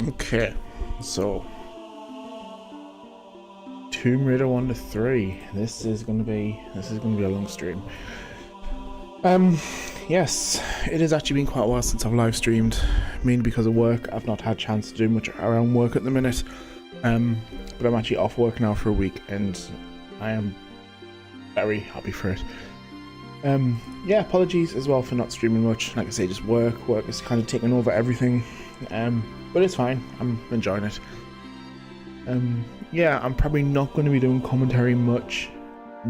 Okay, so Tomb Raider 1 to 3. This is gonna be a long stream. Yes, it has actually been quite a while since I've live streamed, mainly because of work. I've not had a chance to do much around work at the minute. But I'm actually off work now for a week, and I am very happy for it. Yeah, apologies as well for not streaming much. Like I say, just work is kind of taking over everything. But it's fine. I'm enjoying it. Yeah, I'm probably not going to be doing commentary much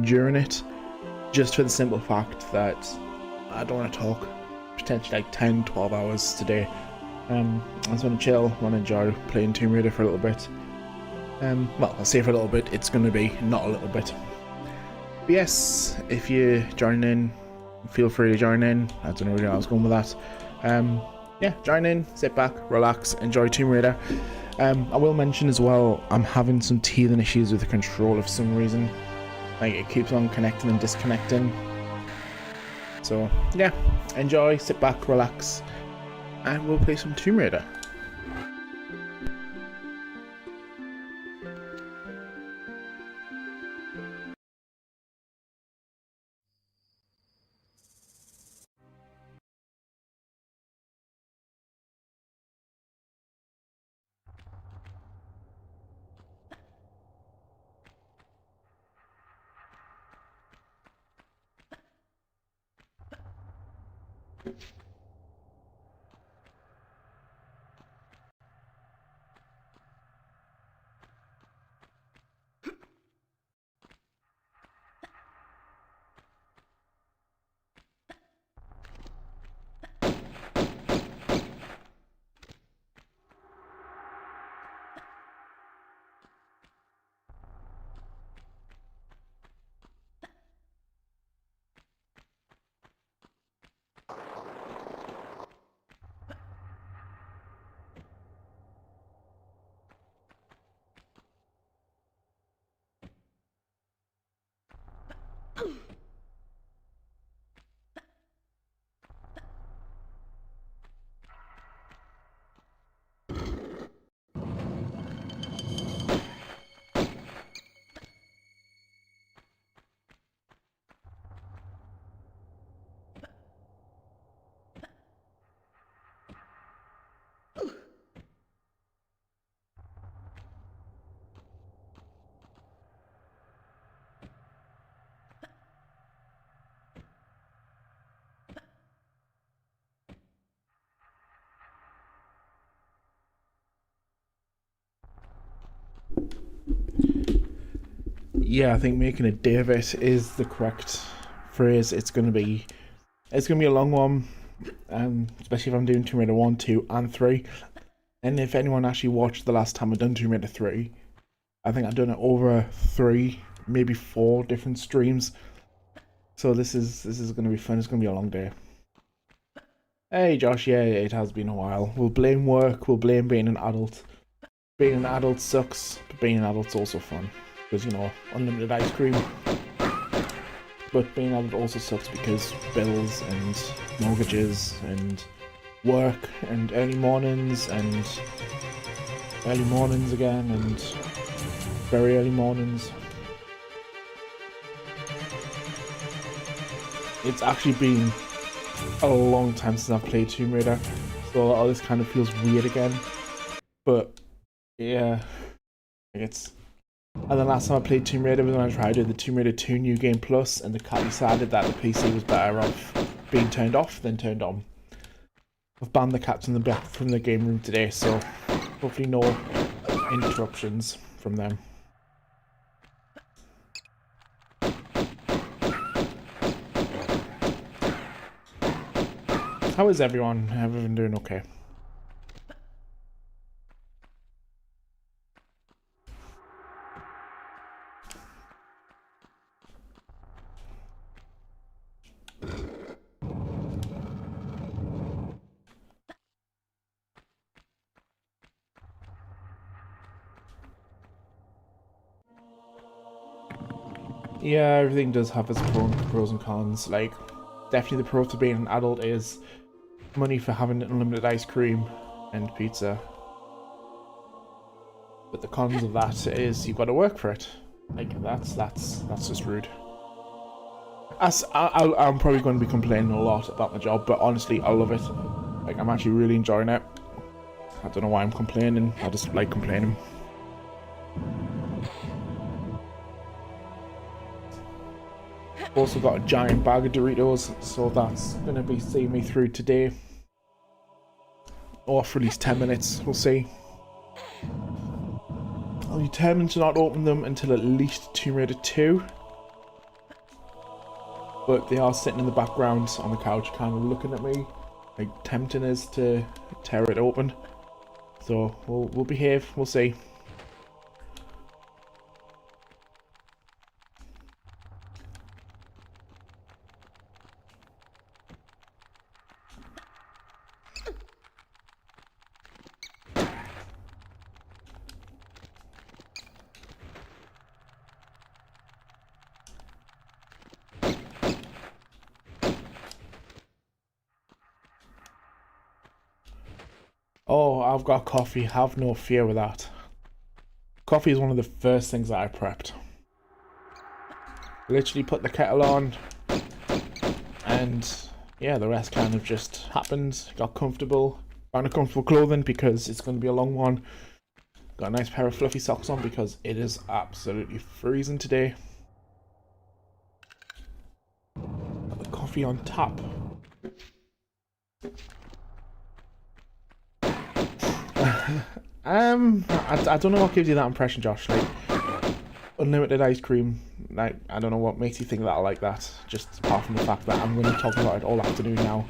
during it, just for the simple fact that I don't want to talk potentially like 10-12 hours today. I just want to chill, want to enjoy playing Tomb Raider for a little bit. Well, I'll say for a little bit, it's going to be not a little bit. But yes, if you join in, feel free to join in. I don't know where I was going with that. Yeah, join in, sit back, relax, enjoy Tomb Raider. I will mention as well, I'm having some teething issues with the controller for some reason. Like, it keeps on connecting and disconnecting. So, yeah, enjoy, sit back, relax, and we'll play some Tomb Raider. Yeah, I think making a day of it is the correct phrase. It's gonna be a long one, especially if I'm doing Tomb Raider 1, 2, and 3. And if anyone actually watched the last time I've done Tomb Raider 3, I think I've done it over 3, maybe 4 different streams. So this is gonna be fun. It's gonna be a long day. Hey Josh, yeah, it has been a while. We'll blame work, we'll blame being an adult. Being an adult sucks, but being an adult's also fun. Because, you know, unlimited ice cream. But being an adult also sucks because bills and mortgages and work and early mornings again and very early mornings. It's actually been a long time since I've played Tomb Raider, so a lot of this kind of feels weird again. But yeah, it's. And the last time I played Tomb Raider was when I tried to do the Tomb Raider 2 New Game Plus, and the cat decided that the PC was better off being turned off than turned on. I've banned the cats from the game room today, so hopefully no interruptions from them. How is everyone? Everyone doing okay? Yeah, everything does have its pros and cons. Like, definitely the pro to being an adult is money for having unlimited ice cream and pizza. But the cons of that is you've got to work for it. Like that's just rude. I'm probably going to be complaining a lot about my job, but honestly, I love it. Like I'm actually really enjoying it. I don't know why I'm complaining. I just like complaining. Also got a giant bag of Doritos, so that's gonna be seeing me through today. Or for at least 10 minutes, we'll see. I'm determined to not open them until at least Tomb Raider 2. But they are sitting in the background on the couch kind of looking at me, like tempting us to tear it open. So we'll behave, we'll see. Oh, I've got coffee. Have no fear with that. Coffee is one of the first things that I prepped. Literally put the kettle on, and yeah, the rest kind of just happened. Got comfortable, found a comfortable clothing because it's going to be a long one. Got a nice pair of fluffy socks on because it is absolutely freezing today. Got the coffee on tap. I don't know what gives you that impression, Josh. Like unlimited ice cream. Like I don't know what makes you think that I like that. Just apart from the fact that I'm going to be talking about it all afternoon now.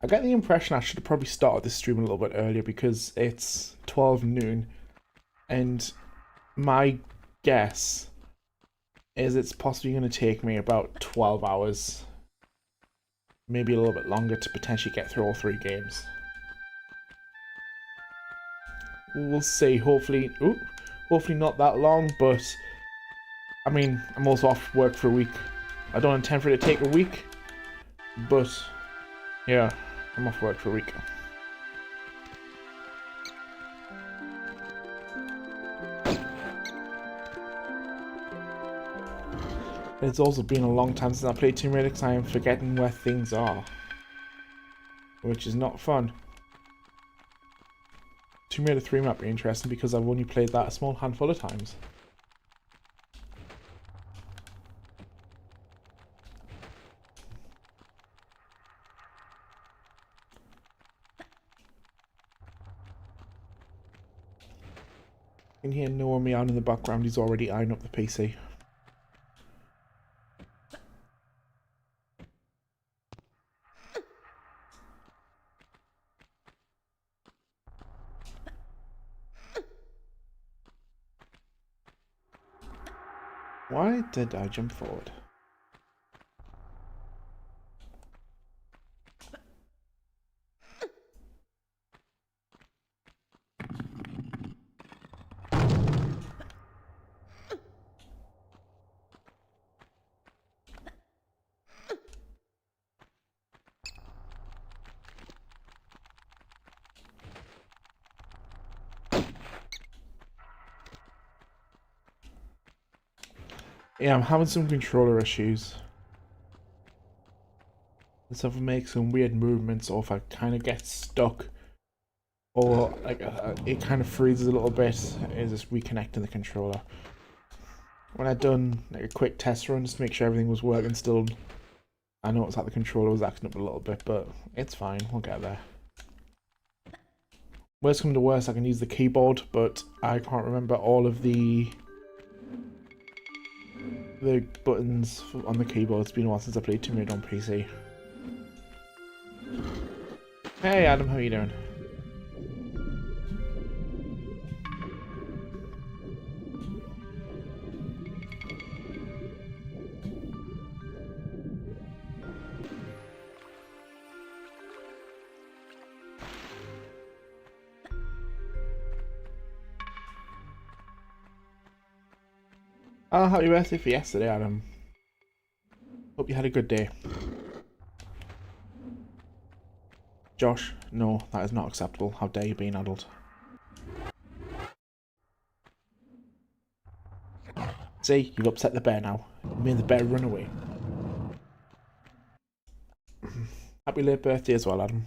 I get the impression I should have probably started this stream a little bit earlier because it's 12 noon, and my guess is it's possibly going to take me about 12 hours. Maybe a little bit longer to potentially get through all 3 games. We'll see. Hopefully not that long, but I mean, I'm also off work for a week. I don't intend for it to take a week, but yeah, I'm off work for a week. It's also been a long time since I played Tomb Raider because I am forgetting where things are, which is not fun. Tomb Raider 3 might be interesting because I've only played that a small handful of times. You can hear Noah meowing in the background. He's already eyeing up the PC. Why did I jump forward? Yeah, I'm having some controller issues. And so if I make some weird movements, or if I kind of get stuck, or like it kind of freezes a little bit, is just reconnecting the controller. When I'd done like a quick test run just to make sure everything was working still, I noticed that the controller was acting up a little bit, but it's fine, we'll get there. Worst come to worst, I can use the keyboard, but I can't remember all of the buttons on the keyboard. It's been a while since I played Tomb Raider on PC. Hey Adam, how are you doing? Oh, happy birthday for yesterday, Adam. Hope you had a good day. Josh, no, that is not acceptable. How dare you be an adult? See, you've upset the bear now. You made the bear run away. Happy late birthday as well, Adam.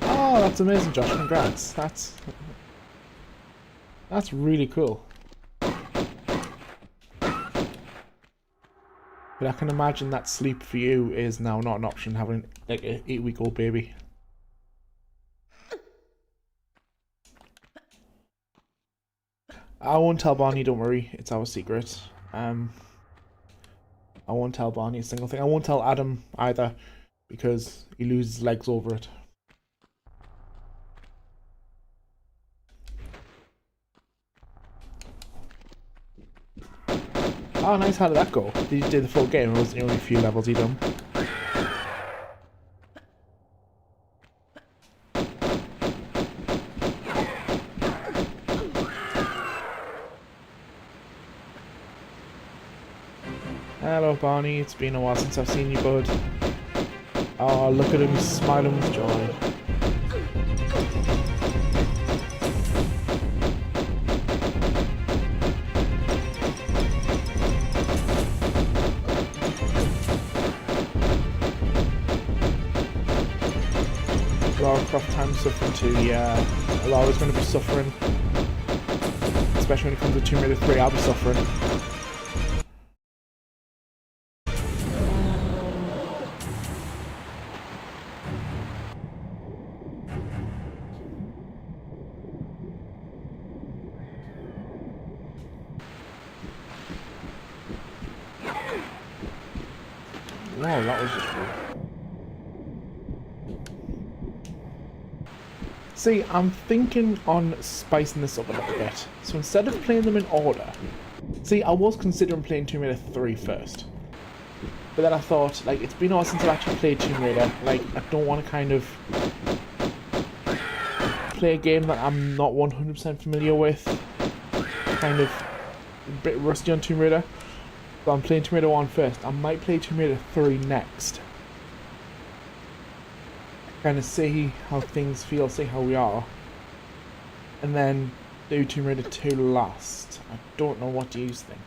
Oh, that's amazing, Josh. Congrats. That's really cool. But I can imagine that sleep for you is now not an option, having like an 8-week-old baby. I won't tell Barney, don't worry. It's our secret. I won't tell Barney a single thing. I won't tell Adam either, because he loses legs over it. Oh, nice. How did that go? Did you do the full game, or was it only a few levels you done? Hello, Barney. It's been a while since I've seen you, bud. Oh, look at him. He's smiling with joy. Lara Croft time's suffering too, yeah. Lara's going to be suffering. Especially when it comes to Tomb Raider 3, I'll be suffering. Whoa, that was just rude. See, I'm thinking on spicing this up a little bit. So instead of playing them in order... See, I was considering playing Tomb Raider 3 first. But then I thought, like, it's been a while since I've actually played Tomb Raider. Like, I don't want to kind of... play a game that I'm not 100% familiar with. Kind of a bit rusty on Tomb Raider. So I'm playing Tomb Raider 1 first. I might play Tomb Raider 3 next. Kind of see how things feel, see how we are. And then do Tomb Raider 2 last. I don't know, what do you think?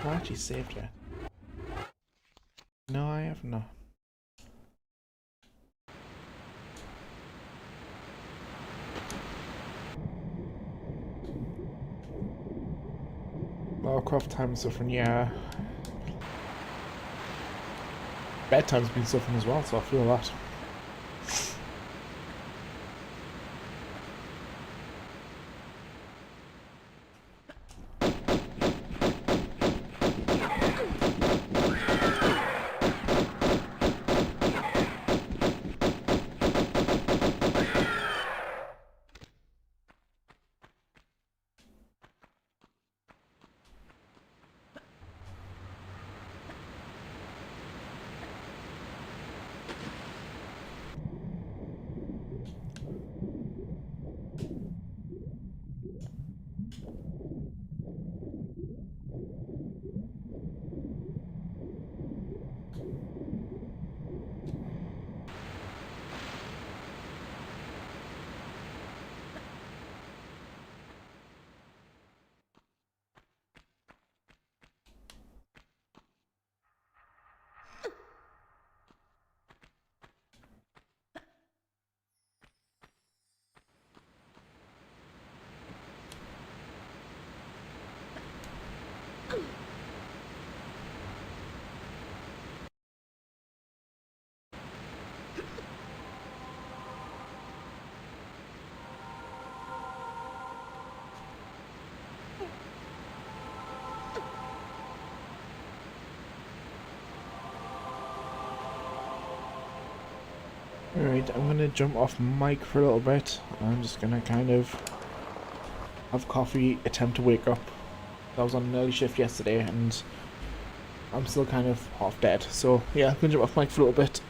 I actually saved it. No, I have not. Lara Croft time is suffering, yeah. Bedtime's been suffering as well, so I feel that. Alright, I'm gonna jump off mic for a little bit. I'm just gonna kind of have coffee, attempt to wake up. I was on an early shift yesterday and I'm still kind of half dead. So yeah, I'm gonna jump off mic for a little bit.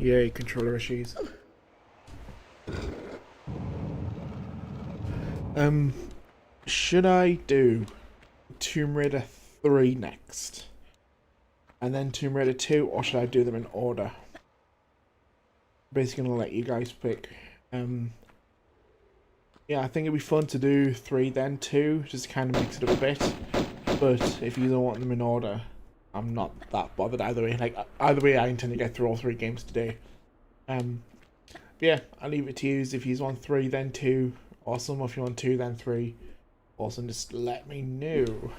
Yay, controller issues. Should I do Tomb Raider 3 next? And then Tomb Raider 2, or should I do them in order? Basically gonna let you guys pick. Yeah, I think it'd be fun to do 3 then 2, just kind of mix it up a bit. But if you don't want them in order, I'm not that bothered either way. Like, either way, I intend to get through all 3 games today. Yeah, I'll leave it to you. If you want 3 then 2, awesome. If you want 2 then 3, awesome. Just let me know.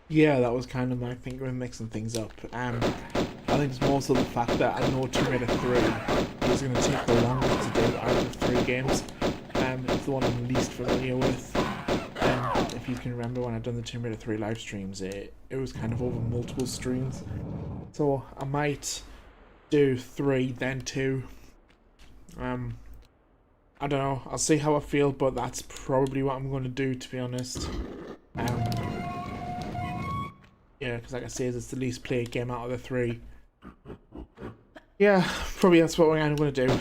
Yeah, that was kind of my finger in mixing things up. I think it's more so the fact that I know Tomb Raider 3 is going to take the longest to do out of the three games. It's the one I'm least familiar with. If you can remember when I've done the Tomb Raider 3 live streams, it was kind of over multiple streams. So I might do 3, then 2. I don't know. I'll see how I feel, but that's probably what I'm going to do, to be honest. Yeah, because like I say, it's the least played game out of the three. Yeah, probably that's what I'm going to do.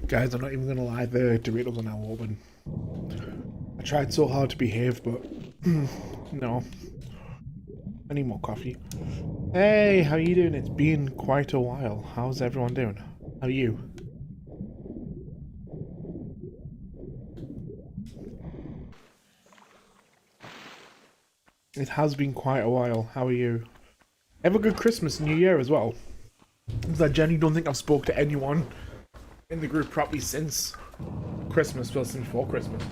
Guys, I'm not even gonna lie, the Doritos are now open. I tried so hard to behave, but no. I need more coffee. Hey, how you doing? It's been quite a while. How's everyone doing? How are you? It has been quite a while. How are you? Have a good Christmas and New Year as well. Because I genuinely don't think I've spoke to anyone in the group probably since Christmas, well, since before Christmas.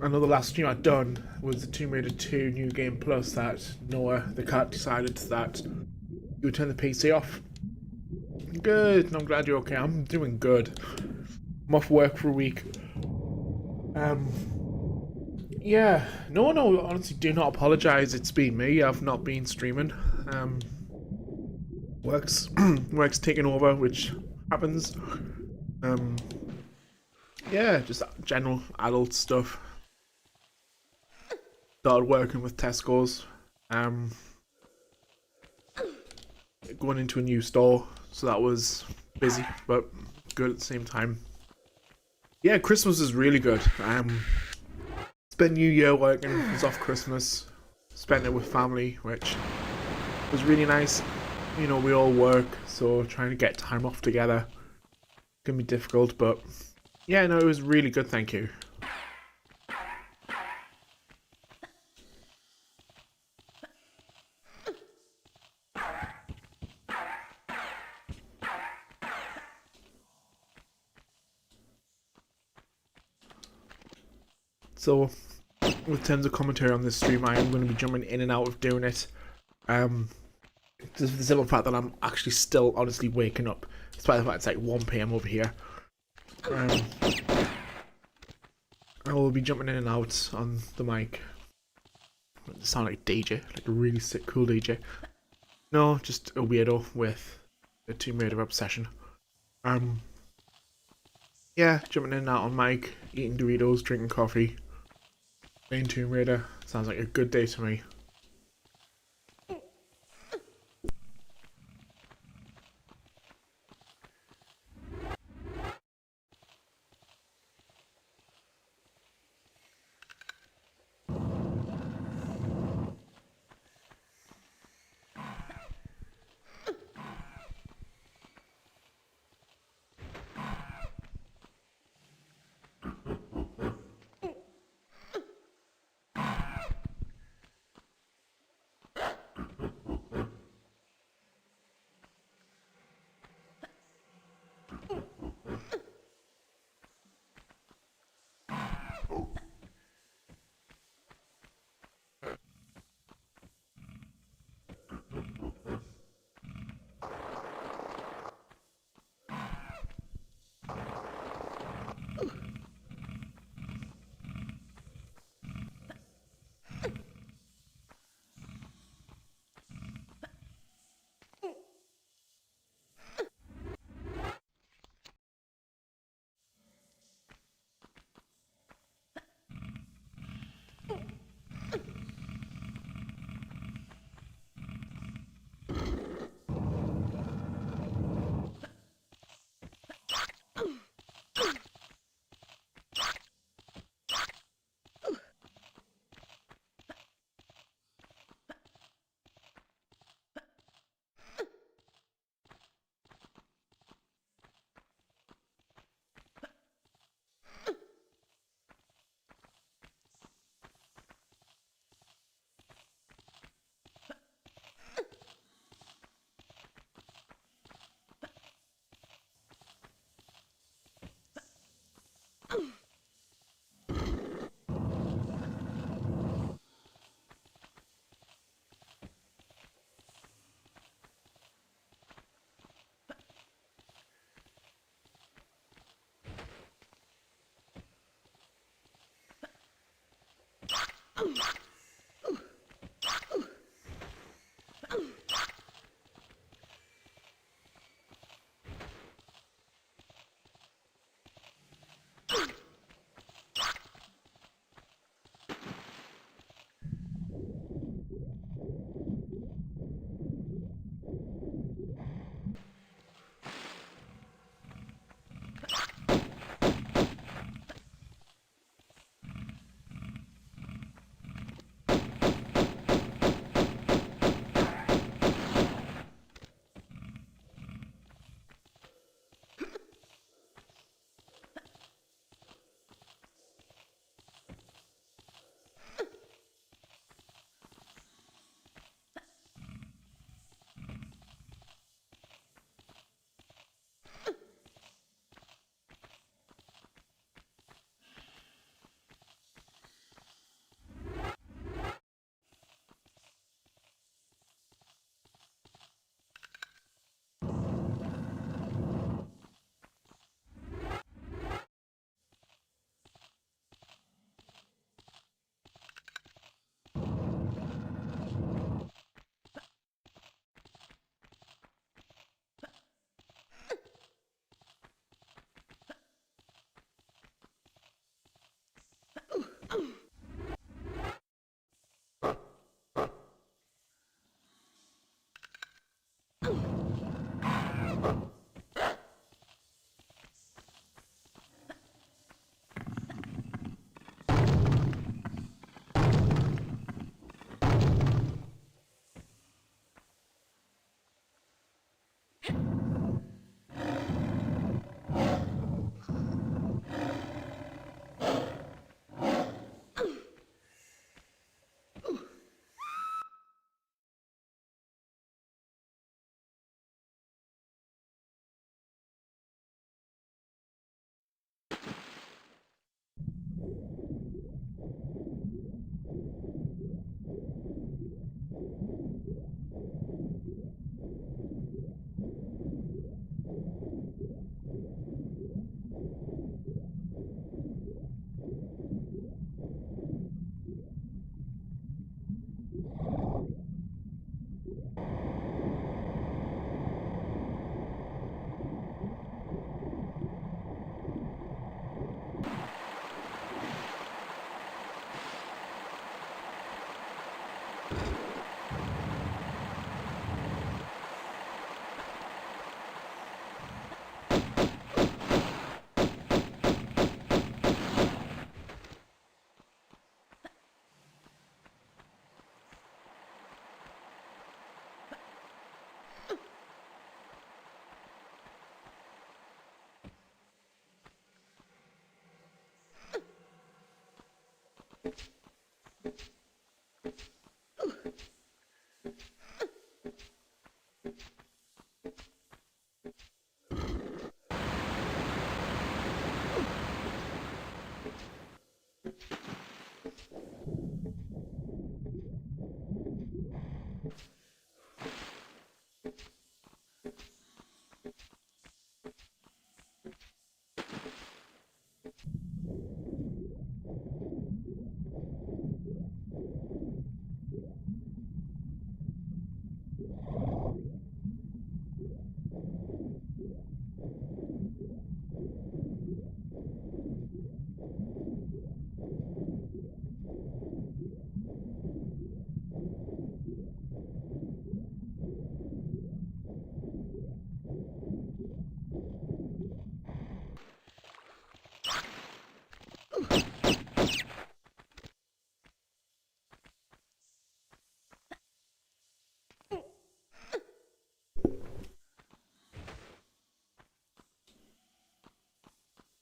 I know the last stream I'd done was the Tomb Raider 2 New Game Plus that Noah, the cat, decided that you would turn the PC off. Good, I'm glad you're okay. I'm doing good. I'm off work for a week. Yeah, no, honestly, do not apologise. It's been me. I've not been streaming. Work's taking over, which happens. Yeah, just general adult stuff. Started working with Tesco's. Going into a new store, so that was busy, but good at the same time. Yeah, Christmas is really good. Spent New Year working, was off Christmas, spent it with family, which was really nice. You know, we all work, so trying to get time off together can be difficult, but yeah, no, it was really good, thank you. So, with terms of commentary on this stream, I am going to be jumping in and out of doing it. Just for the simple fact that I'm actually still honestly waking up, despite the fact it's like 1 PM over here. I will be jumping in and out on the mic. I sound like a DJ, like a really sick, cool DJ. No, just a weirdo with a Tomb Raider obsession. Yeah, jumping in and out on mic, eating Doritos, drinking coffee, playing Tomb Raider. Sounds like a good day to me.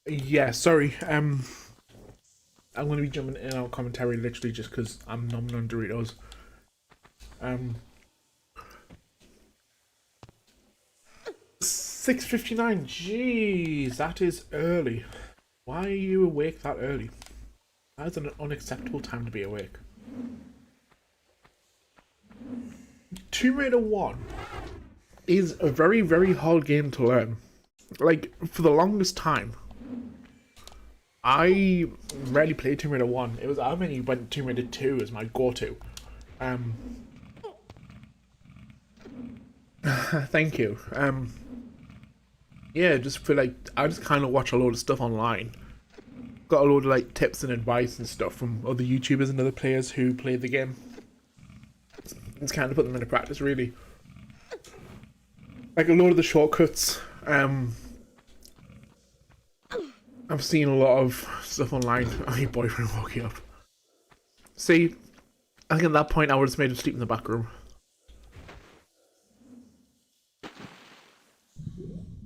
Yeah, sorry. I'm gonna be jumping in on commentary literally just because I'm numbing on Doritos. Um, 6:59. Jeez, that is early. Why are you awake that early? That is an unacceptable time to be awake. Tomb Raider 1 is a very, very hard game to learn. Like, for the longest time, I rarely played Tomb Raider 1. It was I only went Tomb Raider 2 as my go-to. Thank you. Yeah, just feel like I just kind of watch a load of stuff online. Got a load of like tips and advice and stuff from other YouTubers and other players who played the game. It's kind of put them into practice, really. Like a load of the shortcuts. I've seen a lot of stuff online. Oh, your boyfriend woke you up. See, I think at that point I would have made him sleep in the back room.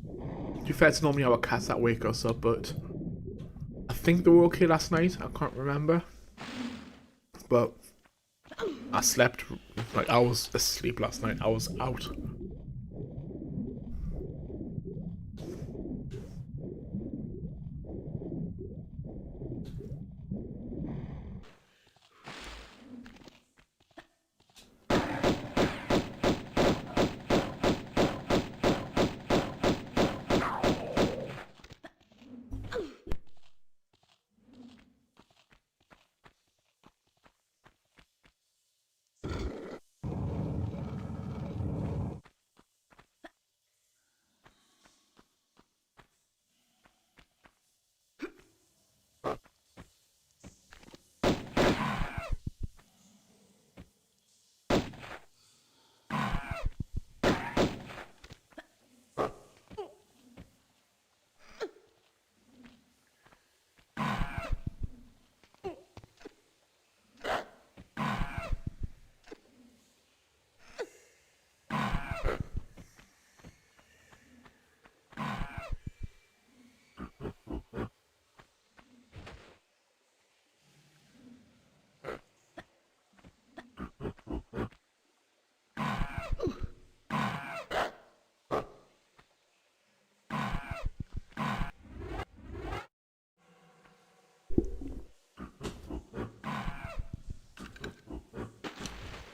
To be fair, it's normally our cats that wake us up, but I think they were okay last night. I can't remember. But I slept, like I was asleep last night. I was out.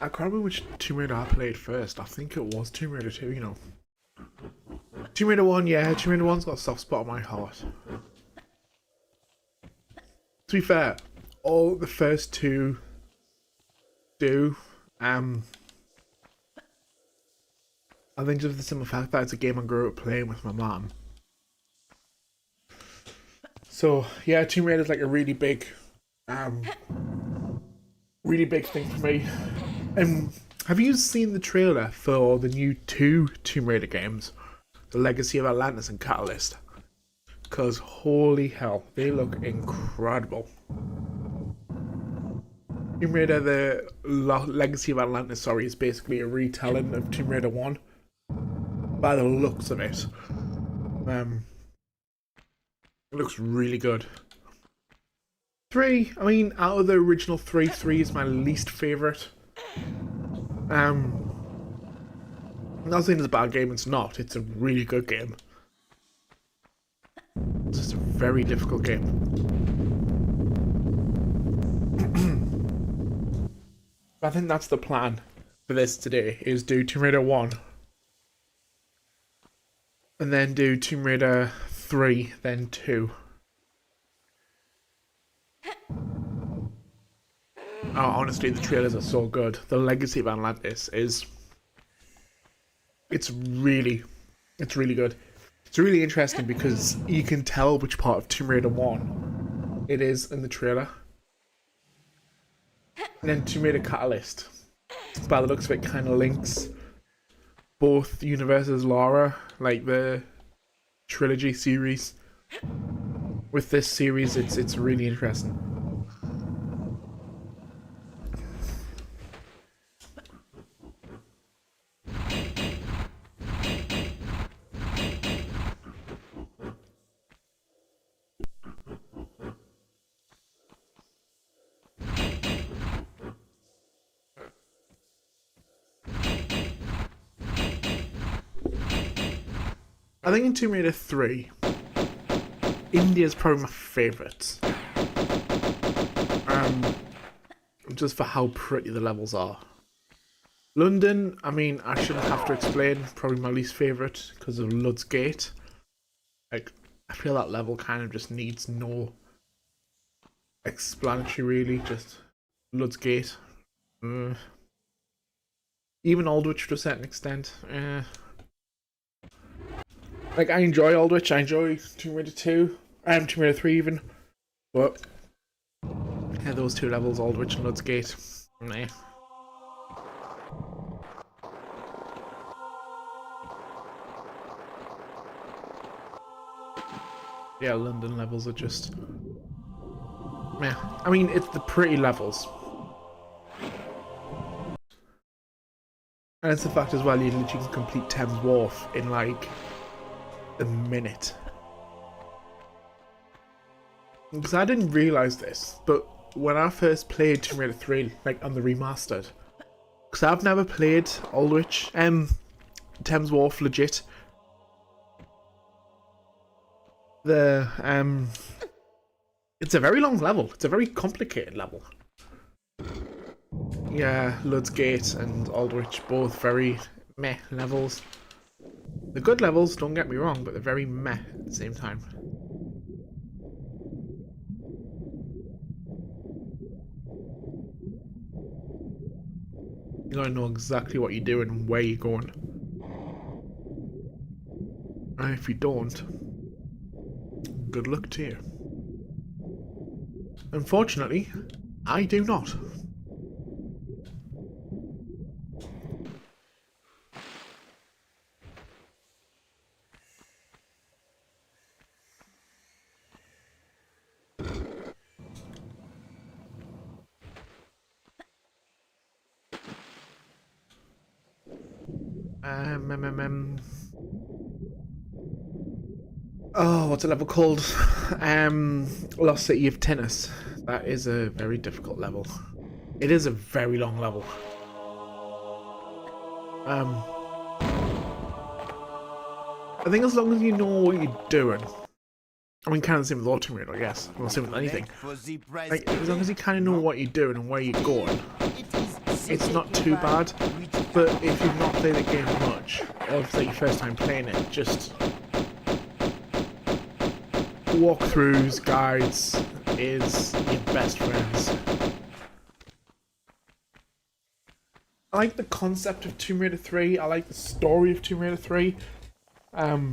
I can't remember which Tomb Raider I played first. I think it was Tomb Raider 2, you know. Tomb Raider 1, yeah, Tomb Raider 1's got a soft spot on my heart. To be fair, all the first two do. I think just the simple fact that it's a game I grew up playing with my mom. So yeah, Tomb Raider is like a really big thing for me. Have you seen the trailer for the new 2 Tomb Raider games? The Legacy of Atlantis and Catalyst? Because holy hell, they look incredible. Tomb Raider, the Legacy of Atlantis, sorry, is basically a retelling of Tomb Raider 1. By the looks of it. It looks really good. 3, I mean, out of the original 3, 3 is my least favourite. I'm not saying it's a bad game, it's not. It's a really good game. It's just a very difficult game. I think that's the plan for this today, is do Tomb Raider 1. And then do Tomb Raider 3, then 2. Oh, honestly, the trailers are so good. The Legacy of Atlantis is... It's really good. It's really interesting because you can tell which part of Tomb Raider 1 it is in the trailer. And then Tomb Raider Catalyst, by the looks of it, kind of links both universes' lore, like the trilogy series. With this series, it's really interesting. I think in Tomb Raider 3, India's probably my favourite. Just for how pretty the levels are. London, I mean, I shouldn't have to explain, probably my least favourite because of Lud's Gate. Like, I feel that level kind of just needs no explanatory, really. Just Lud's Gate. Even Aldwych to a certain extent. Like, I enjoy Aldwych, I enjoy Tomb Raider 2, Tomb Raider 3 even, but yeah, those two levels, Aldwych and Lud's Gate, meh. Yeah, London levels are just meh. I mean, it's the pretty levels. And it's the fact as well, you literally can complete Thames Wharf in like a minute. Because I didn't realise this, but when I first played Tomb Raider 3, like on the Remastered, because I've never played Aldwych, Thames Wharf legit. It's a very long level. It's a very complicated level. Yeah, Lud's Gate and Aldwych, both very meh levels. They're good levels, don't get me wrong, but they're very meh at the same time. You gotta know exactly what you're doing and where you're going. And if you don't, good luck to you. Unfortunately, I do not. Oh, what's the level called? Lost City of Tennis. That is a very difficult level. It is a very long level. I think as long as you know what you're doing, I mean, kind of the same with Autumn Raid, I guess. Well, same with anything. Like, as long as you kind of know what you're doing and where you're going, it's not too bad. But if you've not played the game much, or if it's like your first time playing it, just walkthroughs, guides is your best friends. I like the concept of Tomb Raider 3. I like the story of Tomb Raider 3. I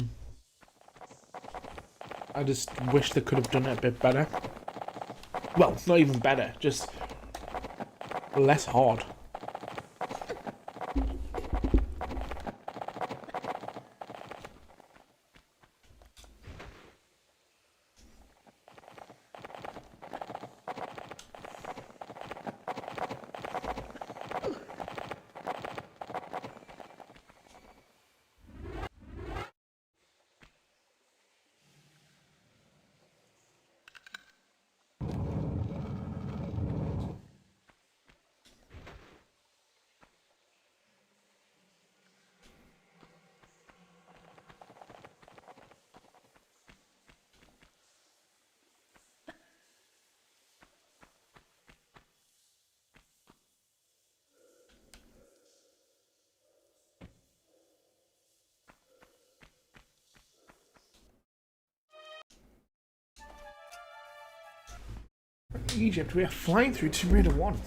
just wish they could have done it a bit better. Well, not even better, just less hard. Egypt, we are flying through Tomb Raider 1.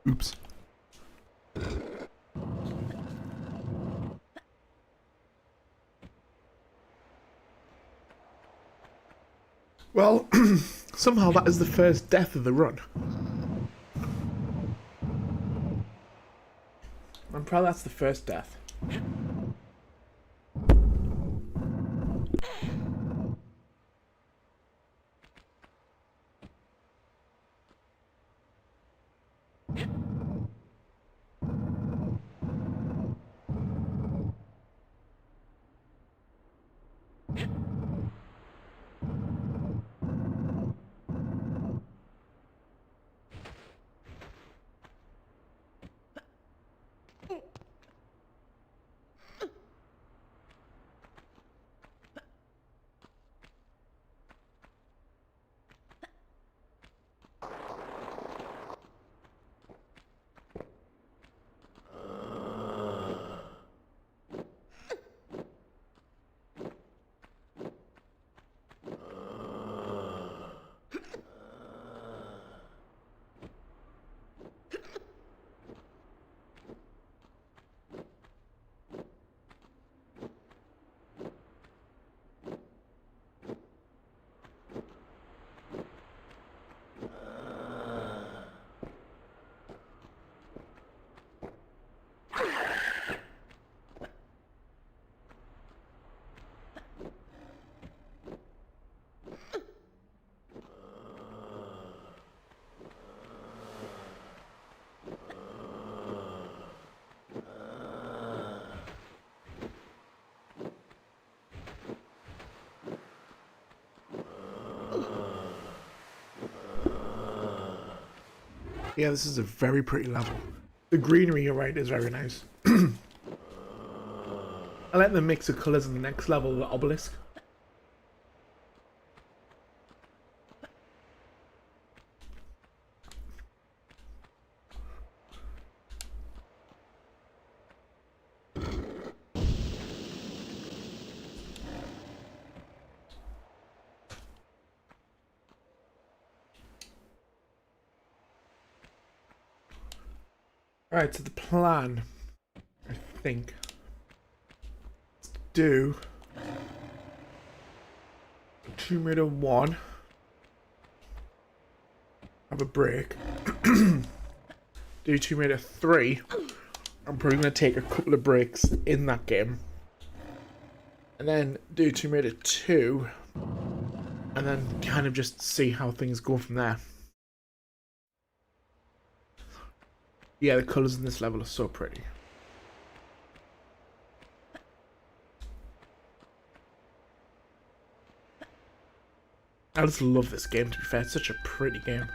Oops. Well, somehow that is the first death of the run. I'm proud that's the first death. Yeah, this is a very pretty level. The greenery, you're right, is very nice. I like the mix of colours in the next level, the obelisk. Alright, so the plan, I think, is to do Tomb Raider 1, have a break, do Tomb Raider 3, I'm probably going to take a couple of breaks in that game, and then do Tomb Raider 2, and then kind of just see how things go from there. Yeah, the colours in this level are so pretty. I just love this game, to be fair. It's such a pretty game.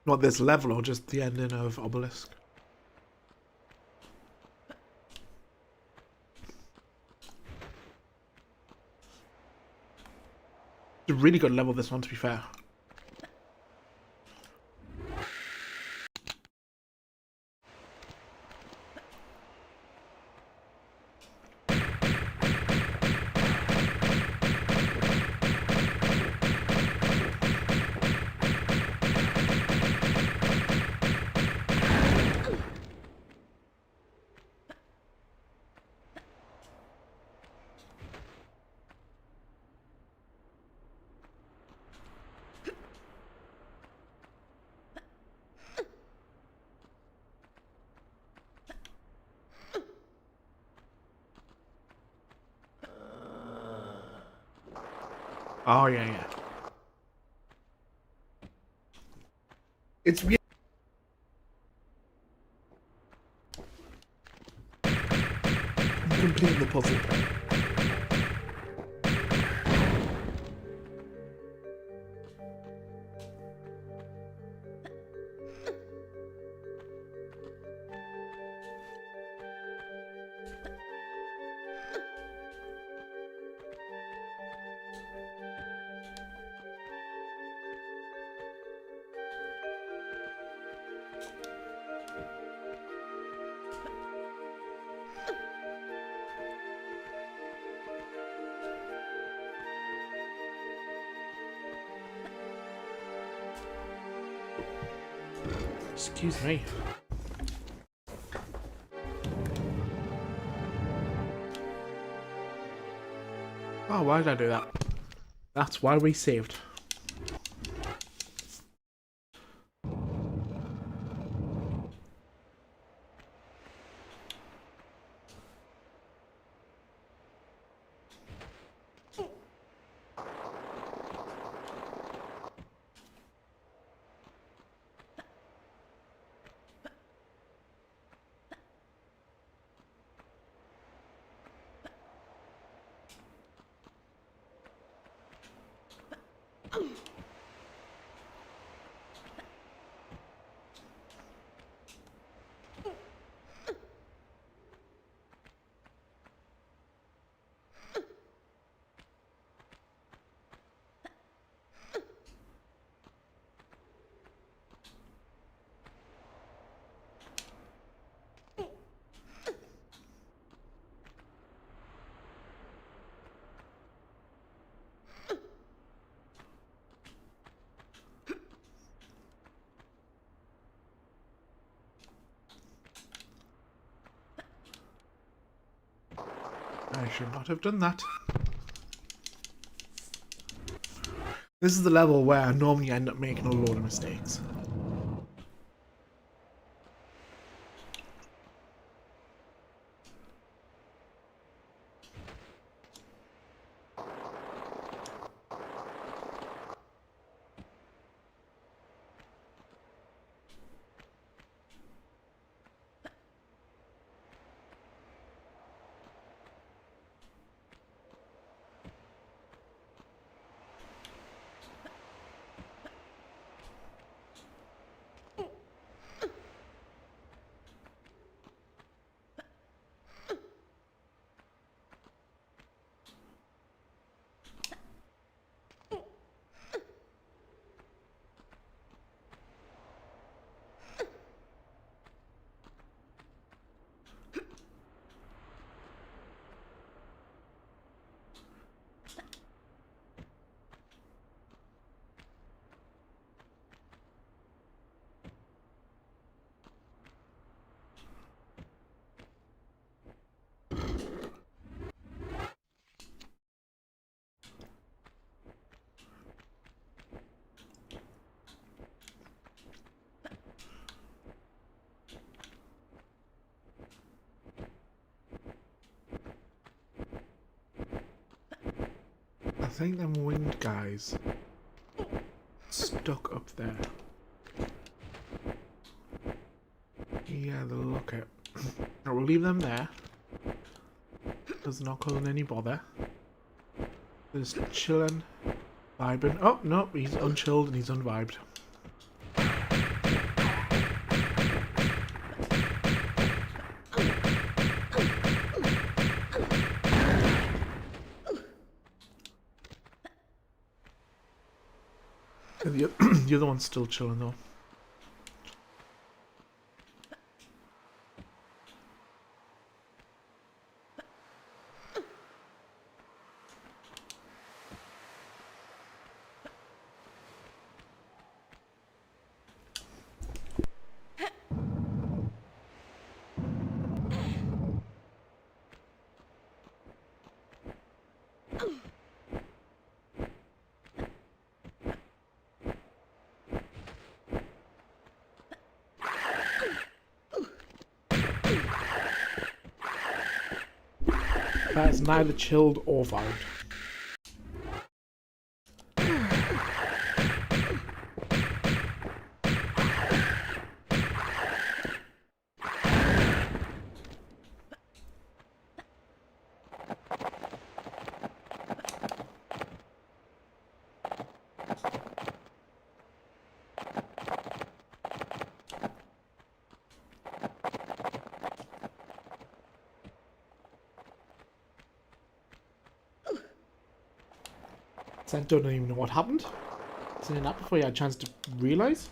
Not this level, or just the ending of Obelisk? It's a really good level, this one, to be fair. Oh, yeah, yeah. It's weird. I'm completing the puzzle. Excuse me. Oh, why did I do that? That's why we saved. I should not have done that. This is the level where I normally end up making a load of mistakes. I think them winged guys stuck up there. Yeah, they'll look it. Now we'll leave them there. Does not causing any bother. Just chilling, vibing. Oh no, he's unchilled and he's unvibed. And the other one's still chilling though. That is neither chilled or vowed. I don't even know what happened. Saying that before you had a chance to realise.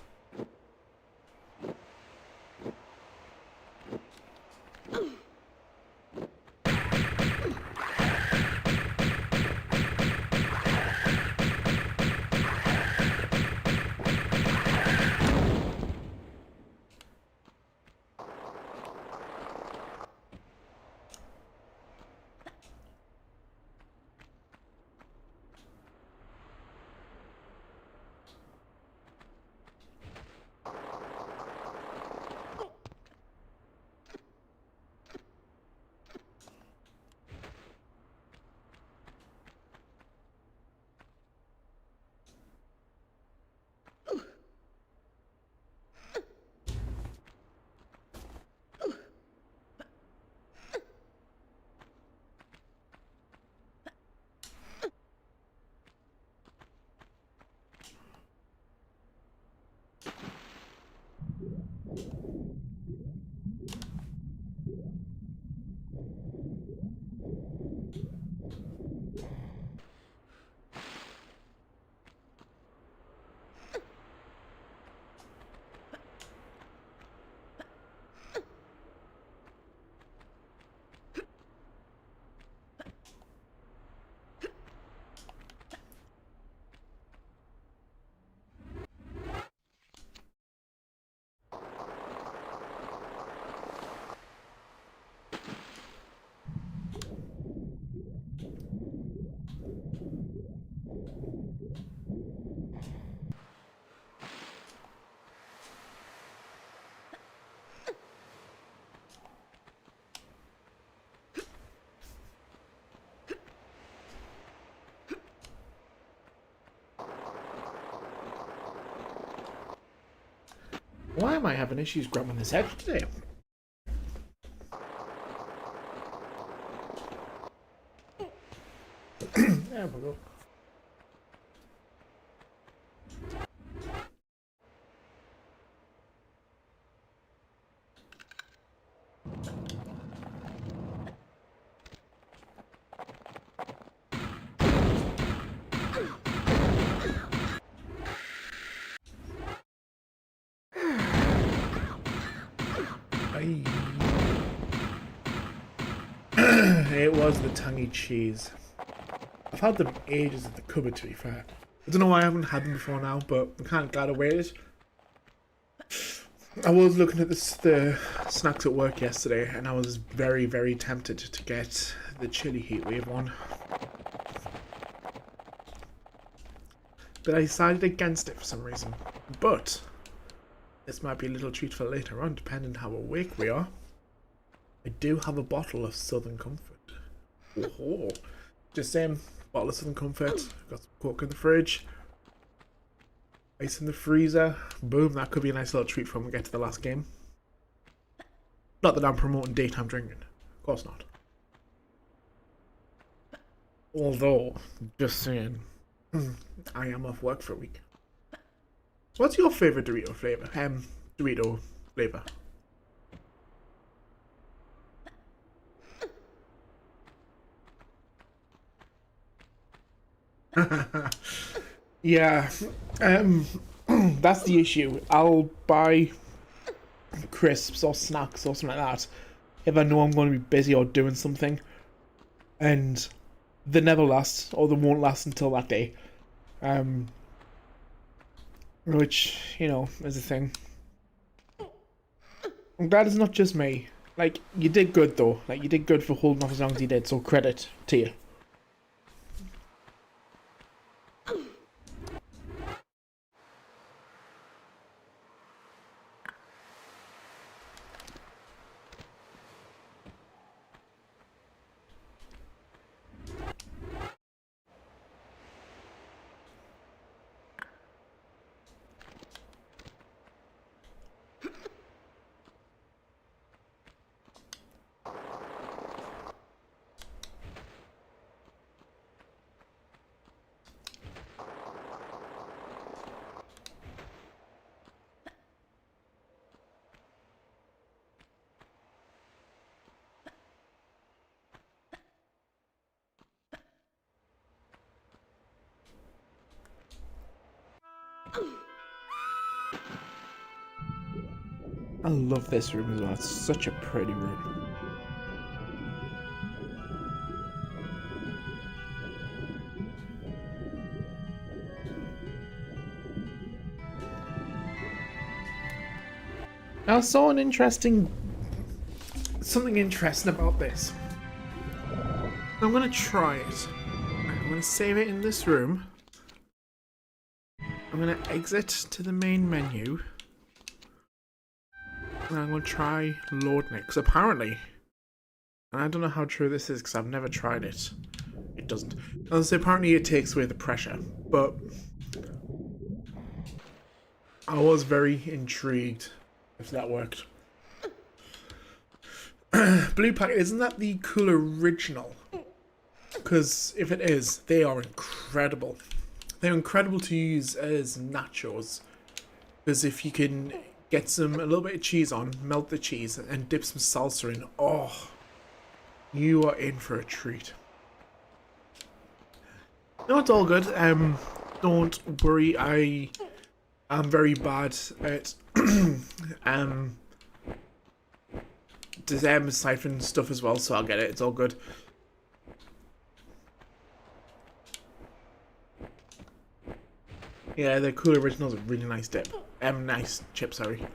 Why am I having issues grabbing this edge today? There we go. It was the tangy cheese. I've had them ages in the cupboard, to be fair. I don't know why I haven't had them before now, but I'm kind of glad I waited. I was looking at the snacks at work yesterday, and I was very, very tempted to get the chili heatwave one. But I decided against it for some reason. But this might be a little treat for later on, depending how awake we are. I do have a bottle of Southern Comfort. Oh, just saying, bottle of Southern Comfort. Got some Coke in the fridge. Ice in the freezer. Boom, that could be a nice little treat for when we get to the last game. Not that I'm promoting daytime drinking. Of course not. Although, just saying, I am off work for a week. What's your favourite Dorito flavour? Dorito flavour. Yeah, Um, that's the issue. I'll buy crisps or snacks or something like that if I know I'm going to be busy or doing something, and they never last or they won't last until that day. Which, you know, is a thing. I'm glad it's not just me. Like, you did good though. Like, you did good for holding off as long as you did, so credit to you. I love this room as well. It's such a pretty room. I saw something interesting about this. I'm gonna try it. I'm gonna save it in this room. I'm gonna exit to the main menu. And I'm gonna try loading it, because apparently, and I don't know how true this is because I've never tried it. It doesn't. So apparently it takes away the pressure, but I was very intrigued if that worked. Blue Packet, isn't that the cool original? Because if it is, they are incredible. They're incredible to use as nachos. Because if you can get a little bit of cheese on, melt the cheese, and dip some salsa in, oh, you are in for a treat. No, it's all good. Don't worry, I am very bad at deciphering stuff as well, so I'll get it. It's all good. Yeah, the Cool Original's a really nice dip. Nice chip, sorry.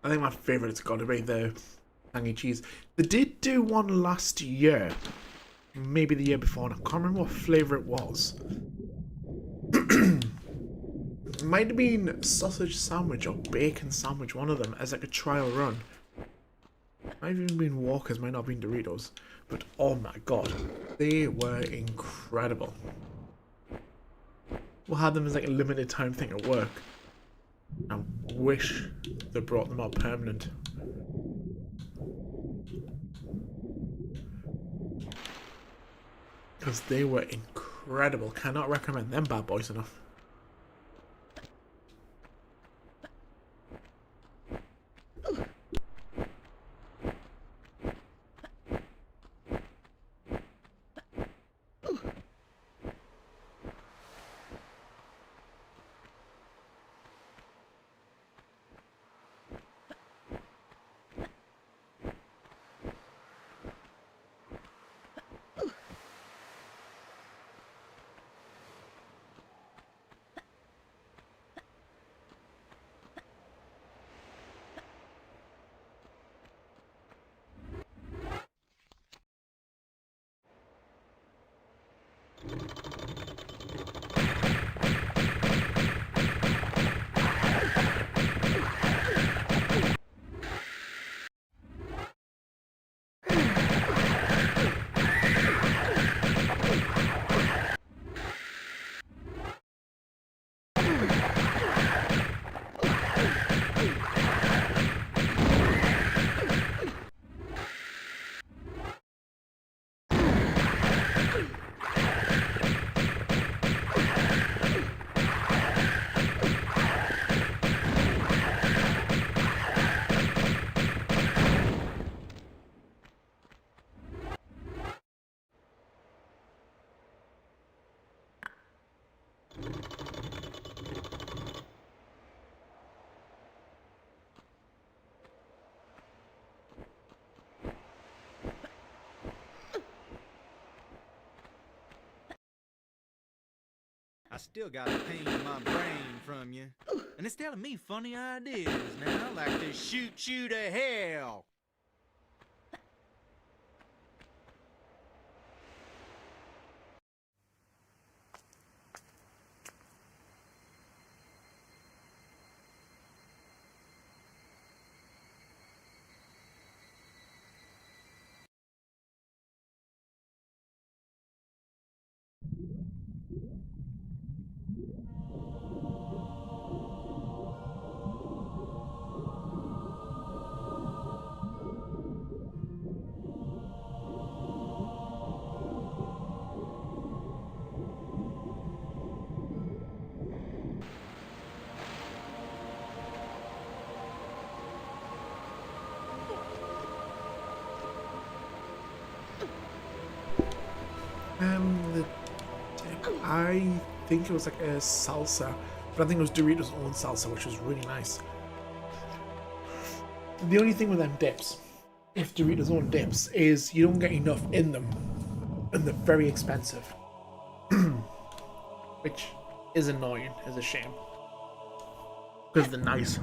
I think my favourite's got to be the tangy cheese. They did do one last year. Maybe the year before, and I can't remember what flavour it was. It might have been sausage sandwich or bacon sandwich, one of them, as like a trial run. Might have even been Walkers, might not have been Doritos. But oh my god, they were incredible. We'll have them as like a limited time thing at work. I wish they brought them out permanent. Because they were incredible. Cannot recommend them bad boys enough. I still got a pain in my brain from you. And it's telling me funny ideas now, like to shoot you to hell. The dip, I think it was like a salsa, but I think it was Doritos' own salsa, which was really nice. The only thing with them dips, with Doritos' own dips, is you don't get enough in them, and they're very expensive, which is annoying, is a shame, because they're nice.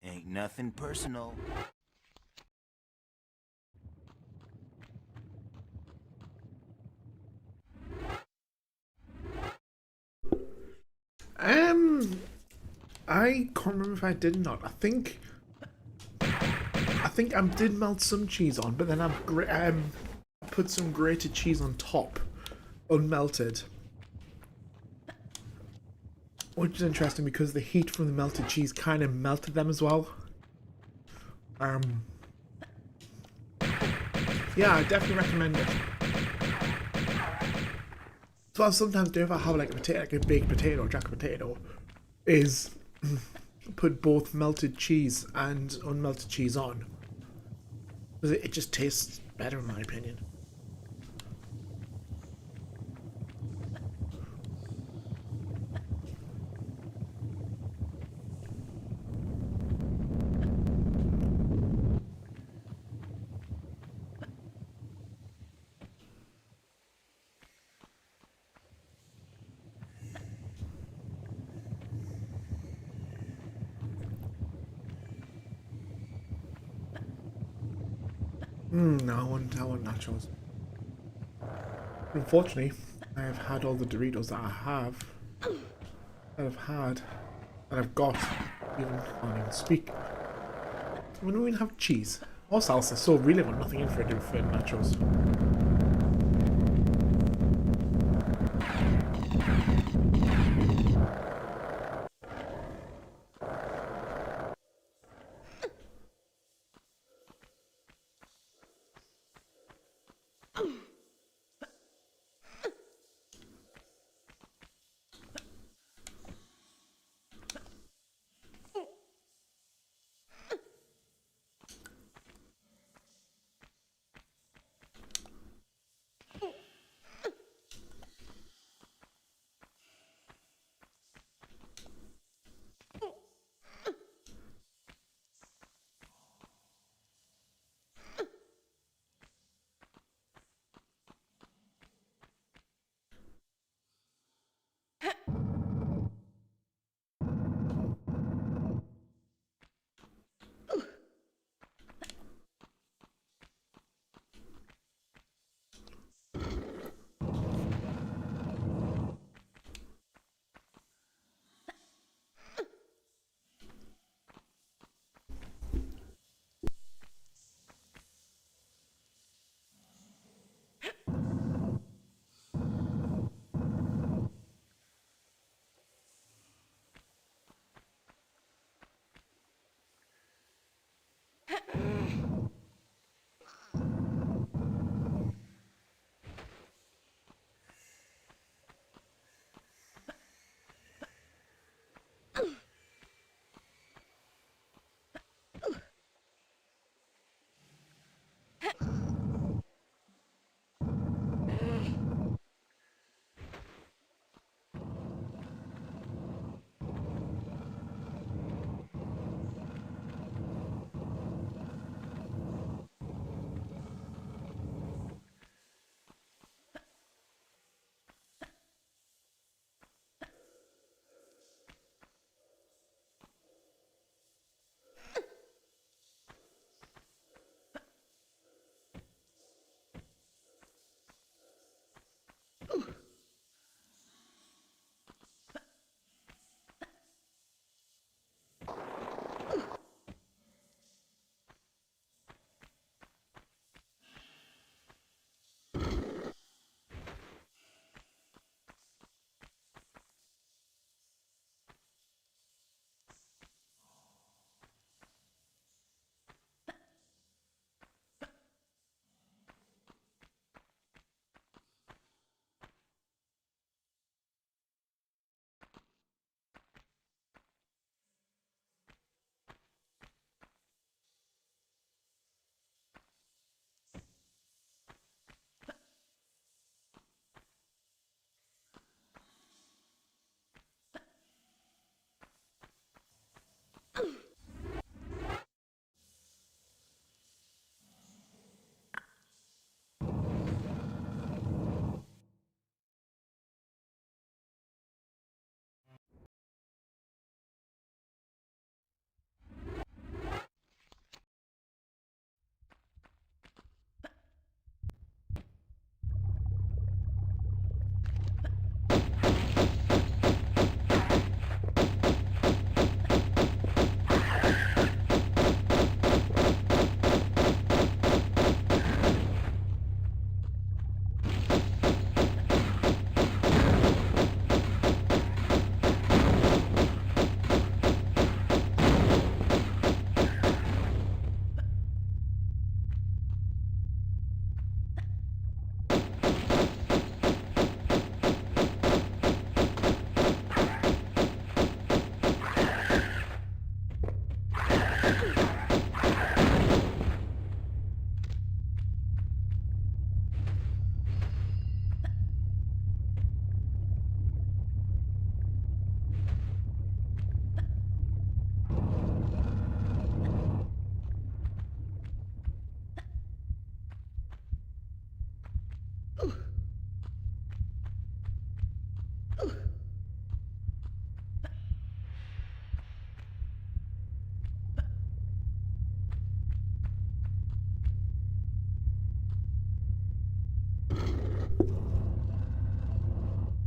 Ain't nothing personal. I can't remember if I did or not. I did melt some cheese on, but then I put some grated cheese on top, unmelted, which is interesting because the heat from the melted cheese kind of melted them as well. Yeah, I definitely recommend it. So I sometimes do if I have like a potato, like a baked potato or jack potato, is put both melted cheese and unmelted cheese on. Because it just tastes better in my opinion. No, I want nachos. Unfortunately, I have had all the Doritos that I've got. Even can't even speak. When do we even have cheese or salsa? So really, got nothing in for nachos.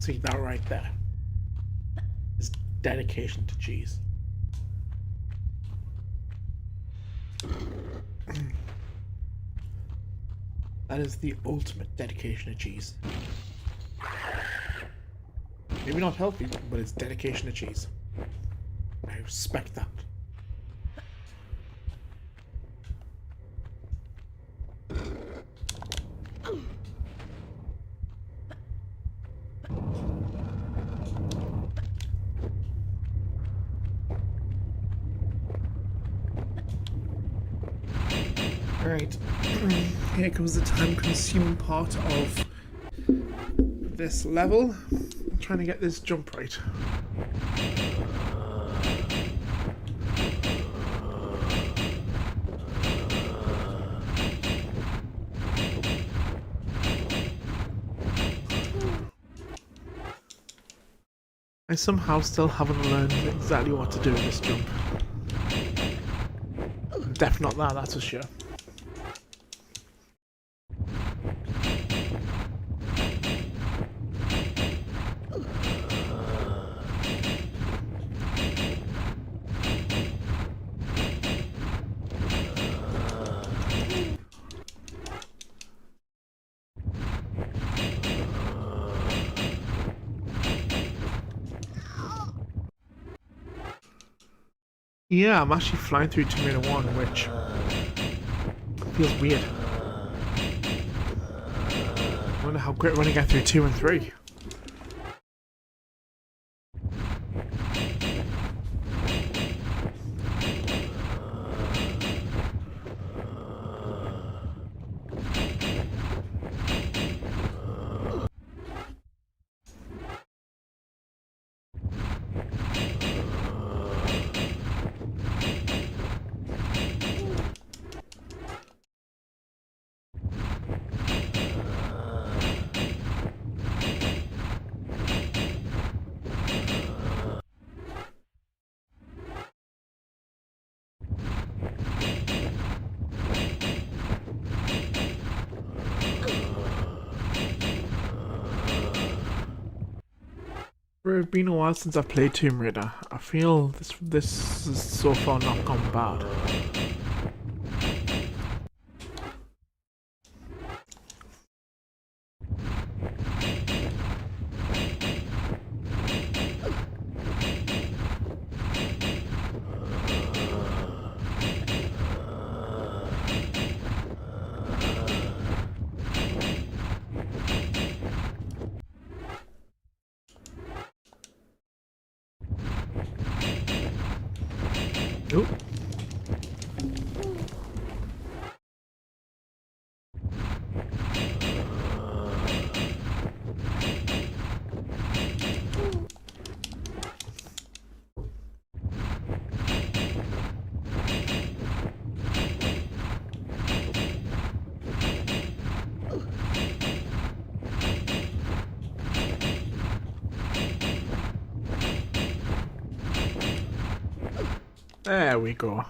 See that right there is dedication to cheese. That is the ultimate dedication to cheese. Maybe not healthy, but it's dedication to cheese. I respect that. Alright, here comes the time-consuming part of this level. I'm trying to get this jump right. I somehow still haven't learned exactly what to do with this jump. Definitely not that, that's for sure. Yeah, I'm actually flying through Terminal 1, which feels weird. I wonder how quick we're going to get through 2 and 3. It's been a while since I've played Tomb Raider. I feel this has so far not gone bad. Oop. There we go.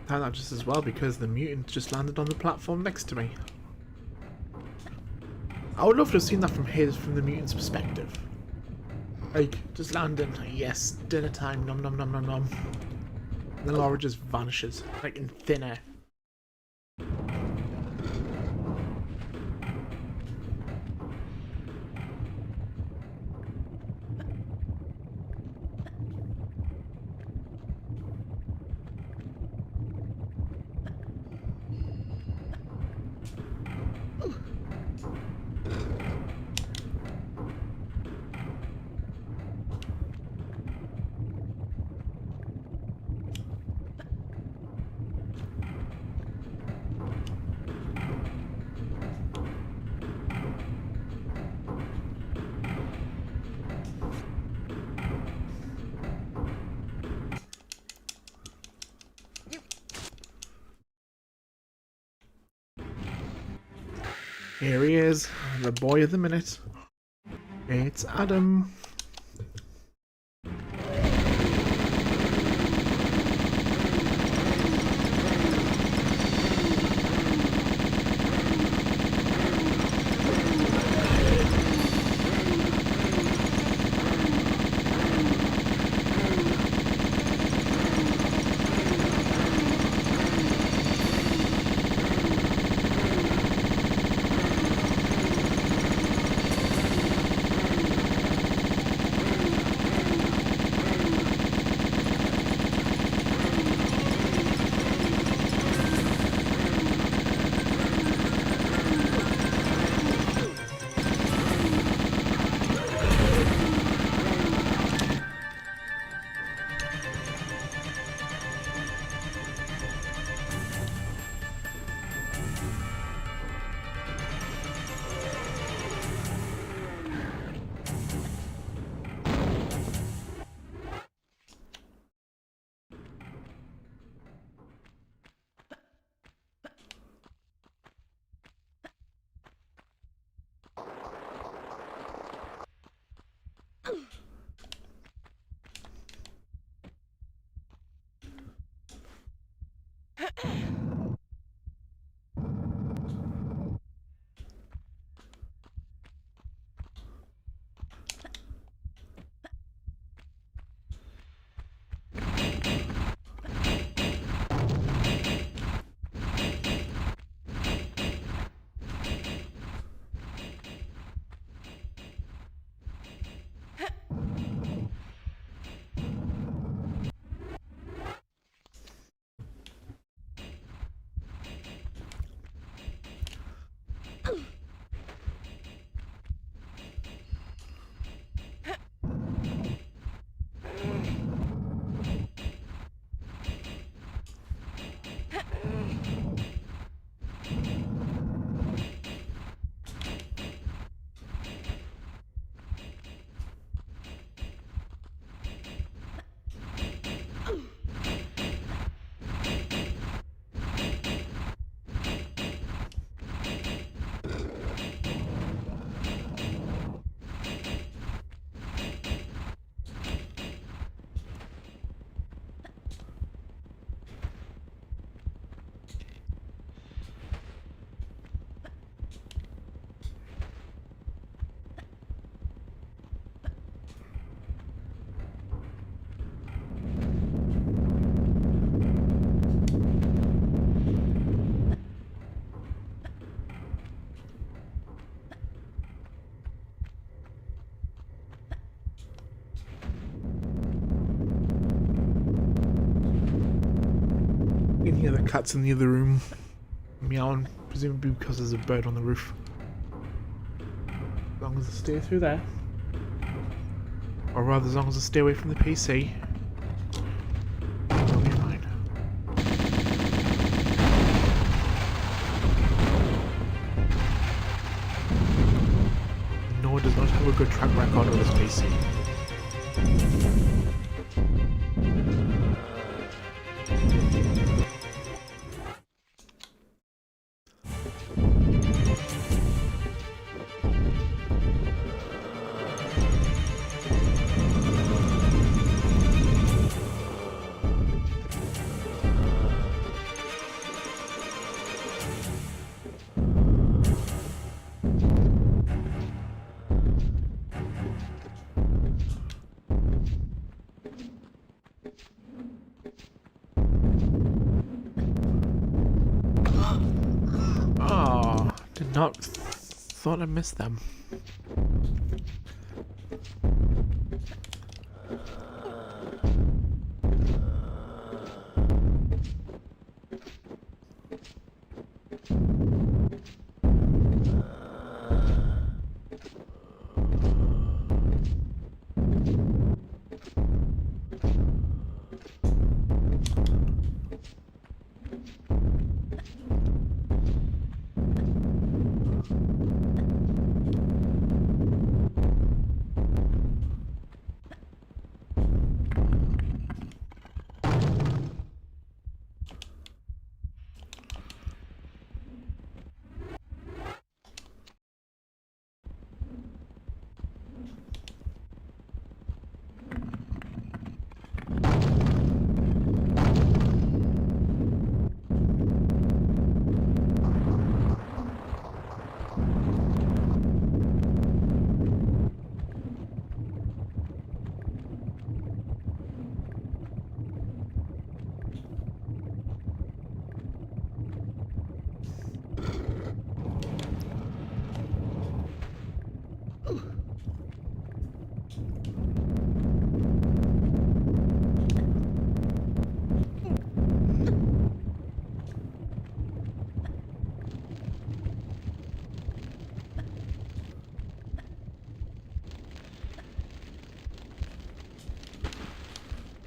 And that just as well because the mutant just landed on the platform next to me. I would love to have seen that from the mutant's perspective. Like, just landing, yes, dinner time, nom nom nom nom nom. And then Laura just vanishes, like in thin air. Here he is, the boy of the minute. It's Adam. You can hear the cats in the other room meowing, presumably because there's a bird on the roof. As long as I stay through there, or rather as long as I stay away from the PC, I'll be fine. Noah does not have a good track record on this PC. Thought I missed them.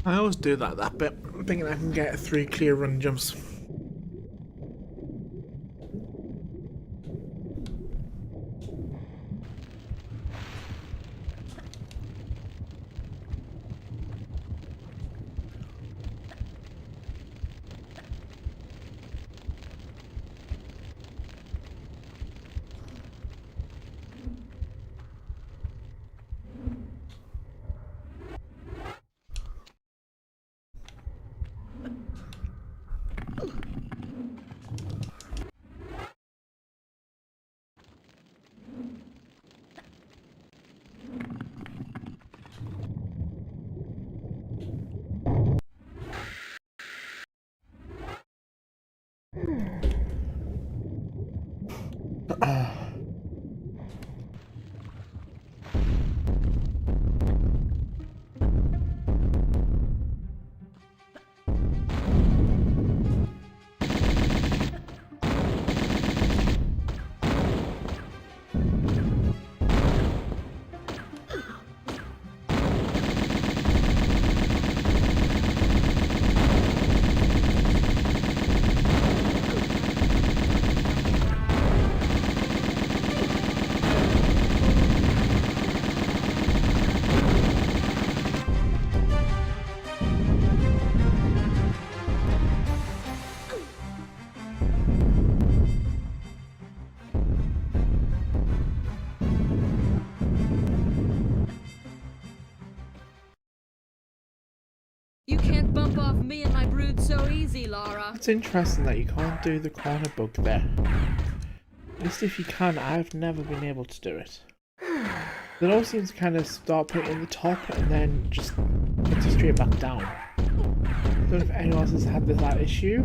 I always do that bit, thinking I can get 3 clear run jumps. You can't bump off me and my brood so easy, Lara. It's interesting that you can't do the corner bug there. At least if you can, I've never been able to do it. It all seems to kind of start putting in the top and then just puts you straight back down. I don't know if anyone else has had that issue.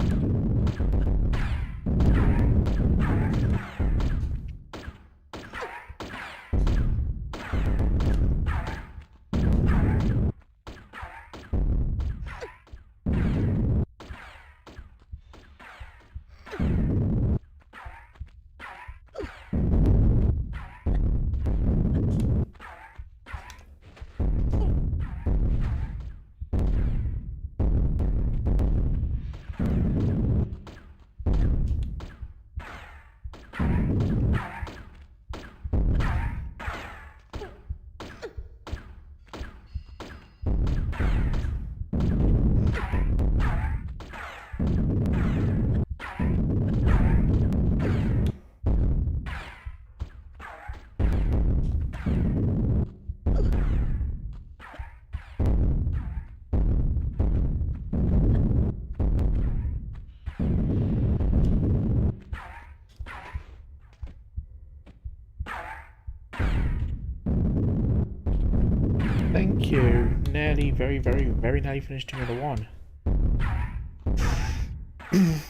Thank you. Nearly, very nearly finished another one.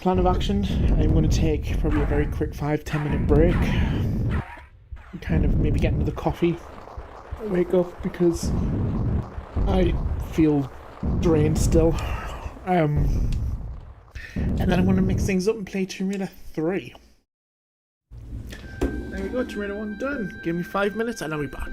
Plan of action. I'm going to take probably a very quick 5-10 minute break. Kind of maybe get another coffee. Wake up because I feel drained still. And then I'm going to mix things up and play Tomb Raider 3. There we go, Tomb Raider 1 done. Give me 5 minutes and I'll be back.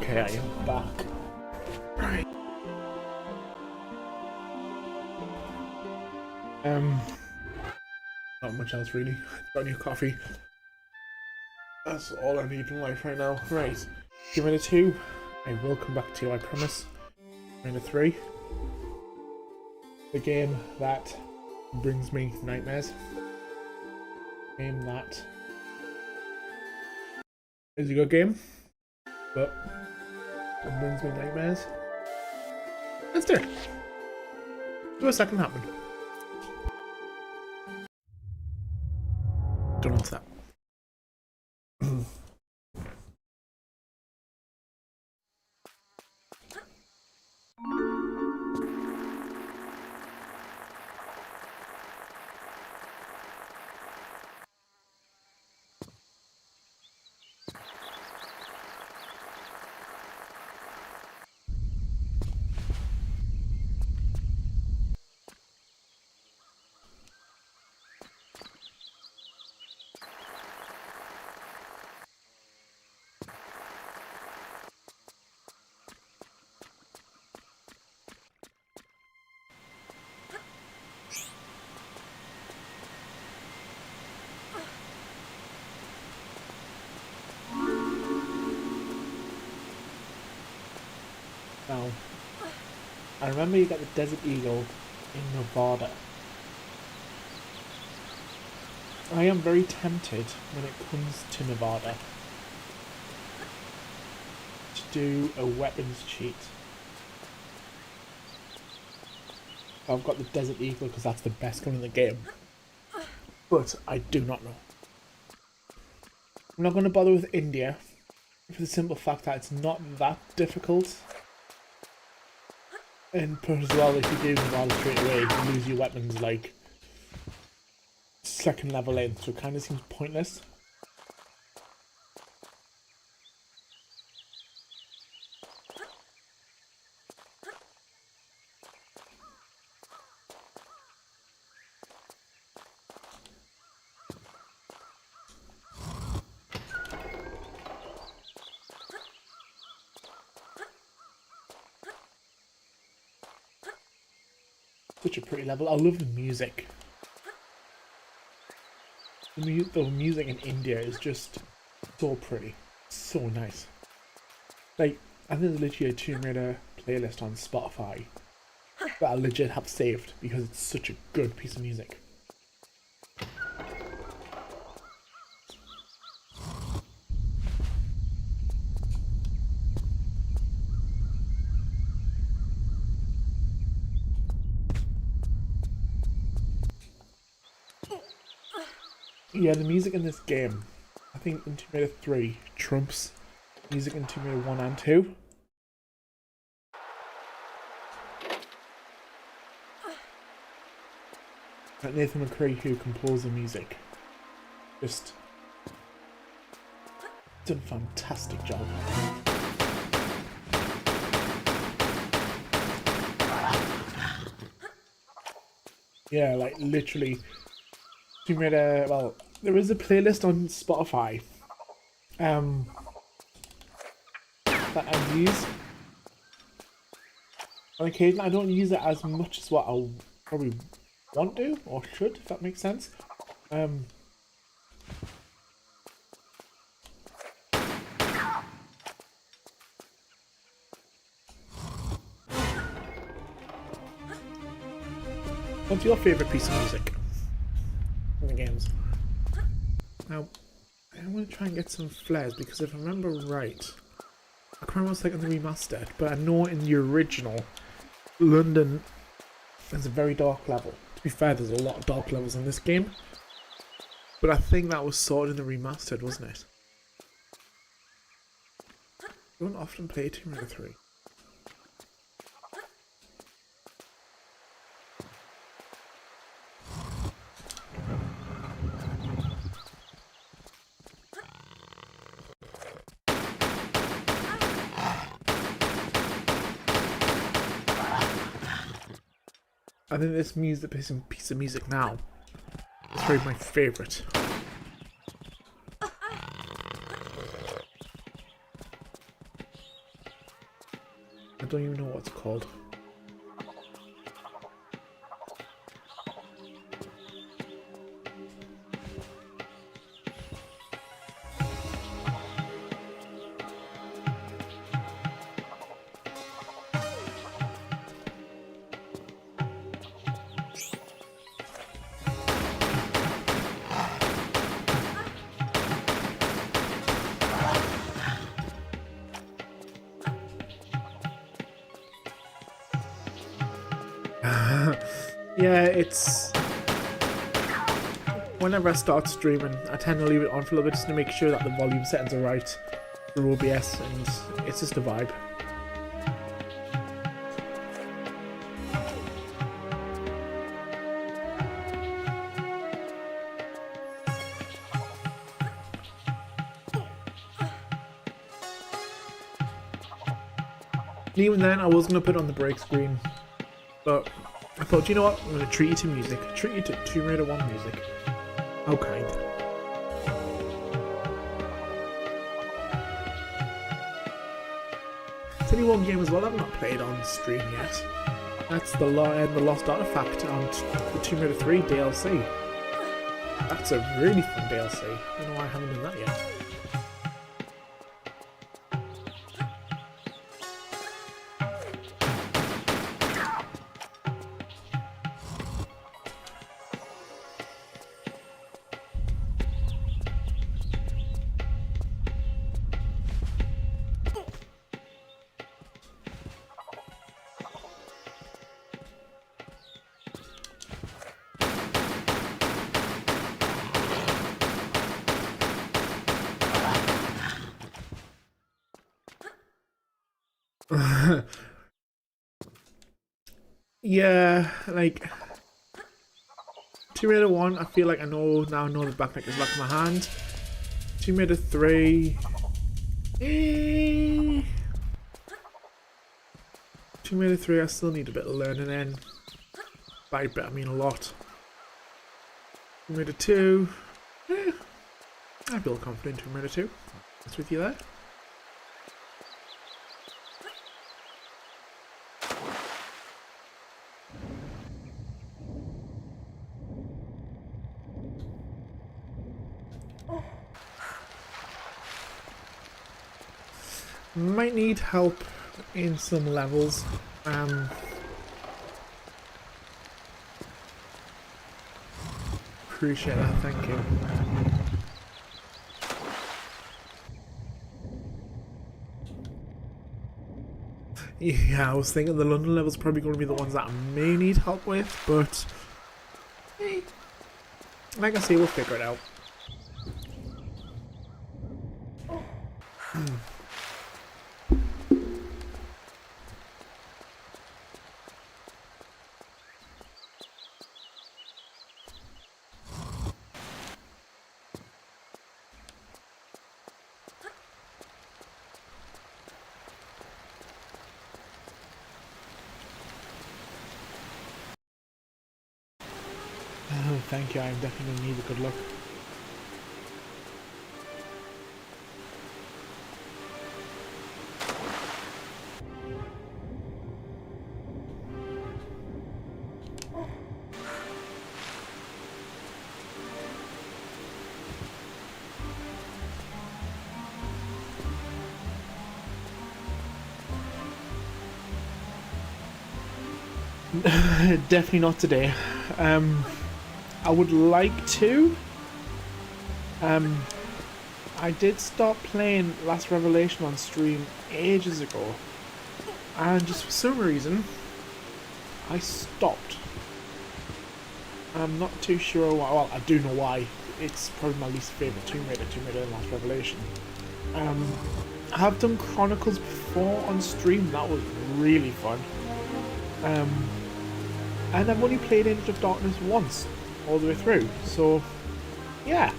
Okay, I am back. Right. Not much else really. Got new coffee. That's all I need in life right now. Right. Give it a 2. I will come back to you, I promise. Give it a 3. The game that brings me nightmares. Game that is a good game, but it brings me nightmares. Let's do it. Do a second happen. Don't want that. Now, I remember you got the Desert Eagle in Nevada. I am very tempted when it comes to Nevada to do a weapons cheat. I've got the Desert Eagle because that's the best gun in the game. But I do not know. I'm not going to bother with India for the simple fact that it's not that difficult. And plus as well, if you do Nevada straight away, you lose your weapons like second level in, so it kind of seems pointless. Such a pretty level. I love the music. The music in India is just so pretty. So nice. Like, I think there's literally a Tomb Raider playlist on Spotify that I legit have saved because it's such a good piece of music. Yeah, the music in this game, I think in Tomb Raider 3 trumps music in Tomb Raider 1 and 2. Like Nathan McCree, who composed the music, just done a fantastic job. Yeah, like literally Tomb Raider, well, there is a playlist on Spotify that I use on occasion. I don't use it as much as what I probably want to or should, if that makes sense. What's your favourite piece of music in the games? Now, I want to try and get some flares because if I remember right, I can't remember what's like in the remastered, but I know in the original, London is a very dark level. To be fair, there's a lot of dark levels in this game, but I think that was sorted in the remastered, wasn't it? I don't often play Tomb Raider 3. I think this piece of music now is probably my favourite. don't even know what it's called. Yeah, it's... Whenever I start streaming, I tend to leave it on for a little bit just to make sure that the volume settings are right for OBS, and it's just a vibe. And even then, I was going to put it on the break screen, but I thought, you know what, I'm going to treat you to music. Treat you to Tomb Raider 1 music. How kind. It's only one game as well I've not played on stream yet. That's the Lost Artifact on the Tomb Raider 3 DLC. That's a really fun DLC. I don't know why I haven't done that yet. Yeah, like Tomb Raider 1, I feel like I know the back neck is back in my hand. Tomb Raider 3, Tomb Raider 3, I still need a bit of learning in. By a bit, I mean a lot. Tomb Raider 2, I feel confident in Tomb Raider 2. What's with you there? Might need help in some levels. Appreciate that, thank you. Yeah, I was thinking the London level's probably going to be the ones that I may need help with, but like I say, we'll figure it out. Oh, thank you, I'm definitely going to need a good luck. Definitely not today. I would like to. I did stop playing Last Revelation on stream ages ago, and just for some reason I stopped. I'm not too sure why. Well, I do know why. It's probably my least favourite Tomb Raider and Last Revelation. I have done Chronicles before on stream. That was really fun. And I've only played Age of Darkness once, all the way through. So, yeah.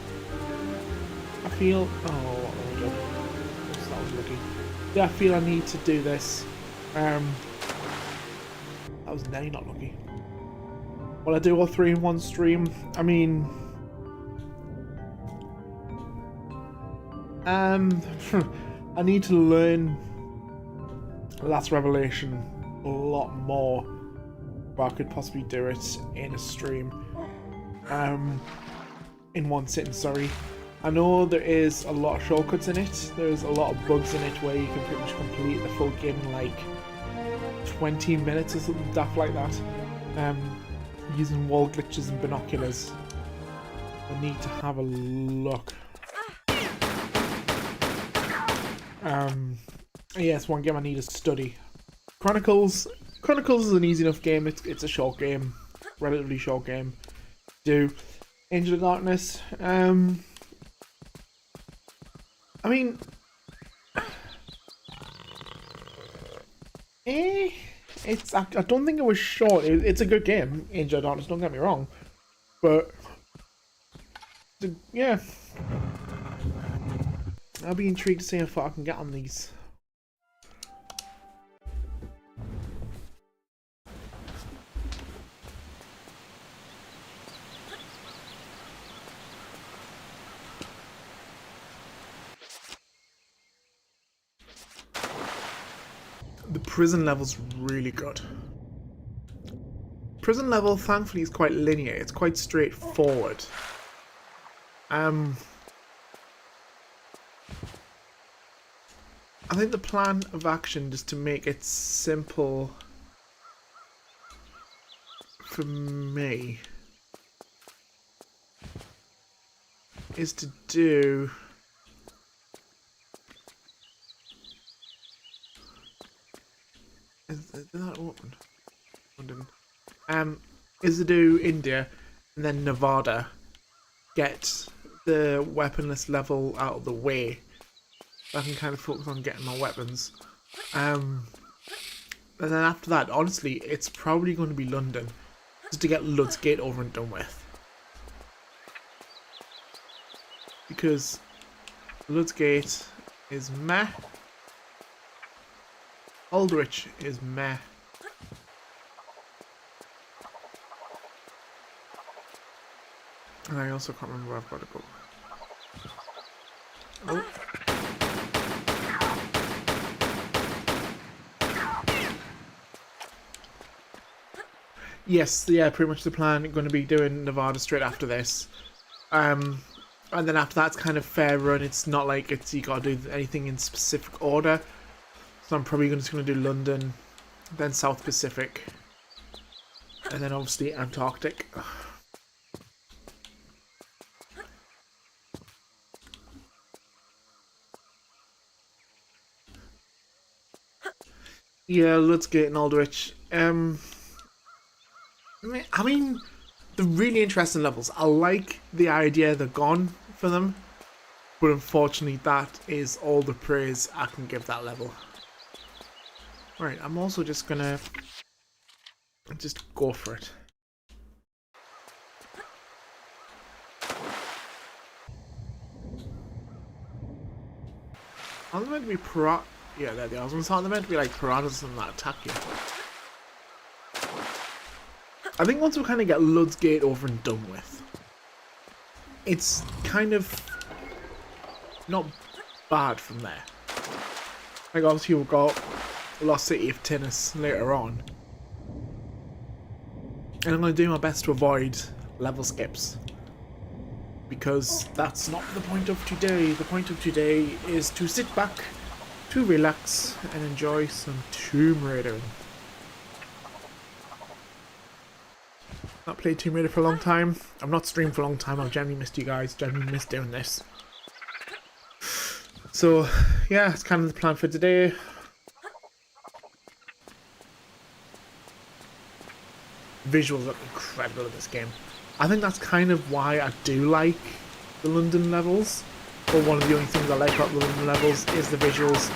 I feel... Oh, there we go. That was lucky. Yeah, I feel I need to do this. That was nearly not lucky. Will I do all three in one stream? I mean... I need to learn Last Revelation a lot more, but I could possibly do it in a stream. In one sitting, sorry. I know there is a lot of shortcuts in it. There's a lot of bugs in it where you can pretty much complete the full game in like 20 minutes or something daft like that. Using wall glitches and binoculars. I need to have a look. Yes, one game I need to study. Chronicles is an easy enough game. It's a short game, relatively short game. Do Angel of Darkness. I mean, it's. I don't think it was short. It's a good game, Angel of Darkness. Don't get me wrong, but yeah, I'll be intrigued to see how far I can get on these. The prison level's really good. Prison level, thankfully, is quite linear. It's quite straightforward. I think the plan of action, just to make it simple for me, is to do... Is that open? London. Is to do India and then Nevada. Get the weaponless level out of the way. I can kind of focus on getting my weapons. And then after that, honestly, it's probably going to be London. Just to get Lud's Gate over and done with. Because Lud's Gate is meh. Aldrich is meh. And I also can't remember where I've got to go. Oh. Yes, yeah, pretty much the plan. Going to be doing Nevada straight after this. And then after that's kind of fair run. It's not like it's you got to do anything in specific order. So I'm probably just going to do London, then South Pacific, and then obviously Antarctic. Yeah, let's get in Aldrich. I mean, the really interesting levels. I like the idea they're gone for them, but unfortunately that is all the praise I can give that level. Right, I'm also just gonna go for it. Are they meant to be yeah, there they are. I was gonna say, are they meant to be like piranhas and that attack you? I think once we kind of get Lud's Gate over and done with, it's kind of not bad from there. Like obviously we've got Lost City of Tinnis later on. And I'm going to do my best to avoid level skips. Because that's not the point of today. The point of today is to sit back, to relax, and enjoy some Tomb Raidering. Not played Tomb Raider for a long time. I've not streamed for a long time. I've genuinely missed you guys. Genuinely missed doing this. So, yeah, it's kind of the plan for today. Visuals look incredible in this game. I think that's kind of why I do like the London levels. But one of the only things I like about the London levels is the visuals.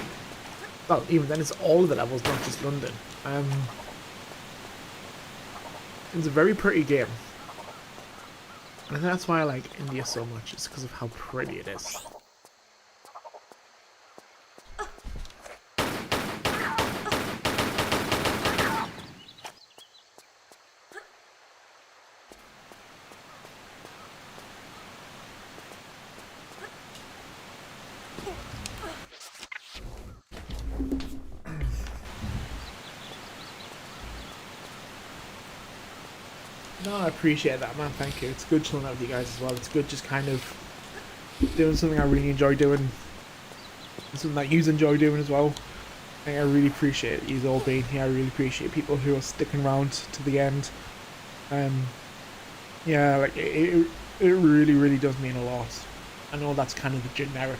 Well, even then it's all of the levels, not just London. It's a very pretty game. And that's why I like India so much, it's because of how pretty it is. No, I appreciate that, man. Thank you. It's good chilling out with you guys as well. It's good just kind of doing something I really enjoy doing, and something that you enjoy doing as well. I really appreciate you all being here. I really appreciate people who are sticking around to the end. Yeah, like it really, really does mean a lot. I know that's kind of a generic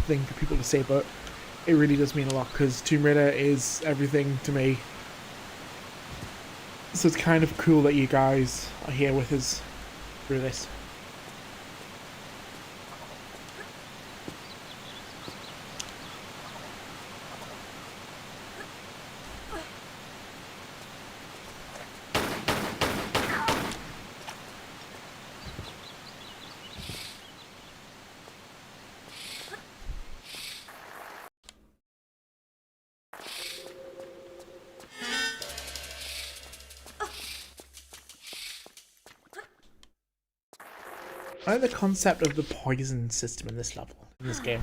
thing for people to say, but it really does mean a lot because Tomb Raider is everything to me. So it's kind of cool that you guys are here with us through this. I like the concept of the poison system in this level, in this game.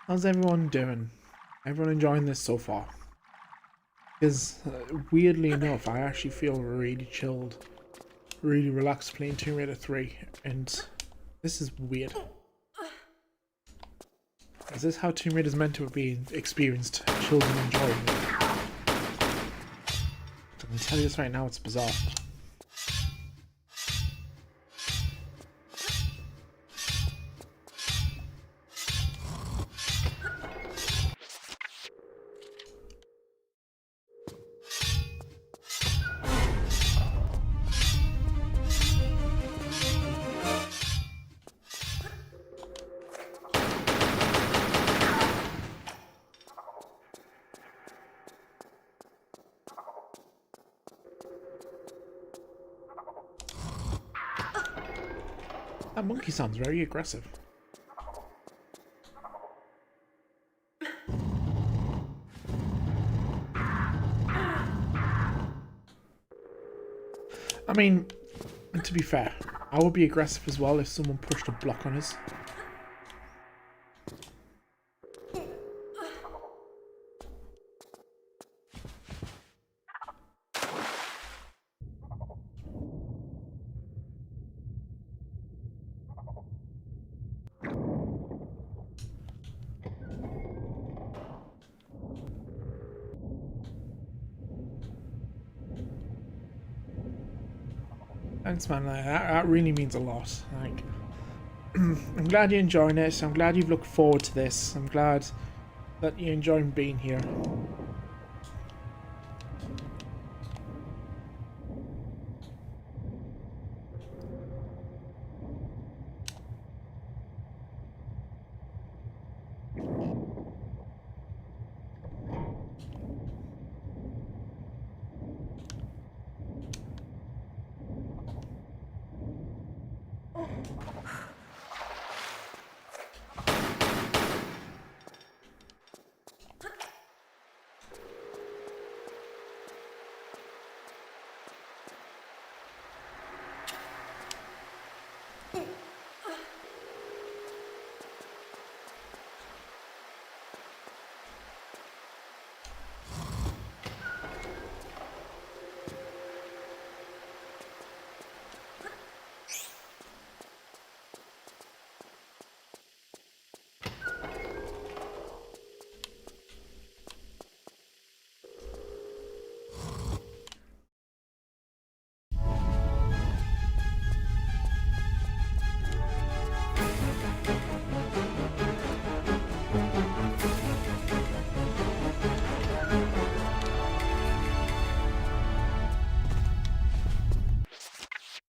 How's everyone doing? Everyone enjoying this so far? Because weirdly enough, I actually feel really chilled, really relaxed playing Tomb Raider 3, and this is weird. Is this how Tomb Raider is meant to be experienced? Children enjoying it. I can tell you this right now, it's bizarre. That monkey sounds very aggressive. I mean, and to be fair, I would be aggressive as well if someone pushed a block on us. Thanks, man. That really means a lot. Like, I'm glad you're enjoying it. I'm glad you've looked forward to this. I'm glad that you're enjoying being here.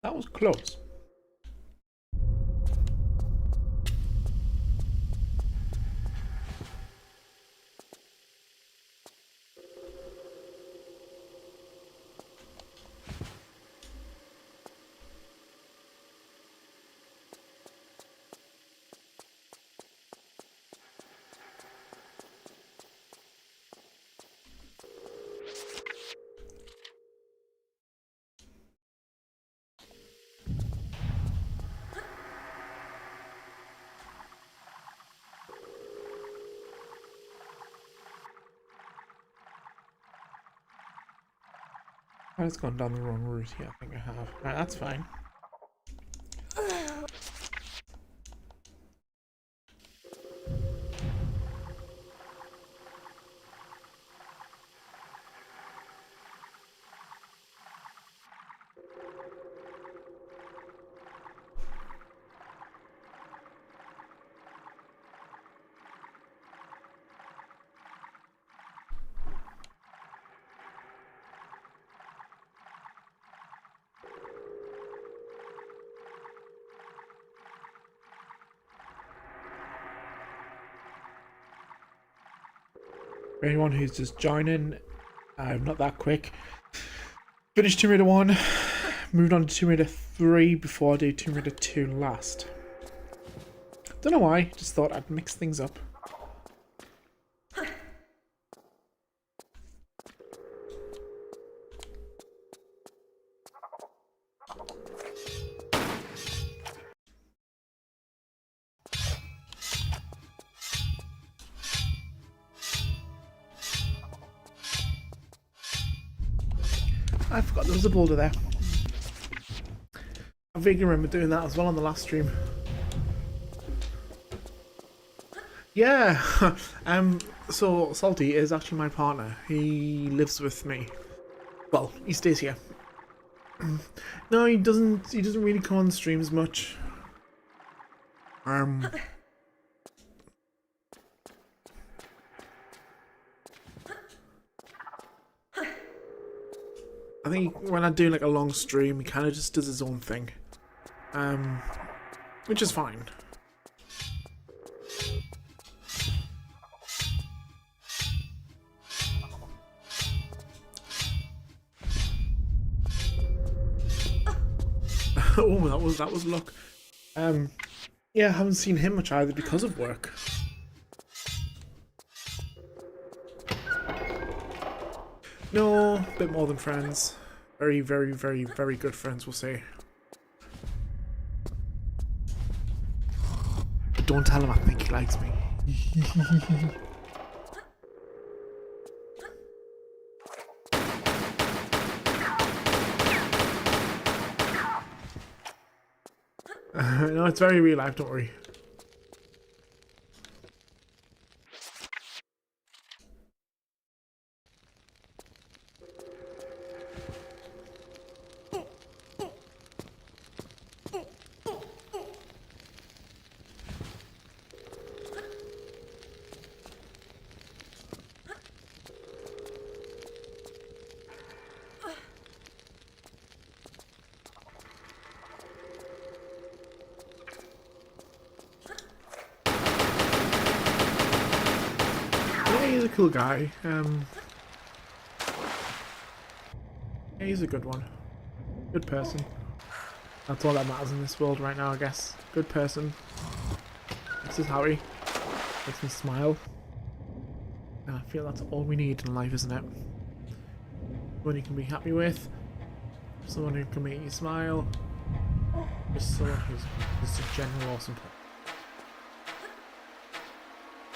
That was close. I've just gone down the wrong route here. I think I have. Right, that's fine. For anyone who's just joining, I'm not that quick. Finished Tomb Raider 1, moved on to Tomb Raider 3 before I do Tomb Raider 2 last. Don't know why, just thought I'd mix things up. I forgot there was a boulder there. I vaguely remember doing that as well on the last stream. Yeah, so Salty is actually my partner. He lives with me. Well, he stays here. No, he doesn't really come on streams much. I think when I do like a long stream, he kind of just does his own thing. Which is fine. Oh, that was luck. Yeah, I haven't seen him much either because of work. No, a bit more than friends. Very, very, very, very good friends, we'll say. Don't tell him I think he likes me. No, it's very real life, don't worry. cool guy. Yeah, he's a good one. Good person. That's all that matters in this world right now, I guess. Good person. This is Harry. Makes me smile. And I feel that's all we need in life, isn't it? Someone you can be happy with. Someone who can make you smile. Just someone who's just a general awesome person.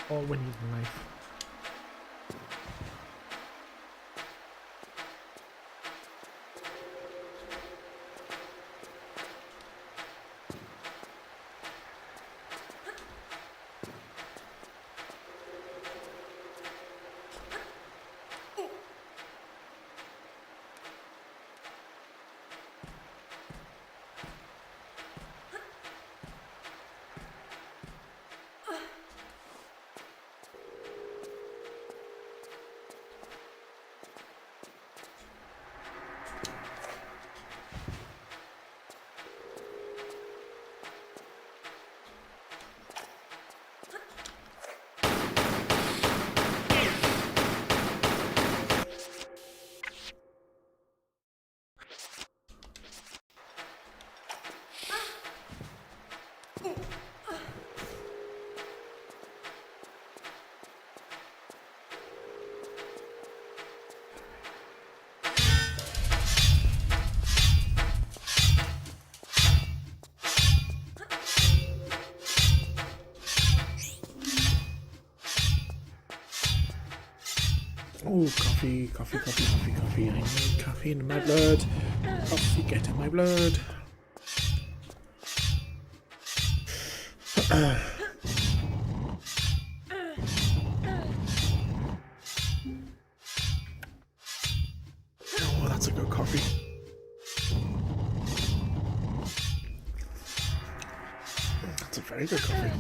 All we need in life. Oh, coffee, coffee, coffee, coffee, coffee. I need caffeine in my blood. Coffee, get in my blood. Oh, that's a good coffee. That's a very good coffee.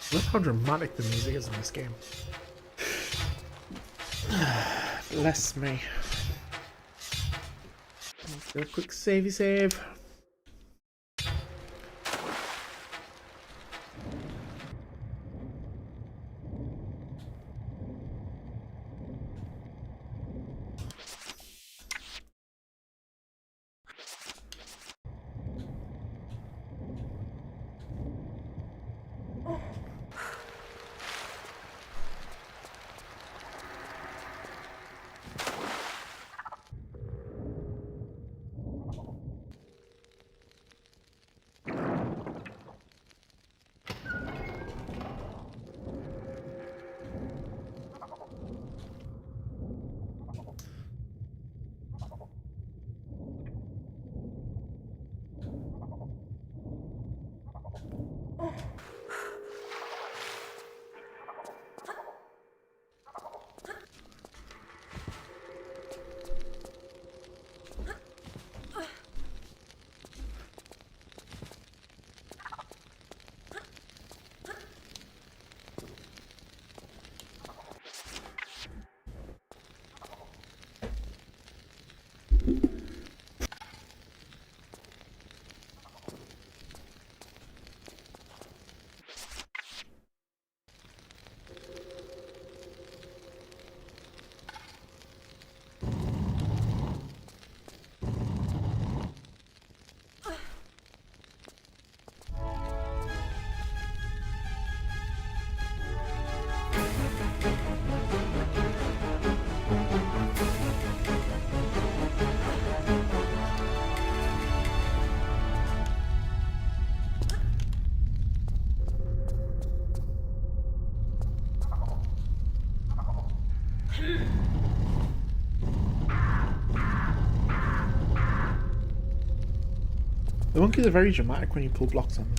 I love how dramatic the music is in this game. Bless me. Let's do a quick savey save. The monkeys are very dramatic when you pull blocks on them.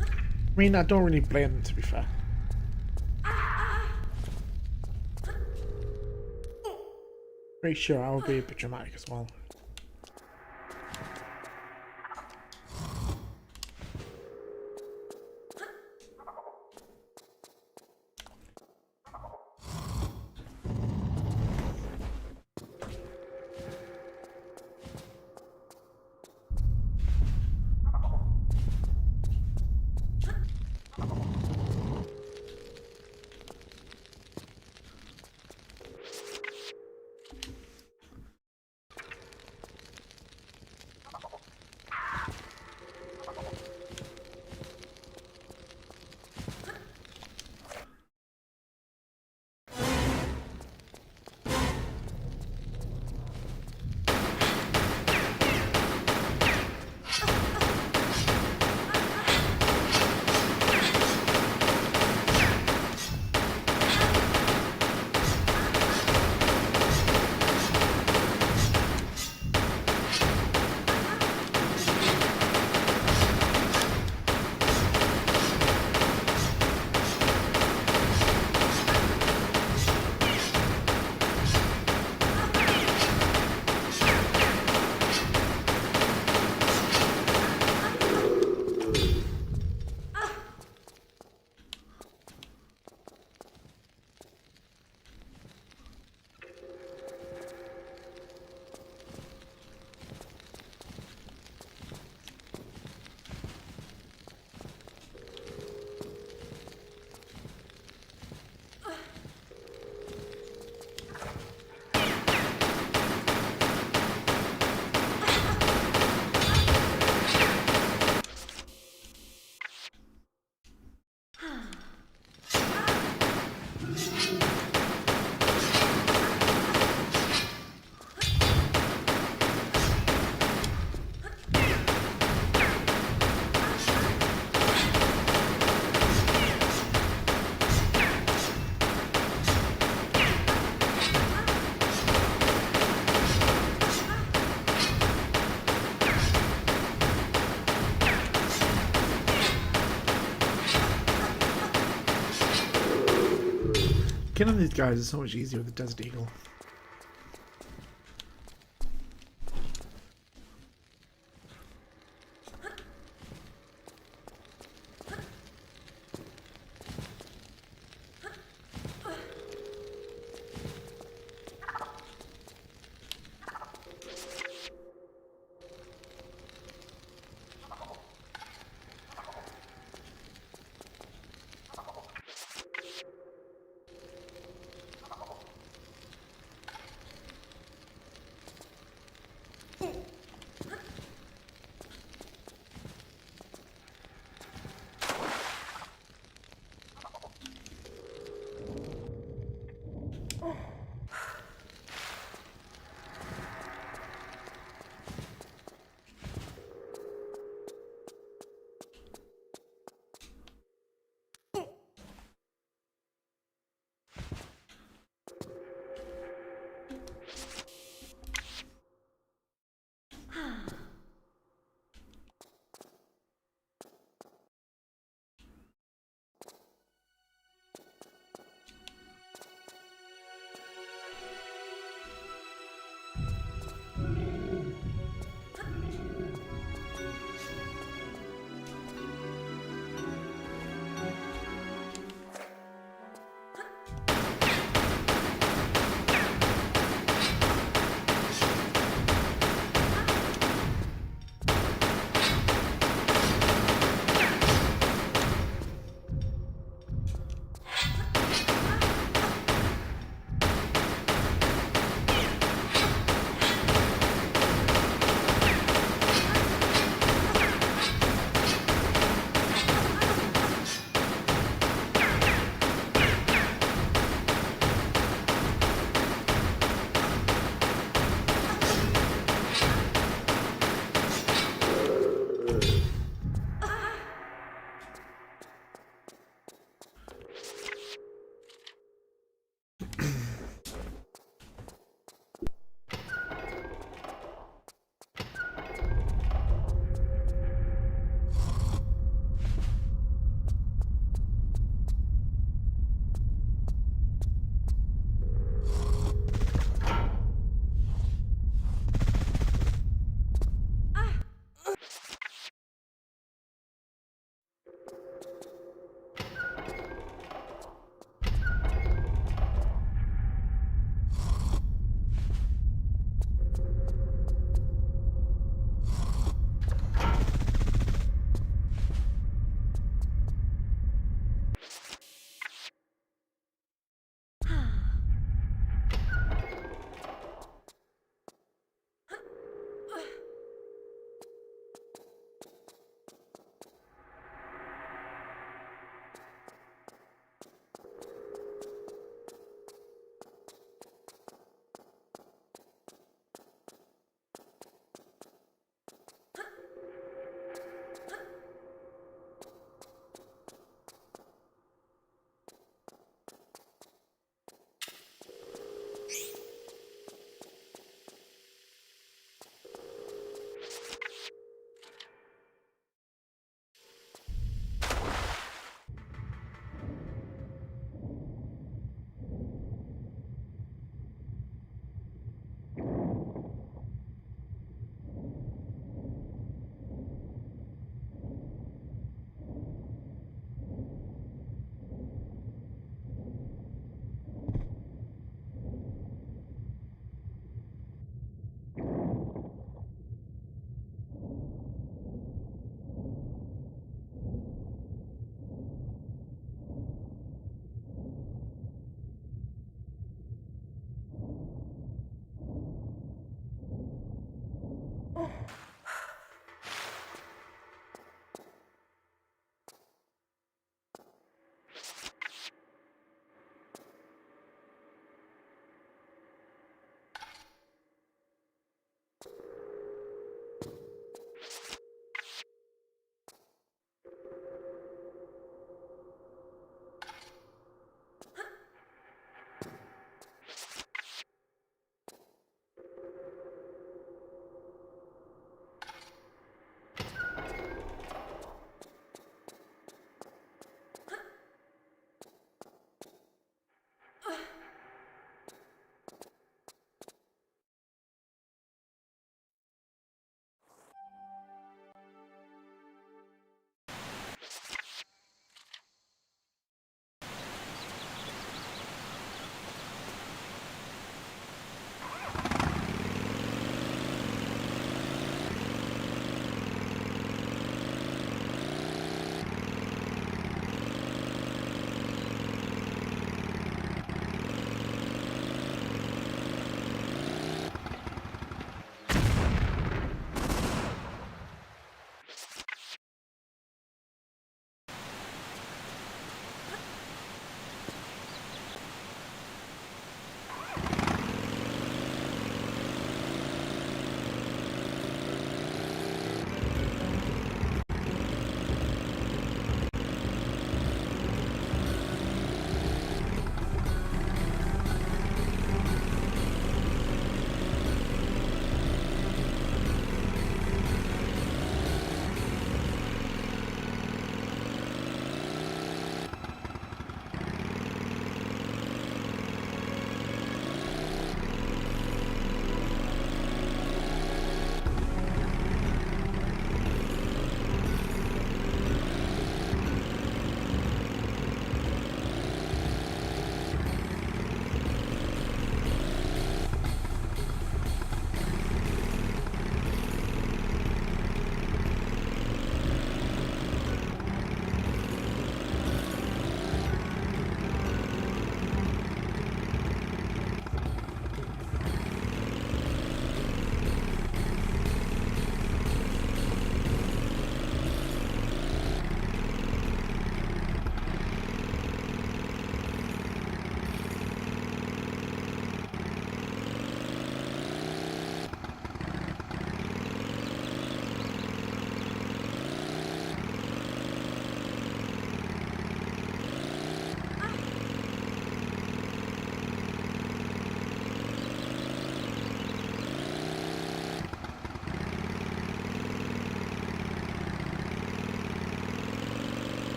I mean, I don't really blame them, to be fair. Pretty sure I would be a bit dramatic as well. Killing these guys is so much easier with the Desert Eagle.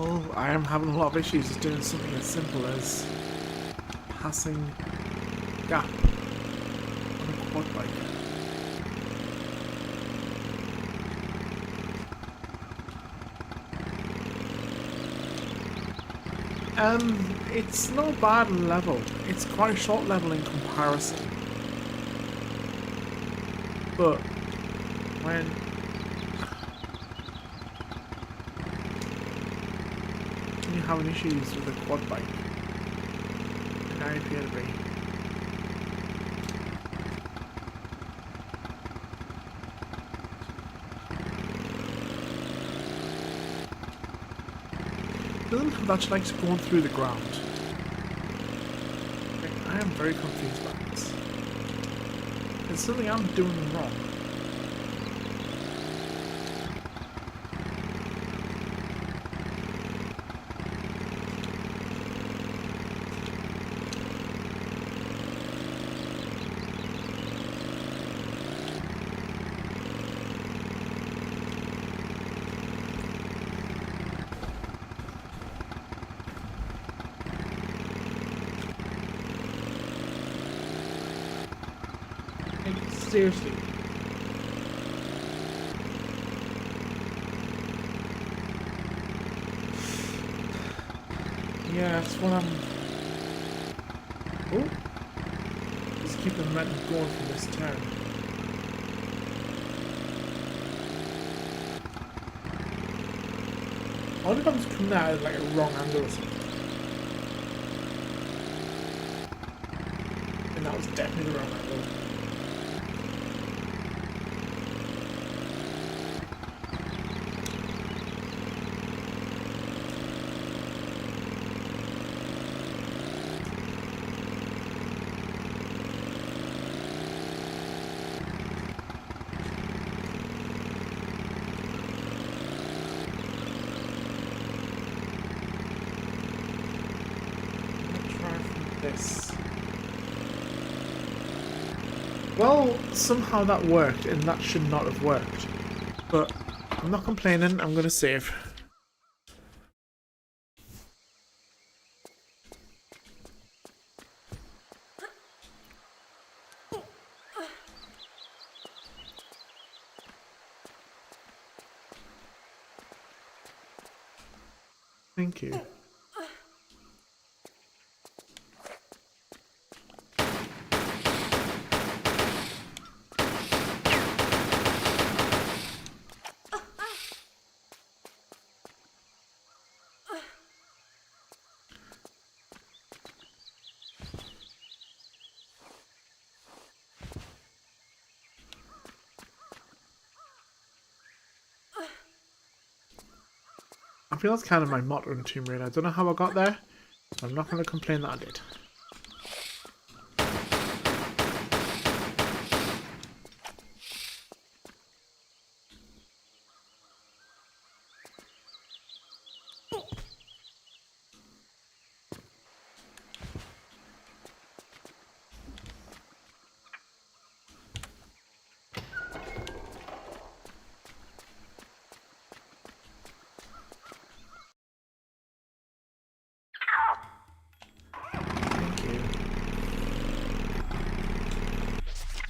Well, I am having a lot of issues just doing something as simple as passing gap on a quad bike. It's not a bad level. It's quite a short level in comparison. But when you're having issues with a quad bike, now you appear to be. It doesn't have that like going through the ground. I am very confused by this. It's something I'm doing wrong. Seriously. Yeah, that's what I'm... Oh! Just keep the momentum going from this turn. I wonder if I'm just coming out at like a wrong angle or something. And that was definitely the wrong angle. This. Well, somehow that worked, and that should not have worked. But I'm not complaining, I'm gonna save. Thank you. I feel that's kind of my motto in Tomb Raider. I don't know how I got there, but I'm not going to complain that I did.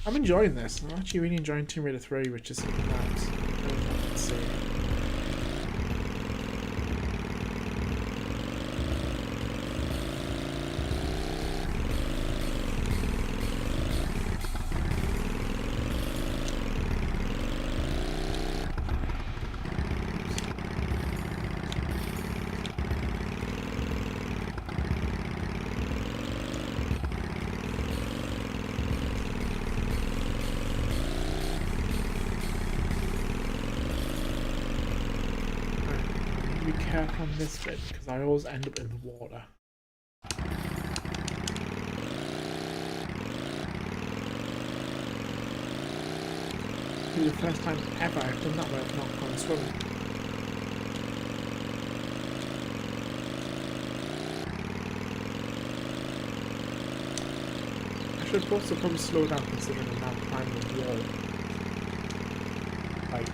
I'm enjoying this. I'm actually really enjoying Tomb Raider 3, which is something that I don't know if I can say. Careful on this bit because I always end up in the water. This is the first time ever I've done that where I've not gone swimming. I should also probably slow down considering I'm now climbing the wall. Like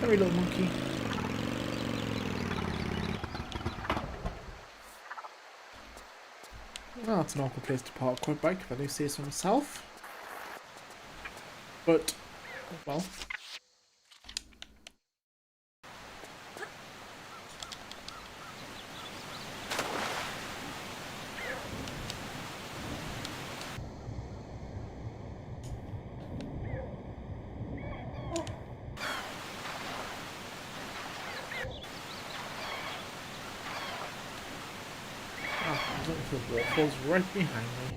Sorry, little monkey. Well, that's an awkward place to park a quad bike, if I do say so myself. But, well. I was looking for waterfalls right behind me.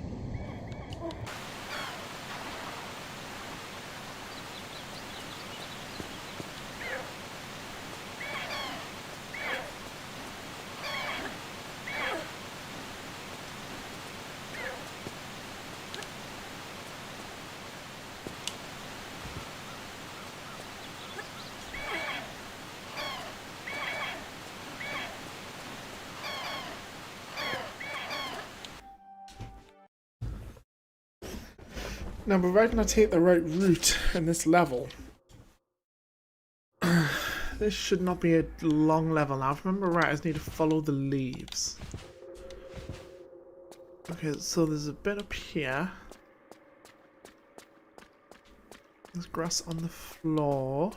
Now, providing I take the right route in this level, this should not be a long level now. If I remember right, I just need to follow the leaves. Okay, so there's a bit up here. There's grass on the floor.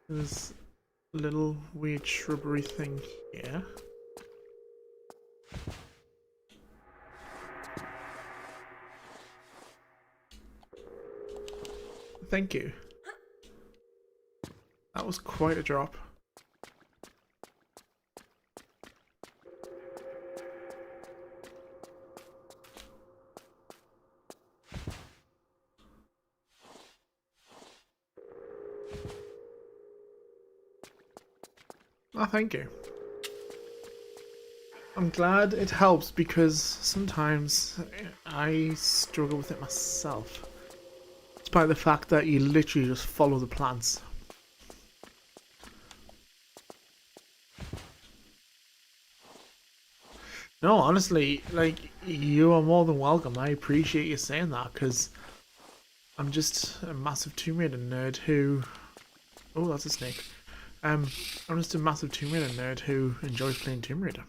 There's a little weird shrubbery thing here. Thank you. That was quite a drop. Oh, thank you. I'm glad it helps because sometimes I struggle with it myself. Despite the fact that you literally just follow the plants. No, honestly, like, you are more than welcome. I appreciate you saying that because I'm just a massive Tomb Raider nerd who... Oh, that's a snake. I'm just a massive Tomb Raider nerd who enjoys playing Tomb Raider.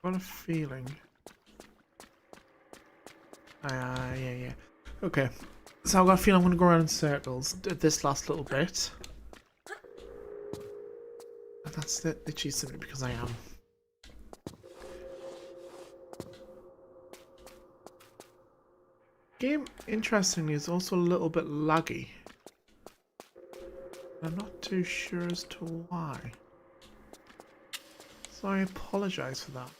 I've got a feeling. Yeah. Okay. So I've got a feeling I'm going to go around in circles at this last little bit. And that's literally simply because I am. Game, interestingly, is also a little bit laggy. I'm not too sure as to why. So I apologise for that.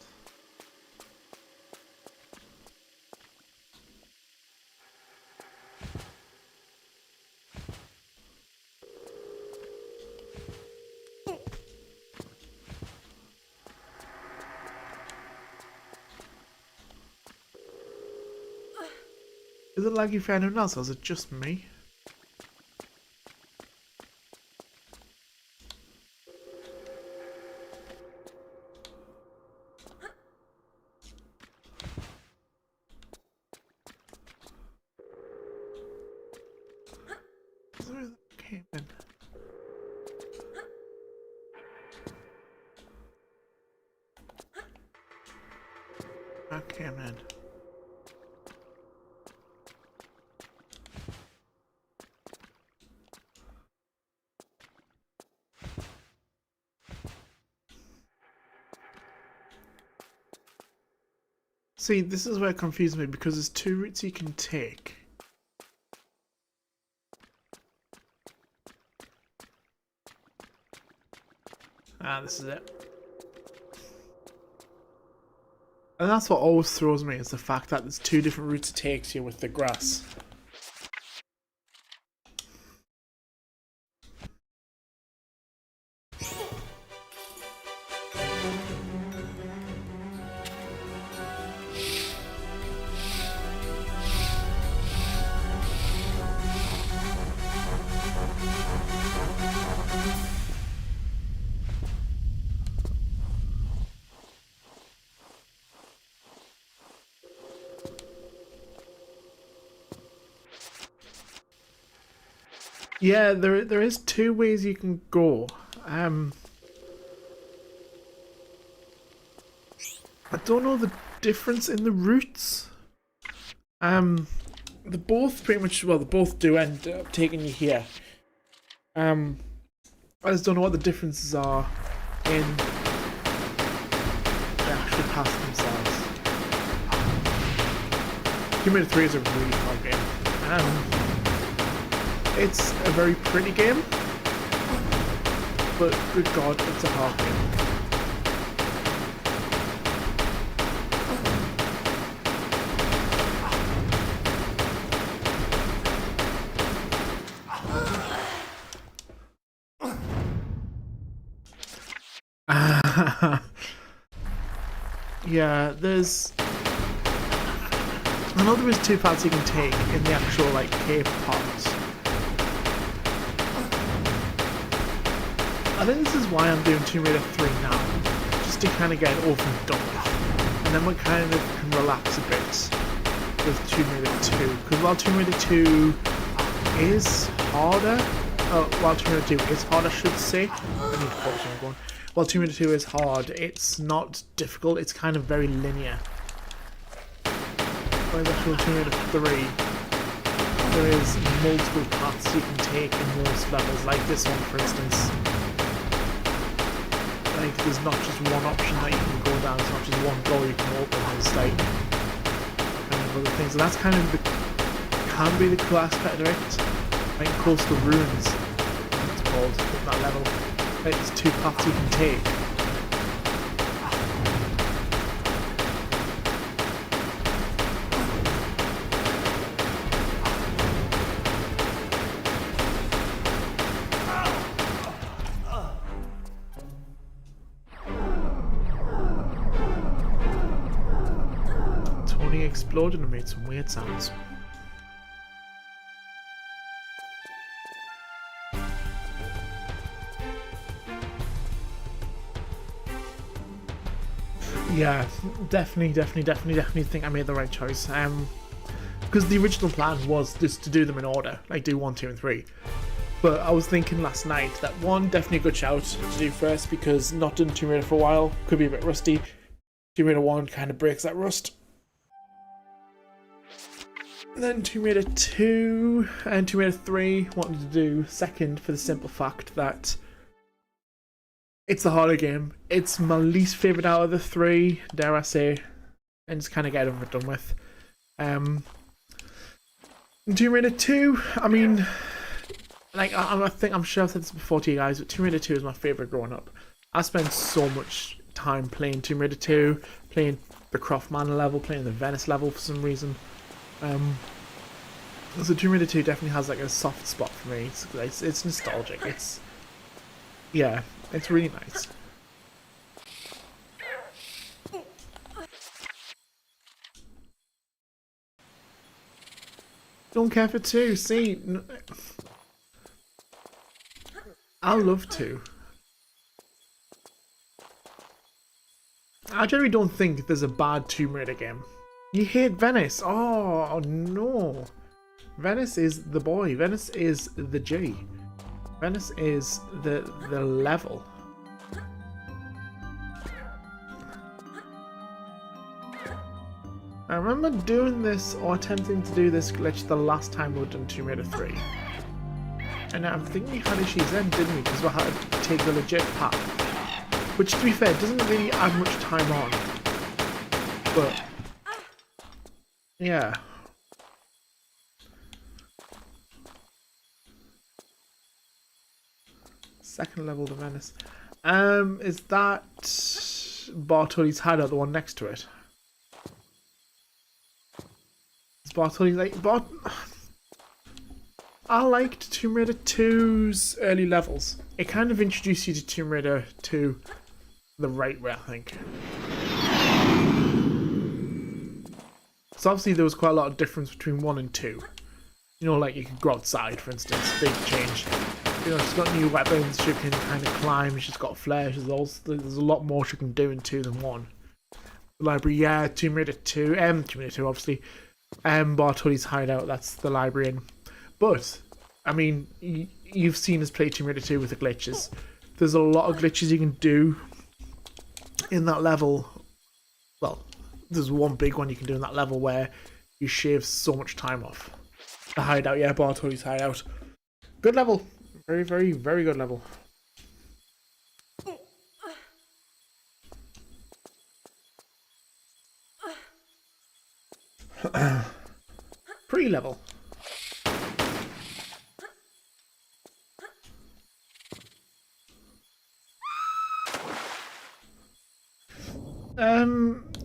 Is it laggy for anyone else, or is it just me? Okay, then. Okay, man. See, this is where it confuses me because there's two routes you can take. Ah, this is it. And that's what always throws me, is the fact that there's two different routes it takes you with the grass. Yeah, there is two ways you can go. I don't know the difference in the routes. They both pretty much, well, they both do end up taking you here. I just don't know what the differences are in the actual paths themselves. Tomb Raider 3 is a really hard game. It's a very pretty game, but good god, it's a hard game. Yeah, there's... I know there is two paths you can take in the actual, like, cave parts. I think this is why I'm doing Tomb Raider 3 now, just to kind of get it over and done with. And then we kind of can relax a bit with Tomb Raider 2. Because while Tomb Raider 2 is harder, while Tomb Raider 2 is hard, I should say. I need to focus on going. While Tomb Raider 2 is hard, it's not difficult, it's kind of very linear. Whereas actually Tomb Raider 3, there is multiple paths you can take in most levels, like this one for instance. Like, there's not just one option that you can go down, it's not just one door you can open, there's like kind of other things, and that's kind of the, can be the cool aspect of it. Like Coastal Ruins, it's called, at that level. Like, there's two paths you can take. Tony exploded and made some weird sounds. Yeah, definitely think I made the right choice. Because the original plan was just to do them in order, like do 1, 2, and 3. But I was thinking last night that 1, definitely a good shout to do first, because not done Tomb Raider for a while, could be a bit rusty. Tomb Raider 1 kind of breaks that rust. And then Tomb Raider 2 and Tomb Raider 3 wanted to do second for the simple fact that it's the harder game. It's my least favourite out of the 3, dare I say, and just kind of get it done with. Tomb Raider 2, I mean, like, I'm sure I've said this before to you guys, but Tomb Raider 2 is my favourite growing up. I spent so much time playing Tomb Raider 2, playing the Croft Manor level, playing the Venice level for some reason. So Tomb Raider 2 definitely has like a soft spot for me. It's nostalgic. Yeah, it's really nice. Don't care for 2. See, I love 2. I generally don't think there's a bad Tomb Raider game. You hate Venice. Oh no. Venice is the boy. Venice is the G. Venice is the level. I remember doing this or attempting to do this glitch the last time we were done Tomb Raider 3. And I think we had issues then, didn't we? Because we had to take the legit path. Which, to be fair, doesn't really add much time on. But yeah. Second level to Venice. Is that Bartoli's hideout, the one next to it? Is Bartoli like I liked Tomb Raider 2's early levels. It kind of introduced you to Tomb Raider 2 the right way, I think. So obviously there was quite a lot of difference between 1 and 2. You know, like you could go outside, for instance. Big change. You know, she's got new weapons, she can kind of climb, she's got flares, there's a lot more she can do in 2 than 1. The library, yeah, Tomb Raider 2, Tomb Raider 2 obviously. Bartoli's hideout, that's the library in. But, I mean, you've seen us play Tomb Raider 2 with the glitches. There's a lot of glitches you can do in that level. Well, there's one big one you can do in that level where you shave so much time off. The hideout, yeah, Bartoli's hideout. Good level. Very, very, very good level. Pre-level.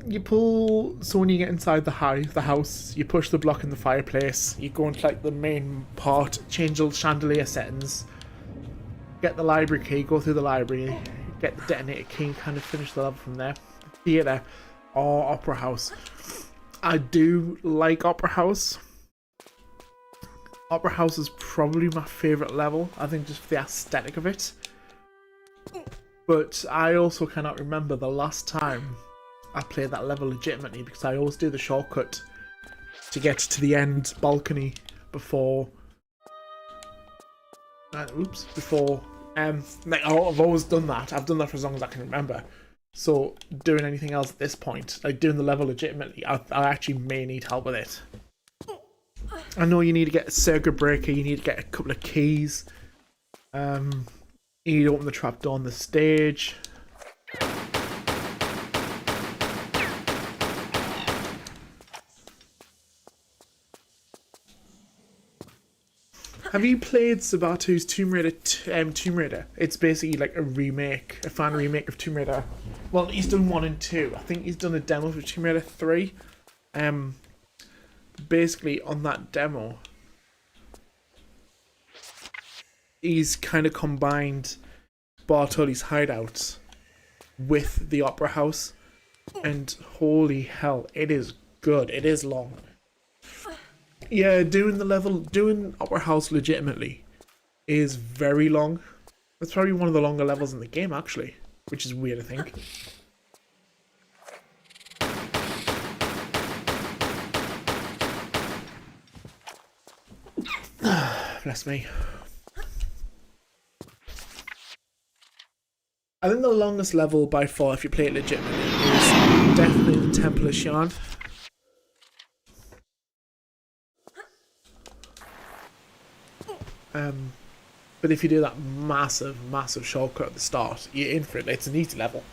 You pull, so when you get inside the house, you push the block in the fireplace, you go into like the main part, change all the chandelier settings, get the library key, go through the library, get the detonator key, and kind of finish the level from there. Theatre or Opera House. I do like Opera House. Opera House is probably my favourite level, I think, just for the aesthetic of it. But I also cannot remember the last time I played that level legitimately, because I always do the shortcut to get to the end balcony before... like, I've always done that. I've done that for as long as I can remember. So doing anything else at this point, like doing the level legitimately, I actually may need help with it. I know you need to get a circuit breaker, you need to get a couple of keys. You need to open the trapdoor on the stage. Have you played Sabatu's Tomb Raider? It's basically like a remake, a fan remake of Tomb Raider. Well, he's done 1 and 2. I think he's done a demo for Tomb Raider 3. Basically, on that demo, he's kind of combined Bartoli's hideout with the Opera House, and holy hell, it is good. It is long. Yeah, doing Opera House legitimately is very long. That's probably one of the longer levels in the game, actually, which is weird, I think. Bless me. I think the longest level by far, if you play it legitimately, is definitely the Temple of Shan. But if you do that massive shortcut at the start, you're in for it. It's an easy level.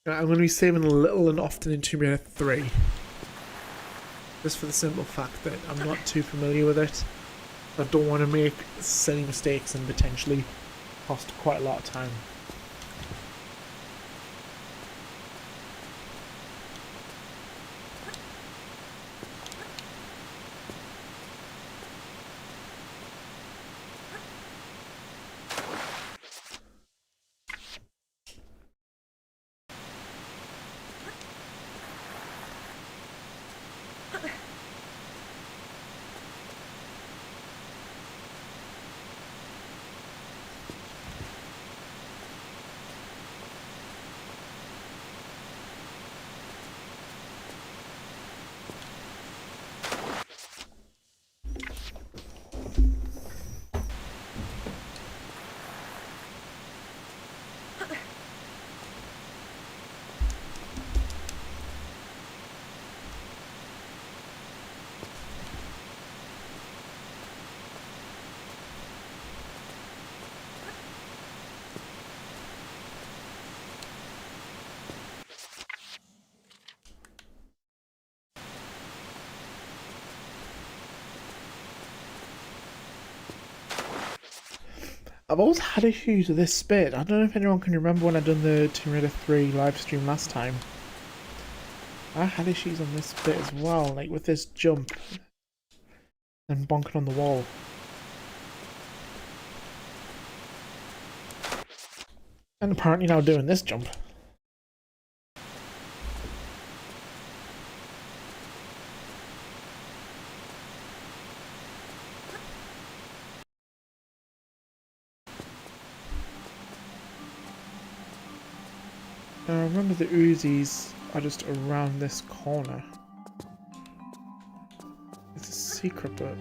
I'm going to be saving a little and often in Tomb Raider 3. Just for the simple fact that I'm not too familiar with it. I don't want to make silly mistakes and potentially cost quite a lot of time. I've always had issues with this bit. I don't know if anyone can remember when I done the Tomb Raider 3 live stream last time. I had issues on this bit as well, like with this jump and bonking on the wall. And apparently now doing this jump. Now I remember the Uzis are just around this corner. It's a secret, but...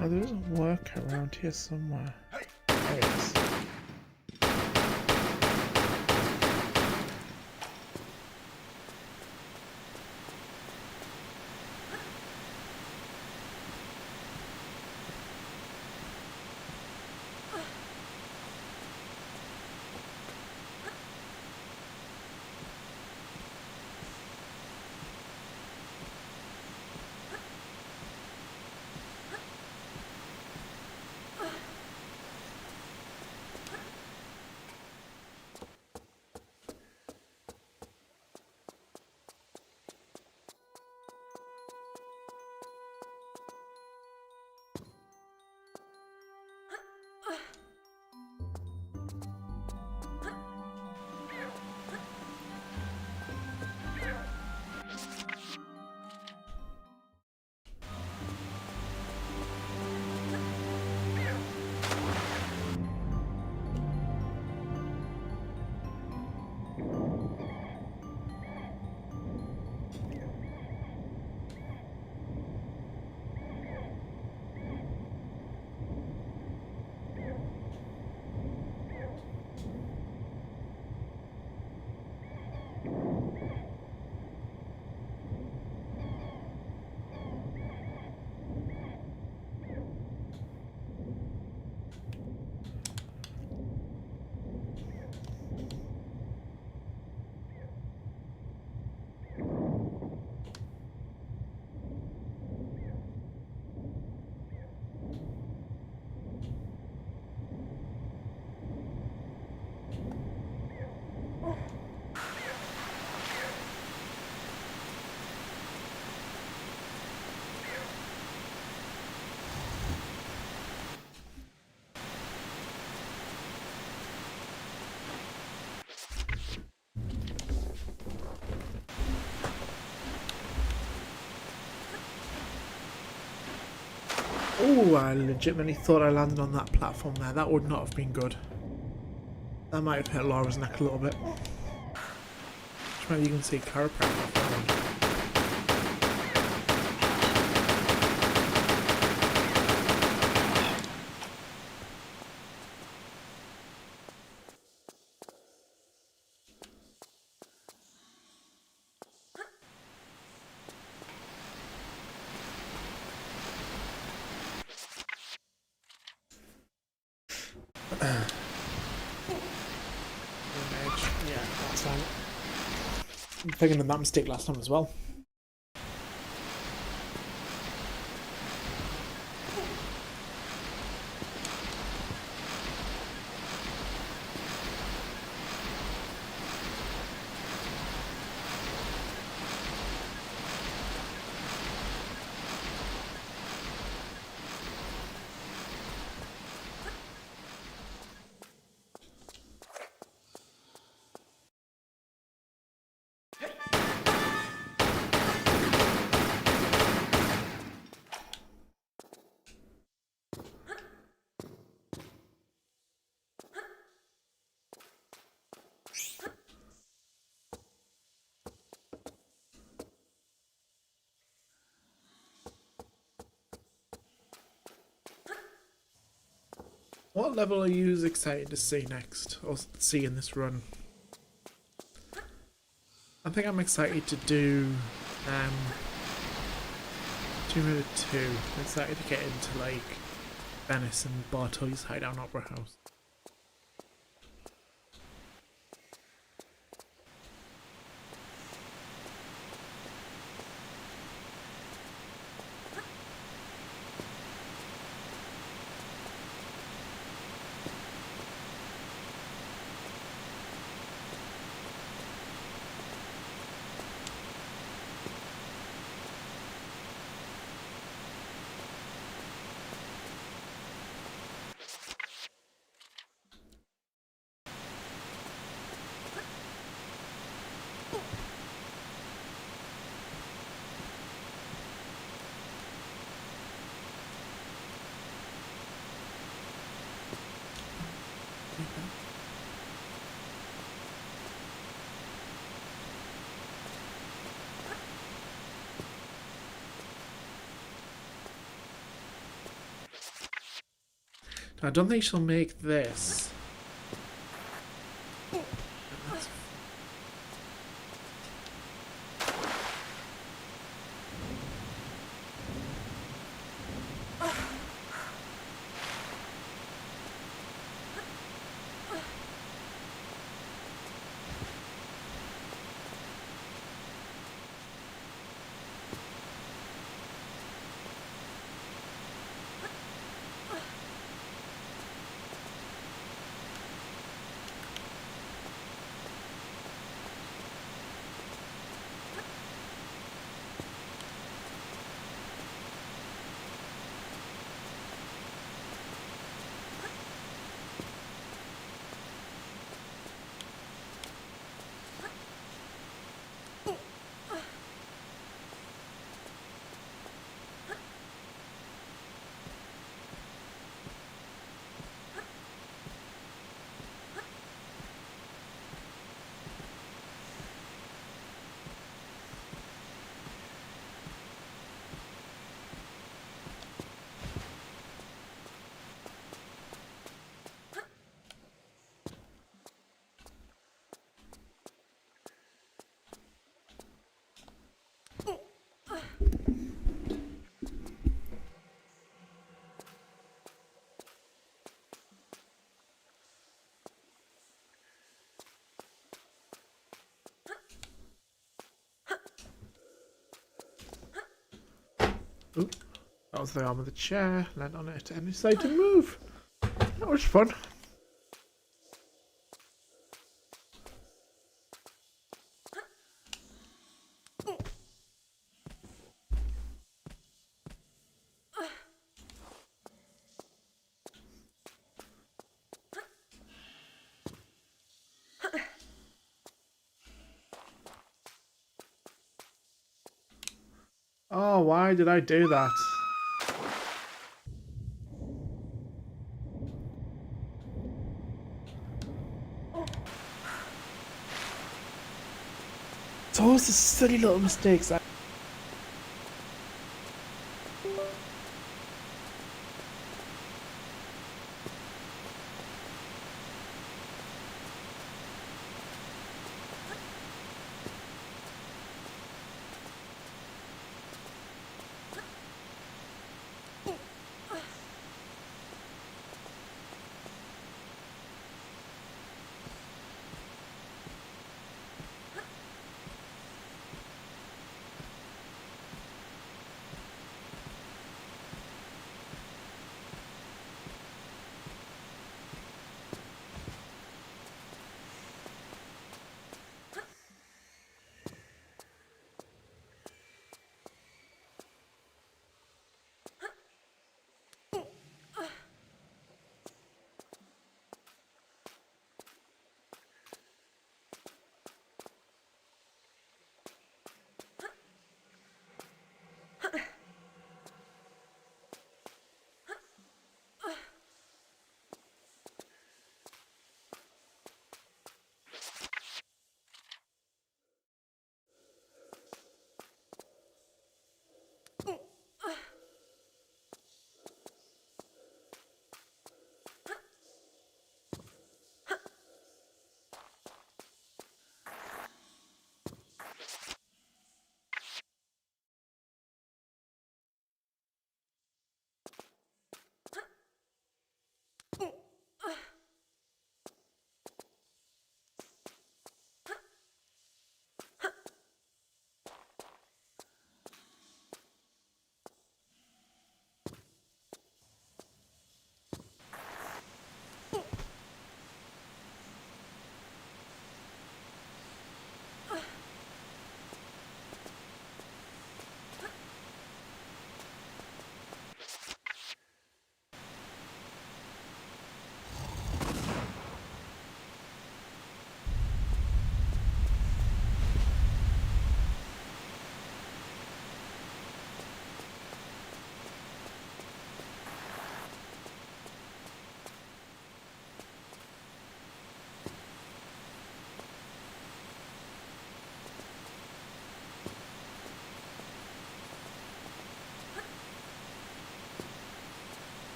Oh, there is a worker around here somewhere. There it is. Oh, I legitimately thought I landed on that platform there. That would not have been good. That might have hit Laura's neck a little bit. Maybe you can see a chiropractor. Yeah, that's fine. I'm thinking of that mistake last time as well. What level are you excited to see next, or see in this run? I think I'm excited to do Tomb Raider 2. I'm excited to get into like Venice and Bartoli's Hideout Opera House. I don't think she'll make this. Ooh, that was the arm of the chair. Land on it and decided to move. That was fun. Oh, why did I do that? It's always the silly little mistakes.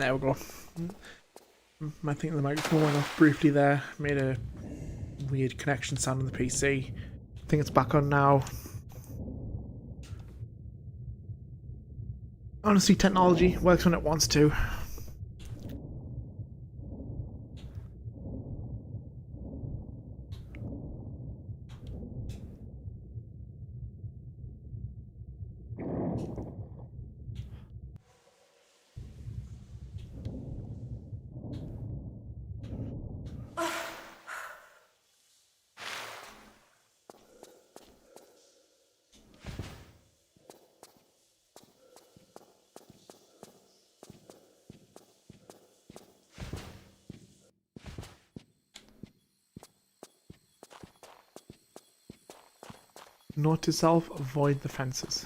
There we go. I think the microphone went off briefly there. Made a weird connection sound on the PC. I think it's back on now. Honestly, technology works when it wants to. Note to self, avoid the fences.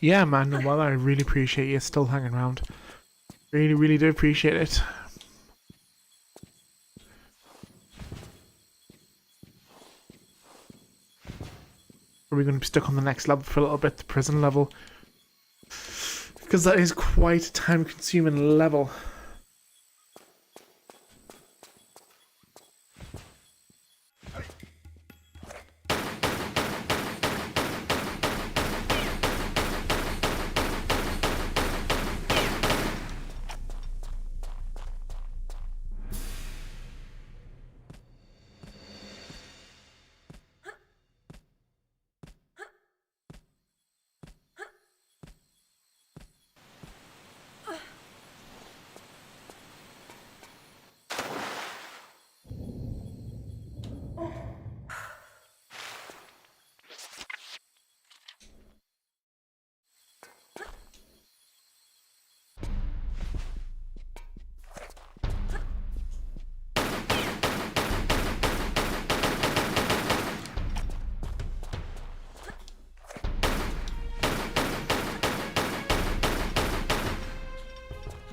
Yeah, man, well, I really appreciate you still hanging around. Really, really do appreciate it. Are we going to be stuck on the next level for a little bit, the prison level? Because that is quite a time-consuming level.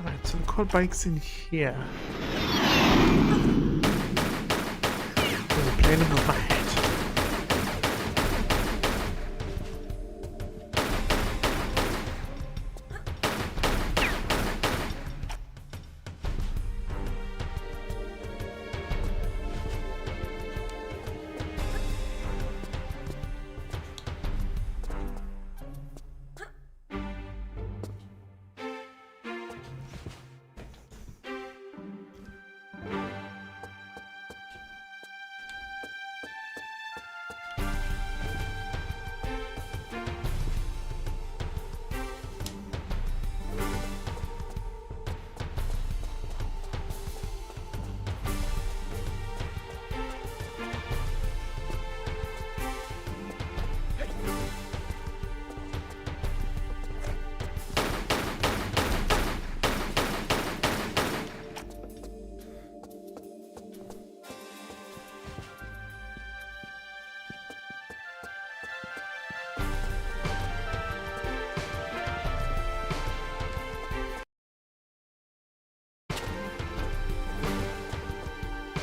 Alright, so the quad bike's in here. There's a plane above my head.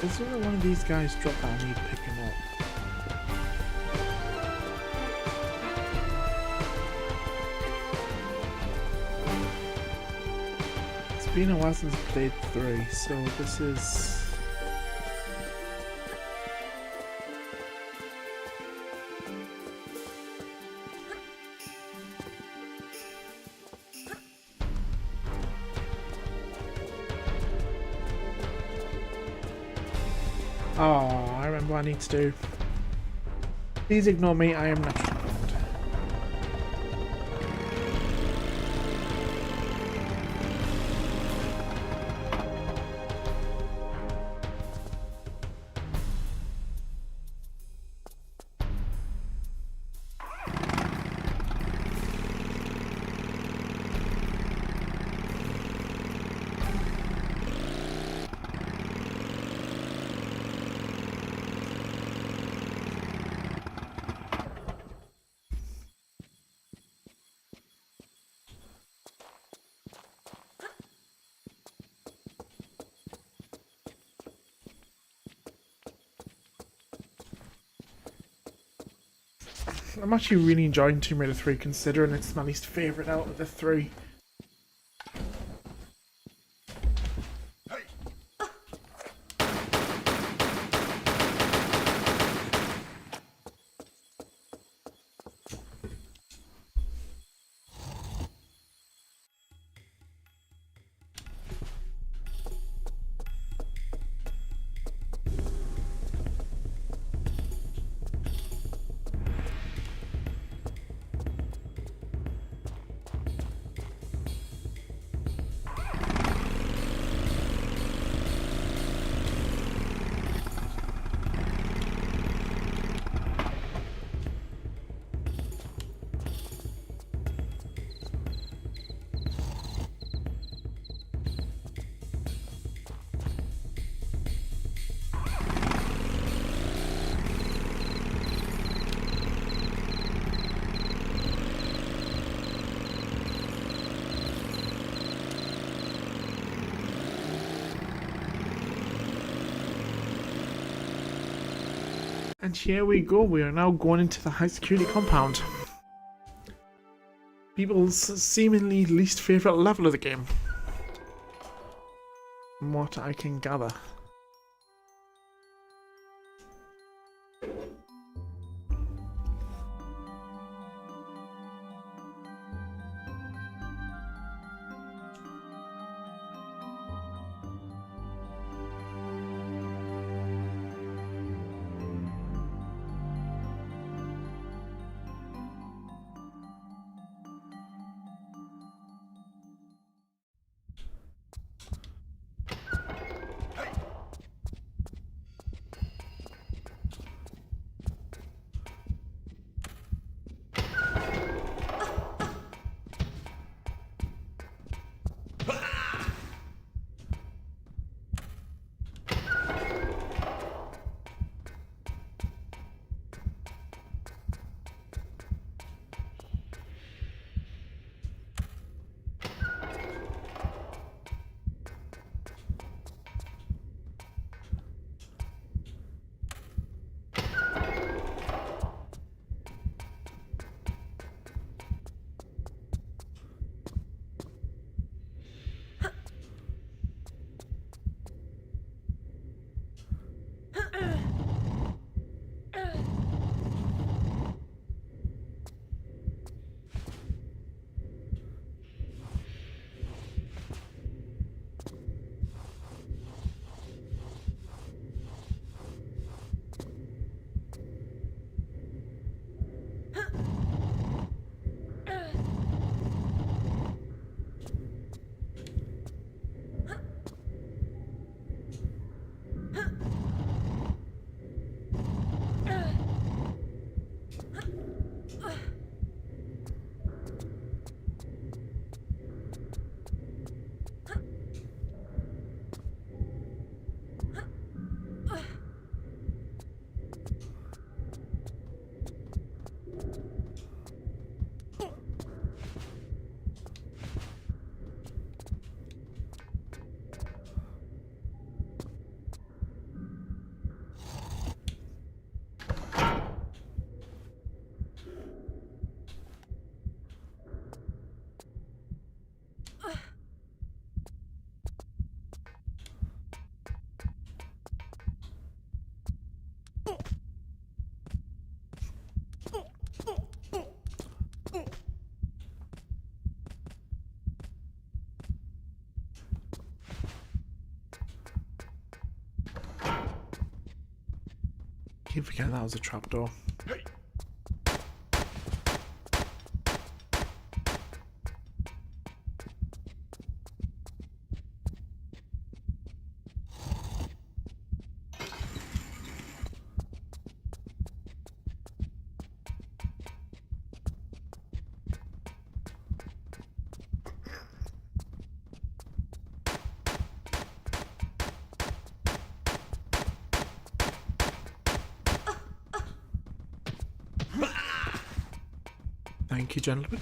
Is there one of these guys drop that I need picking up? It's been a while since I played 3, so this is... Oh, I remember what I need to do. Please ignore me, I am not recorded. I'm actually really enjoying Tomb Raider 3 considering it's my least favourite out of the three. And here we go, we are now going into the high security compound. People's seemingly least favourite level of the game. From what I can gather. Keep forgetting that was a trapdoor. Thank you, gentlemen.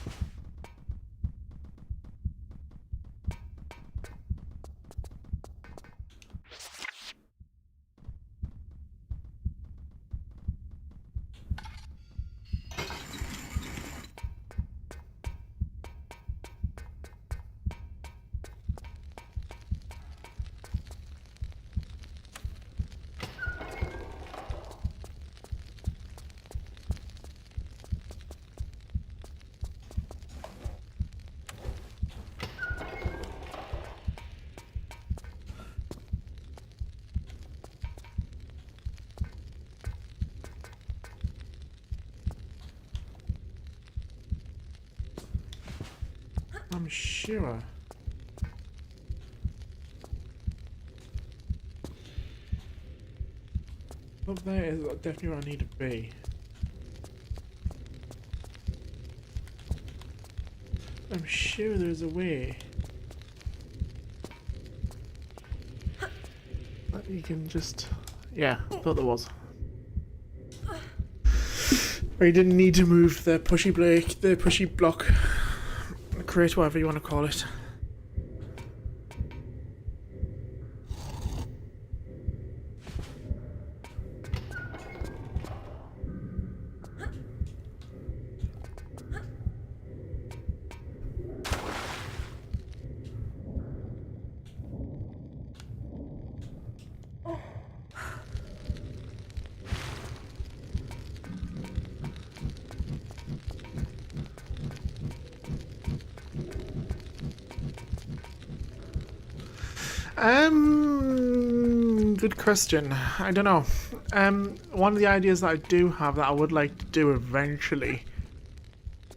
I'm sure. Up there is definitely where I need to be. I'm sure there's a way that you can just... Yeah, I thought there was. Or you didn't need to move the pushy block, crate, whatever you want to call it. Good question. I don't know. One of the ideas that I do have that I would like to do eventually,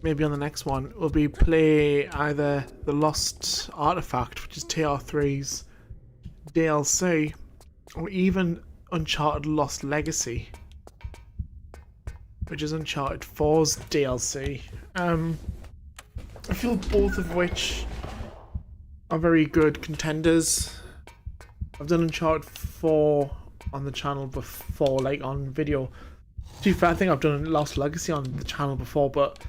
maybe on the next one, will be play either the Lost Artifact, which is TR3's DLC, or even Uncharted Lost Legacy, which is Uncharted 4's DLC. I feel both of which are very good contenders. I've done Uncharted 4 on the channel before, like on video. To be fair, I think I've done Lost Legacy on the channel before, but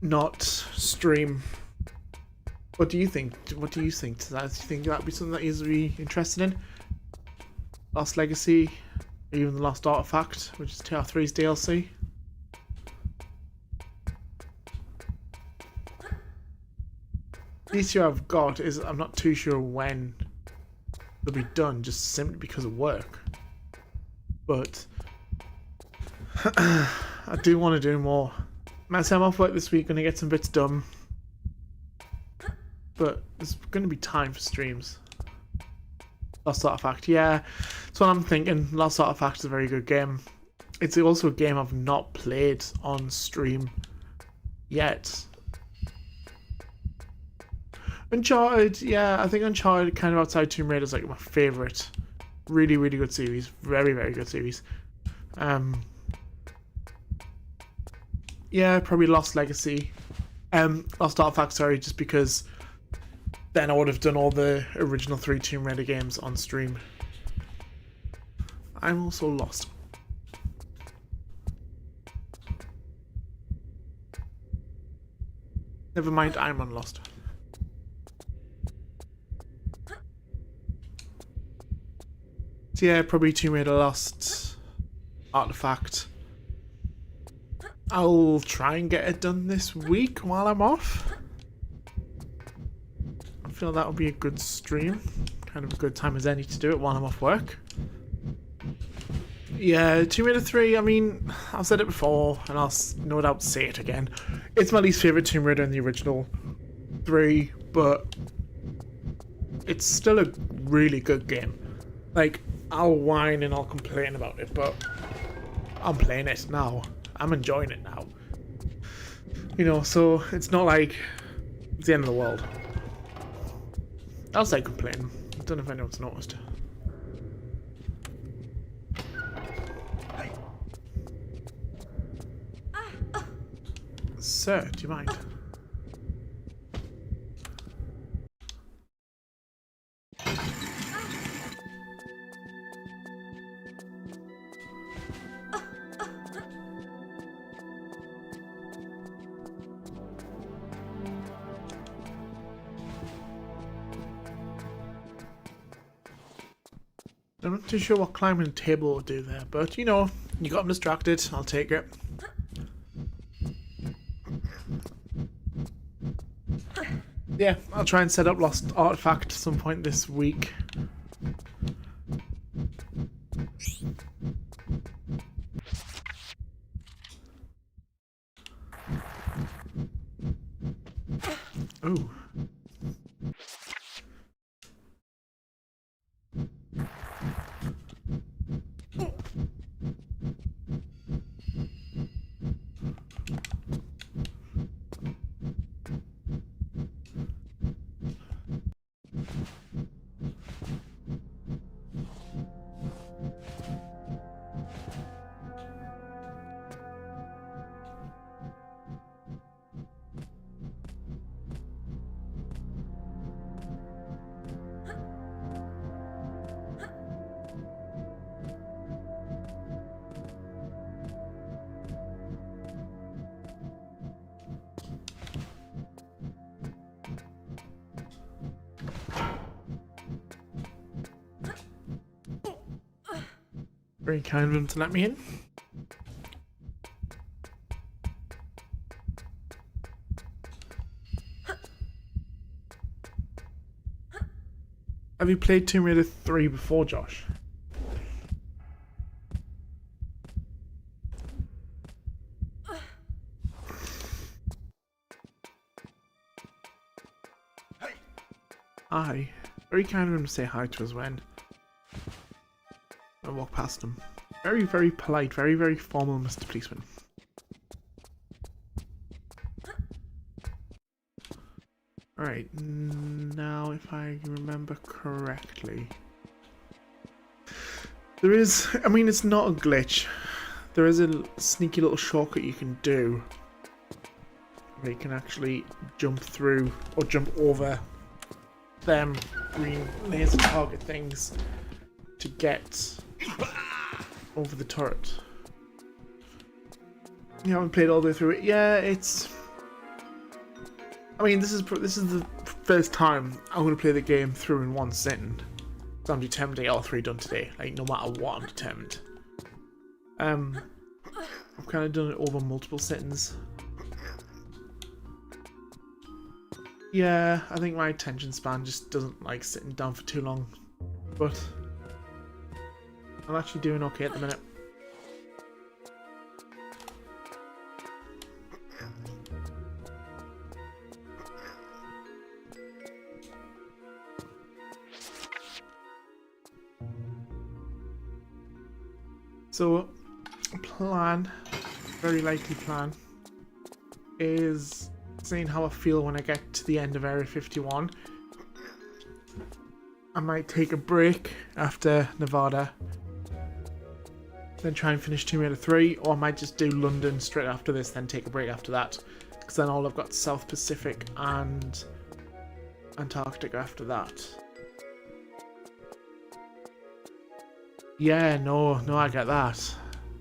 not stream. What do you think? What do you think to that? Do you think that'd be something that you'd be interested in? Lost Legacy, or even the Lost Artifact, which is TR3's DLC? The issue I've got is I'm not too sure when they'll be done, just simply because of work. But I do want to do more. I'm off work this week, gonna get some bits done. But there's gonna be time for streams. Lost Artifact, yeah. That's what I'm thinking. Lost Artifact is a very good game. It's also a game I've not played on stream yet. Uncharted, yeah, I think Uncharted, kind of outside Tomb Raider, is like my favourite. Really, really good series. Very, very good series. Yeah, probably Lost Legacy. Lost Artifact, sorry, just because then I would have done all the original 3 Tomb Raider games on stream. I'm also lost. Never mind, I'm unlost. So yeah, probably Tomb Raider Lost Artifact. I'll try and get it done this week while I'm off. I feel that would be a good stream. Kind of a good time as any to do it while I'm off work. Yeah, Tomb Raider 3, I mean, I've said it before, and I'll no doubt say it again. It's my least favourite Tomb Raider in the original 3, but it's still a really good game. Like, I'll whine and I'll complain about it, but I'm playing it now. I'm enjoying it now. You know, so it's not like it's the end of the world. I'll say complain. I don't know if anyone's noticed. Sir, do you mind? I'm not too sure what climbing a table will do there, but you know, you got him distracted. I'll take it. Yeah, I'll try and set up Lost Artifact some point this week. Ooh. Very kind of him to let me in. Have you played Tomb Raider 3 before, Josh? Hi. Very kind of him to say hi to us when I walk past him. Very, very polite, very, very formal, Mr. Policeman. Alright, now if I remember correctly, there is, I mean, it's not a glitch. There is a sneaky little shortcut you can do where you can actually jump through or jump over them green laser target things to get over the turret. You haven't played all the way through it. Yeah, it's. I mean, this is the first time I'm going to play the game through in one sitting. So I'm determined to get all three done today. Like, no matter what, I'm determined. I've kind of done it over multiple sittings. Yeah, I think my attention span just doesn't like sitting down for too long. But I'm actually doing okay at the minute. So, plan, very likely plan, is seeing how I feel when I get to the end of Area 51. I might take a break after Nevada, then try and finish Tomb Raider 3, or I might just do London straight after this, then take a break after that, because then all I've got South Pacific and Antarctica after that. Yeah, no, I get that.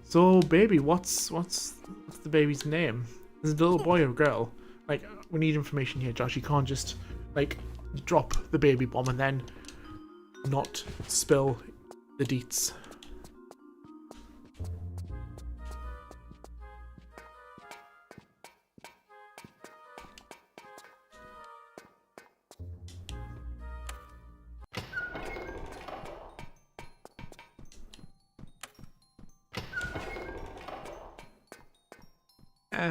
So, baby, what's the baby's name? Is it a little boy or a girl? Like, we need information here, Josh. You can't just, like, drop the baby bomb and then not spill the deets.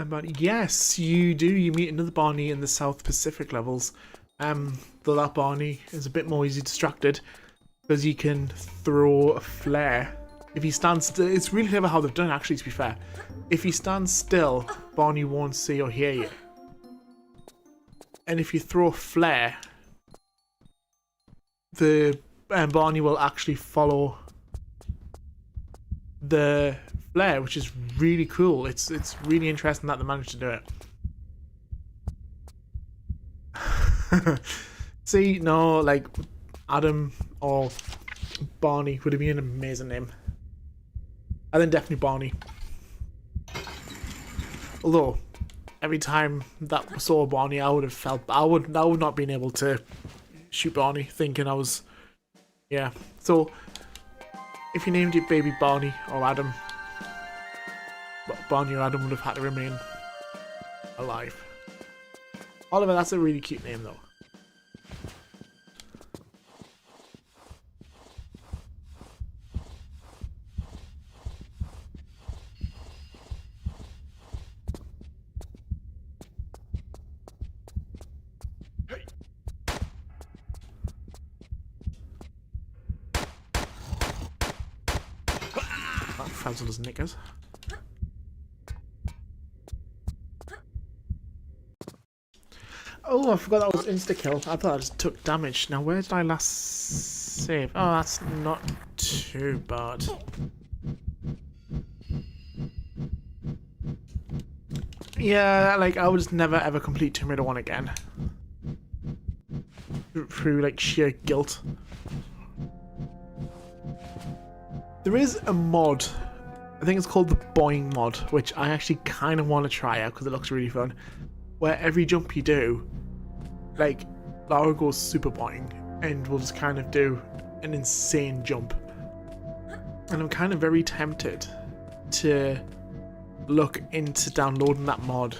But yes, you do. You meet another Barney in the South Pacific levels. Though that Barney is a bit more easily distracted because you can throw a flare. If he stands still, it's really clever how they've done it, actually, to be fair. If he stands still, Barney won't see or hear you. And if you throw a flare, the Barney will actually follow the flare, which is really cool. It's really interesting that they managed to do it. See, no, like Adam or Barney would have been an amazing name. I think definitely Barney. Although every time that I saw Barney, I would have felt I would not been able to shoot Barney, thinking I was, yeah. So if you named it baby Barney or Adam, Barney or Adam would have had to remain alive. Oliver, that's a really cute name though. Frazzles knickers. Oh, I forgot that was insta-kill. I thought I just took damage. Now, where did I last save? Oh, that's not too bad. Yeah, like, I would just never ever complete Tomb Raider 1 again. Through, like, sheer guilt. There is a mod, I think it's called the Boing mod, which I actually kind of want to try out because it looks really fun, where every jump you do, like, Lara goes super boing and will just kind of do an insane jump. And I'm kind of very tempted to look into downloading that mod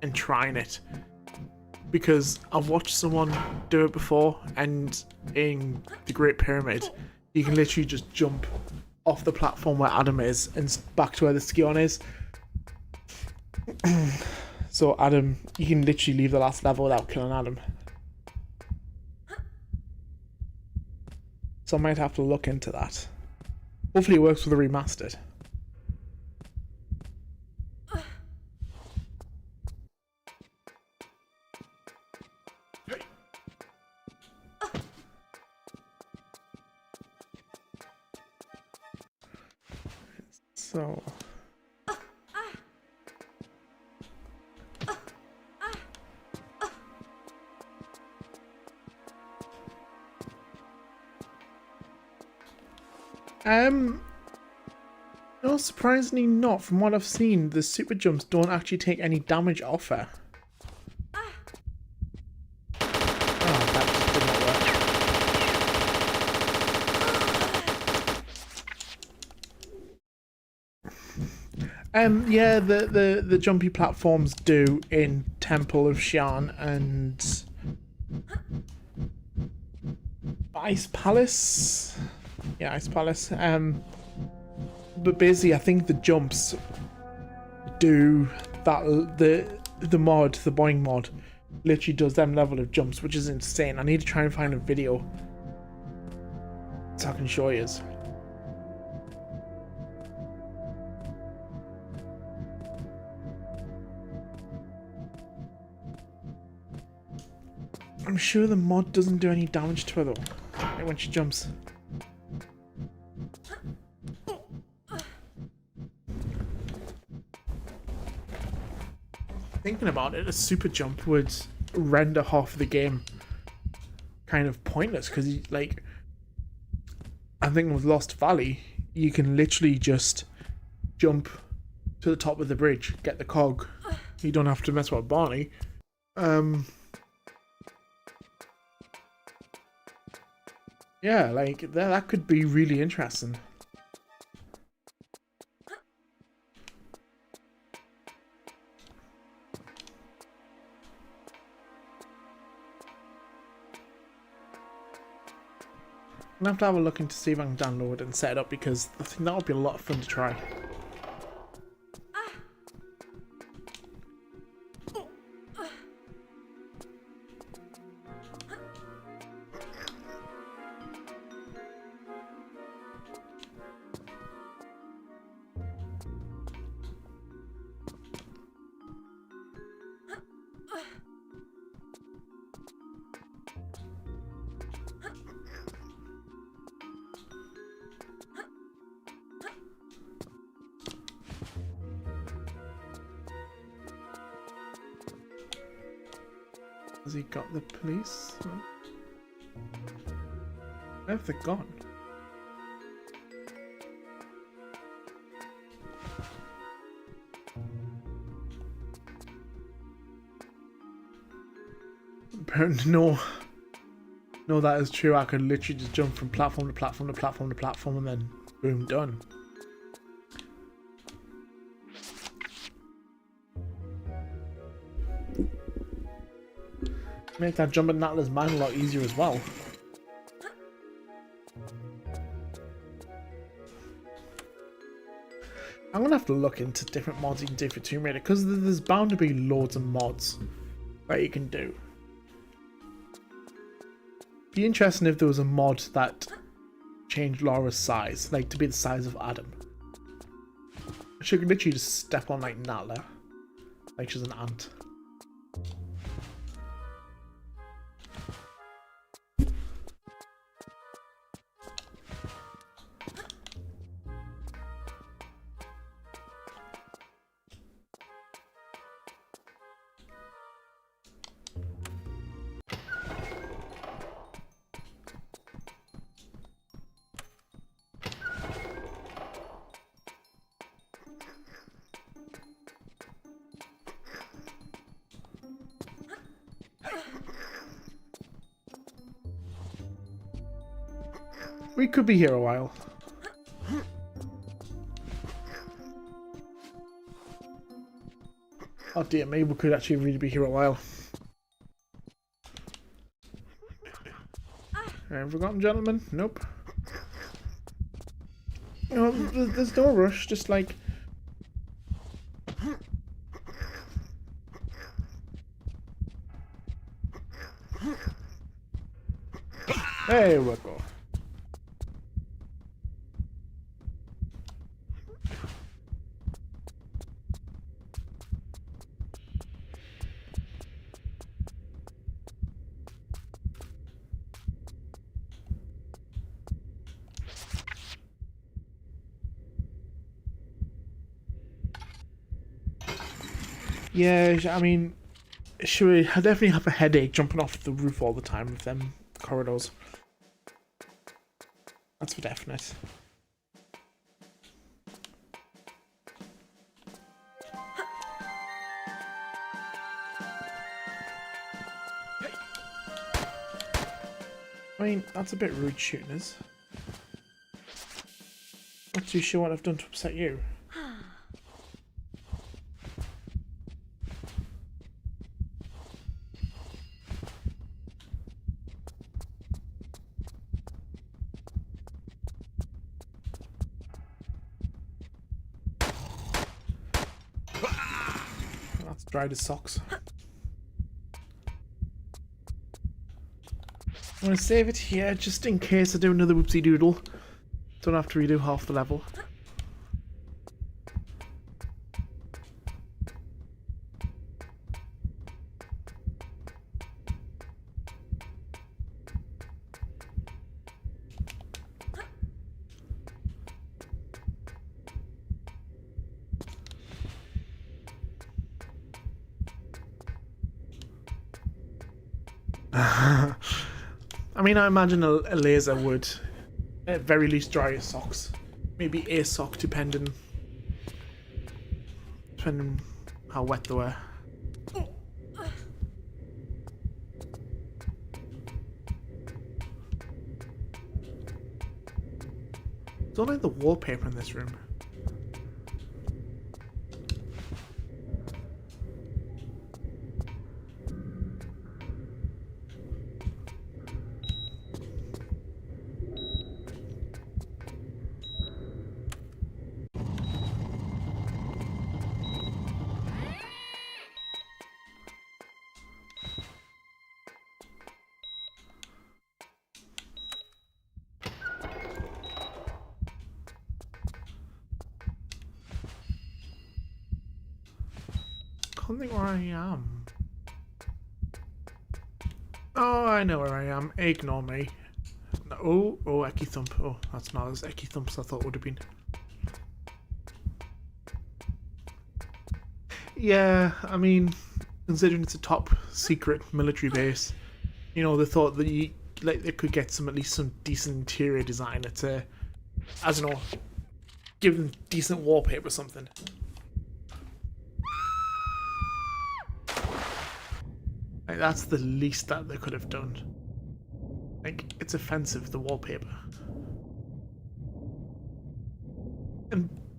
and trying it, because I've watched someone do it before, and in the Great Pyramid you can literally just jump off the platform where Adam is and back to where the Skion is. So Adam, you can literally leave the last level without killing Adam. So I might have to look into that. Hopefully it works with the Remastered. So no, surprisingly not. From what I've seen, the super jumps don't actually take any damage off her. Oh, that just did not work. Yeah, the jumpy platforms do in Temple of Xi'an and Ice Palace. Yeah, Ice Palace. But basically, I think the jumps do that. The mod, the Boing mod, literally does them level of jumps, which is insane. I need to try and find a video so I can show you. I'm sure the mod doesn't do any damage to her though, like when she jumps. Thinking about it, a super jump would render half the game kind of pointless, because like, I'm thinking with Lost Valley, you can literally just jump to the top of the bridge, get the cog. You don't have to mess with Barney. Yeah, like that could be really interesting. I'm gonna have to have a look into see if I can download and set it up, because I think that would be a lot of fun to try. Has he got the police? Where have they gone? Apparently, no, that is true. I could literally just jump from platform to platform to platform to platform and then Boom, done. Make that jump in Atlas mine a lot easier as well. I'm gonna have to look into different mods you can do for Tomb Raider, because there's bound to be loads of mods that you can do. Be interesting if there was a mod that changed Laura's size, like to be the size of Adam. She could literally just step on like Natla, like she's an ant. We could be here a while. Oh dear, maybe we could actually really be here a while. Have I forgotten, gentlemen? Nope. You know, there's no rush, just like... There we go. Yeah, I mean, I definitely have a headache jumping off the roof all the time with them corridors. That's for definite. I mean, that's a bit rude shooting us. Not too sure what I've done to upset you. That's dried his socks. I'm gonna save it here just in case I do another whoopsie doodle. Don't have to redo half the level. I mean, I imagine a laser would at very least dry your socks. Maybe a sock, depending how wet they were. Don't like the wallpaper in this room. I don't think where I am. Oh, I know where I am. Ignore me. Oh, Ecky Thump. Oh, that's not as Ecky Thump as I thought it would have been. Yeah, I mean, considering it's a top secret military base, you know, they thought that they could get at least some decent interior designer to, I don't know, give them decent wallpaper or something. Like, that's the least that they could have done. Like, it's offensive, the wallpaper.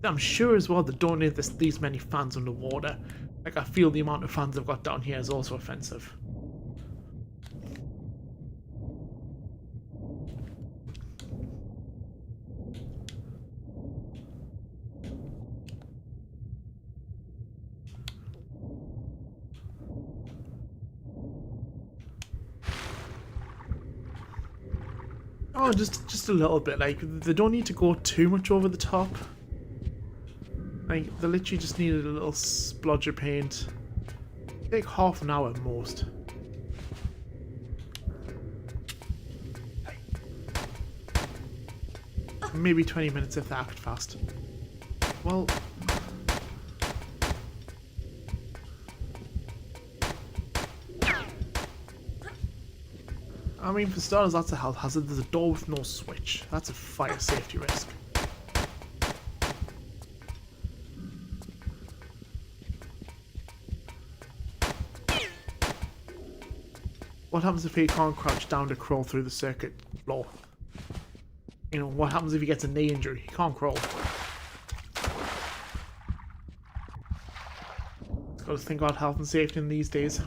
I'm sure as well they don't need these many fans underwater. Like, I feel the amount of fans they've got down here is also offensive. Oh, just a little bit. Like, they don't need to go too much over the top. Like, they literally just needed a little splodge of paint. Take half an hour at most. Maybe 20 minutes if they act fast. Well... I mean, for starters, that's a health hazard. There's a door with no switch. That's a fire safety risk. What happens if he can't crouch down to crawl through the circuit floor? You know, what happens if he gets a knee injury? He can't crawl. Got to think about health and safety in these days.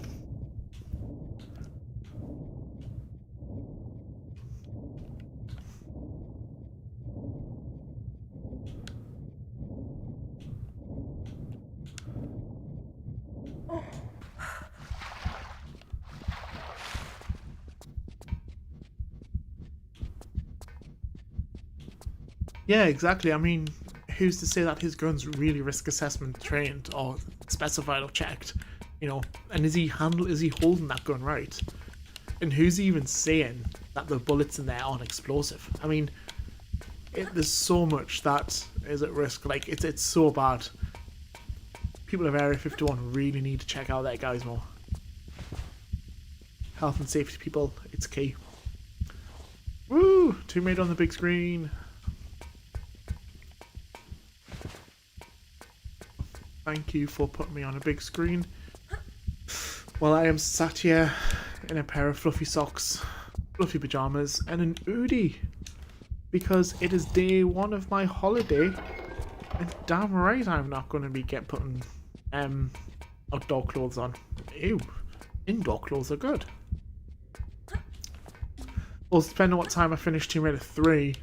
Yeah, exactly. I mean, who's to say that his gun's really risk assessment trained or specified or checked? You know, and is he holding that gun right? And who's even saying that the bullets in there aren't explosive? I mean, there's so much that is at risk. Like, it's so bad. People of Area 51 really need to check out their guys more. Health and safety, people, it's key. Woo! Tomb Raider on the big screen. Thank you for putting me on a big screen. While I am sat here in a pair of fluffy socks, fluffy pajamas, and an hoodie. Because it is day one of my holiday. And damn right I'm not going to be putting outdoor clothes on. Ew. Indoor clothes are good. Also, depending on what time I finish Tomb Raider 3,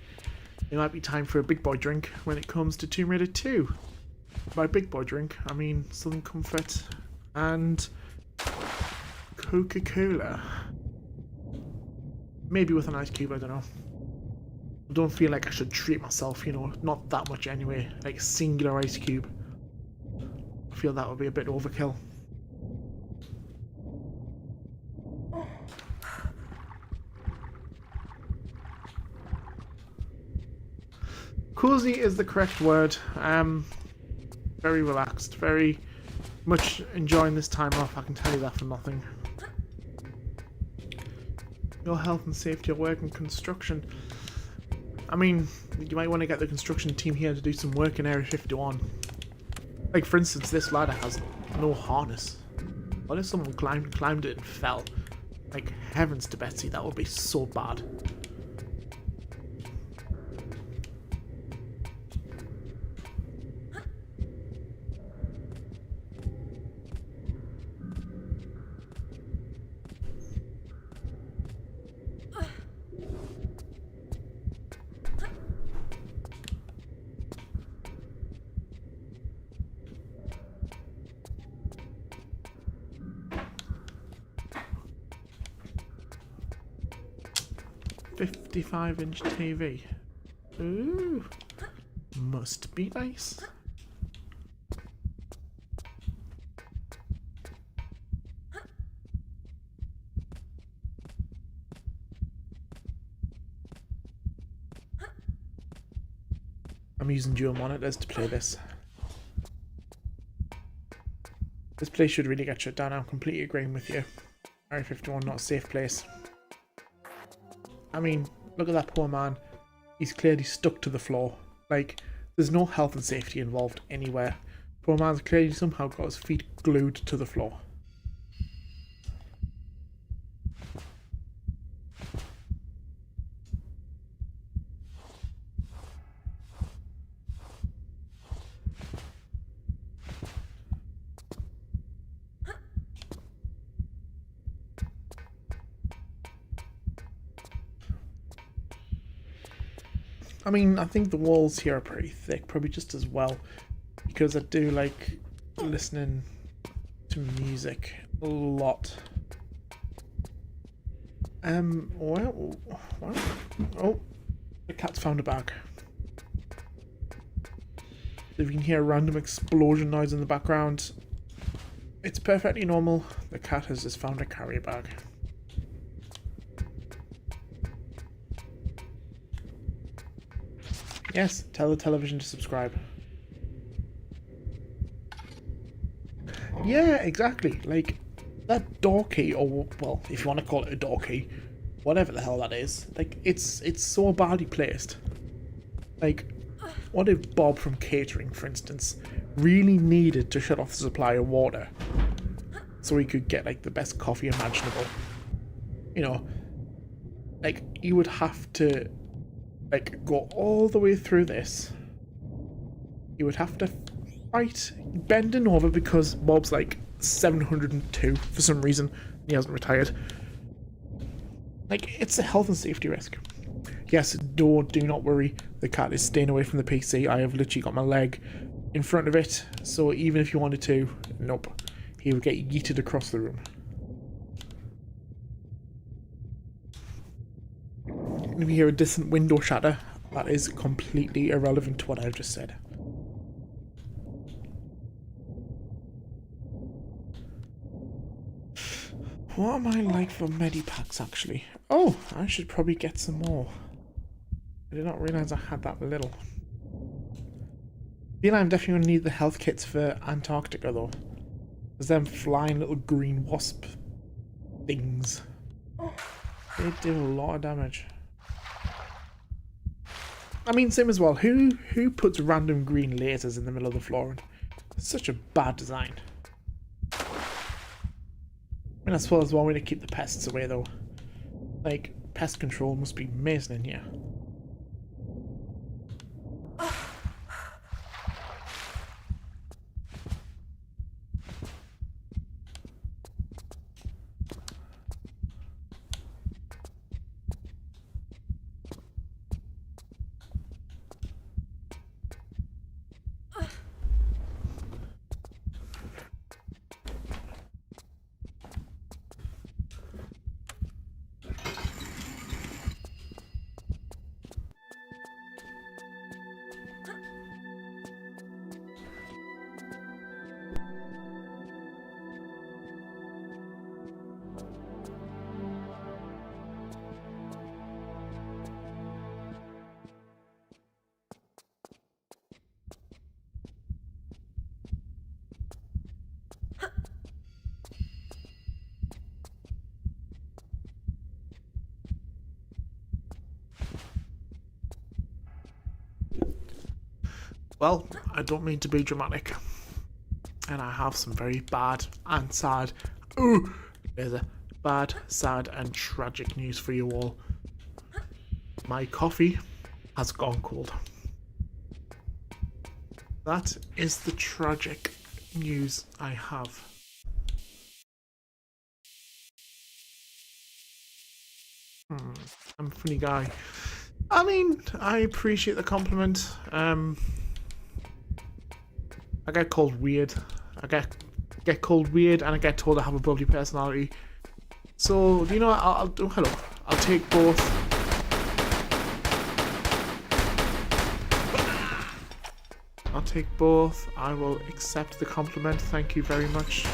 it might be time for a big boy drink when it comes to Tomb Raider 2. By big boy drink, I mean Southern Comfort and Coca-Cola. Maybe with an ice cube, I don't know. I don't feel like I should treat myself, you know, not that much anyway. Like a singular ice cube. I feel that would be a bit overkill. Cozy is the correct word. Very relaxed, very much enjoying this time off, I can tell you that for nothing. Your health and safety at work and construction. I mean, you might want to get the construction team here to do some work in Area 51. Like, for instance, this ladder has no harness. What if someone climbed it and fell? Like, heavens to Betsy, that would be so bad. .55-inch TV. Ooh, must be nice. I'm using dual monitors to play this. This place should really get shut down. I'm completely agreeing with you. Area 51, not a safe place. I mean, look at that poor man. He's clearly stuck to the floor. Like, there's no health and safety involved anywhere. Poor man's clearly somehow got his feet glued to the floor. I mean, I think the walls here are pretty thick, probably just as well, because I do like listening to music a lot. Well, oh, the cat's found a bag. If you can hear a random explosion noise in the background, it's perfectly normal. The cat has just found a carrier bag. Yes, tell the television to subscribe. Yeah, exactly. Like, that door key, or, well, if you want to call it a door key, whatever the hell that is, like, it's so badly placed. Like, what if Bob from catering, for instance, really needed to shut off the supply of water so he could get, like, the best coffee imaginable? You know, like, you would have to, like, go all the way through this. You would have to fight bending over because Bob's like 702 for some reason. He hasn't retired. Like, it's a health and safety risk. Yes, do not worry. The cat is staying away from the PC. I have literally got my leg in front of it, so even if you wanted to, nope. He would get yeeted across the room. And if you hear a distant window shatter, that is completely irrelevant to what I've just said. What am I like for medipacks, actually? Oh, I should probably get some more. I did not realise I had that little. I feel I'm definitely going to need the health kits for Antarctica, though. There's them flying little green wasp things. They do a lot of damage. I mean, same as well. Who puts random green lasers in the middle of the floor? It's such a bad design. I mean, I suppose one way to keep the pests away, though. Like, pest control must be amazing in here. Well, I don't mean to be dramatic, and I have some very bad and sad, there's a bad, sad and tragic news for you all. My coffee has gone cold. That is the tragic news I have. I'm a funny guy. I mean, I appreciate the compliment. I get called weird. I get called weird, and I get told I have a bubbly personality. So, you know what? I'll do. Hello. I'll take both. I'll take both. I will accept the compliment. Thank you very much.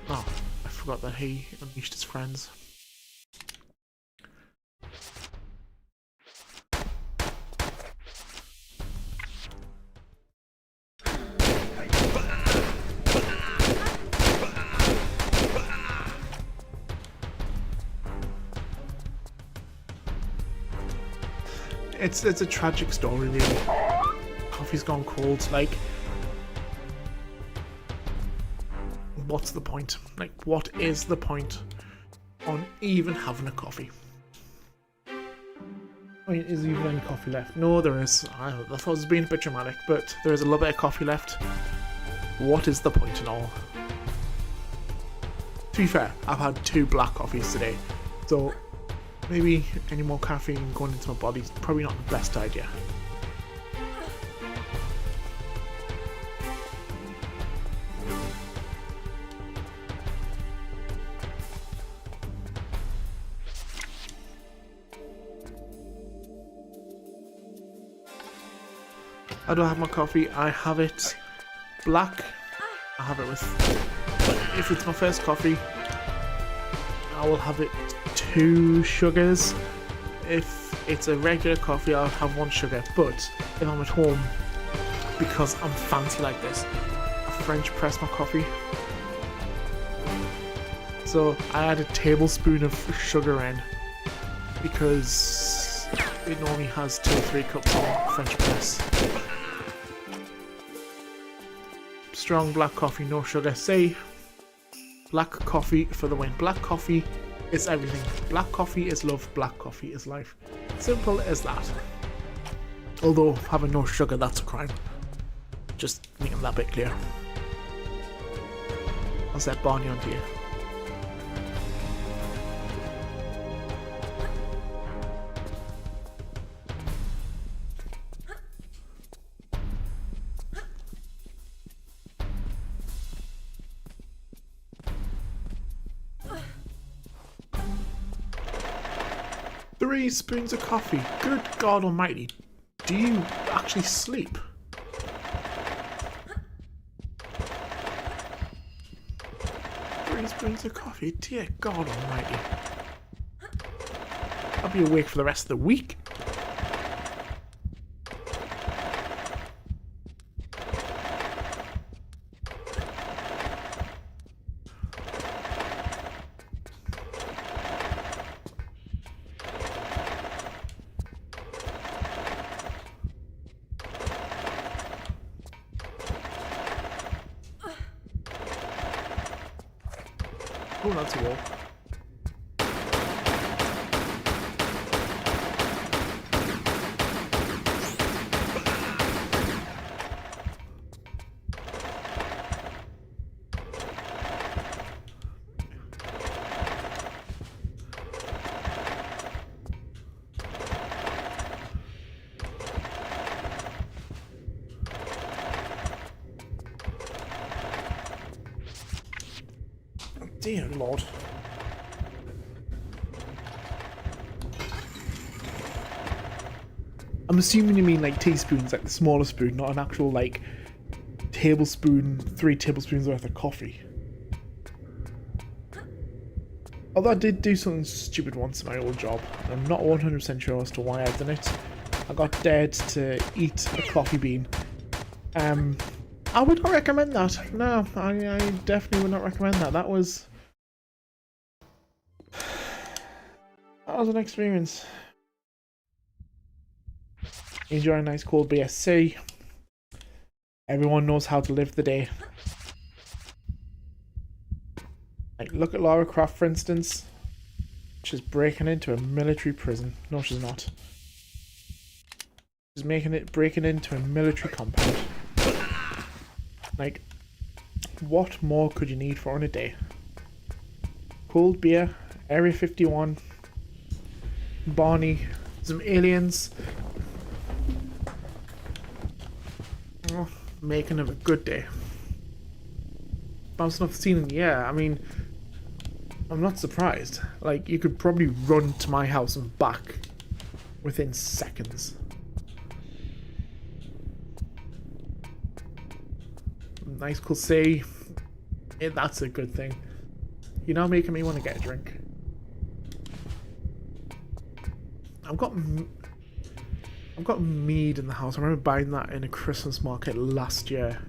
Oh, I forgot that he unleashed his friends. It's a tragic story, really. Coffee's gone cold. Like, what's the point? Like, what is the point on even having a coffee? I mean, is there even any coffee left? No, there is. I thought it was being a bit dramatic, but there is a little bit of coffee left. What is the point in all? To be fair, I've had 2 black coffees today, so maybe any more caffeine going into my body is probably not the best idea. I don't have my coffee, I have it black. I have it with, if it's my first coffee, I will have it 2 sugars. If it's a regular coffee, I'll have 1 sugar. But if I'm at home, because I'm fancy like this, I French press my coffee. So I add a tablespoon of sugar in, because it normally has 2 or 3 cups of French press. Strong black coffee, no sugar. Say black coffee for the win. Black coffee is everything. Black coffee is love, black coffee is life. Simple as that. Although having no sugar, that's a crime. Just making that bit clear. I'll set Barney onto you. Three spoons of coffee. Good God Almighty. Do you actually sleep? Three spoons of coffee? Dear God Almighty. I'll be awake for the rest of the week. Oh, that's a wall. Dear Lord. I'm assuming you mean like teaspoons, like the smaller spoon, not an actual like tablespoon, 3 tablespoons worth of coffee. Although I did do something stupid once in my old job. I'm not 100% sure as to why I've done it. I got dared to eat a coffee bean. I would not recommend that. No, I definitely would not recommend that. That was an experience. Enjoy a nice cold beer. See, everyone knows how to live the day. Like, look at Lara Croft, for instance. She's breaking into a military prison. No, she's not. She's breaking into a military compound. Like, what more could you need for on a day? Cold beer, Area 51, Barney, some aliens. Oh, making of a good day. Bouncing off the scene in the air. I mean, I'm not surprised. Like, you could probably run to my house and back within seconds. Nice cool sea. That's a good thing. You're now making me want to get a drink. I've got mead in the house. I remember buying that in a Christmas market last year.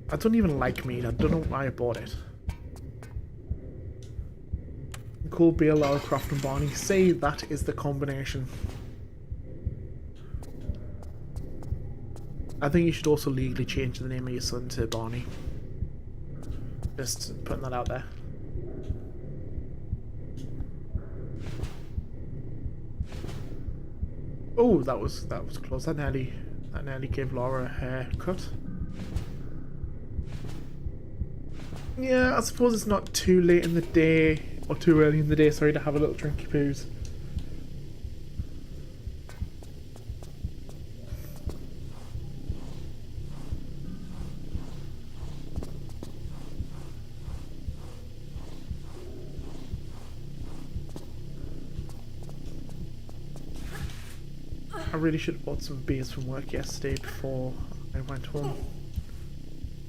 I don't even like mead. I don't know why I bought it. Cold beer, Lara Croft and Barney. Say that is the combination. I think you should also legally change the name of your son to Barney. Just putting that out there. Oh, that was close. That nearly gave Laura a haircut. Yeah, I suppose it's not too late in the day or too early in the day, sorry, to have a little drinky poos. I really should have bought some beers from work yesterday before I went home.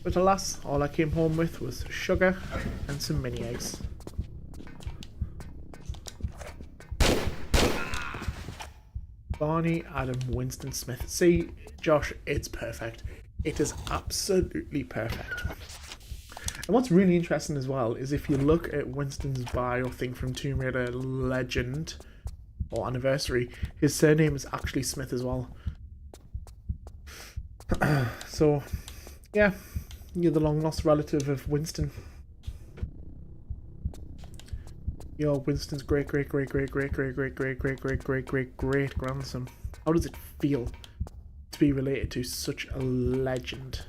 But alas, all I came home with was sugar and some mini eggs. Barney, Adam, Winston Smith. See, Josh, it's perfect. It is absolutely perfect. And what's really interesting as well is if you look at Winston's bio thing from Tomb Raider Legend or Anniversary, his surname is actually Smith as well. So, yeah, you're the long lost relative of Winston. You're Winston's great grandson. How does it feel to be related to such a legend?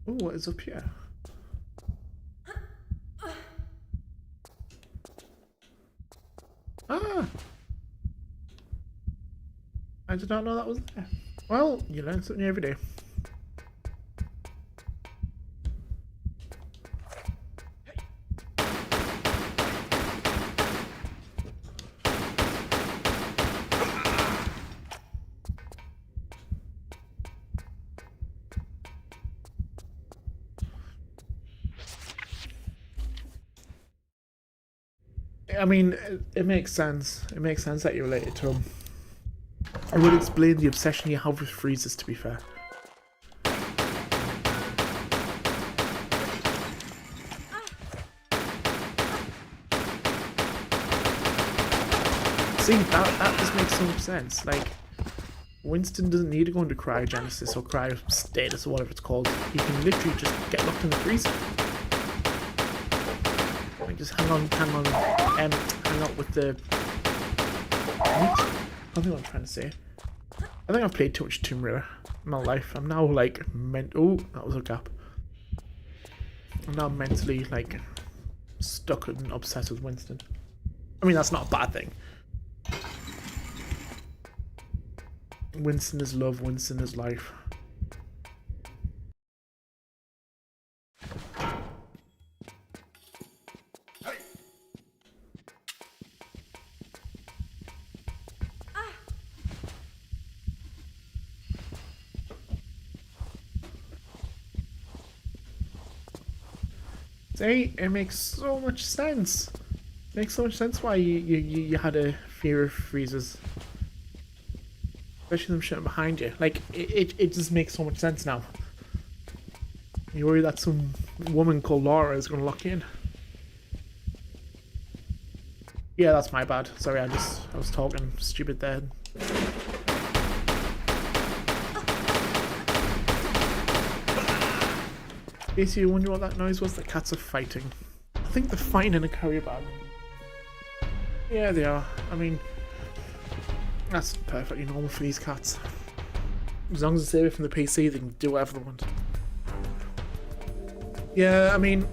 Oh, what is up here? Ah! I did not know that was there. Well, you learn something new every day. I mean, it makes sense. It makes sense that you're related to him. I would explain the obsession you have with freezers, to be fair. See, that just makes so much sense. Like, Winston doesn't need to go into cryogenesis or cryostatus or whatever it's called. He can literally just get locked in the freezer. Like, just hang out with the... What? I don't know what I'm trying to say. I think I've played too much Tomb Raider in my life. I'm now like oh, that was a gap. I'm now mentally like stuck and obsessed with Winston. I mean, that's not a bad thing. Winston is love, Winston is life. See, it makes so much sense. It makes so much sense why you had a fear of freezers. Especially them shooting behind you. Like, it just makes so much sense now. You worry that some woman called Laura is going to lock you in. Yeah, that's my bad. Sorry, I was talking stupid there. Basically, you wonder what that noise was. The cats are fighting. I think they're fighting in a carrier bag. Yeah, they are. I mean, that's perfectly normal for these cats. As long as it's away from the PC, they can do whatever they want. Yeah, I mean,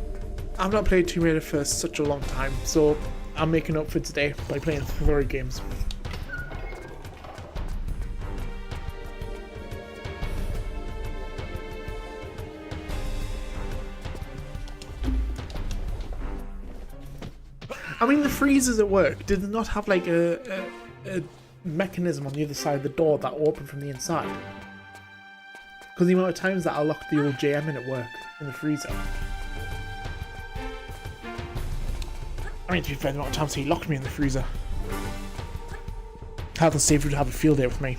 I've not played Tomb Raider for such a long time, so I'm making up for today by playing horror games. I mean, the freezers at work, did they not have like a mechanism on the other side of the door that opened from the inside? Because the amount of times that I locked the old JM in at work in the freezer. I mean, to be fair, the amount of times he locked me in the freezer. Health and safety would have a field day with me.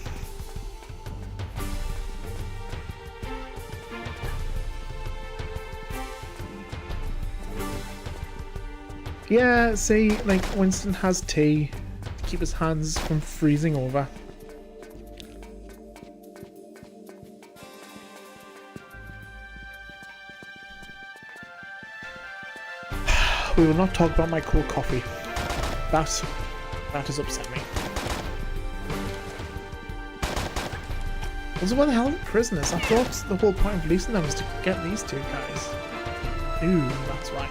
Yeah, see, like, Winston has tea to keep his hands from freezing over. We will not talk about my cold coffee. That has upset me. Also, where the hell are the prisoners? I thought the whole point of releasing them was to get these two guys. Ooh, that's why.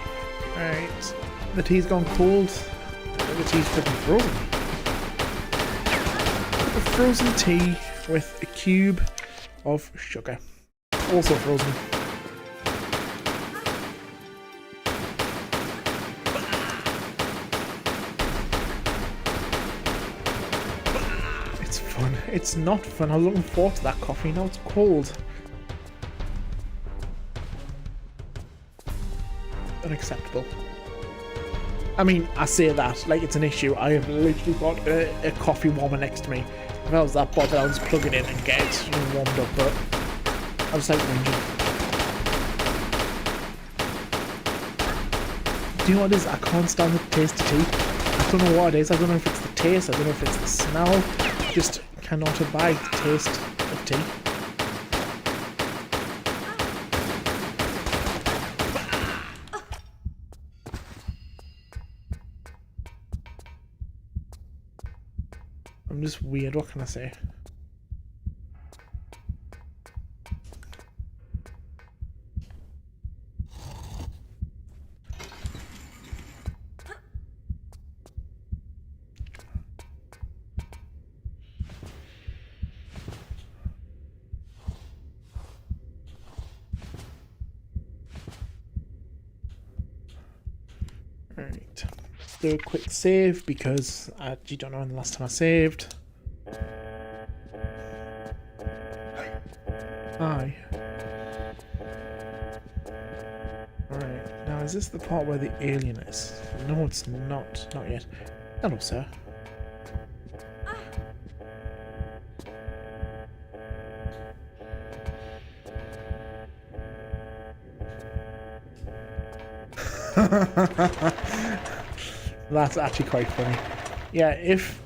Alright. The tea's gone cold. The tea's freaking frozen. A frozen tea with a cube of sugar. Also frozen. It's fun. It's not fun. I was looking forward to that coffee. Now it's cold. Unacceptable. I mean, I say that like it's an issue. I have literally got a coffee warmer next to me. If I was that bothered, I'll just plug it in and get it warmed up, but I was like whinging. Do you know what it is? I can't stand the taste of tea. I don't know what it is. I don't know if it's the taste. I don't know if it's the smell. I just cannot abide the taste of tea. I'm just weird, what can I say? Alright, let's do a quick save because I actually don't know when the last time I saved. Hi. Alright, now is this the part where the alien is? No, it's not. Not yet. Hello, sir. That's actually quite funny. Yeah, if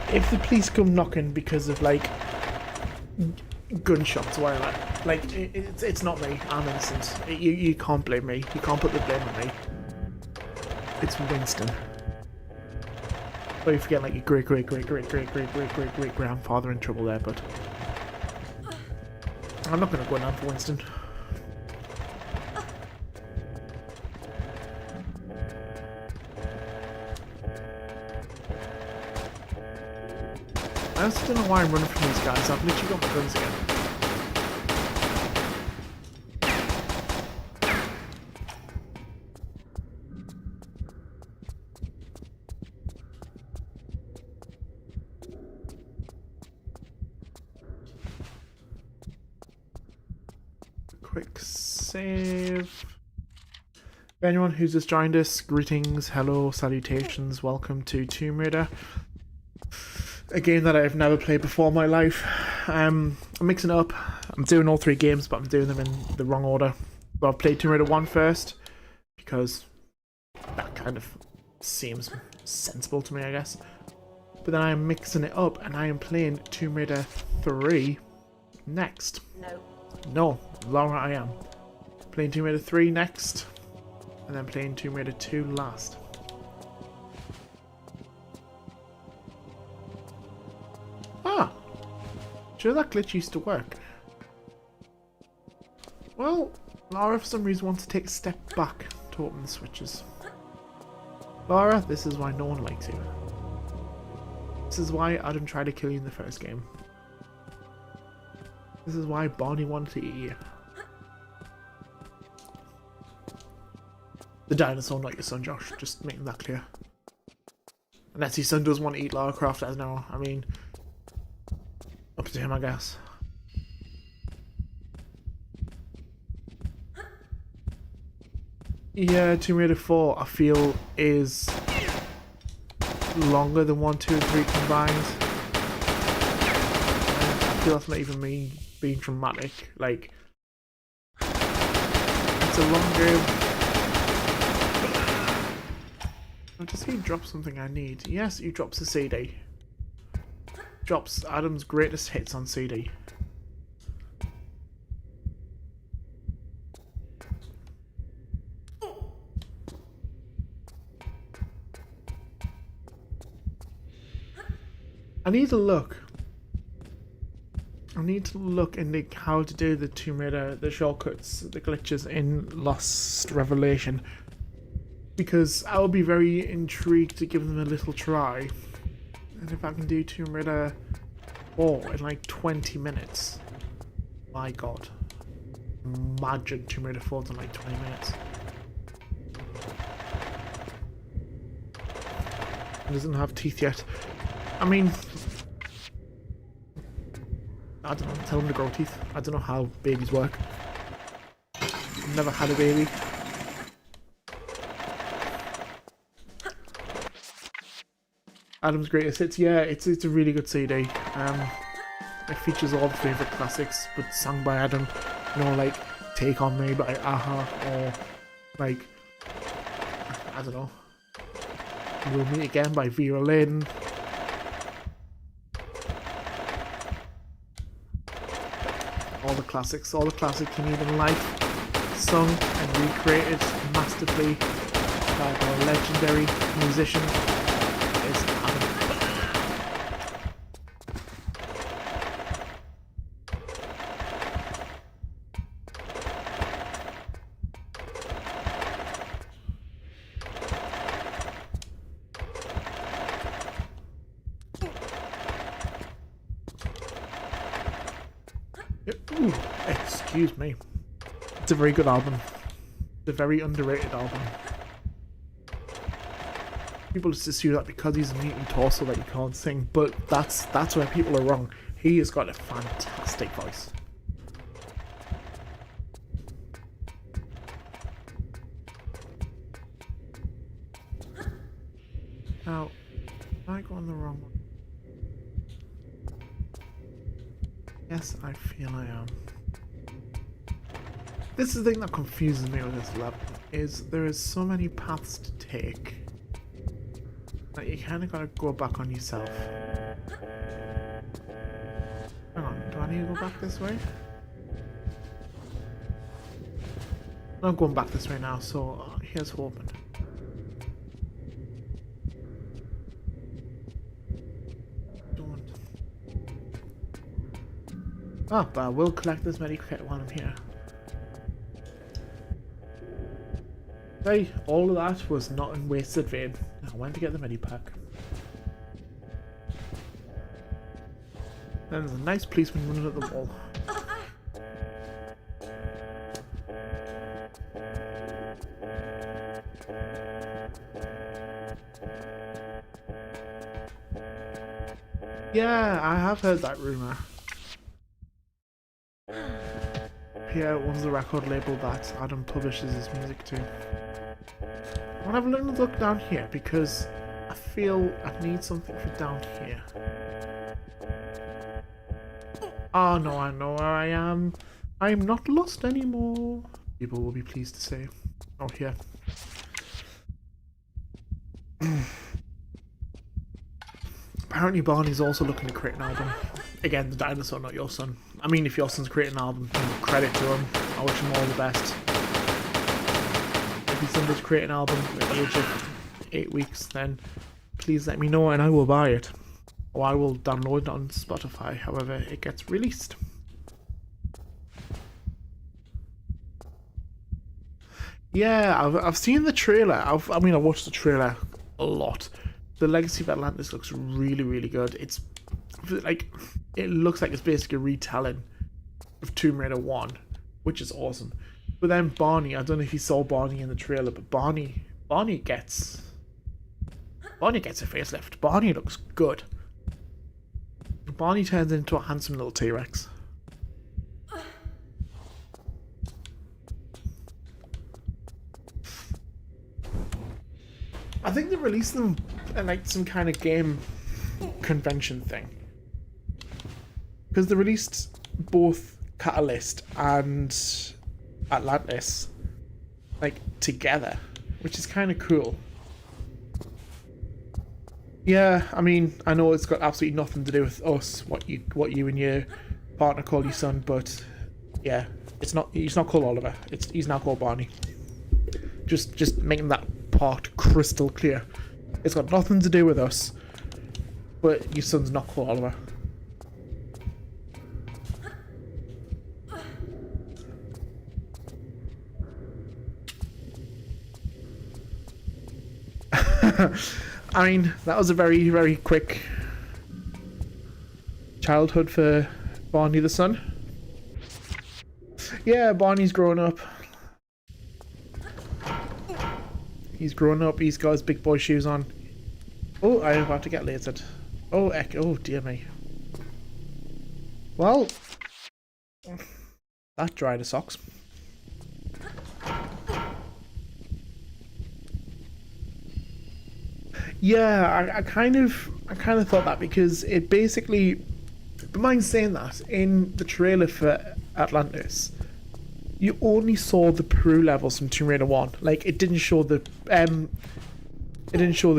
the police come knocking because of like gunshots or whatever, like it's not me. I'm innocent. You can't blame me. You can't put the blame on me. It's Winston. But you forget like your great grandfather in trouble there, but I'm not gonna go down for Winston. I also don't know why I'm running from these guys. I've literally got my guns again. Quick save. Anyone who's just joined us, greetings, hello, salutations, welcome to Tomb Raider. A game that I've never played before in my life. I'm mixing it up. I'm doing all three games, but I'm doing them in the wrong order. So I've played Tomb Raider 1 first, because that kind of seems sensible to me, I guess. But then I am mixing it up, and I am playing Tomb Raider 3 next. No, Laura, I am. Playing Tomb Raider 3 next, and then playing Tomb Raider 2 last. Ah! Sure, that glitch used to work. Well, Lara for some reason wants to take a step back to open the switches. Lara, this is why no one likes you. This is why Adam tried to kill you in the first game. This is why Barney wanted to eat you. The dinosaur, not your son, Josh. Just making that clear. Unless your son does want to eat Lara Croft, I don't know. I mean, up to him, I guess. Yeah, Tomb Raider 4, I feel, is longer than 1, 2, and 3 combined. I feel that's not even me being dramatic. Like, it's a long game. Oh, does he drop something I need? Yes, he drops a CD. Drops Adam's greatest hits on CD. I need to look need to look into how to do the Tomb Raider, the shortcuts, the glitches in Lost Revelation, because I will be very intrigued to give them a little try. And if I can do Tomb Raider 4 in like 20 minutes, my god. Imagine Tomb Raider 4 in like 20 minutes. It doesn't have teeth yet. I mean, I don't know, tell them to grow teeth. I don't know how babies work. I've never had a baby. Adam's Greatest Hits, yeah, it's a really good CD. It features all the favourite classics, but sung by Adam. You know, like Take On Me by Aha, or like, I don't know, We'll Meet Again by Vera Lynn. All the classics you need in life, sung and recreated masterfully by our legendary musician is Adam. Ooh, excuse me. It's a very good album. It's a very underrated album. People just assume that because he's a mutant torso that he can't sing, but that's where people are wrong. He has got a fantastic voice. Now, am I going the wrong one? Yes, I feel I am. This is the thing that confuses me with this level, is there is so many paths to take that you kind of gotta go back on yourself. Hang on, do I need to go back this way? I'm not going back this way now, so here's hoping. Ah, but I will collect this medikit while I'm here. Hey, all of that was not in wasted vain. I went to get the medipack. Then there's a nice policeman running at the wall. Yeah, I have heard that rumour. Here owns the record label that Adam publishes his music to. I want to have a little look down here because I feel I need something for down here. Oh no, I know where I am. I'm not lost anymore. People will be pleased to say. Oh, here. Apparently Barney's also looking to create an album. Again, the dinosaur, not your son. I mean, if your son's creating an album, credit to him. I wish him all the best. If his son does create an album at the age of 8 weeks, then please let me know and I will buy it. Or I will download it on Spotify, however it gets released. Yeah, I've seen the trailer. I watched the trailer a lot. The Legacy of Atlantis looks really, really good. It's like, it looks like it's basically a retelling of Tomb Raider 1, which is awesome. But then Barney, I don't know if you saw Barney in the trailer, but Barney gets a facelift. Barney looks good. Barney turns into a handsome little T-Rex. I think they released them in like some kind of game convention thing. Because they released both Catalyst and Atlantis like together, which is kind of cool. Yeah, I mean, I know it's got absolutely nothing to do with us, what you and your partner call your son, but yeah, he's not called Oliver. He's now called Barney. Just making that part crystal clear. It's got nothing to do with us, but your son's not called Oliver. I mean, that was a very, very quick childhood for Barney the son. Yeah, Barney's grown up. He's grown up, he's got his big boy shoes on. Oh, I'm about to get lasered. Oh, oh dear me. Well, that dried the socks. Yeah, I kind of thought that, because it basically, but mind saying that, in the trailer for Atlantis, you only saw the Peru levels from Tomb Raider 1. Like, it didn't show the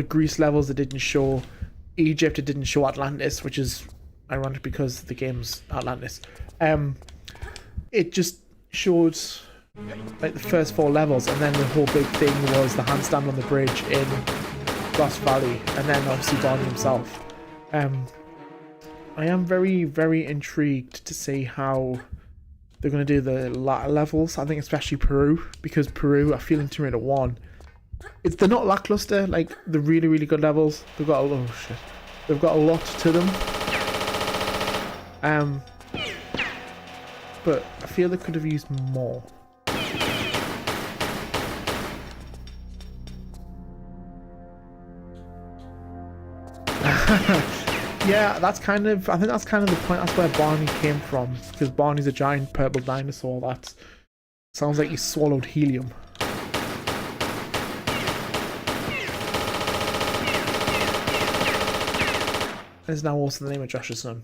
Greece levels, it didn't show Egypt, it didn't show Atlantis, which is ironic because the game's Atlantis. It just showed like the first 4 levels, and then the whole big thing was the handstand on the bridge in Lost Valley, and then obviously Barney himself. I am very, very intrigued to see how they're going to do the latter levels. I think especially Peru, because Peru, I feel in Tomb Raider 1, they're not lackluster, like the really, really good levels. They've got they've got a lot to them. But I feel they could have used more. Yeah, I think that's kind of the point. That's where Barney came from, because Barney's a giant purple dinosaur that sounds like he swallowed helium. Is now also the name of Josh's son.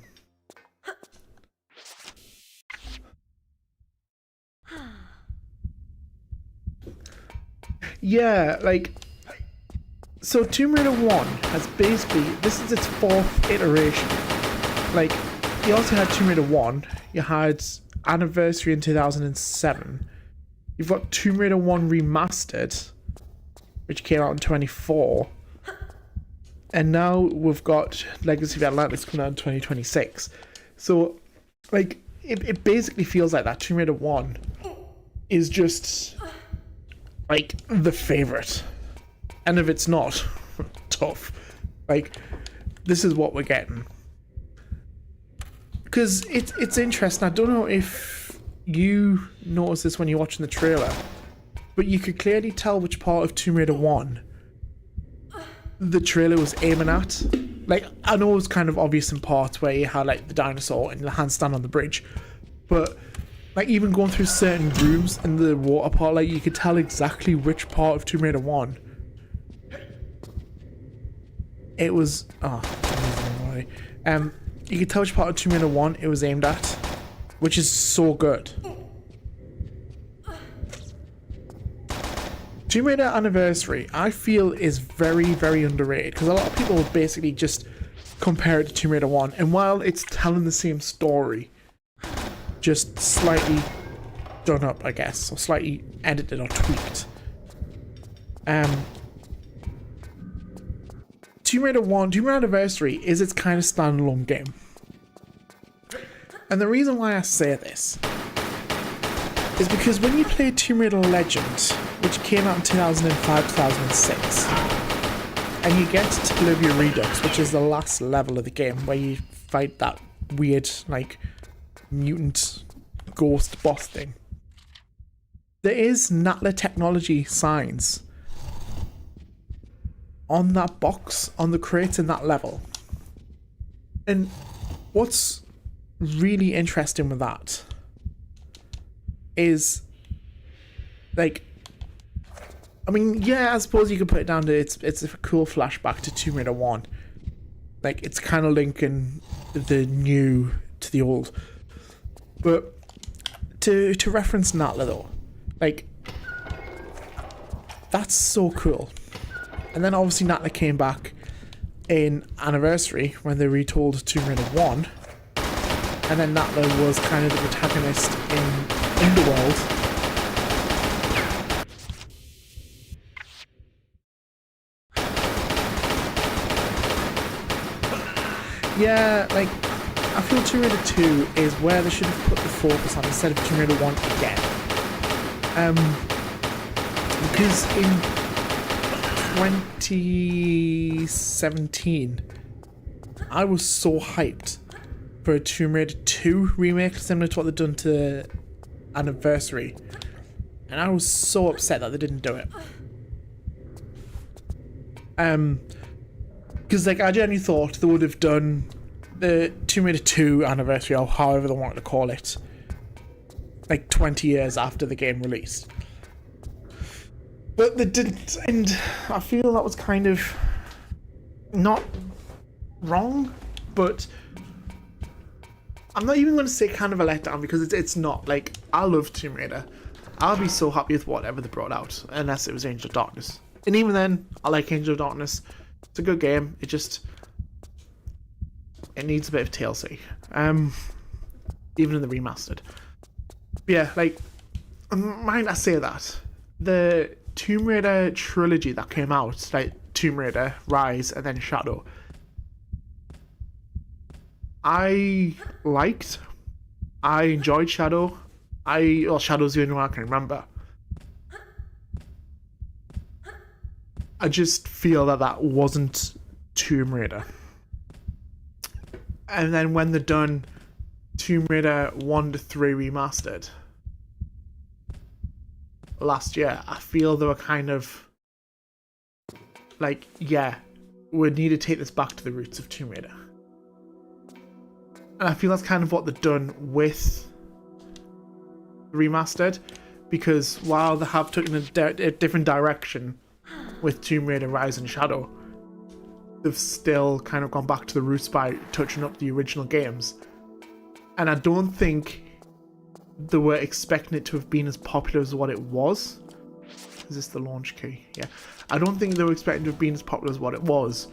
Yeah, like, so Tomb Raider 1 has basically, this is its 4th iteration. Like, you also had Tomb Raider 1, you had Anniversary in 2007, you've got Tomb Raider 1 Remastered, which came out in 2024, and now we've got Legacy of Atlantis coming out in 2026. So, like, it basically feels like that Tomb Raider 1 is just, like, the favourite. And if it's not, tough. Like, this is what we're getting. Because it's interesting. I don't know if you noticed this when you're watching the trailer, but you could clearly tell which part of Tomb Raider 1 the trailer was aiming at. Like, I know it was kind of obvious in parts where you had, like, the dinosaur and the handstand on the bridge, but, like, even going through certain rooms in the water part, like, you could tell exactly which part of Tomb Raider 1 it was. You could tell which part of Tomb Raider 1 it was aimed at, which is so good. Tomb Raider Anniversary, I feel, is very, very underrated, because a lot of people basically just compare it to Tomb Raider 1, and while it's telling the same story, just slightly done up, I guess, or slightly edited or tweaked. Tomb Raider Anniversary is its kind of standalone game. And the reason why I say this is because when you play Tomb Raider Legend, which came out in 2005-2006, and you get to Bolivia Redux, which is the last level of the game, where you fight that weird, like, mutant ghost boss thing, there is Natla technology signs on that box, on the crates in that level. And what's really interesting with that is, like, I mean, yeah, I suppose you could put it down to it's a cool flashback to Tomb Raider 1. Like, it's kind of linking the new to the old. But to reference Natla though, like, that's so cool. And then obviously Natla came back in Anniversary when they retold Tomb Raider 1. And then Natla was kind of the protagonist in Underworld. Yeah, like, I feel Tomb Raider 2 is where they should have put the focus on instead of Tomb Raider 1 again. Because in 2017, I was so hyped for a Tomb Raider 2 remake, similar to what they've done to Anniversary. And I was so upset that they didn't do it. Because like I genuinely thought they would have done the Tomb Raider 2 Anniversary, or however they wanted to call it, like 20 years after the game released. But they didn't, and I feel that was kind of not wrong, but I'm not even going to say kind of a letdown, because it's not. Like, I love Tomb Raider. I'll be so happy with whatever they brought out, unless it was Angel of Darkness. And even then, I like Angel of Darkness. It's a good game. It needs a bit of TLC. Even in the remastered. But yeah, like, mind I say that, the Tomb Raider trilogy that came out, like Tomb Raider, Rise, and then Shadow, I enjoyed Shadow. Shadow's the only one I can remember. I just feel that wasn't Tomb Raider. And then when they're done Tomb Raider 1 to 3 remastered last year, I feel they were kind of like, yeah, we need to take this back to the roots of Tomb Raider. And I feel that's kind of what they've done with Remastered, because while they have taken a different direction with Tomb Raider, Rise, and Shadow, they've still kind of gone back to the roots by touching up the original games. And I don't think they were expecting it to have been as popular as what it was. Is this the launch key? Yeah. I don't think they were expecting to have been as popular as what it was.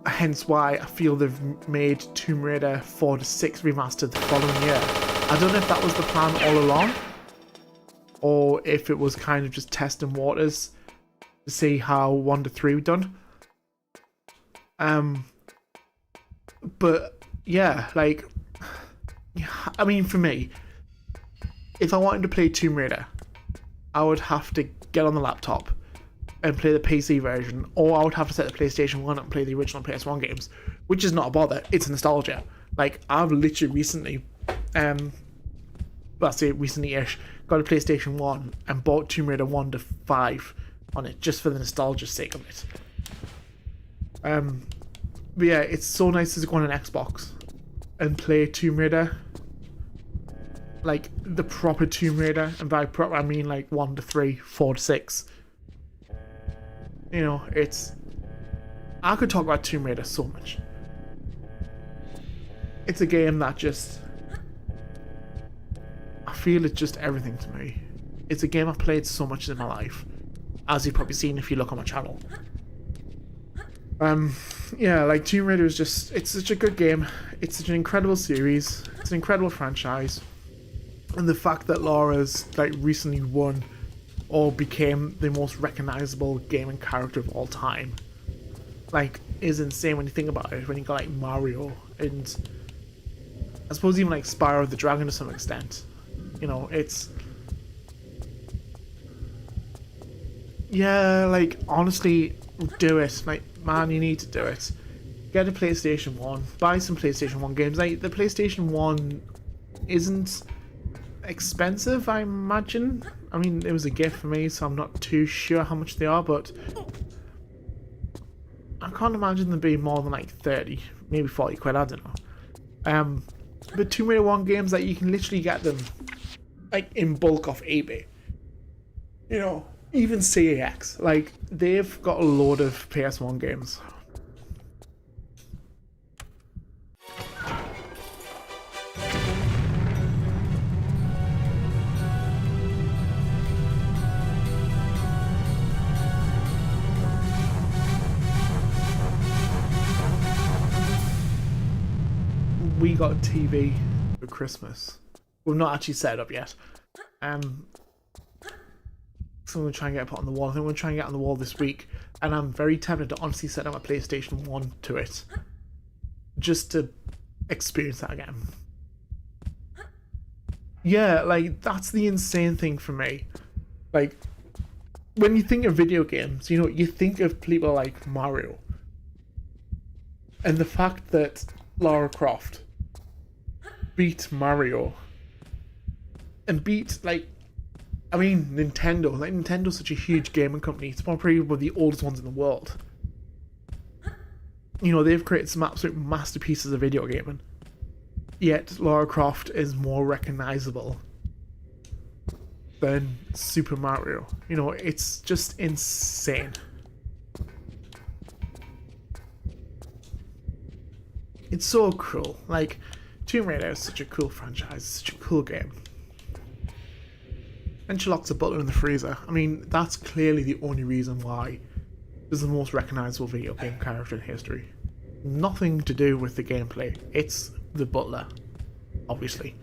Hence why I feel they've made Tomb Raider 4 to 6 remastered the following year. I don't know if that was the plan all along, or if it was kind of just testing waters to see how 1 to 3 were done. But yeah, like, I mean, for me, if I wanted to play Tomb Raider, I would have to get on the laptop and play the PC version, or I would have to set the PlayStation 1 up and play the original PS1 games, which is not a bother. It's nostalgia. Like, I've literally recently, recently-ish, got a PlayStation 1 and bought Tomb Raider 1 to 5 on it, just for the nostalgia sake of it. But yeah, it's so nice to go on an Xbox and play Tomb Raider, like the proper Tomb Raider, and by proper I mean like 1 to 3, 4 to 6. You know, I could talk about Tomb Raider so much. It's a game that just, I feel it's just everything to me. It's a game I've played so much in my life, as you've probably seen if you look on my channel. Yeah, like Tomb Raider is just, it's such a good game. It's such an incredible series. It's an incredible franchise. And the fact that Laura's like recently won or became the most recognizable gaming character of all time, like, is insane when you think about it. When you got like Mario and I suppose even like Spyro the Dragon to some extent, you know, it's, yeah, like, honestly, do it. Like, man, you need to do it. Get a PlayStation 1, buy some PlayStation 1 games. Like, the PlayStation 1 isn't expensive, I imagine. I mean, it was a gift for me, so I'm not too sure how much they are, but I can't imagine them being more than like 30, maybe 40 quid, I don't know. But Tomb Raider 1 games, like, you can literally get them like in bulk off eBay. You know, even CAX, like, they've got a load of PS1 games. We got a TV for Christmas. We've not actually set it up yet. So I'm going to try and get it put on the wall. I think I'm going to try and get it on the wall this week. And I'm very tempted to honestly set up my PlayStation 1 to it, just to experience that again. Yeah, like, that's the insane thing for me. Like, when you think of video games, you know, you think of people like Mario. And the fact that Lara Croft beat Mario and beat, like, I mean, Nintendo. Like, Nintendo's such a huge gaming company. It's probably one of the oldest ones in the world. You know, they've created some absolute masterpieces of video gaming. Yet, Lara Croft is more recognizable than Super Mario. You know, it's just insane. It's so cool. Like, Tomb Raider is such a cool franchise, such a cool game. And she locks a butler in the freezer. I mean, that's clearly the only reason why this is the most recognizable video game character in history. Nothing to do with the gameplay. It's the butler, obviously.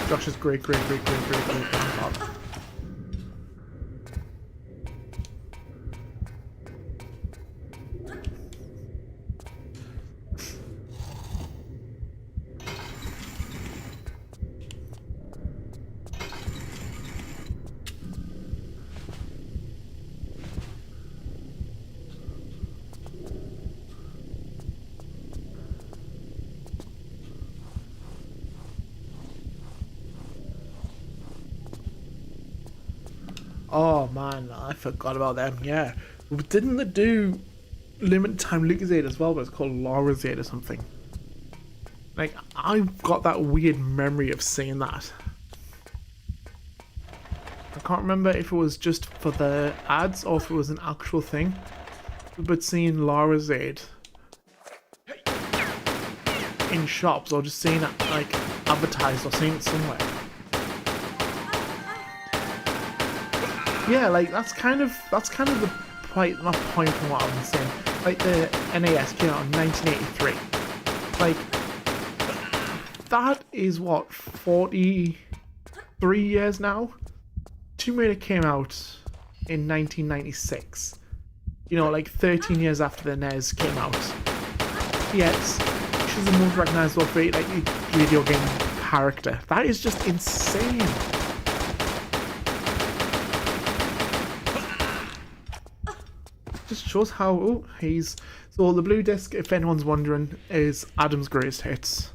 Josh's great grandfather. Oh man, I forgot about them, yeah. Didn't they do limited time Lucasade as well, but it's called Laura's Aid or something? Like, I've got that weird memory of seeing that. I can't remember if it was just for the ads or if it was an actual thing. But seeing Laura's Aid in shops or just seeing it like advertised or seeing it somewhere. Yeah, like that's kind of the point, not point from what I'm saying. Like the NAS came out in 1983. Like that is what, 43 years now. Tomb Raider came out in 1996. You know, like 13 years after the NES came out. Yet she's the most recognizable video game character. That is just insane. Just shows how so the blue disc, if anyone's wondering, is Adam's greatest hits.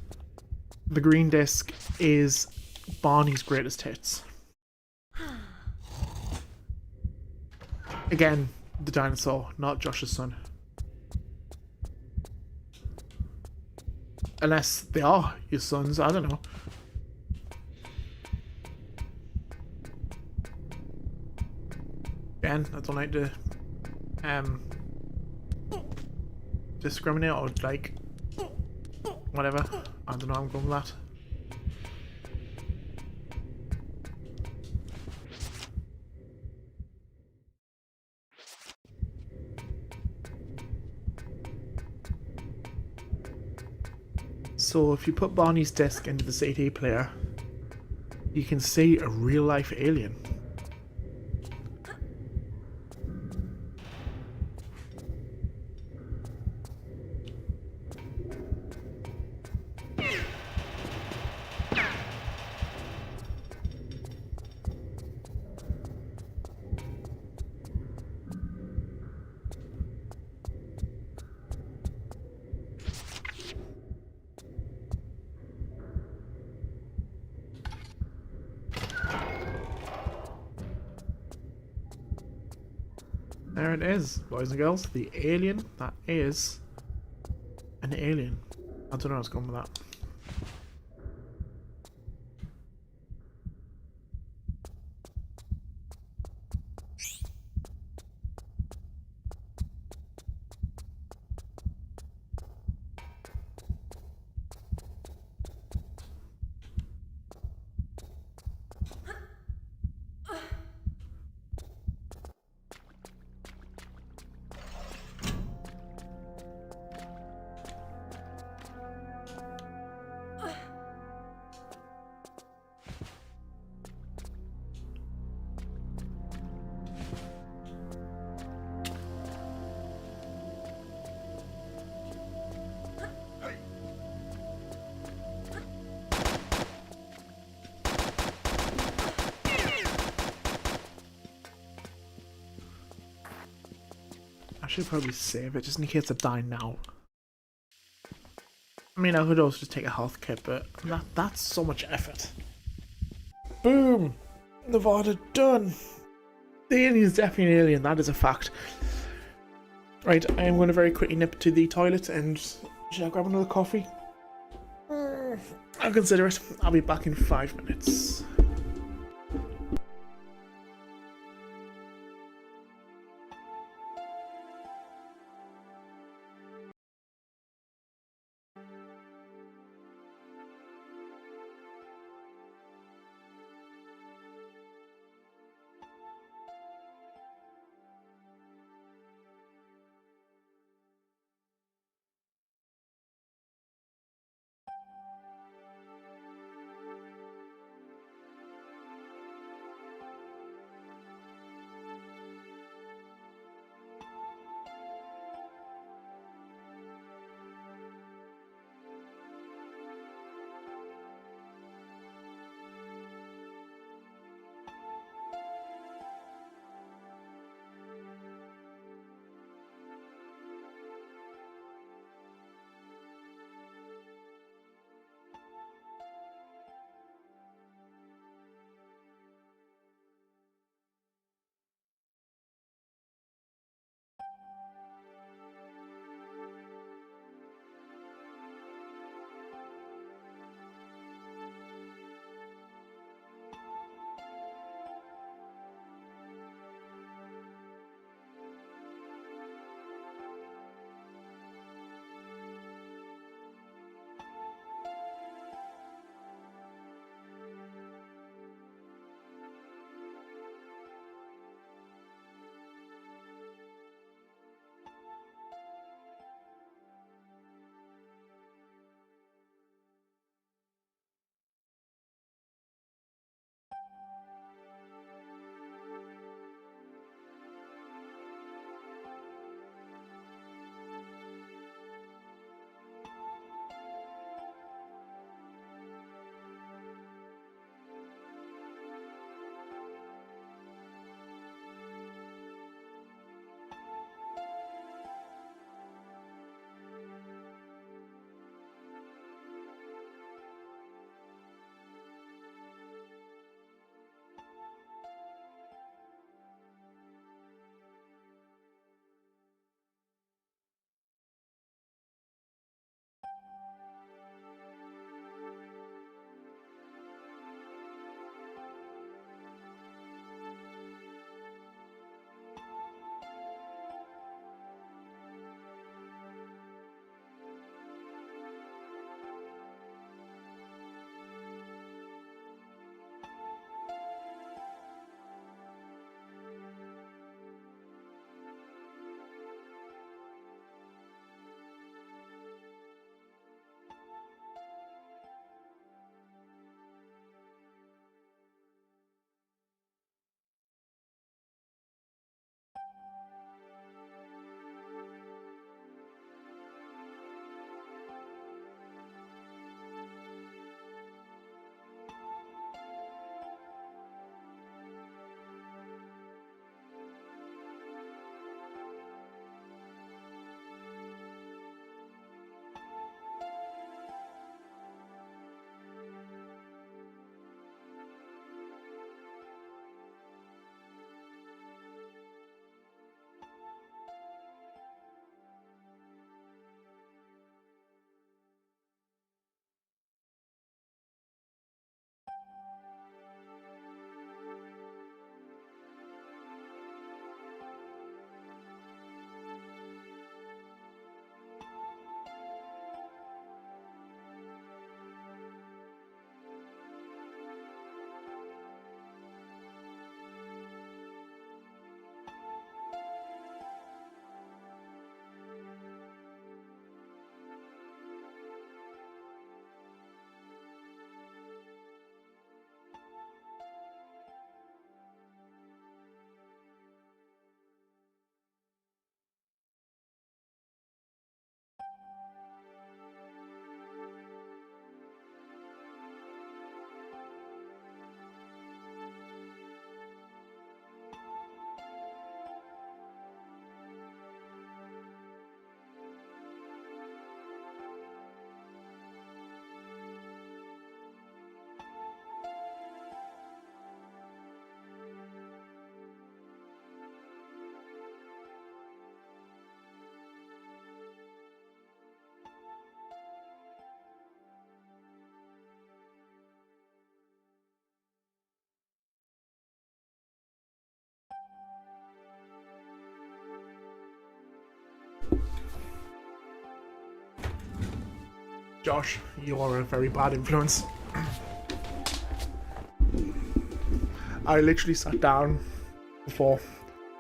The green disc is Barney's greatest hits. Again, the dinosaur, not Josh's son. Unless they are your sons, I don't know. Again, I don't like to discriminate or like whatever. I don't know how I'm going with that. So if you put Barney's disc into the CD player, you can see a real life alien. There it is, boys and girls. The alien that is an alien. I don't know what's going with that. should probably save it just in case I die now. I mean, I could also just take a health kit, but that's so much effort. Boom! Nevada done! The alien is definitely an alien, that is a fact. Right, I am going to very quickly nip to the toilet and should I grab another coffee? I'll consider it. I'll be back in 5 minutes. Josh, you are a very bad influence. I literally sat down before,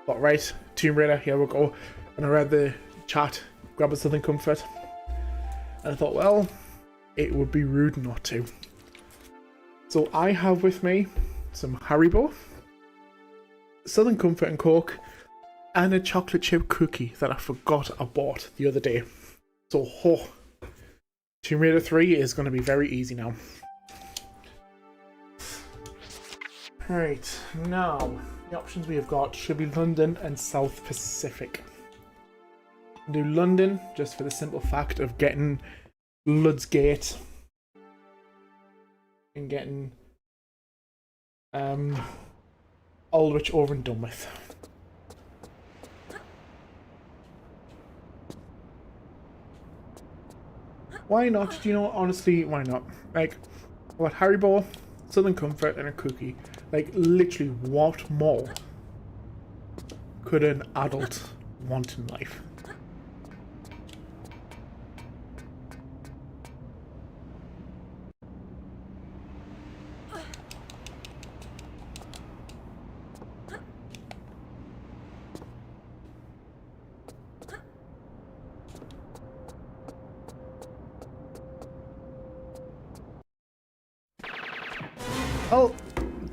thought, right, Tomb Raider, here we go. And I read the chat, grab a Southern Comfort. And I thought, well, it would be rude not to. So I have with me some Haribo, Southern Comfort and Coke, and a chocolate chip cookie that I forgot I bought the other day. So, Tomb Raider 3 is going to be very easy now. Right, now, the options we have got should be London and South Pacific. We'll do London, just for the simple fact of getting Lud's Gate and getting Aldwych over and done with. Why not? Do you know what? Honestly, why not? Like, what, Haribo, Southern Comfort, and a cookie. Like, literally, what more could an adult want in life? Well,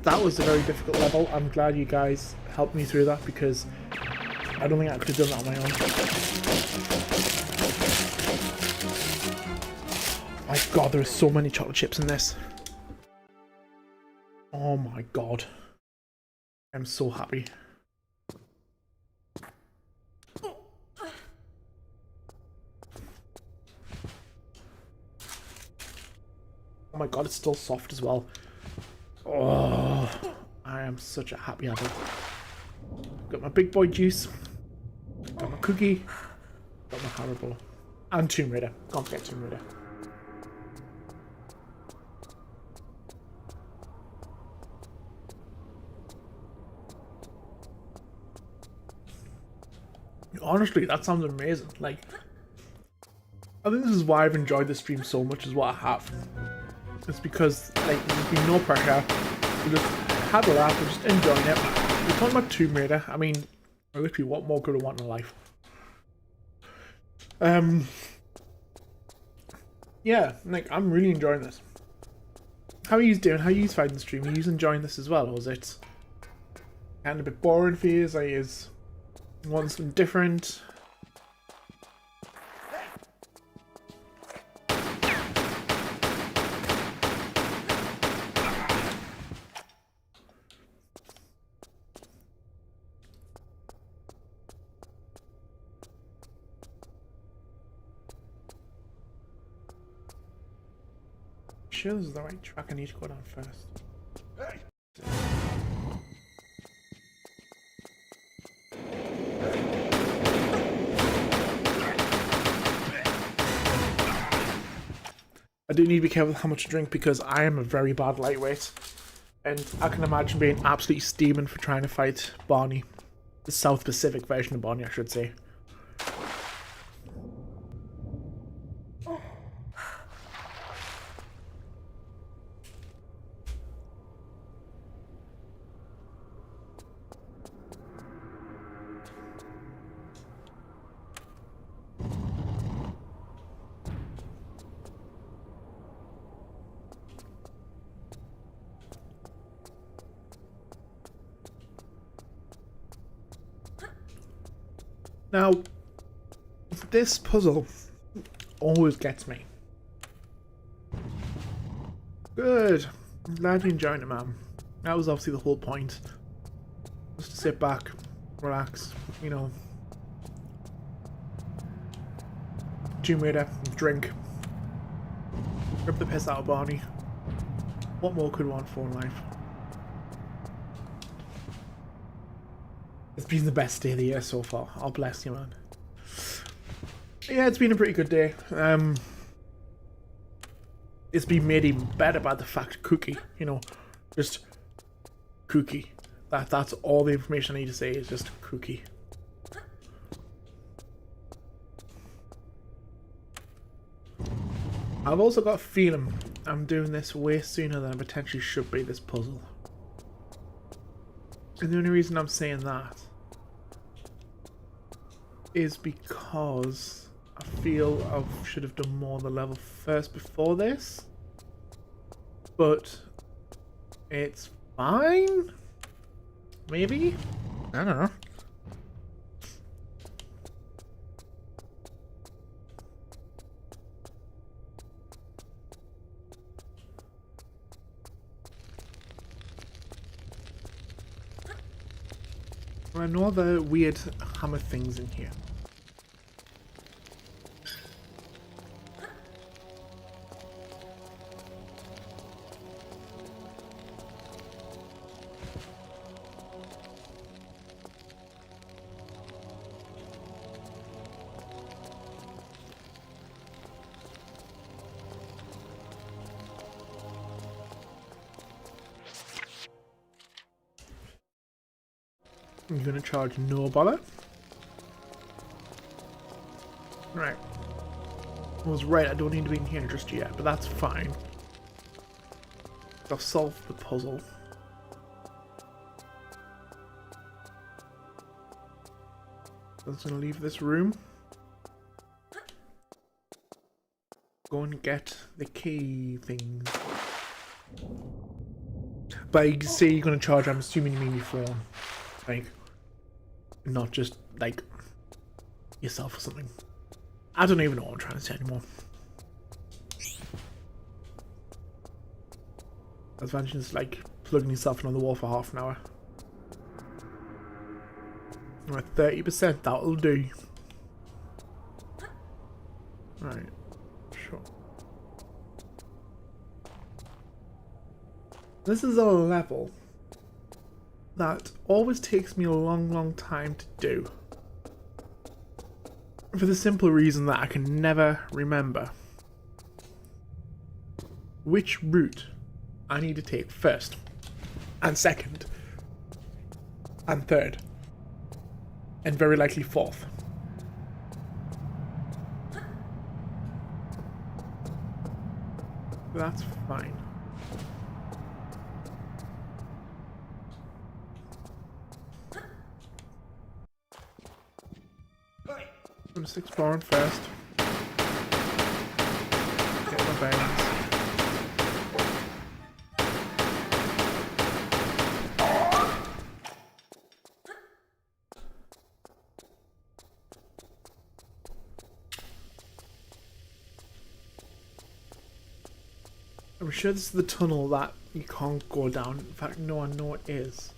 that was a very difficult level. I'm glad you guys helped me through that because I don't think I could have done that on my own. My god, there are so many chocolate chips in this. Oh my god. I'm so happy. Oh my god, it's still soft as well. Oh, I am such a happy adult. Got my big boy juice, got my cookie, got my Haribo, and Tomb Raider. Can't forget Tomb Raider. Honestly, that sounds amazing. Like, I think this is why I've enjoyed the stream so much, is what I have. It's because, like, there's been no pressure. We just had a laugh, we're just enjoying it. We're talking about Tomb Raider. I mean, literally, what more could I want in life? Yeah, like, I'm really enjoying this. How are you doing? How are you finding the stream? Are you enjoying this as well, or is it kind of a bit boring for you? Are you wanting something different? Sure this is the right track. I need to go down first. I do need to be careful how much I drink because I am a very bad lightweight, and I can imagine being absolutely steaming for trying to fight Barney, the South Pacific version of Barney, I should say. Now, this puzzle always gets me. Good. I'm glad you're enjoying it, man. That was obviously the whole point. Just to sit back, relax, you know. Tomb Raider, drink. Rip the piss out of Barney. What more could one want for in life? It's been the best day of the year so far. Oh, bless you, man. Yeah, it's been a pretty good day. It's been made even better by the fact cookie, you know, just cookie. That's all the information I need to say is just cookie. I've also got a feeling I'm doing this way sooner than I potentially should be, this puzzle. And the only reason I'm saying that is because I feel I should have done more of the level first before this. But it's fine? Maybe? I don't know. There are no other weird hammer things in here. I'm gonna charge no bother. Right. I was right, I don't need to be in here just yet, but that's fine. I've solved the puzzle. I'm just gonna leave this room. Go and get the key things. But you say you're gonna charge, I'm assuming you mean your phone. Like, not just, like, yourself or something. I don't even know what I'm trying to say anymore. I was imagining just, like, plugging yourself in on the wall for half an hour. Alright, 30%, that'll do. Right, sure. This is a level that always takes me a long time to do. For the simple reason that I can never remember which route I need to take first, and second, and third, and very likely fourth. That's fine. I'm just exploring first. Get my bearings. I'm sure this is the tunnel that you can't go down. In fact, no, I know it is.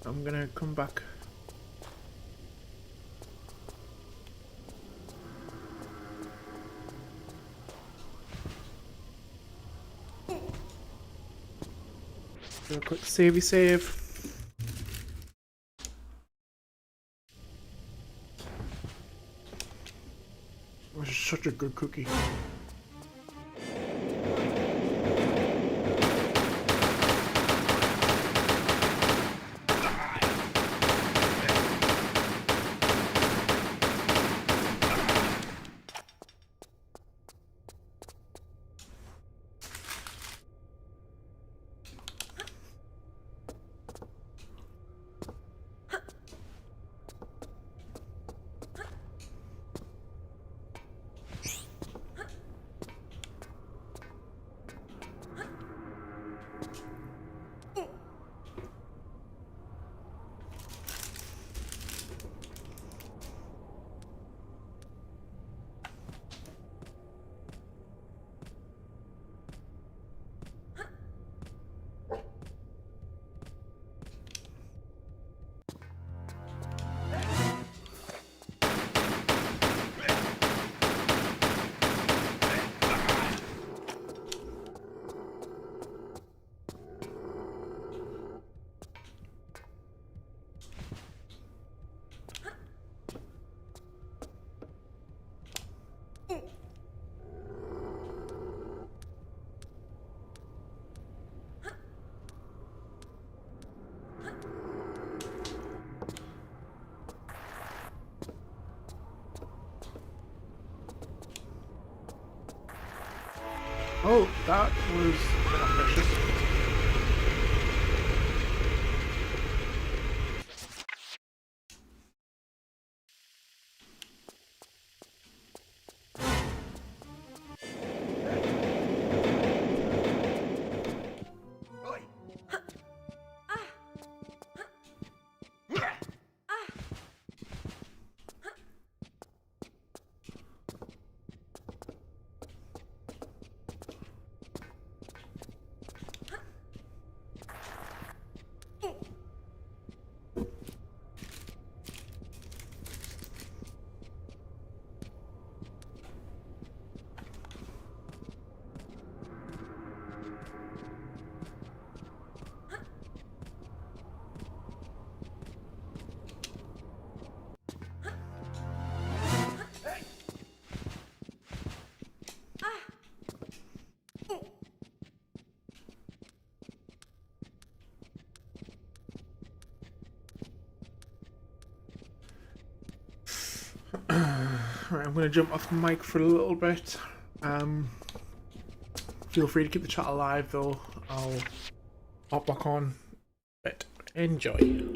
I'm gonna come back. Do a quick savey save. This is such a good cookie. Well, that was a bit ambitious. Right, I'm going to jump off the mic for a little bit. Feel free to keep the chat alive though. I'll hop back on. But enjoy.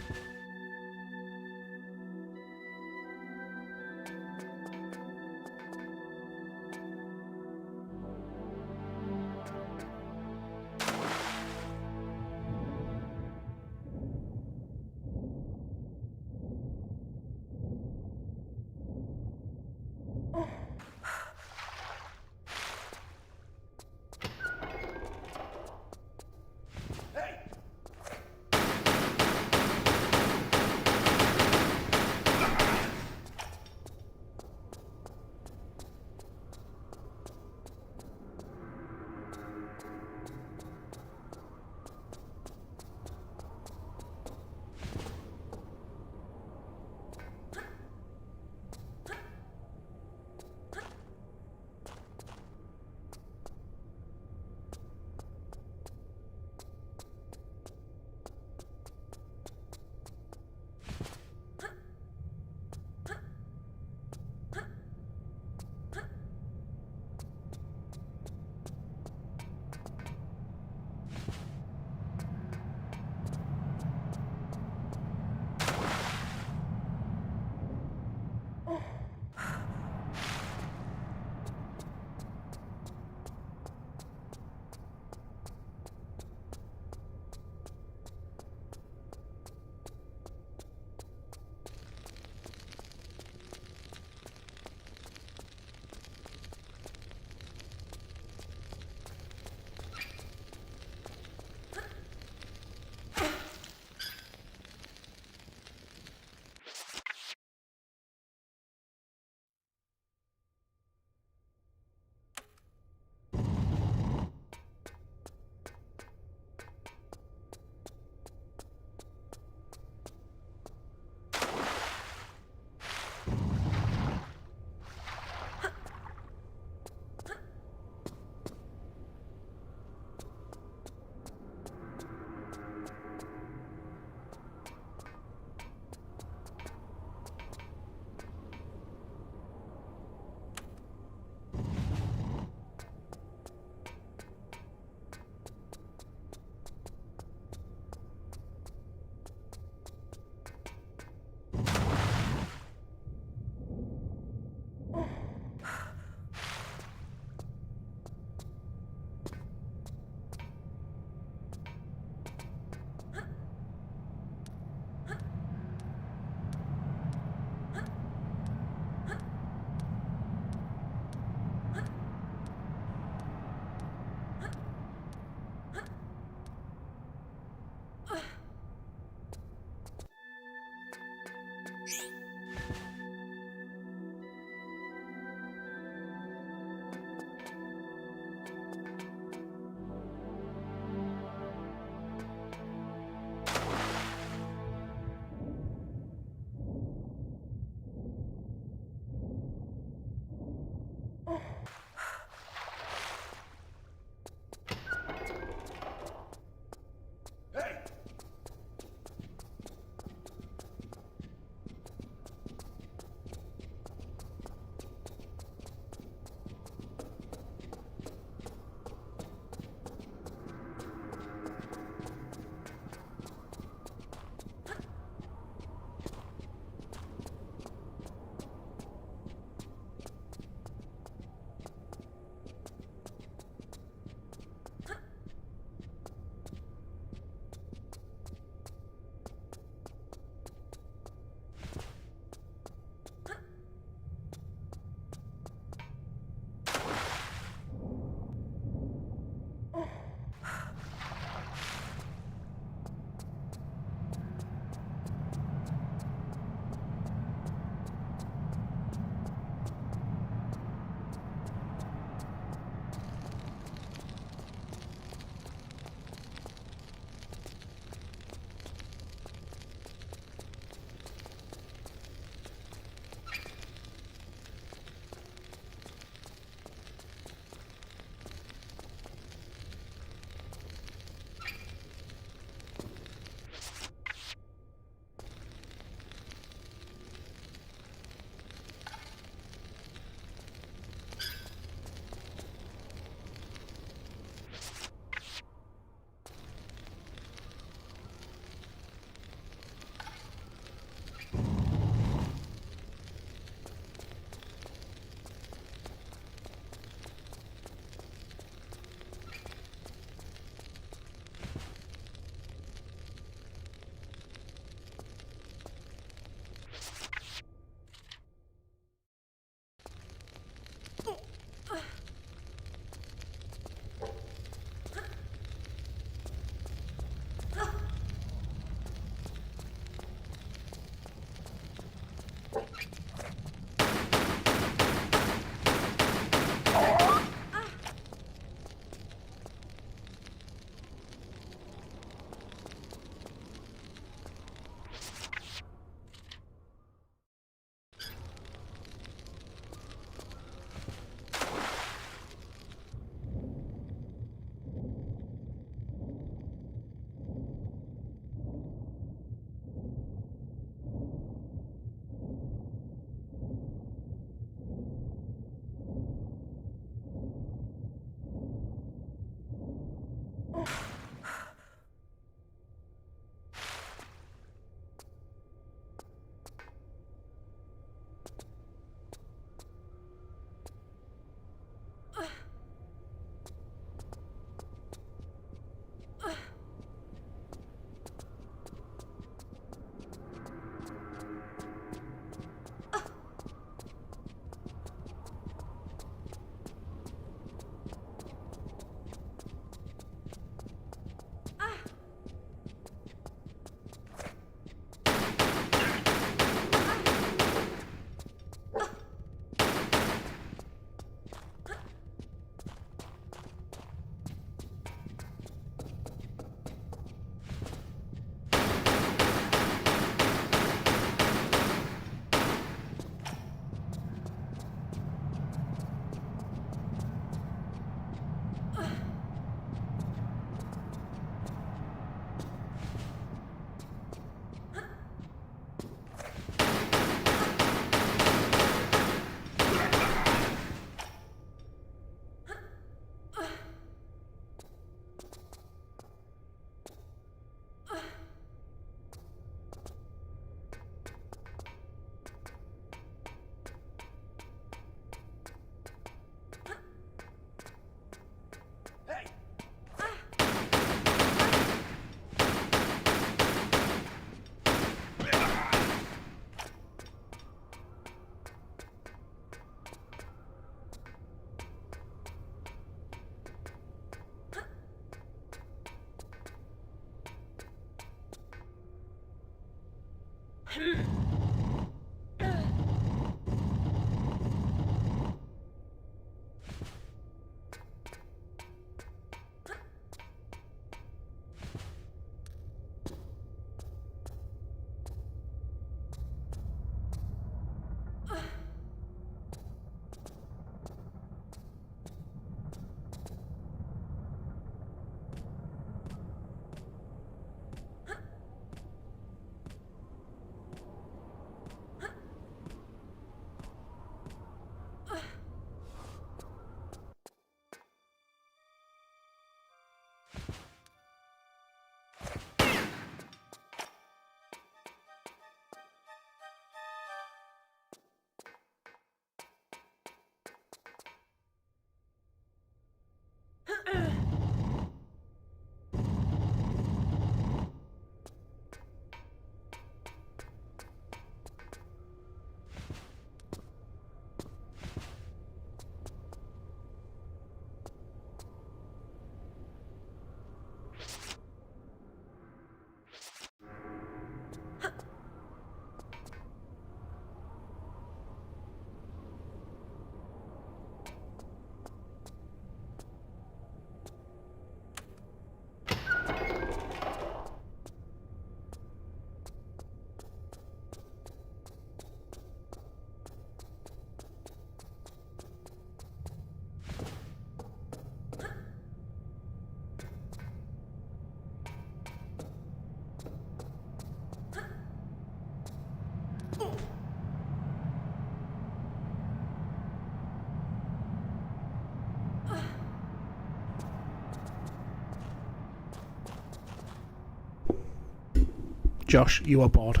Josh, you are barred.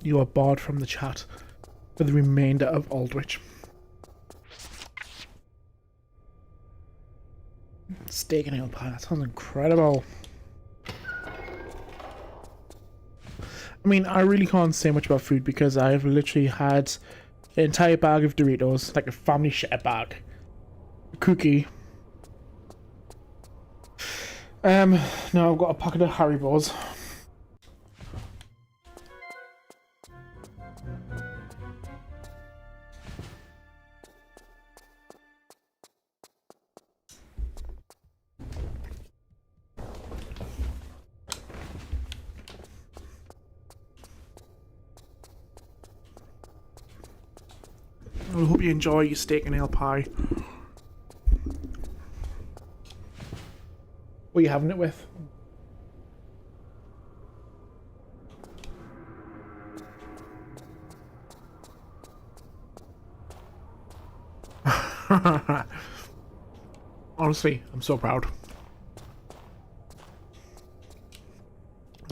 You are barred from the chat for the remainder of Aldrich. Steak and ale pie, that sounds incredible. I mean, I really can't say much about food because I've literally had an entire bag of Doritos, like a family share bag, a cookie. Now I've got a packet of Haribos. I hope you enjoy your steak and ale pie. What are you having it with? Honestly, I'm so proud.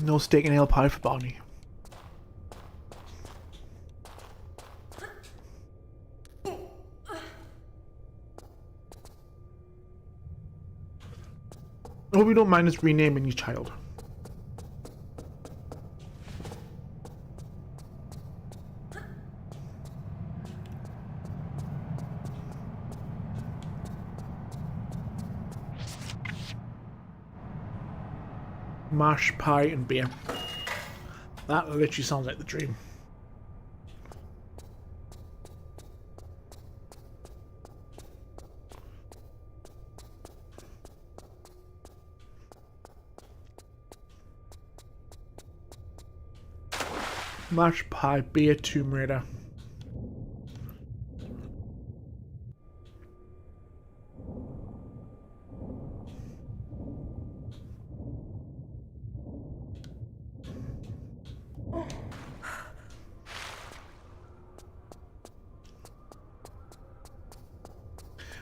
No steak and ale pie for Barney. I hope you don't mind us renaming your child. Mash, pie, and beer. That literally sounds like the dream. Mash, pie, beer, Tomb Raider.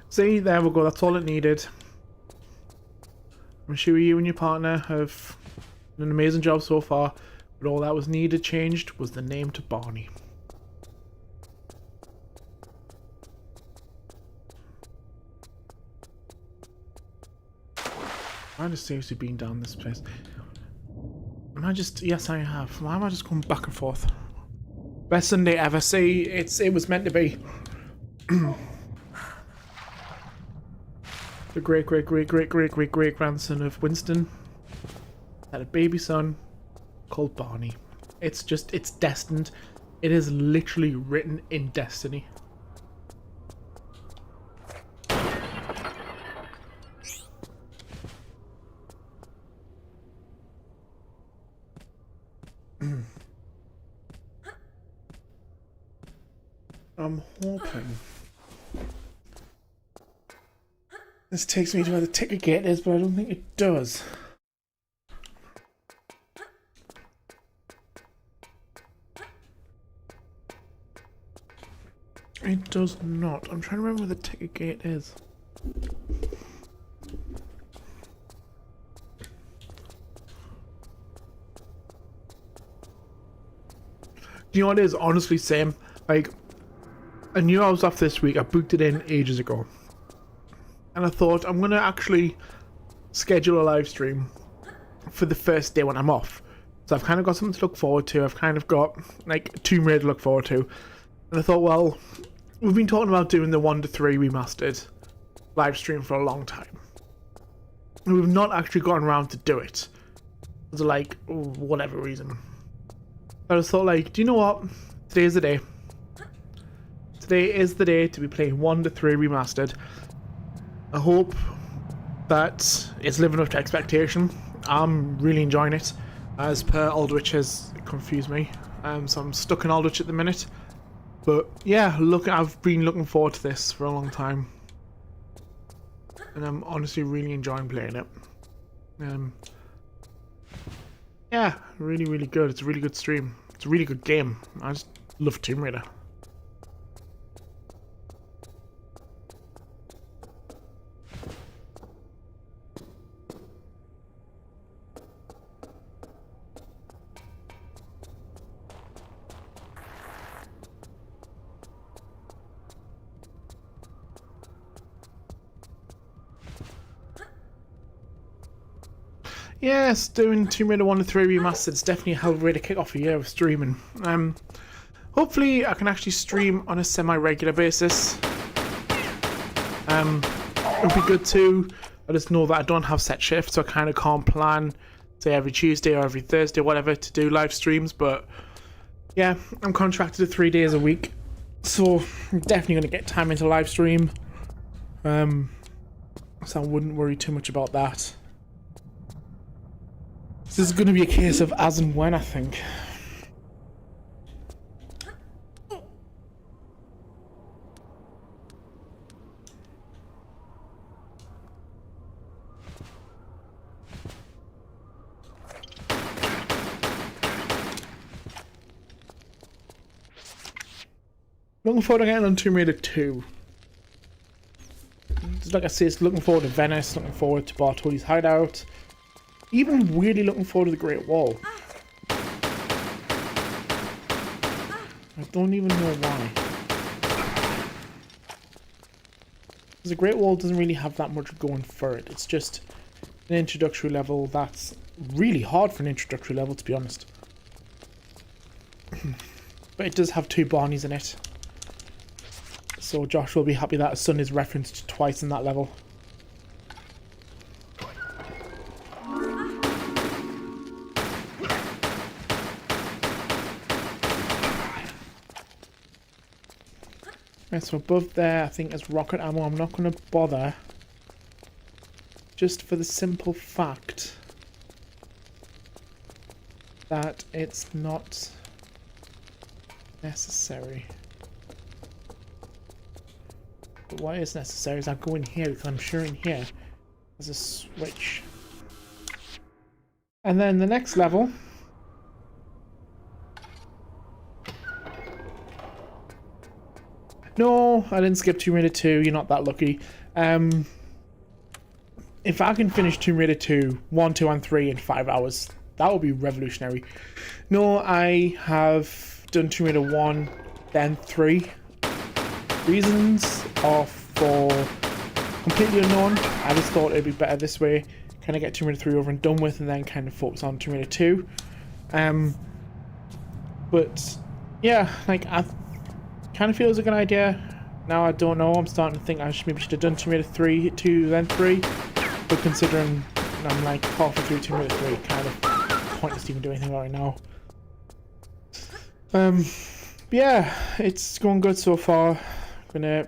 See, there we go, that's all it needed. I'm sure you and your partner have done an amazing job so far, but all that was needed changed was the name to Barney. I just seriously been down this place. Am I just, yes I have. Why am I just going back and forth? Best Sunday ever. See, it was meant to be. The great grandson of Winston had a baby son called Barney. It's destined. It is literally written in destiny. I'm hoping this takes me to where the ticket gate is, but I don't think it does. It does not. I'm trying to remember where the ticket gate is. Do you know what it is? Honestly, same. Like, I knew I was off this week. I booked it in ages ago. And I thought, I'm going to actually schedule a live stream for the first day when I'm off. So I've kind of got something to look forward to. I've kind of got, like, Tomb Raider to look forward to. And I thought, well, we've been talking about doing the 1 to 3 remastered live stream for a long time. And we've not actually gotten around to do it. Because of, like, whatever reason. But I just thought, like, do you know what? Today's the day. Today is the day to be playing 1 to 3 remastered. I hope that it's living up to expectation. I'm really enjoying it. As per, Aldrich has confused me. So I'm stuck in Aldrich at the minute. But yeah, I've been looking forward to this for a long time. And I'm honestly really enjoying playing it. Yeah, really, really good. It's a really good stream. It's a really good game. I just love Tomb Raider. Yes, doing Tomb Raider 1 to 3 Remastered is definitely a hell of a way to kick off a year of streaming. Hopefully I can actually stream on a semi-regular basis. It would be good too. I just know that I don't have set shifts, so I kind of can't plan, say, every Tuesday or every Thursday, whatever, to do live streams. But yeah, I'm contracted to 3 days a week, so I'm definitely going to get time into live stream. So I wouldn't worry too much about that. This is going to be a case of as and when, I think. Looking forward to getting on Tomb Raider 2. Like I say, it's looking forward to Venice, looking forward to Bartoli's hideout. Even weirdly looking forward to the Great Wall. I don't even know why. Because the Great Wall doesn't really have that much going for it. It's just an introductory level that's really hard for an introductory level, to be honest. But it does have 2 Barneys in it. So Josh will be happy that his son is referenced twice in that level. Right, so above there I think is rocket ammo. I'm not going to bother. Just for the simple fact that it's not necessary. But what is necessary is I go in here, because I'm sure in here there's a switch. And then the next level no, I didn't skip Tomb Raider 2, you're not that lucky. If I can finish Tomb Raider 2, 1, 2 and 3 in 5 hours, that would be revolutionary. No, I have done Tomb Raider 1, then 3. Reasons are for completely unknown. I just thought it'd be better this way. Kind of get Tomb Raider 3 over and done with, and then kind of focus on Tomb Raider 2. But yeah, like I kind of feel it's a good idea. Now I don't know. I'm starting to think I maybe should have done Tomb Raider 3, 2, then 3. But considering I'm like halfway through Tomb Raider 3, kind of pointless to even do anything right now. Yeah, it's going good so far. Gonna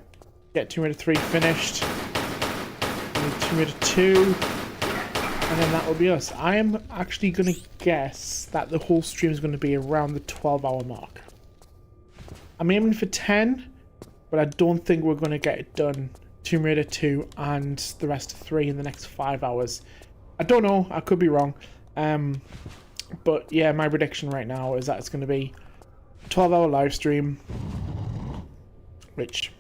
get Tomb Raider 3 finished, Tomb Raider 2, and then that will be us. I am actually gonna guess that the whole stream is gonna be around the 12-hour mark. I'm aiming for 10, but I don't think we're gonna get it done, Tomb Raider 2 and the rest of 3 in the next 5 hours. I don't know, I could be wrong. But yeah, my prediction right now is that it's gonna be a 12-hour live stream. Which,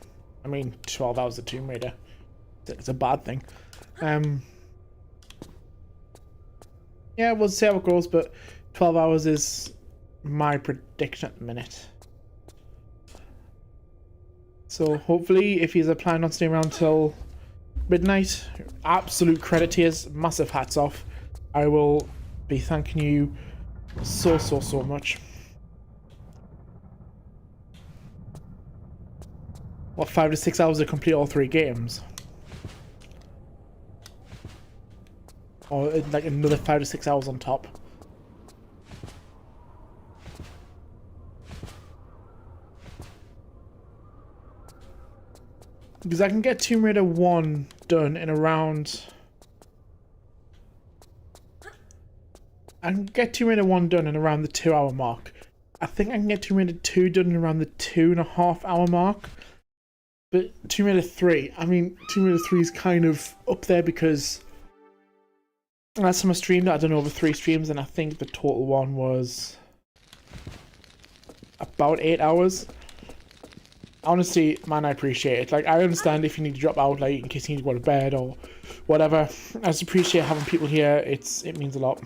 I mean, 12 hours of Tomb Raider, it's a bad thing. Yeah, we'll see how it goes, but 12 hours is my prediction at the minute. So hopefully, if he's planning on staying around till midnight, absolute credit to his, massive hats off. I will be thanking you so much. What, 5 to 6 hours to complete all 3 games? Or like another 5 to 6 hours on top? Because I can get Tomb Raider 1 done in around... I can get Tomb Raider 1 done in around the 2-hour mark. I think I can get Tomb Raider 2 done in around the 2.5-hour mark. But Tomb Raider 3, I mean, Tomb Raider 3 is kind of up there because last time I streamed it, I done over 3 streams, and I think the total one was about 8 hours. Honestly, man, I appreciate it. Like, I understand if you need to drop out, like, in case you need to go to bed or whatever. I just appreciate having people here. It means a lot.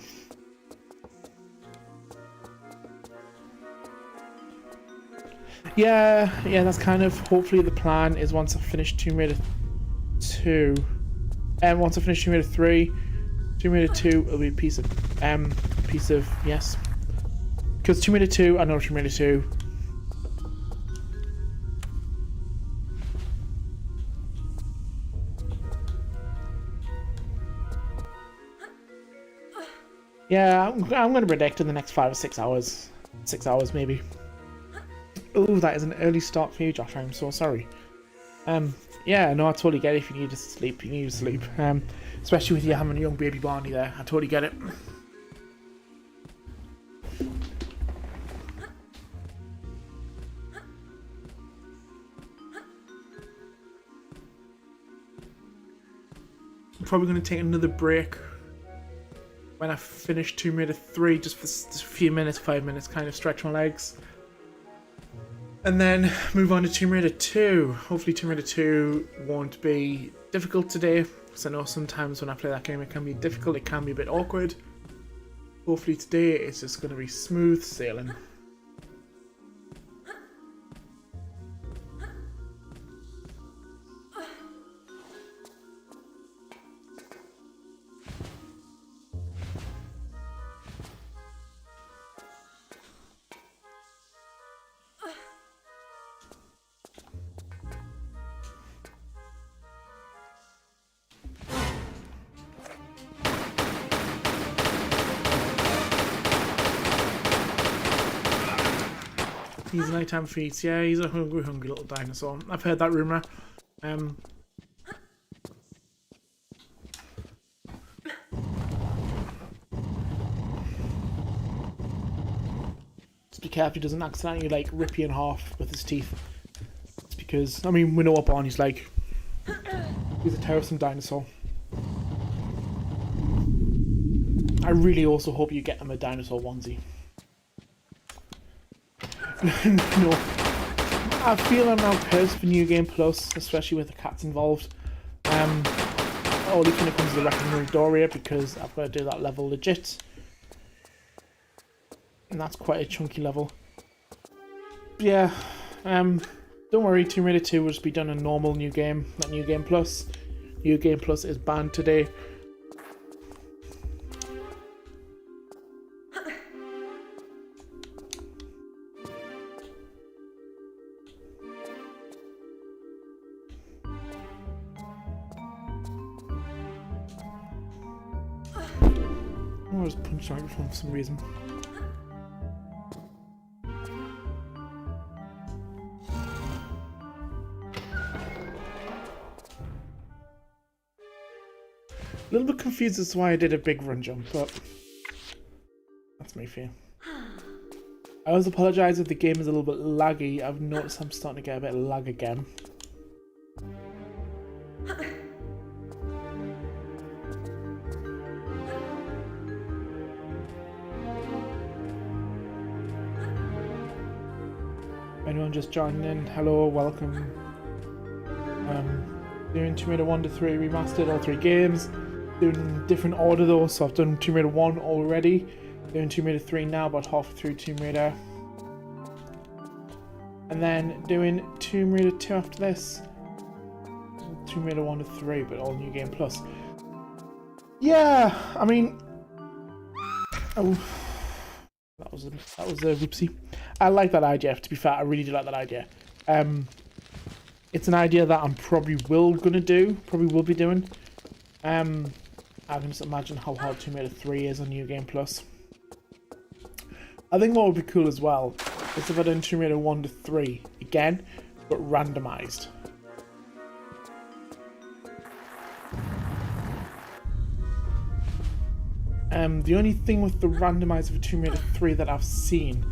Yeah, that's kind of hopefully the plan is once I finish Tomb Raider 2, and once I finish Tomb Raider 3, Tomb Raider 2 will be a piece of yes. Because Tomb Raider 2, I know Tomb Raider 2. Yeah, I'm going to predict in the next 5 or 6 hours. 6 hours, maybe. Oh, that is an early start for you, Josh. I'm so sorry. Yeah, no, I totally get it. If you need to sleep, you need to sleep. Especially with you having a young baby Barney there. I totally get it. I'm probably going to take another break when I finish Tomb Raider 3, just for a few minutes, 5 minutes, kind of stretch my legs. And then move on to Tomb Raider 2. Hopefully Tomb Raider 2 won't be difficult today, because I know sometimes when I play that game it can be difficult, it can be a bit awkward. Hopefully today it's just going to be smooth sailing. He's nighttime feeds. Yeah, he's a hungry little dinosaur. I've heard that rumour. Just be careful he doesn't accidentally like rip you in half with his teeth. It's because, I mean, we know what Barney's like. He's a terrifying dinosaur. I really also hope you get him a dinosaur onesie. No. I feel I'm now cursed for New Game Plus, especially with the cats involved. Only when it comes to the Wrecking Doria, because I've got to do that level legit. And that's quite a chunky level. But yeah, don't worry, Tomb Raider 2 will just be done a normal New Game, not New Game Plus. New Game Plus is banned today. I was punched out for some reason. A little bit confused as to why I did a big run jump, but that's my fear. I always apologise if the game is a little bit laggy. I've noticed I'm starting to get a bit of lag again. Anyone just joining in, hello, welcome. Doing Tomb Raider 1 to 3 remastered, all 3 games. Doing different order though, so I've done Tomb Raider 1 already. Doing Tomb Raider 3 now, about halfway through Tomb Raider. And then doing Tomb Raider 2 after this. Tomb Raider 1 to 3, but all New Game Plus. Yeah, I mean... Oh... That was a whoopsie. I like that idea, to be fair, I really do like that idea. It's an idea that I'm probably will be doing. I can just imagine how hard Tomb Raider 3 is on New Game Plus. I think what would be cool as well is if I done Tomb Raider 1 to 3 again, but randomised. The only thing with the randomizer for Tomb Raider 3 that I've seen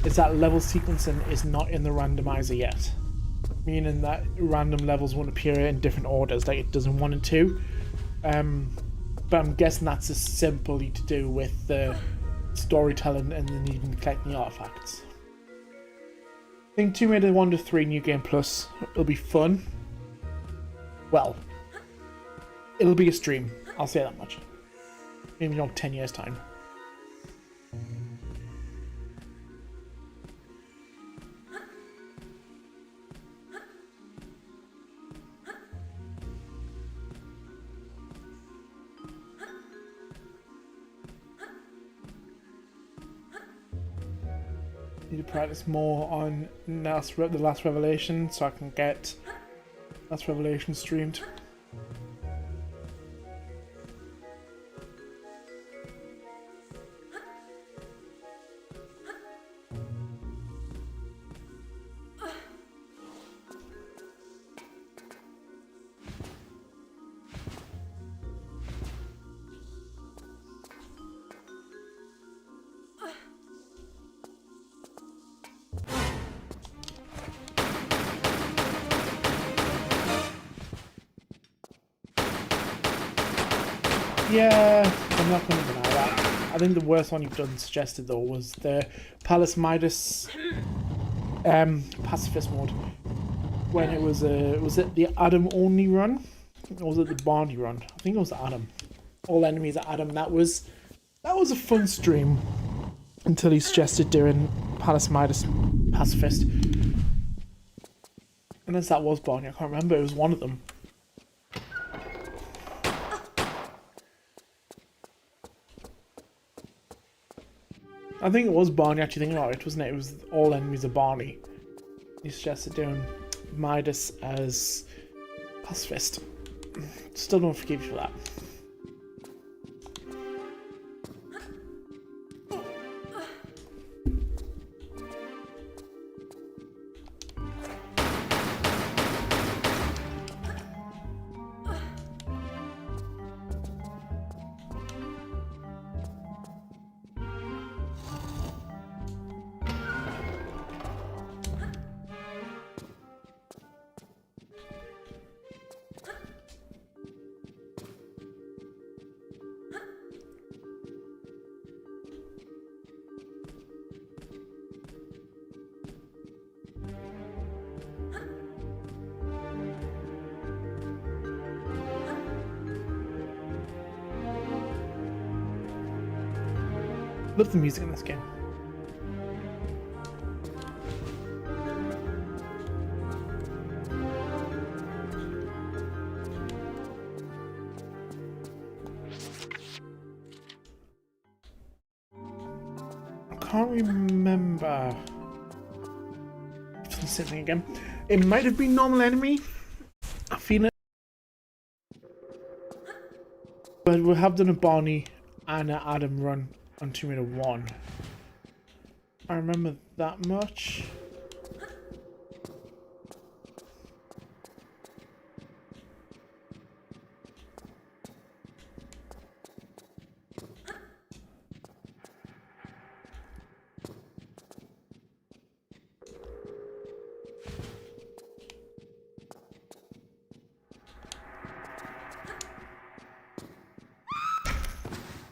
is that level sequencing is not in the randomizer yet. Meaning that random levels won't appear in different orders like it does in 1 and 2. But I'm guessing that's just simply to do with the storytelling and then even collecting the artifacts. I think Tomb Raider 1 to 3 New Game Plus will be fun. Well, it'll be a stream, I'll say that much. Maybe not 10 years time. Need to practice more on the last revelation so I can get last revelation streamed. Yeah, I'm not going to deny that. I think the worst one you've done suggested though was the Palace Midas pacifist mode. When it was it the Adam only run? Or was it the Barney run? I think it was Adam. All enemies are Adam. That was a fun stream until he suggested doing Palace Midas pacifist. Unless that was Barney, I can't remember. It was one of them. I think it was Barney, actually thinking about it, wasn't it? It was all enemies of Barney. He suggested doing Midas as pacifist. Still don't forgive you for that. Love the music in this game. I can't remember. Same thing again. It might have been normal enemy. I feel it. But we have done a Barney and an Adam run on Tomb Raider 1. I remember that much.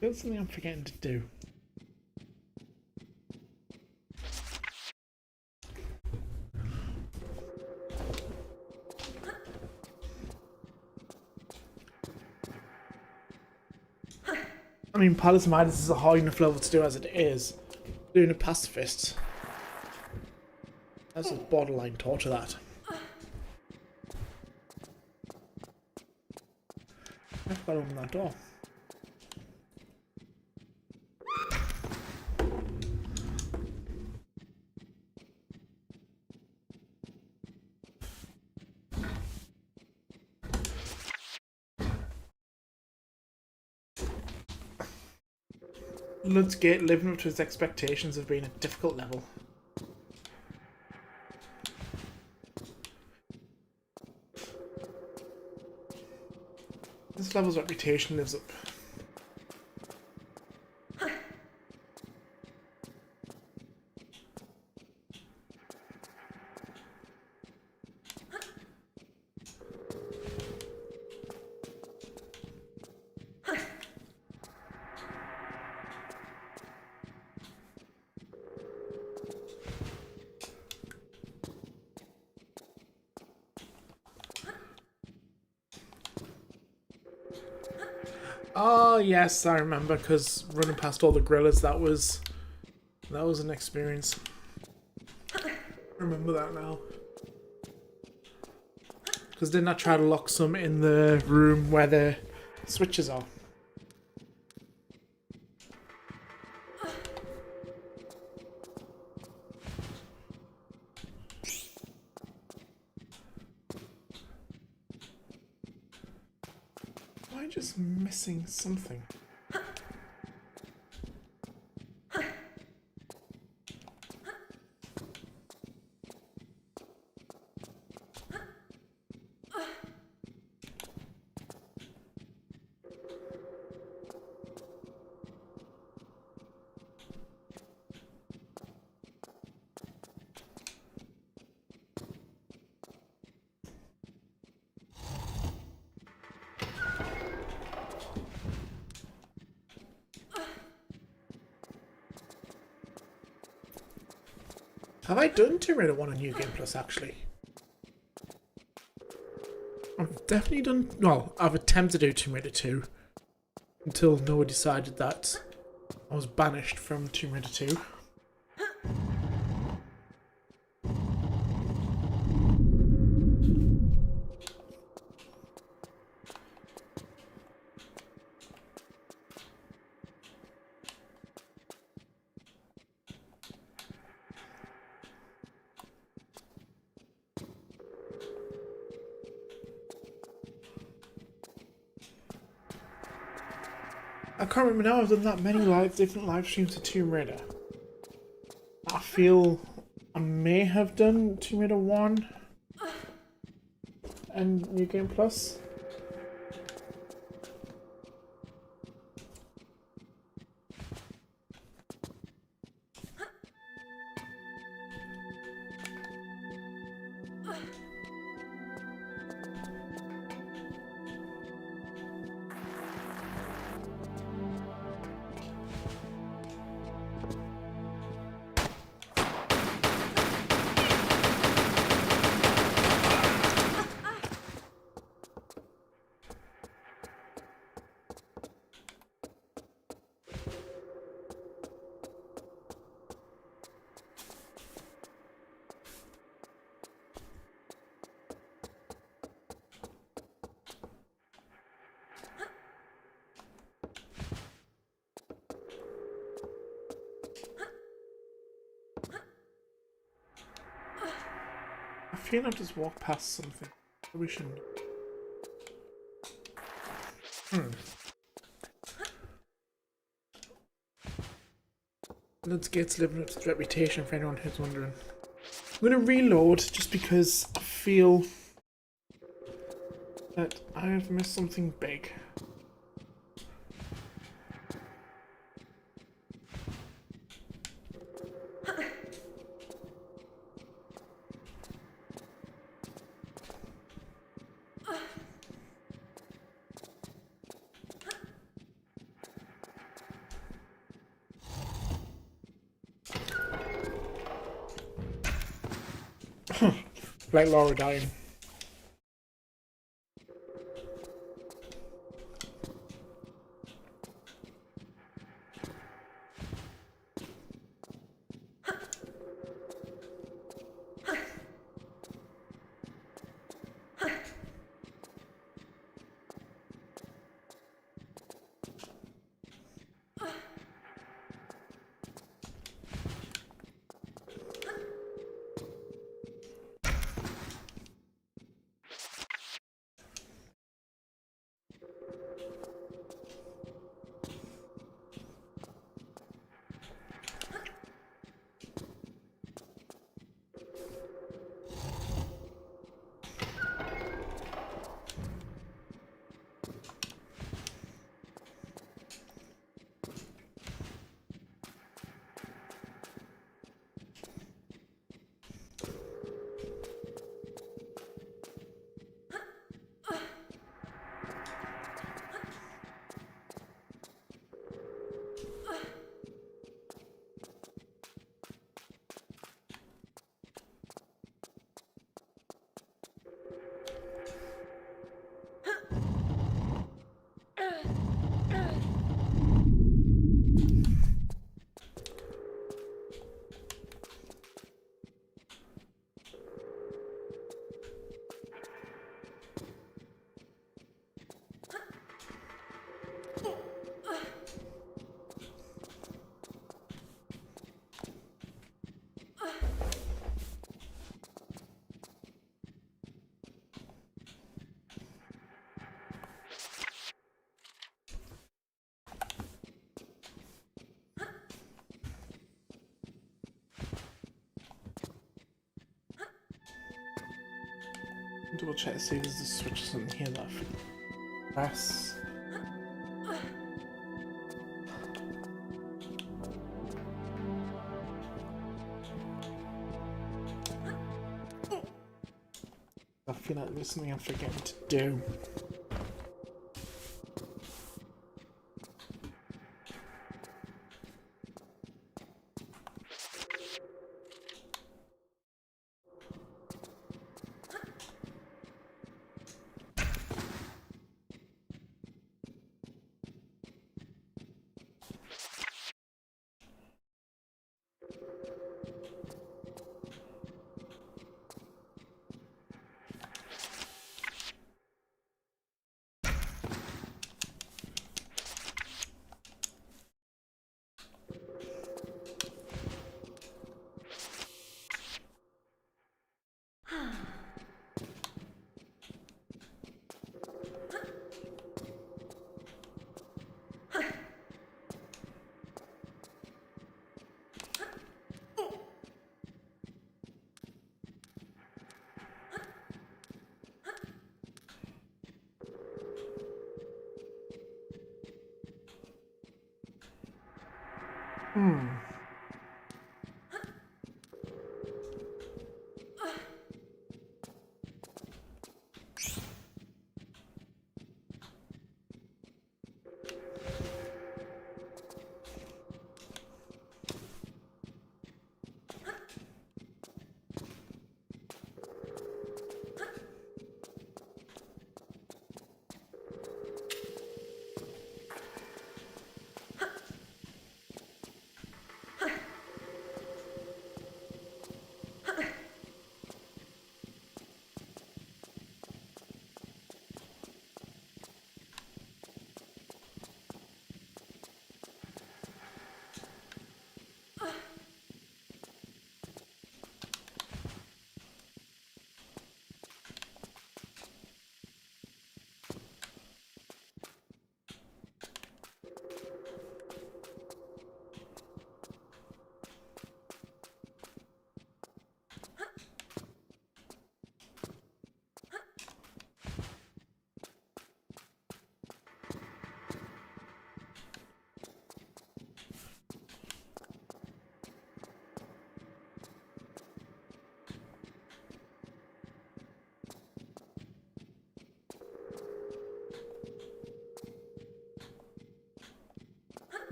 There's something I'm forgetting to do. I mean, Palace Midas is a high enough level to do as it is. Doing a pacifist. That's a borderline torture, that. I forgot to open that door. Lud's Gate living up to his expectations of being a difficult level. This level's reputation lives up. Oh yes, I remember, because running past all the gorillas, that was an experience. I remember that now. Because didn't I try to lock some in the room where the switches are? just missing something? Have I done Tomb Raider 1 on New Game Plus, actually? I've definitely done... Well, I've attempted to do Tomb Raider 2 until Noah decided that I was banished from Tomb Raider 2. I can't remember now, I've done that many different live streams of Tomb Raider. I feel I may have done Tomb Raider 1 and New Game Plus. I feel I've just walked past something. We shouldn't. Blood's Gate's living up to its reputation, for anyone who's wondering. I'm going to reload just because I feel that I have missed something big. Like Laura dying. double check to see if there's a switch or something here that I can press. I feel like there's something I'm forgetting to do.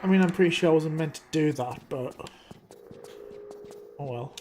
I mean, I'm pretty sure I wasn't meant to do that, but... oh well.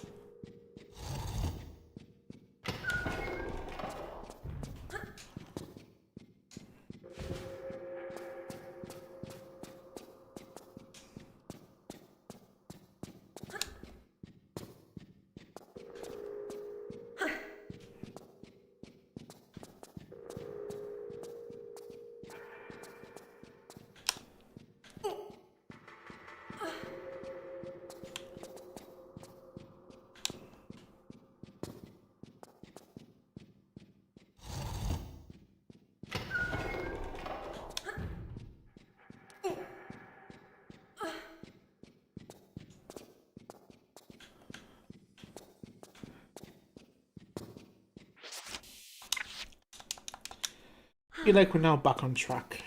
I feel like we're now back on track.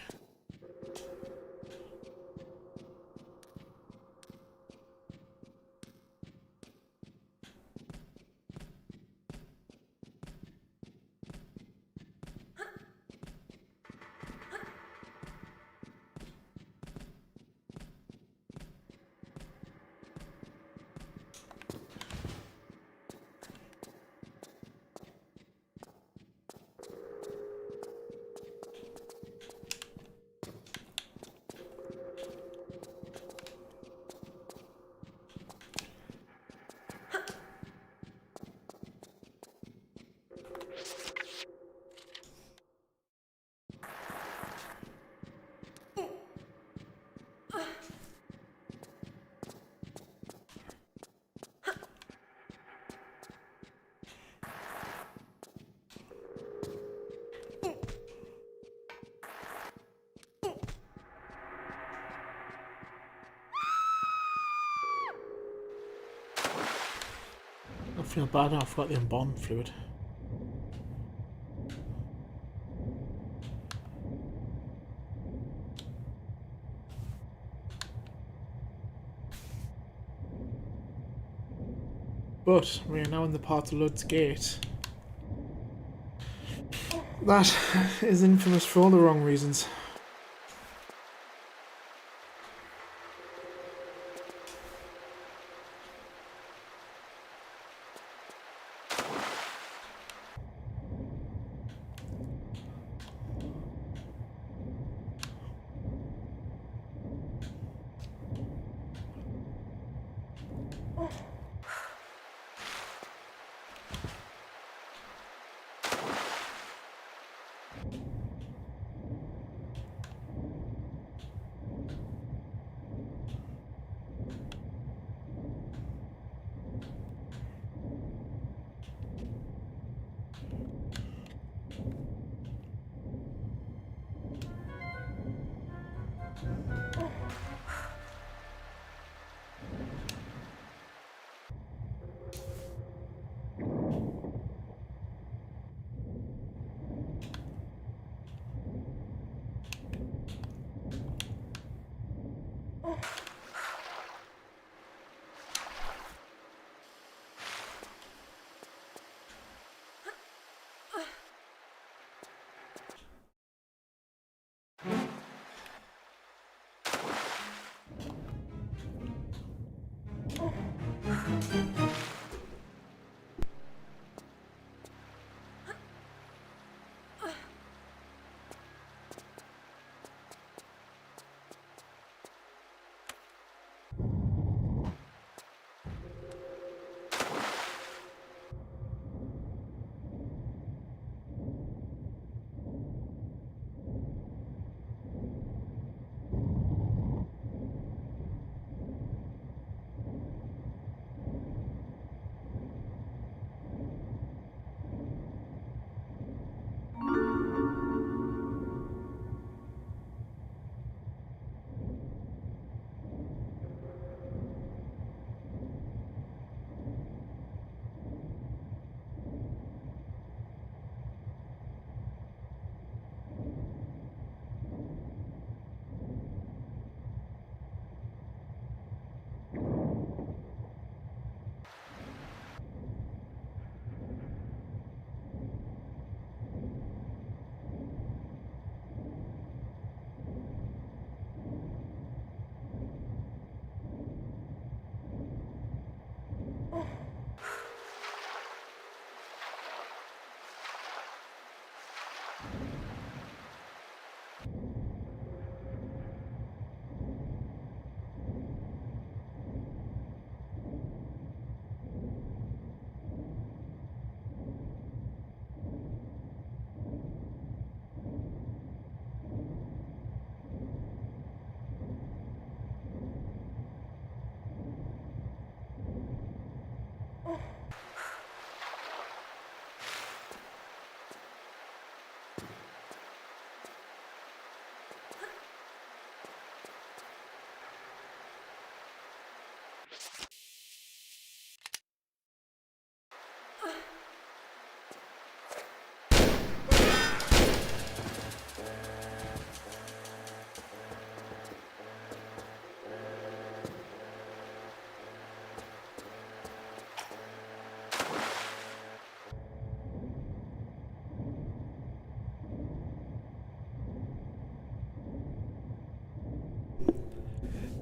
feel bad now, I forgot the embalm fluid. But we are now in the part of Lud's Gate that is infamous for all the wrong reasons.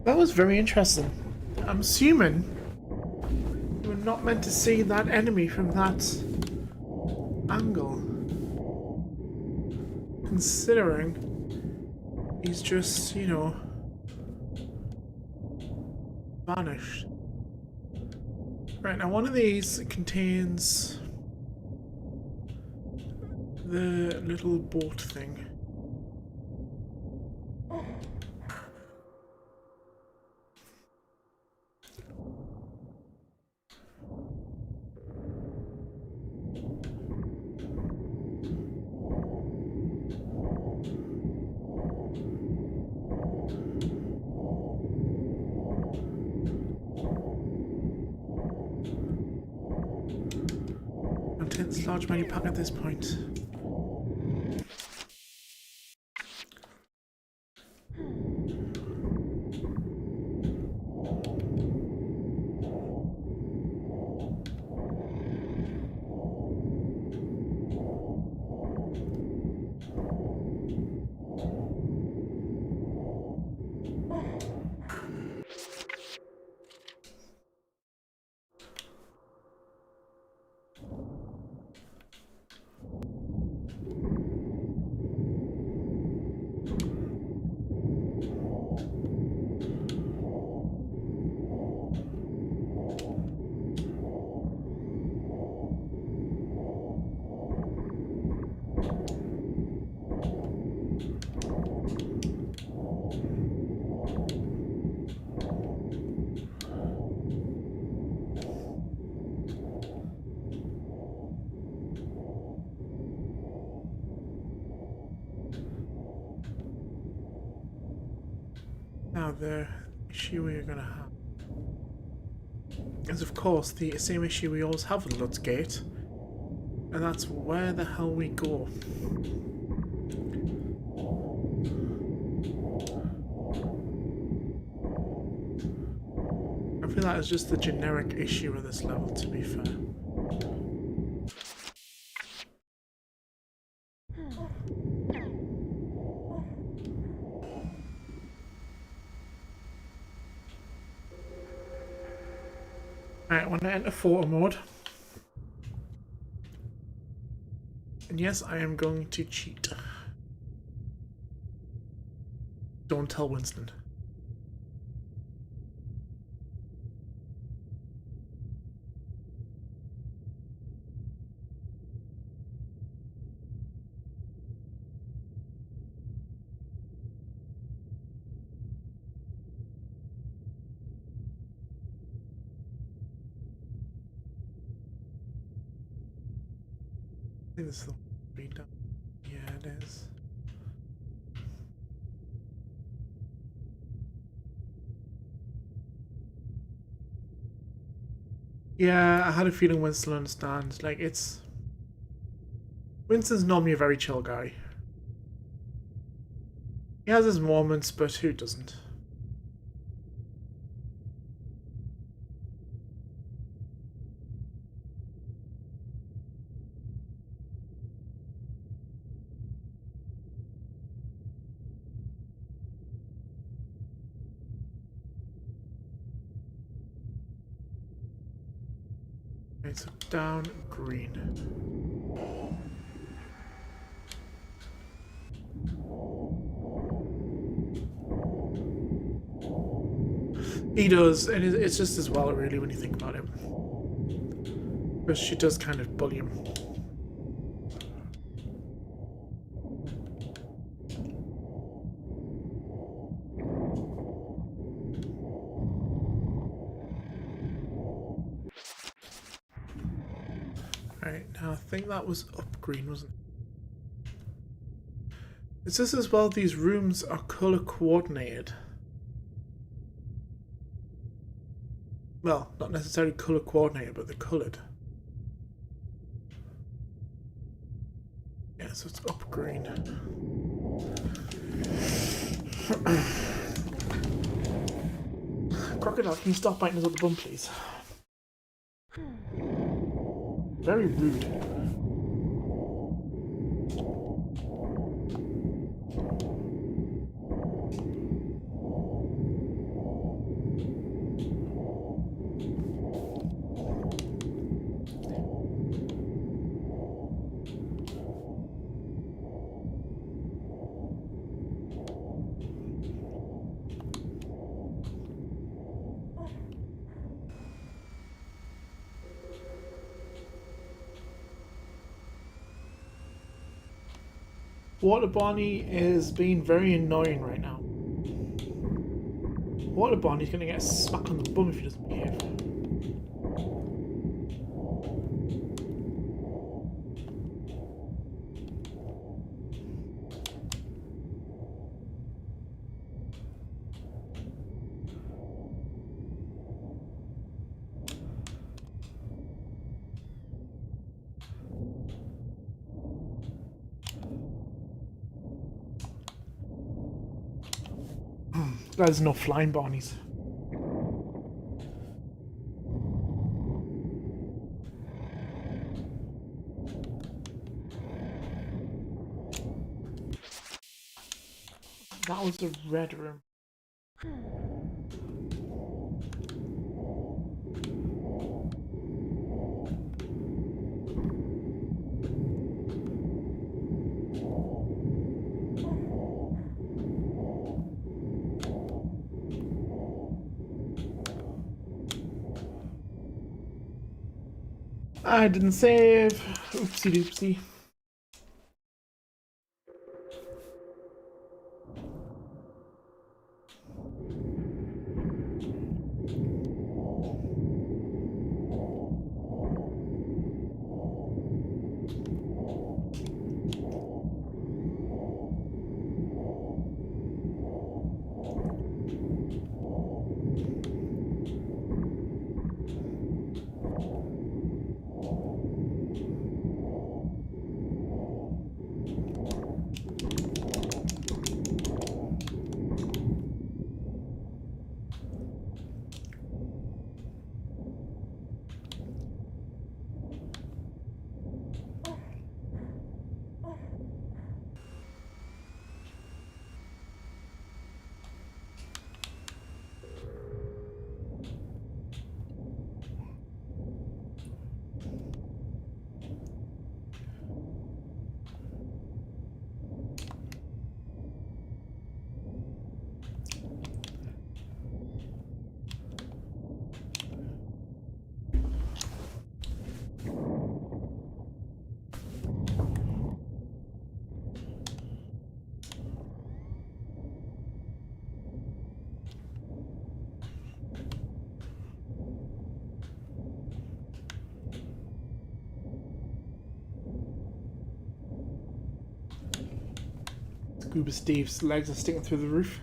That was very interesting. I'm assuming you were not meant to see that enemy from that angle. Considering he's just, you know, vanished. Right, now one of these contains the little boat thing. large menu pack at this point. Now the issue we're going to have is of course the same issue we always have with Lutz Gate, and that's where the hell we go. I feel that is just the generic issue of this level, to be fair. Alright, I want to enter photo mode. And yes, I am going to cheat. Don't tell Winston. I think this is the read down. Yeah, it is. Yeah, I had a feeling Winston will understand. Like, it's... Winston's normally a very chill guy. He has his moments, but who doesn't? Okay, so down green. He does, and it's just as well, really, when you think about it. Because she does kind of bully him. Right, now I think that was up green, wasn't it? It's just as well these rooms are colour coordinated. Well, not necessarily colour coordinated, but they're coloured. Yeah, so it's up green. Crocodile, can you stop biting us up the bum, please? Very rude. Water Bonnie is being very annoying right now. Water Bonnie's gonna get a smack on the bum if he doesn't behave. There's no flying Barneys. That was a red room. I didn't save. Oopsie doopsie. Scuba Steve's legs are sticking through the roof.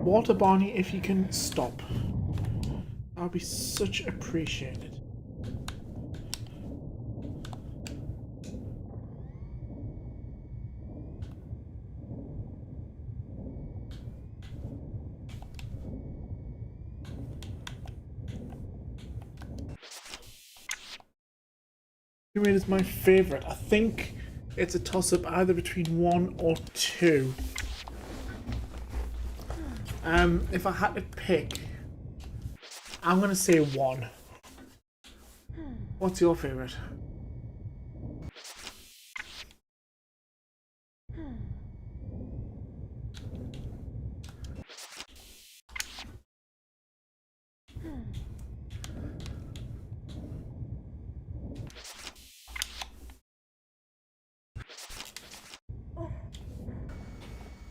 Water Barney, if you can stop. That would be such appreciated. Tomb Raider is my favourite. I think it's a toss-up either between 1 or 2. If I had to pick, I'm gonna say 1. What's your favourite?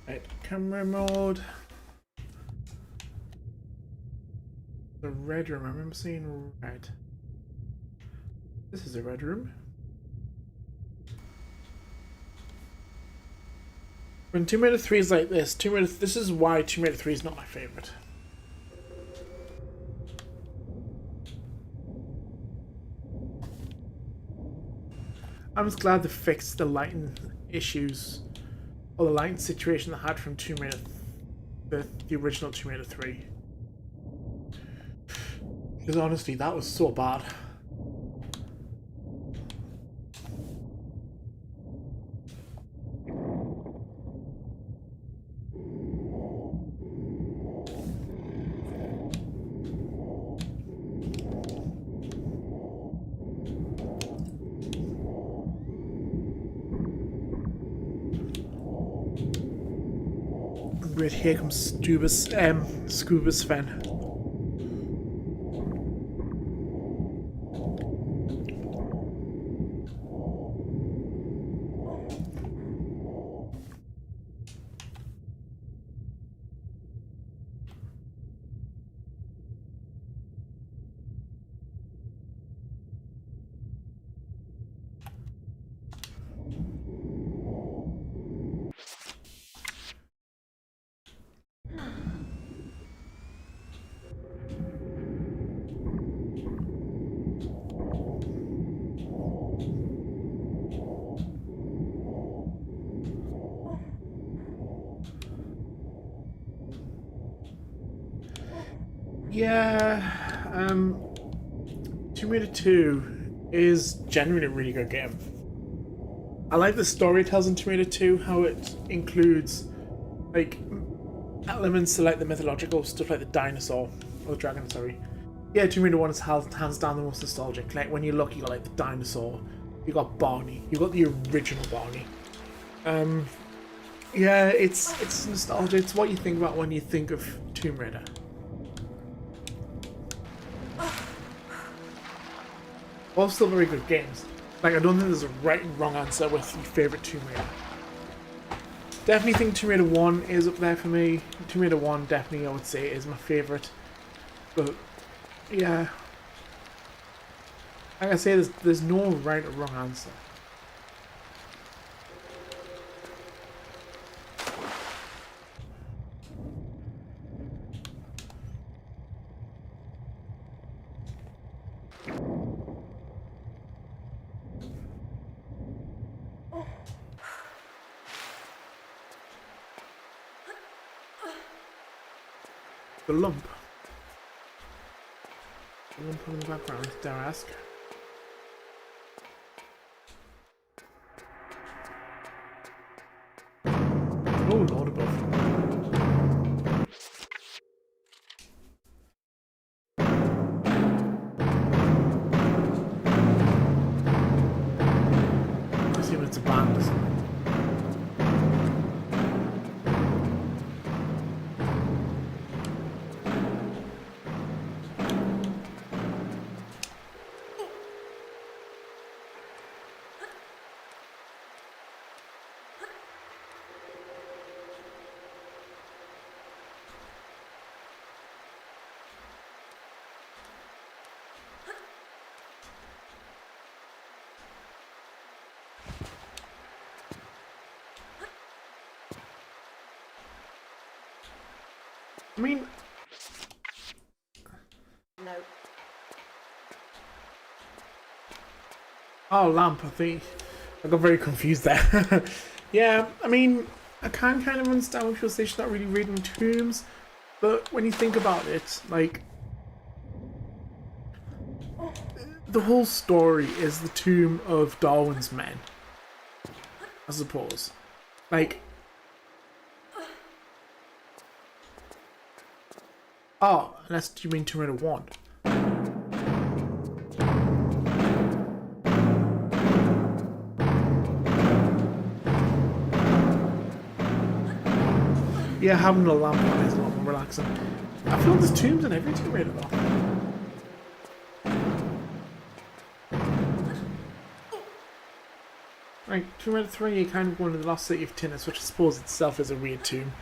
Right, camera mode. The red room, I remember seeing red. This is a red room. When Tomb Raider 3 is like this, this is why Tomb Raider 3 is not my favourite. I'm just glad they fixed the lighting issues, or the lighting situation they had from Tomb Raider, the original Tomb Raider 3. Because honestly, that was so bad. Great, here comes Scuba's fan. Yeah, Tomb Raider 2 is genuinely a really good game. I like the story it tells in Tomb Raider 2, how it includes like elements to like the mythological stuff, like the dinosaur or the dragon. Sorry, yeah, Tomb Raider 1 is hands down the most nostalgic. Like when you look, you got like the dinosaur, you got Barney, you got the original Barney. Yeah, it's nostalgia. It's what you think about when you think of Tomb Raider. All still very good games. Like, I don't think there's a right and wrong answer with your favourite Tomb Raider. Definitely think Tomb Raider 1 is up there for me. Tomb Raider 1 definitely, I would say, is my favourite. But, yeah. Like I say, there's no right or wrong answer. The lump. The lump in the background, dare I ask? Oh, Lord above. I assume it's a band or something. I mean... No. Oh, lamp, I think. I got very confused there. Yeah, I mean, I can kind of understand when people say she's not really reading tombs, but when you think about it, like... The whole story is the tomb of Darwin's men, I suppose. Like... Oh, unless you mean Tomb Raider 1. Yeah, having a lamp on is a lot more relaxing. I feel like there's tombs in every Tomb Raider though. Like, Tomb Raider 3, you kind of go into the lost city of Tinnis, which I suppose itself is a weird tomb.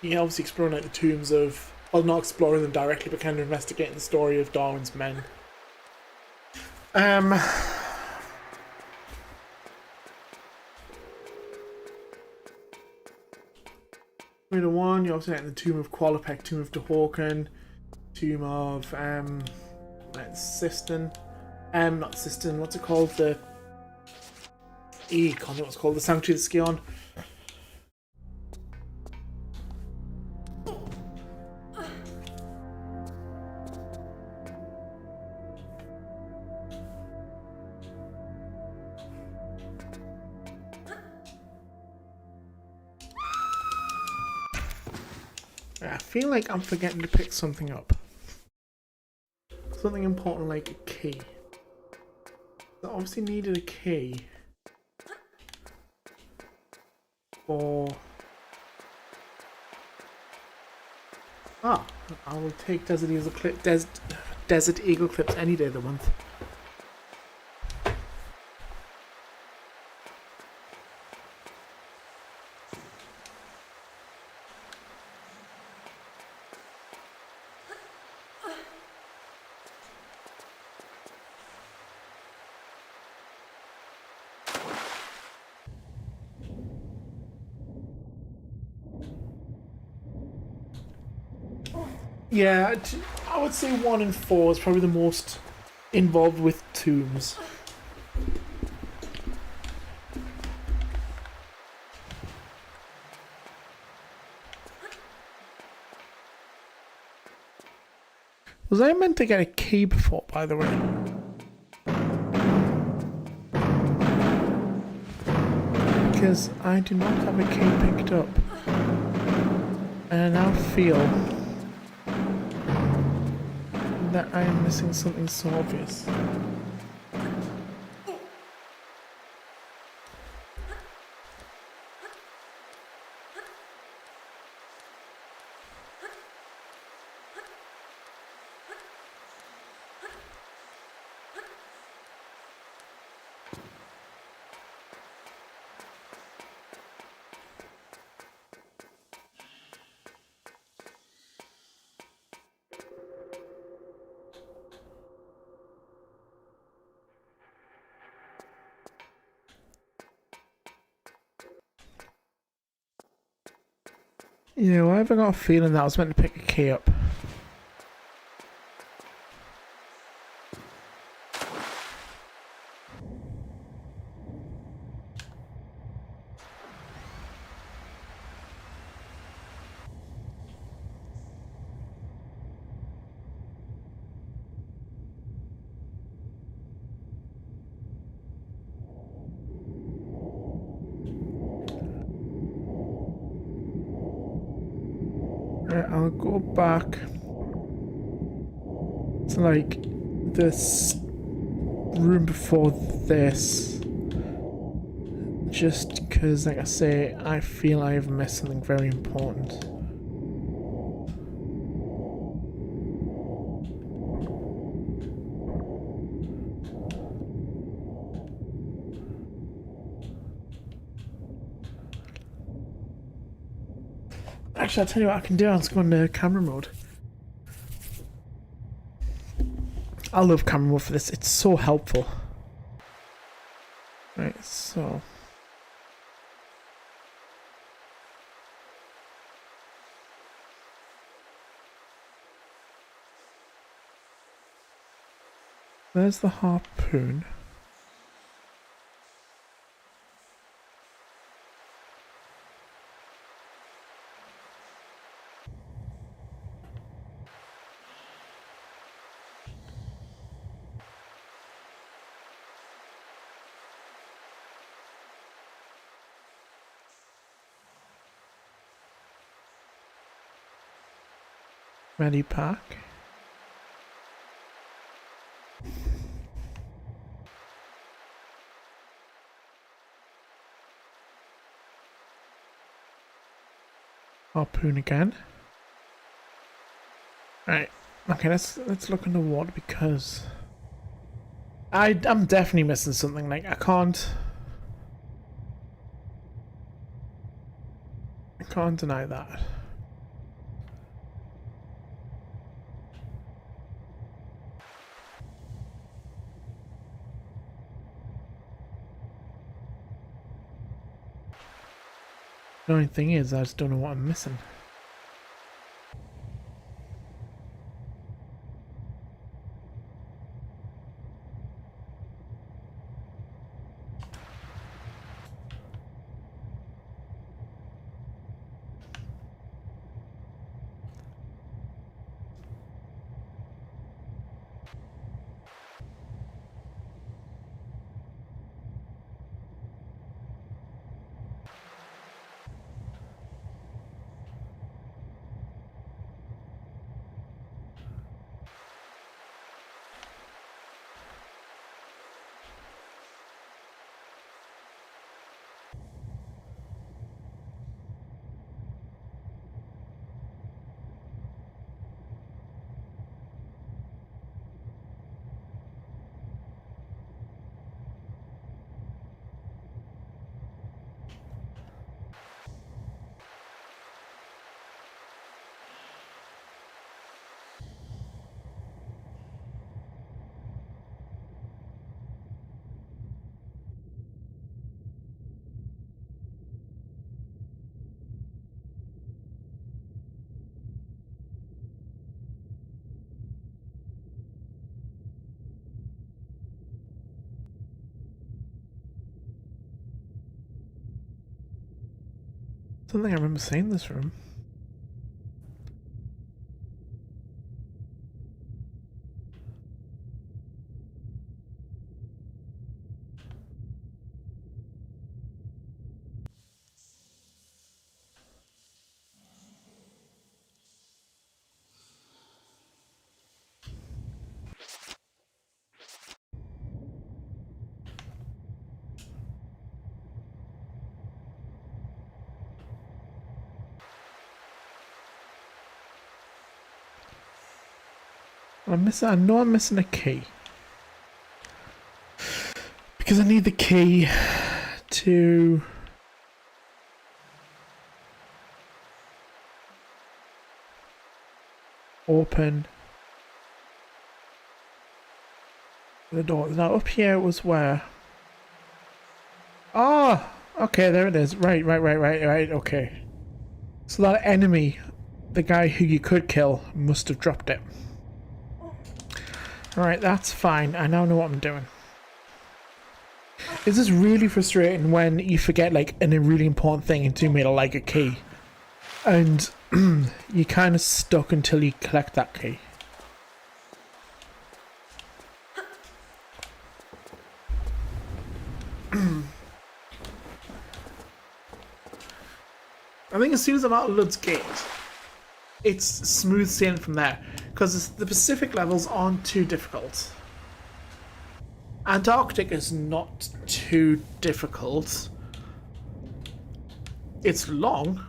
You obviously exploring like the tombs of, well, not exploring them directly, but kind of investigating the story of Darwin's men. Tomb 1, you're also getting the Tomb of Qualopec, Tomb of Dehorken, Tomb of Siston. Not Siston, what's it called? The can't think what it's called, the Sanctuary of Skion. I feel like I'm forgetting to pick something up. Something important like a key. I obviously needed a key for Ah, I will take Desert Eagle clips any day of the month. Yeah, I would say 1 and 4 is probably the most involved with tombs. Was I meant to get a key before, by the way? Because I do not have a key picked up. And I now feel that I am missing something so obvious. Yeah, why have I got a feeling that I was meant to pick a key up? Right, I'll go back to like this room before this, just because, like I say, I feel I have missed something very important. Actually, I'll tell you what I can do. I'll just go into camera mode. I love camera mode for this. It's so helpful. Right, so... there's the harpoon. Medipack. Harpoon again. Right. Okay, let's look underwater because I'm definitely missing something. Like I can't deny that. The only thing is, I just don't know what I'm missing. don't think I remember seeing this room. I know I'm missing a key. Because I need the key to open the door. Now up here was where? Oh, okay, there it is. Right, okay. So that enemy, the guy who you could kill, must have dropped it. Alright, that's fine. I now know what I'm doing. This is really frustrating when you forget like a really important thing in Tomb Raider, like a key. And you're kind of stuck until you collect that key. I think as soon as I'm out of Lud's Gate, it's smooth sailing from there, because the Pacific levels aren't too difficult. Antarctic is not too difficult. It's long.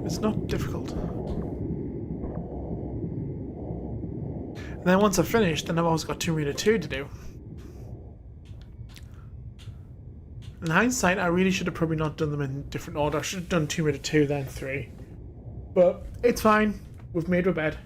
It's not difficult. And then once I've finished, then I've also got Tomb Raider 2 to do. In hindsight, I really should have probably not done them in different order. I should have done Tomb Raider 2, then 3. But it's fine. We've made our bed.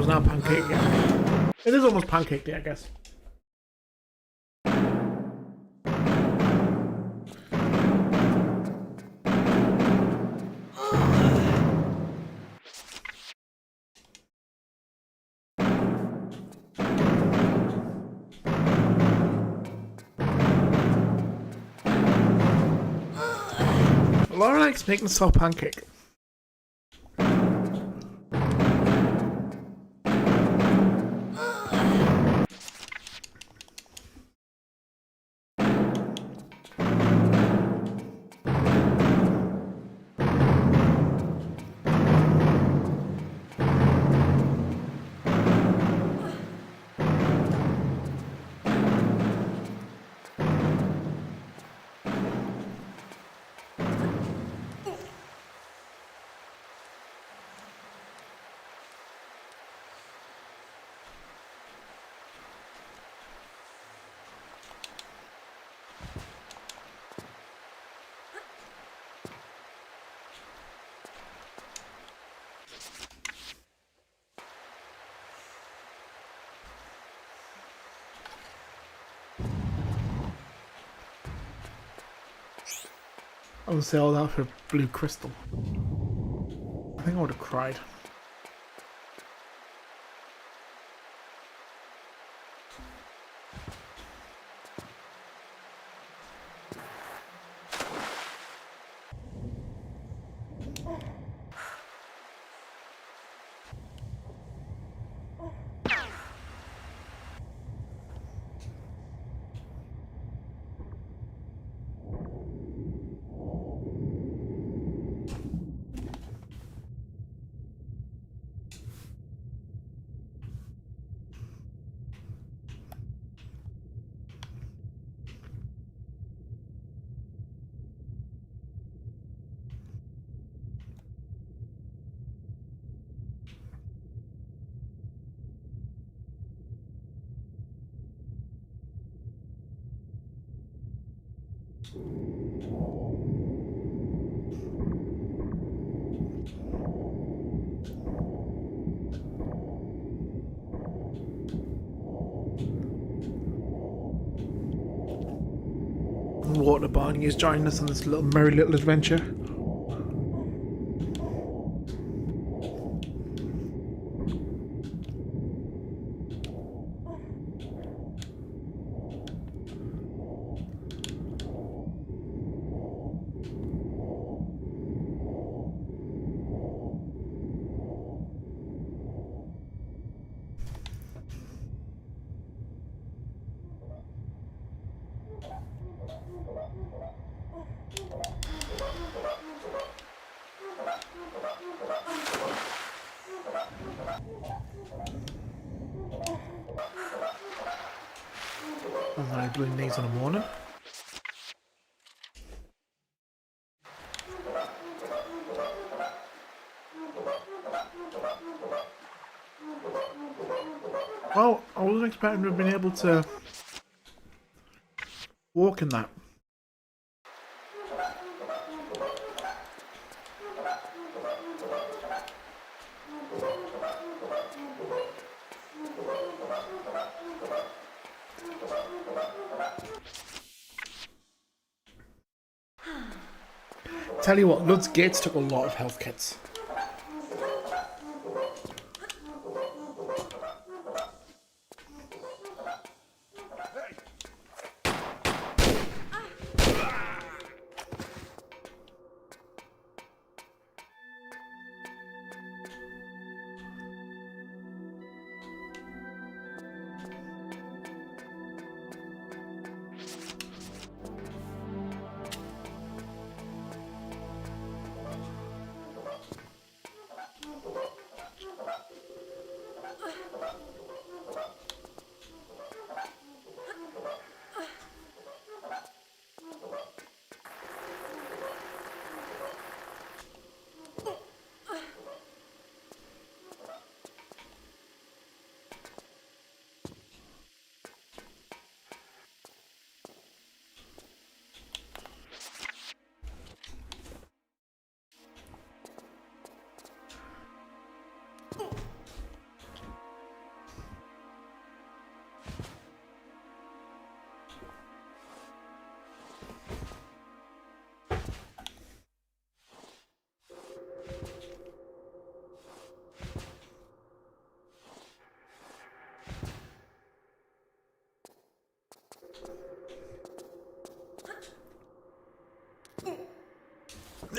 Not pancake yet. It is almost pancake day, I guess. Laura likes making a soft pancake. I would sell that for blue crystal. I think I would have cried. Water Barney is joining us on this little merry little adventure. I'm only doing these in the morning. Well, I wasn't expecting to have been able to walk in that. Tell you what, Lud's Gates took a lot of health kits.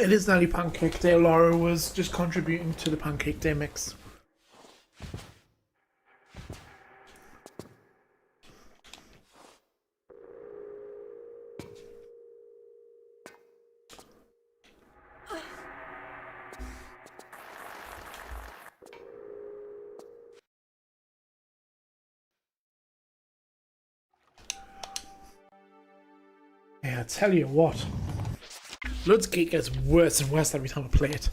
It is nearly Pancake Day. Laura was just contributing to the Pancake Day mix. Yeah, I tell you what. Lud's Gate gets worse and worse every time I play it.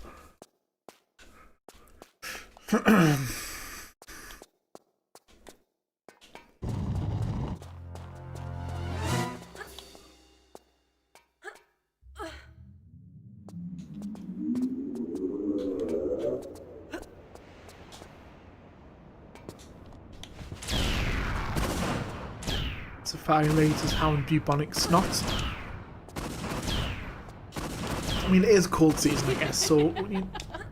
Safari Raiders Hound Bubonic Snot. I mean, it is cold season, I guess, so I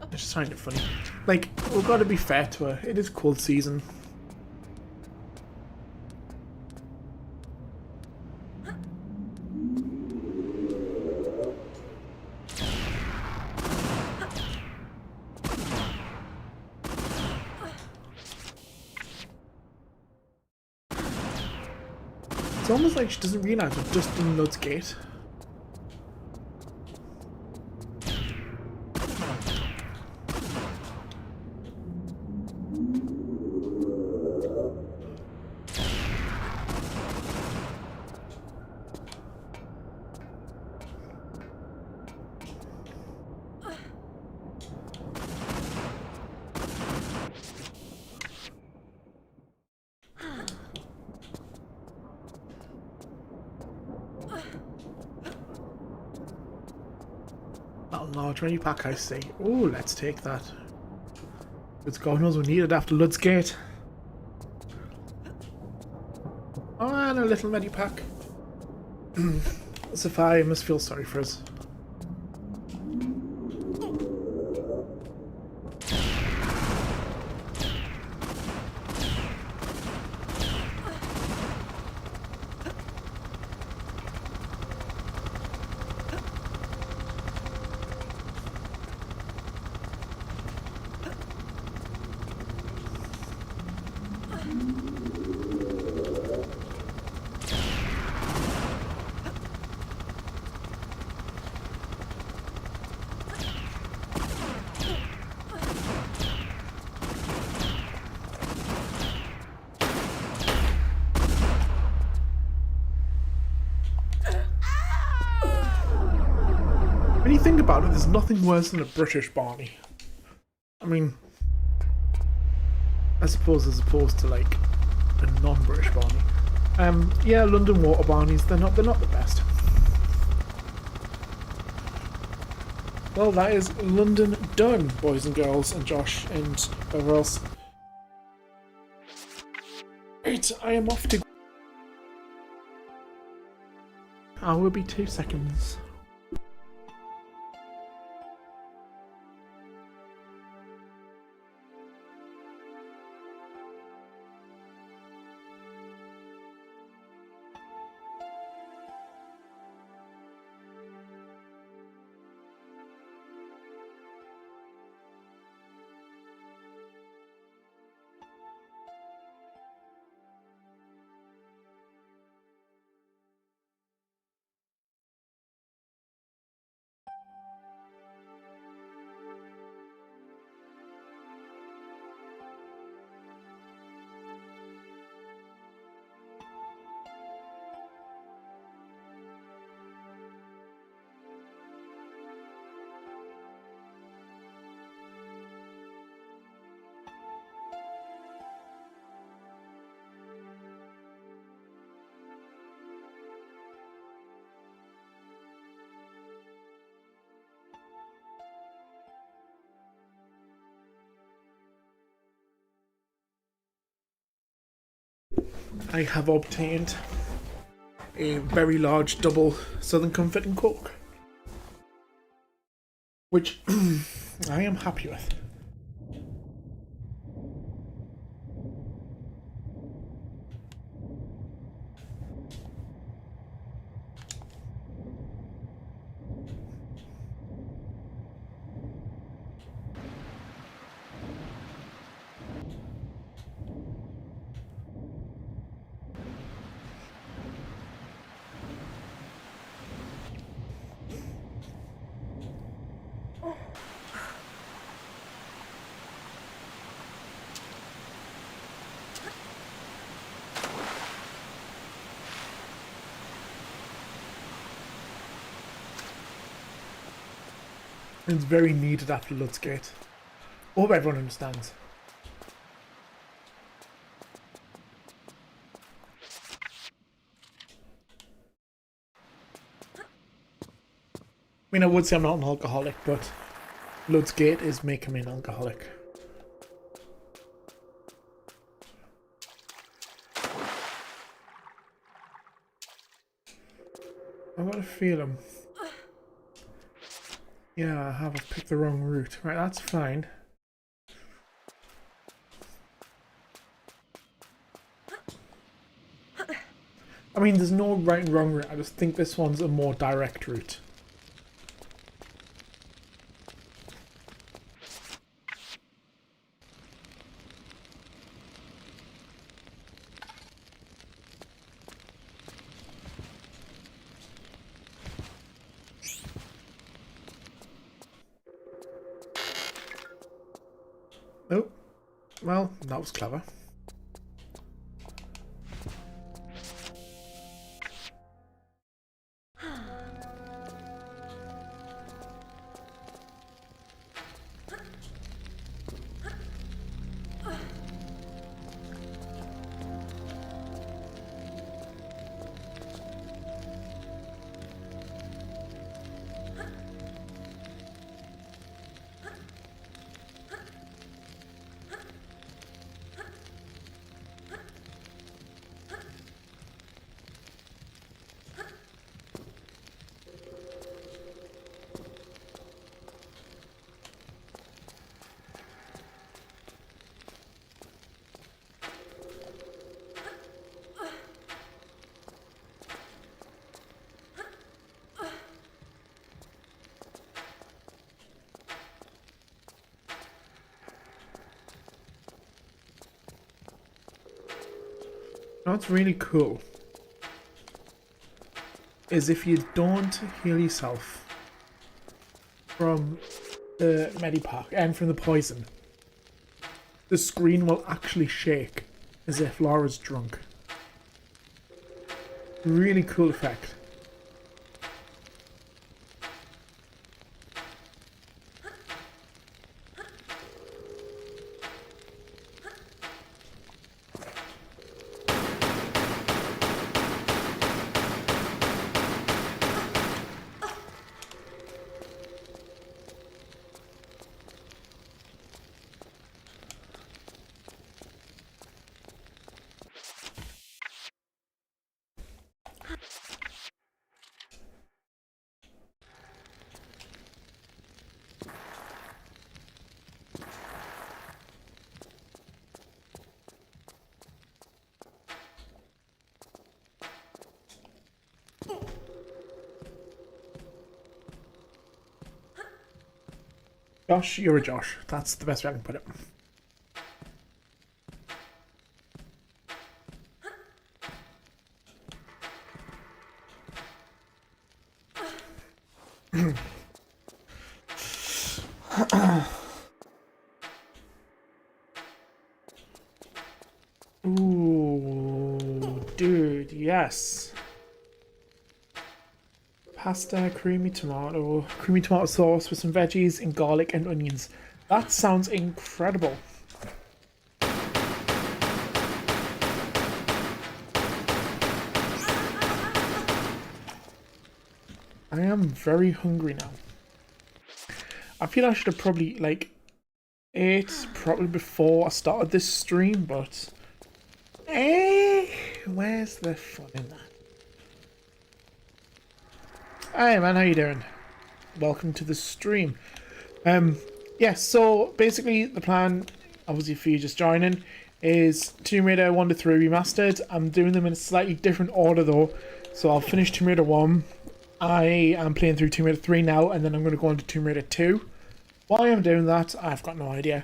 just find it funny. Like, we've got to be fair to her. It is cold season. It's almost like she doesn't realise we've just done Lud's Gate. A large menu pack, I see. Oh, let's take that. Because God knows we need it after Lud's Gate. Oh, and a little menu pack. Sophia must feel sorry for us. When you think about it, there's nothing worse than a British Barney. I mean, I suppose as opposed to like a non-British Barney. Yeah, London water Barneys, they're not the best. Well, that is London done, boys and girls, and Josh and whoever else. Right, I am off to. I will be 2 seconds. I have obtained a very large double Southern Comfort and Coke, which I am happy with. It's very needed after Lud's Gate. I hope everyone understands. I mean, I would say I'm not an alcoholic, but Lud's Gate is making me an alcoholic. I've got a feeling. Yeah, I have picked the wrong route. Right, that's fine. I mean, there's no right and wrong route. I just think this one's a more direct route. Oh, well, that was clever. What's really cool is if you don't heal yourself from the medipack and from the poison, the screen will actually shake as if Laura's drunk. Really cool effect. Josh, you're a Josh. That's the best way I can put it. Ooh, dude, yes. Pasta, creamy tomato sauce with some veggies and garlic and onions. That sounds incredible. I am very hungry now. I feel I should have probably ate probably before I started this stream, but where's the fun in that? Hi man, how you doing? Welcome to the stream. Yeah, so basically the plan, obviously for you just joining, is Tomb Raider 1 to 3 Remastered. I'm doing them in a slightly different order though. So I'll finish Tomb Raider 1. I am playing through Tomb Raider 3 now, and then I'm going to go on to Tomb Raider 2. Why I'm doing that, I've got no idea.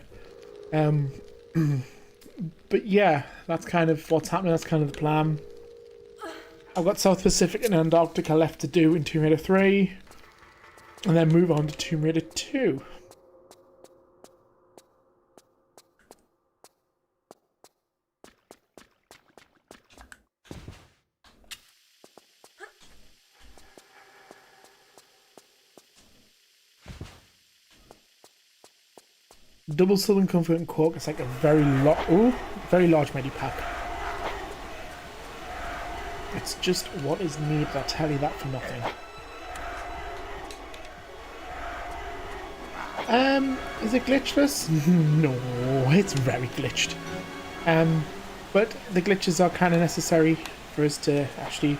But yeah, that's kind of what's happening, that's kind of the plan. I've got South Pacific and Antarctica left to do in Tomb Raider 3, and then move on to Tomb Raider 2. Double Southern Comfort and Coke. It's like a very large medipack. It's just what is needed. I tell you that for nothing. Is it glitchless? No, it's very glitched. But the glitches are kind of necessary for us to actually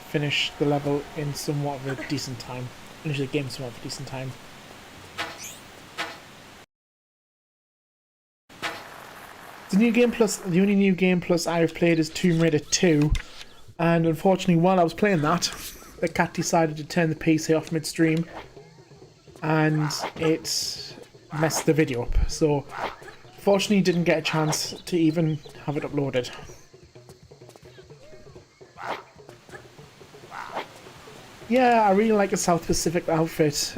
finish the level in somewhat of a decent time. Finish the game in somewhat of a decent time. The only new game plus I've played is Tomb Raider 2, and unfortunately while I was playing that, the cat decided to turn the PC off midstream, and it messed the video up, so fortunately didn't get a chance to even have it uploaded. Yeah, I really like the South Pacific outfit.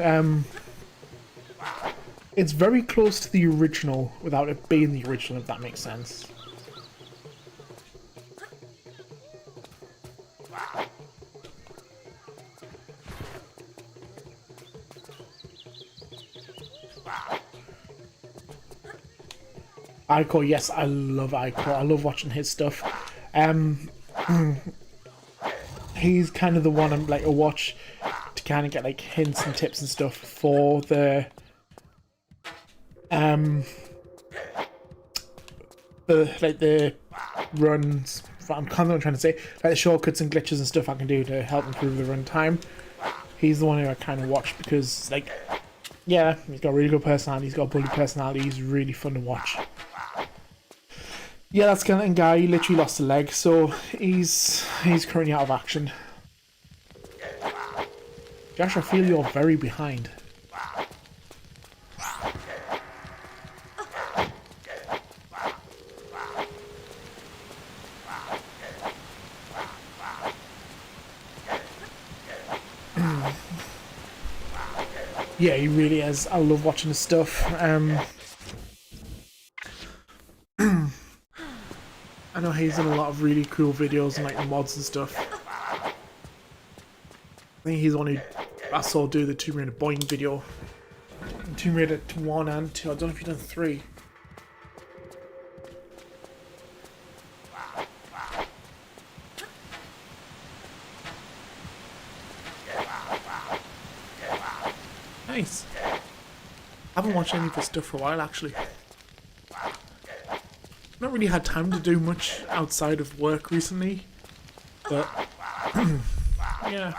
It's very close to the original without it being the original, if that makes sense. Ico, yes, I love Ico. I love watching his stuff. He's kind of the one I'm like to watch to kind of get like hints and tips and stuff for the the runs. I'm kind of trying to say like the shortcuts and glitches and stuff I can do to help improve the run time. He's the one who I kind of watch because, like, yeah, he's got a really good personality. He's got a bully personality. He's really fun to watch. Yeah, that skeleton guy, he literally lost a leg, so he's currently out of action. Josh, I feel you're very behind. Yeah, he really is. I love watching his stuff. I know he's done a lot of really cool videos and like the mods and stuff. I think he's the one who I saw do the Tomb Raider Boing video. Tomb Raider 1 and 2. I don't know if you've done 3. Nice. I haven't watched any of his stuff for a while actually. Not really had time to do much outside of work recently, but yeah.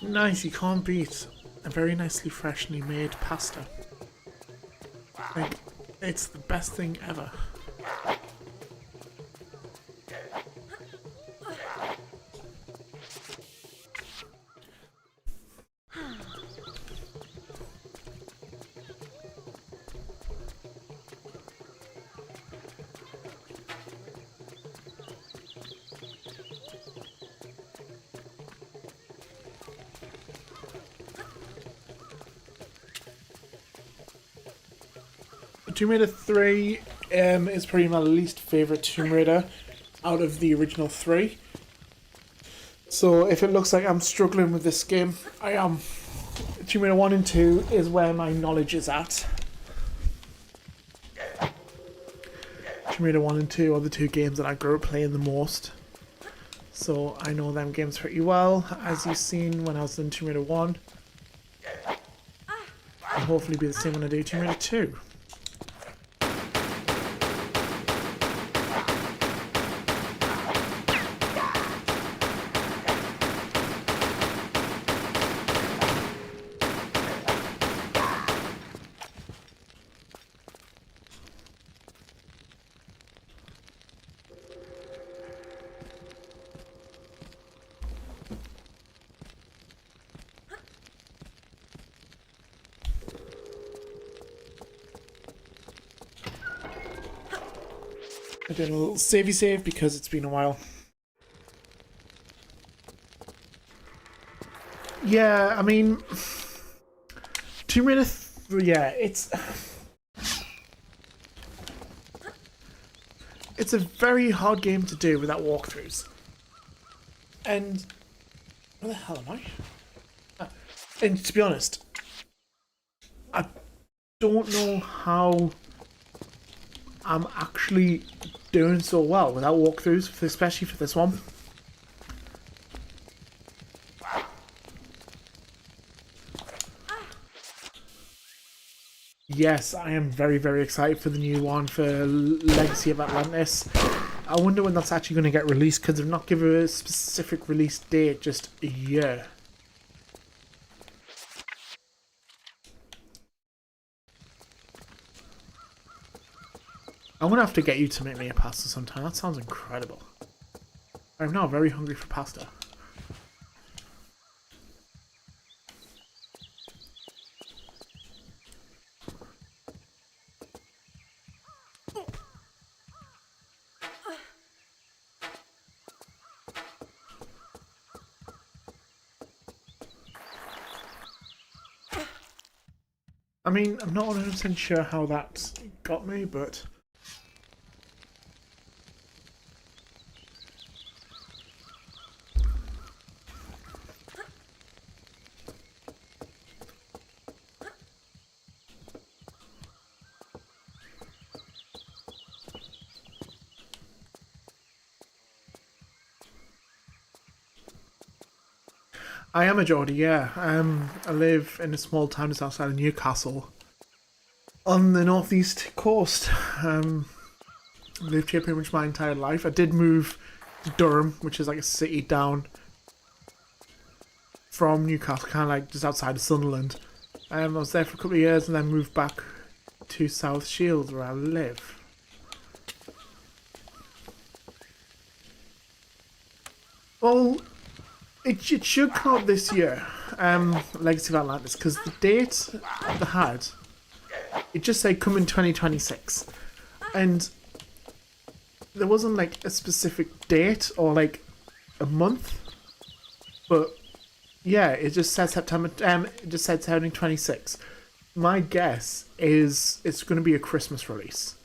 Nice, you can't beat a very nicely freshly made pasta. Like, it's the best thing ever. Tomb Raider 3 is probably my least favourite Tomb Raider out of the original 3. So if it looks like I'm struggling with this game, I am. Tomb Raider 1 and 2 is where my knowledge is at. Tomb Raider 1 and 2 are the two games that I grew up playing the most. So I know them games pretty well, as you've seen when I was in Tomb Raider 1. And hopefully be the same when I do Tomb Raider 2. I did a little savey save because it's been a while. Yeah, I mean, Tomb Raider, yeah, it's a very hard game to do without walkthroughs. And where the hell am I? And to be honest, I don't know how I'm actually doing so well without walkthroughs, especially for this one. Yes, I am very, very excited for the new one for Legacy of Atlantis. I wonder when that's actually going to get released, because they've not given a specific release date, just a year. I'm going to have to get you to make me a pasta sometime. That sounds incredible. I'm now very hungry for pasta. I mean, I'm not 100% sure how that got me, but I am a Geordie, yeah. I live in a small town just outside of Newcastle, on the northeast coast. Lived here pretty much my entire life. I did move to Durham, which is like a city down from Newcastle, kind of like just outside of Sunderland. I was there for a couple of years and then moved back to South Shields, where I live. Well, it should come out this year, Legacy of Atlantis, because the date they had, it just said come in 2026. And there wasn't like a specific date or like a month, but yeah, it just said September. It just said 2026. My guess is it's going to be a Christmas release,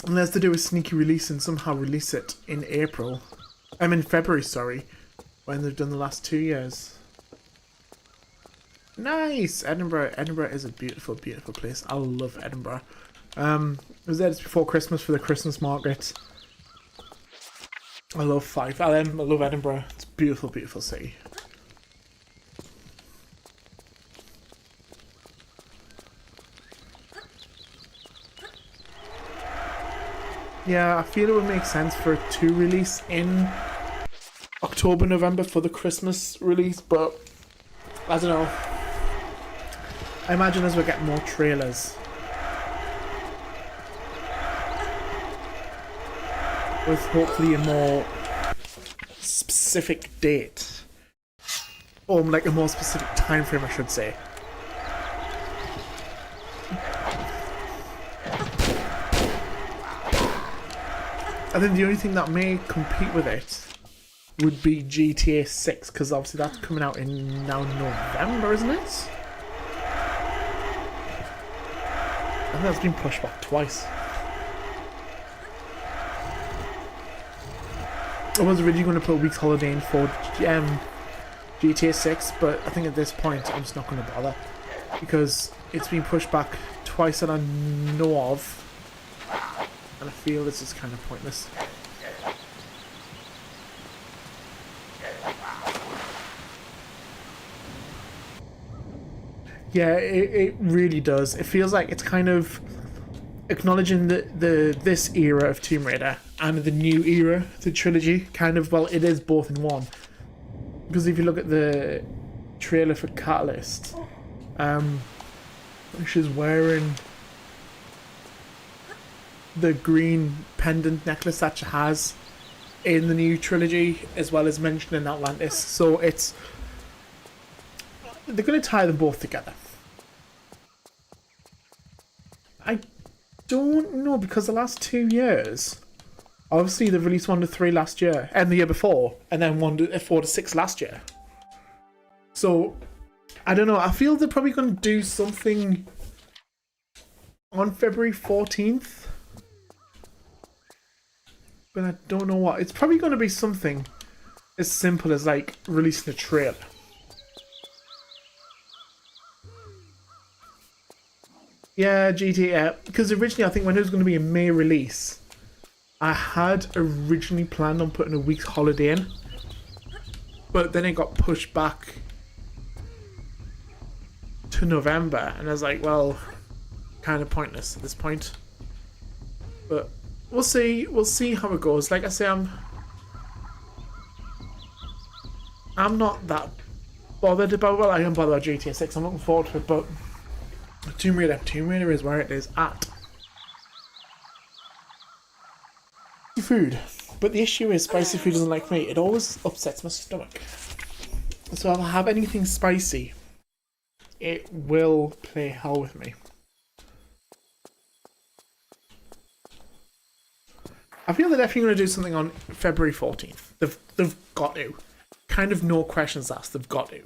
unless they do a sneaky release and somehow release it in April. I'm in February, sorry, when they've done the last 2 years. Nice! Edinburgh. Edinburgh is a beautiful, beautiful place. I love Edinburgh. I was there just before Christmas for the Christmas market. I love Fife. I love Edinburgh. It's a beautiful, beautiful city. Yeah, I feel it would make sense for it to release in October, November for the Christmas release, but I don't know. I imagine as we get more trailers, with hopefully a more specific date, or like a more specific time frame, I should say. I think the only thing that may compete with it would be GTA 6, because obviously that's coming out in now November, isn't it? I think that's been pushed back twice. I was originally going to put a week's holiday in for GTA 6, but I think at this point I'm just not going to bother, because it's been pushed back twice that I know of, and I feel this is kind of pointless. Yeah, it really does. It feels like it's kind of acknowledging this era of Tomb Raider and the new era, the trilogy, kind of, well, it is both in one. Because if you look at the trailer for Catalyst, she's wearing the green pendant necklace that she has in the new trilogy, as well as mentioned in Atlantis. So it's... they're going to tie them both together. I don't know, because the last 2 years, obviously they've released 1 to 3 last year, and the year before, and then 4 to 6 last year. So, I don't know, I feel they're probably going to do something on February 14th. But I don't know what. It's probably going to be something as simple as, like, releasing a trailer. Yeah, GTA. Because originally, I think when it was going to be a May release, I had originally planned on putting a week's holiday in. But then it got pushed back to November. And I was like, well, kind of pointless at this point. But we'll see. We'll see how it goes. Like I say, I'm not that bothered about, well, I am bothered about GTA 6. I'm looking forward to it, but Tomb Raider is where it is at. Food. But the issue is spicy food doesn't like me. It always upsets my stomach. So if I have anything spicy, it will play hell with me. I feel they're definitely going to do something on February 14th. They've got to. Kind of no questions asked. They've got to.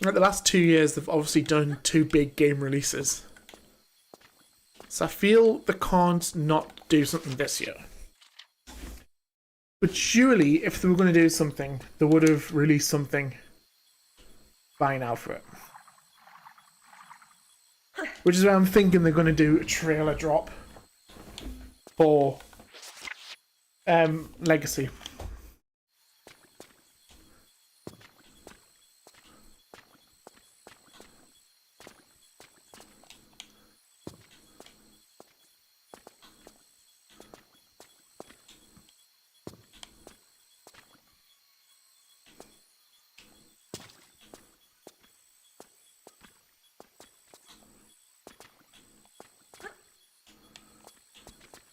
Like the last 2 years, they've obviously done 2 big game releases. So I feel they can't not do something this year. But surely, if they were going to do something, they would have released something by now for it. Which is why I'm thinking they're going to do a trailer drop for Legacy.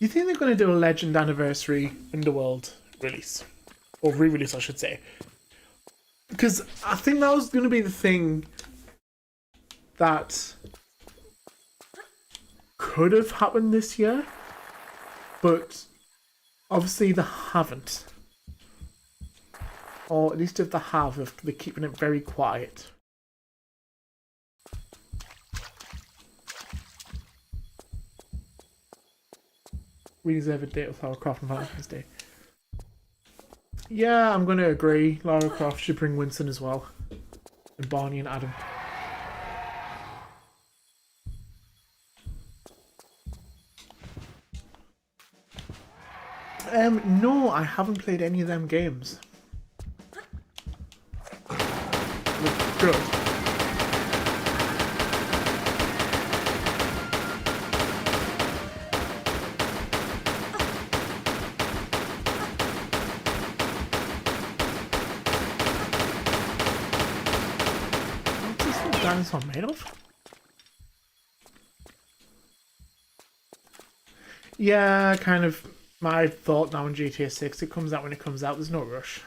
You think they're going to do a Legend Anniversary Underworld release? Or re-release, I should say. Because I think that was going to be the thing that could have happened this year. But obviously they haven't. Or at least if they have, they're keeping it very quiet. We deserve a date with Lara Croft on Valentine's Day. Yeah, I'm going to agree. Lara Croft should bring Winston as well. And Barney and Adam. No, I haven't played any of them games. Look good. Dinosaur made of? Yeah, kind of my thought now in GTA 6. It comes out when it comes out. There's no rush.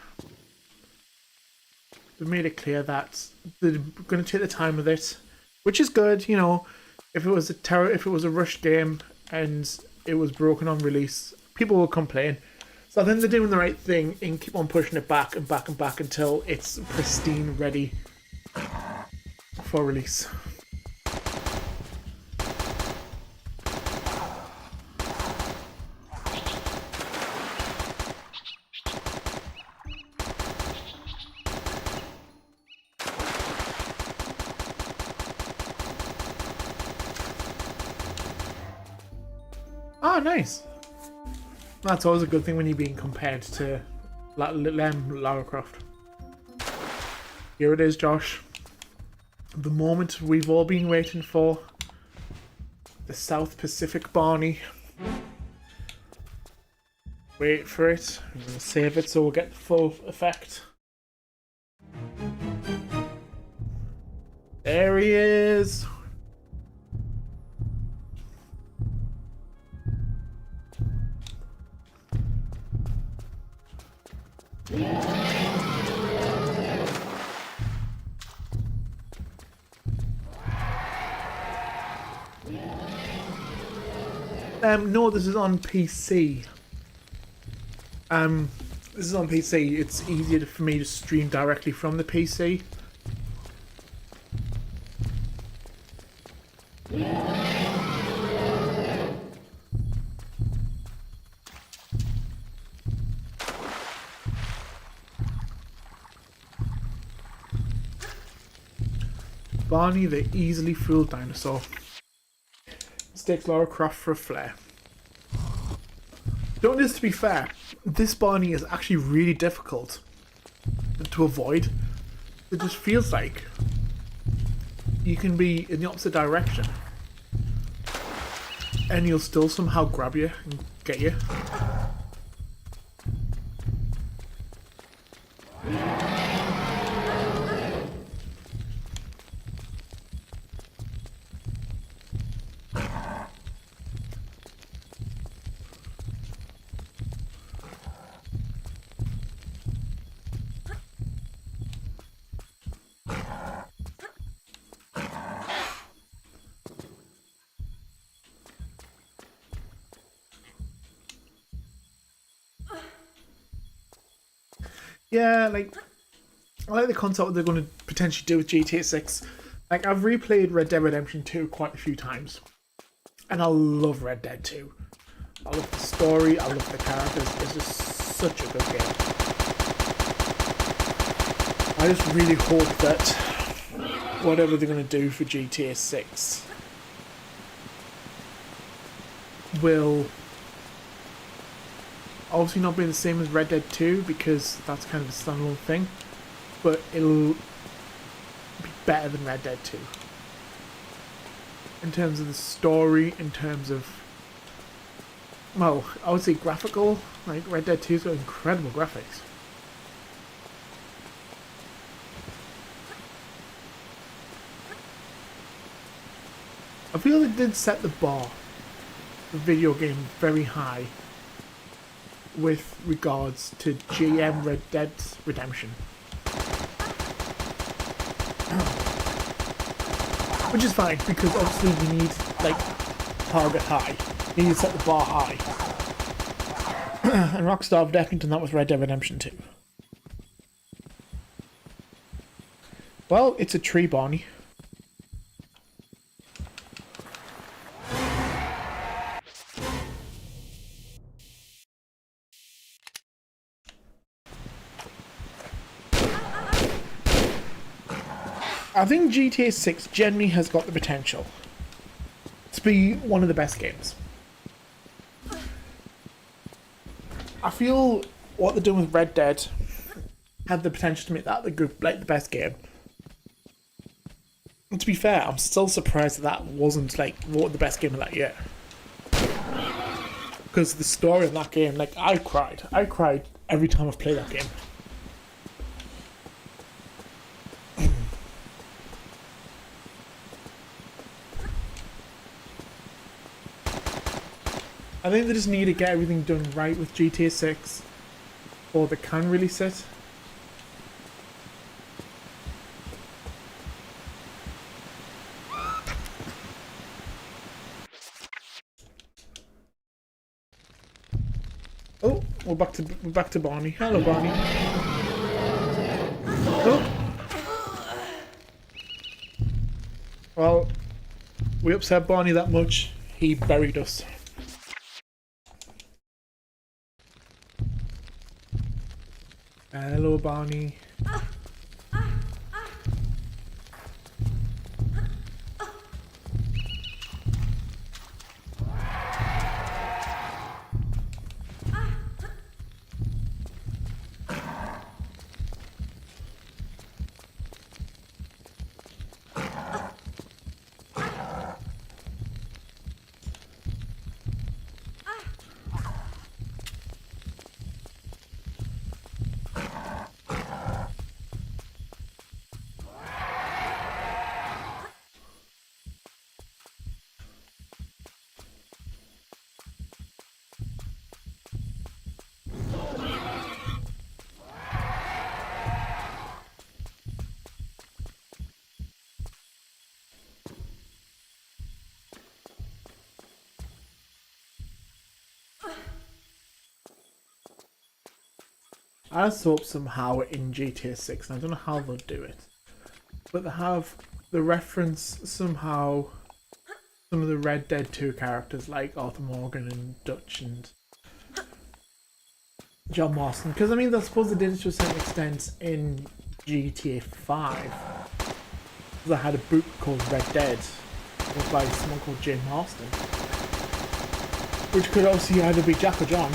They've made it clear that they're going to take the time with it, which is good. You know, if it was a rushed game and it was broken on release, people will complain. So I think they're doing the right thing and keep on pushing it back and back and back until it's pristine, ready for release. Ah, nice. That's always a good thing when you're being compared to Lara Croft. Here it is, Josh. The moment we've all been waiting for. The South Pacific Barney. Wait for it. I'm going to save it so we'll get the full effect. There he is. No, this is on PC. This is on PC. It's easier for me to stream directly from the PC. Barney the easily fooled dinosaur. Mistakes Lara Croft for a flare. Don't just to be fair, this Barney is actually really difficult to avoid. It just feels like you can be in the opposite direction and he'll still somehow grab you and get you. Yeah, like, I like the concept what they're going to potentially do with GTA 6. Like, I've replayed Red Dead Redemption 2 quite a few times. And I love Red Dead 2. I love the story, I love the characters. It's just such a good game. I just really hope that whatever they're going to do for GTA 6 will obviously not be the same as Red Dead 2 because that's kind of a standalone thing, but it'll be better than Red Dead 2 in terms of the story, in terms of, well, I would say graphical. Like Red Dead 2's got incredible graphics. I feel it did set the bar the video game very high with regards to GM Red Dead Redemption. Which is fine, because obviously you need, like, target high. You need to set the bar high. And Rockstar have definitely done that with Red Dead Redemption 2. Well, it's a tree, Barney. I think GTA 6 generally has got the potential to be one of the best games. I feel what they're doing with Red Dead had the potential to make that the best game. And to be fair, I'm still surprised that wasn't like the best game of that year. Because the story of that game, like, I cried every time I've played that game. I think they just need to get everything done right with GTA 6, or they can release it. Oh, we're back to Barney. Hello, Barney. Oh. Well, we upset Barney that much, he buried us. Hello, Barney. I just hope somehow in GTA 6, and I don't know how they'll do it, but they have the reference somehow some of the Red Dead 2 characters like Arthur Morgan and Dutch and John Marston, because I mean I suppose they did it to a certain extent in GTA 5. They had a book called Red Dead, by someone called Jim Marston, which could obviously either be Jack or John.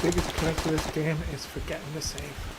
biggest killer to this game is forgetting to save.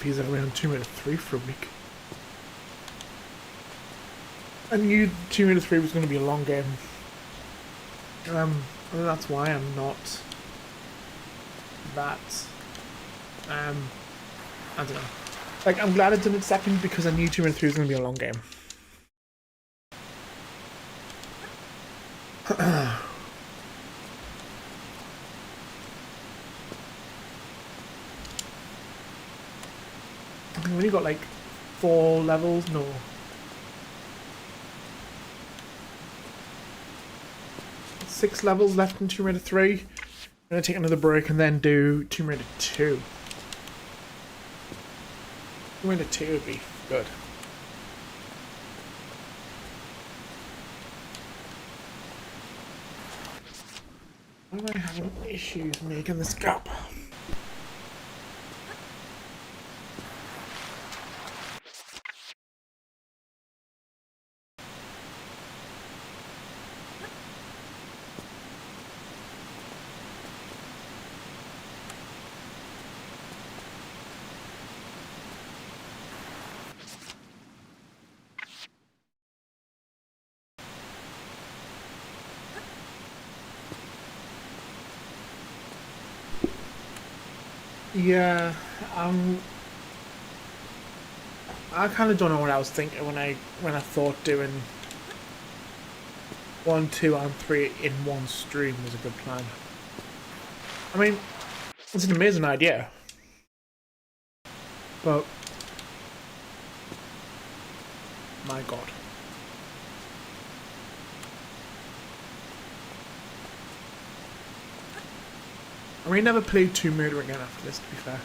recipes are around Tomb Raider 3 for a week. I knew Tomb Raider 3 was going to be a long game. And that's why I'm not that, I don't know. Like, I'm glad I did it second because I knew Tomb Raider 3 was going to be a long game. I think we only got like 4 levels, no. 6 levels left in Tomb Raider 3. I'm gonna take another break and then do Tomb Raider 2. Tomb Raider 2 would be good. Why am I having issues making this gap? Yeah, I kind of don't know what I was thinking when I thought doing 1, 2, and 3 in one stream was a good plan. I mean, it's an amazing idea, but my God. I may never play Tomb Raider again after this, to be fair.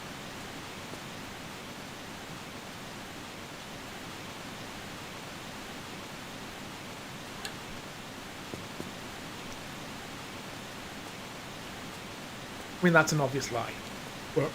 I mean, that's an obvious lie, but...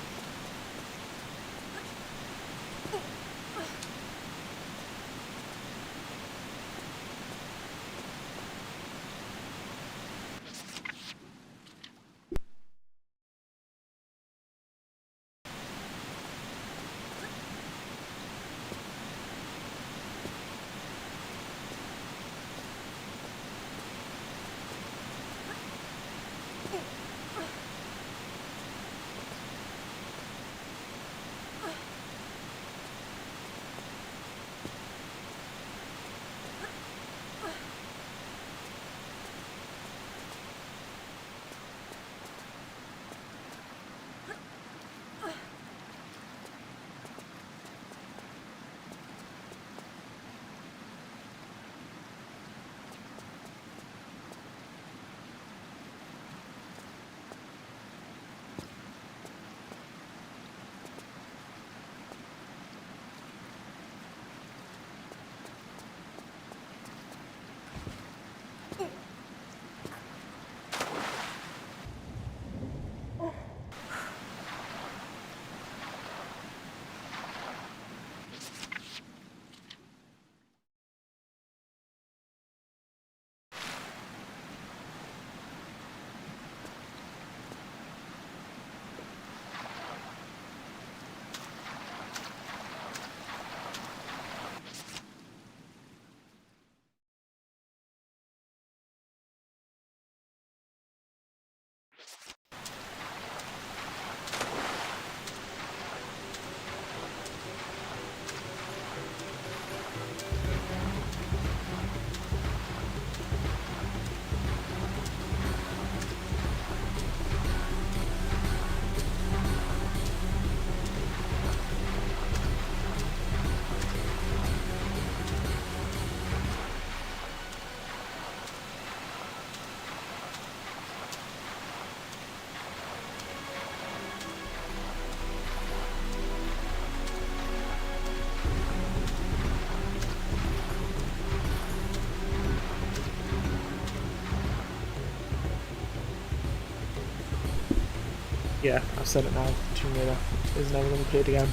Yeah, I've said it now. Tomb Raider is never going to play it again.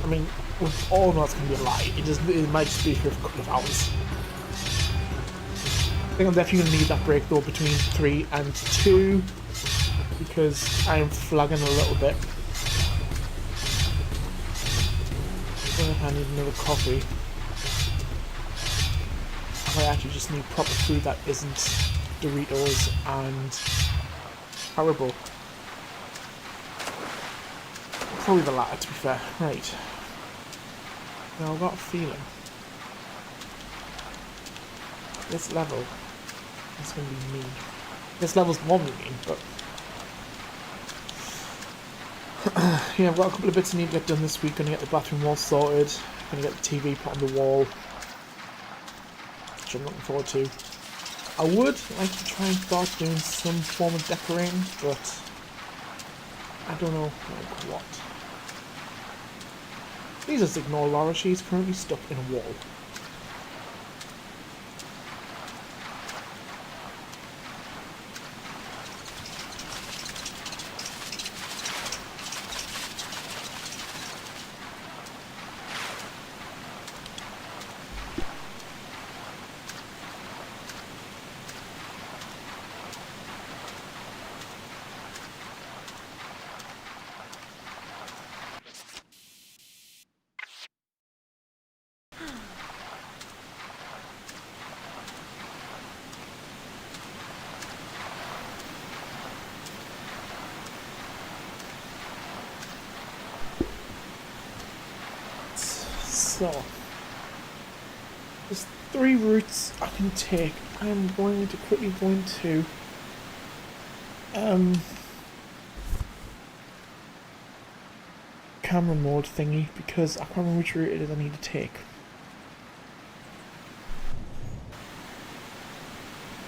I mean, with all that's going to be a lie. It might just be for a couple of hours. I think I'm definitely going to need that break though between 3 and 2. because I am flagging a little bit. I think I need another coffee. I actually just need proper food that isn't Doritos and Haribo. Probably the latter, to be fair. Right. Now I've got a feeling this level is going to be mean. This level's normally mean, but yeah, I've got a couple of bits I need to get done this week. Gonna get the bathroom wall sorted. Gonna get the TV put on the wall, which I'm looking forward to. I would like to try and start doing some form of decorating, but I don't know like what. Please just ignore Laura. She's currently stuck in a wall. So, there's 3 routes I can take. I'm going to quickly go into camera mode thingy because I can't remember which route it is I need to take.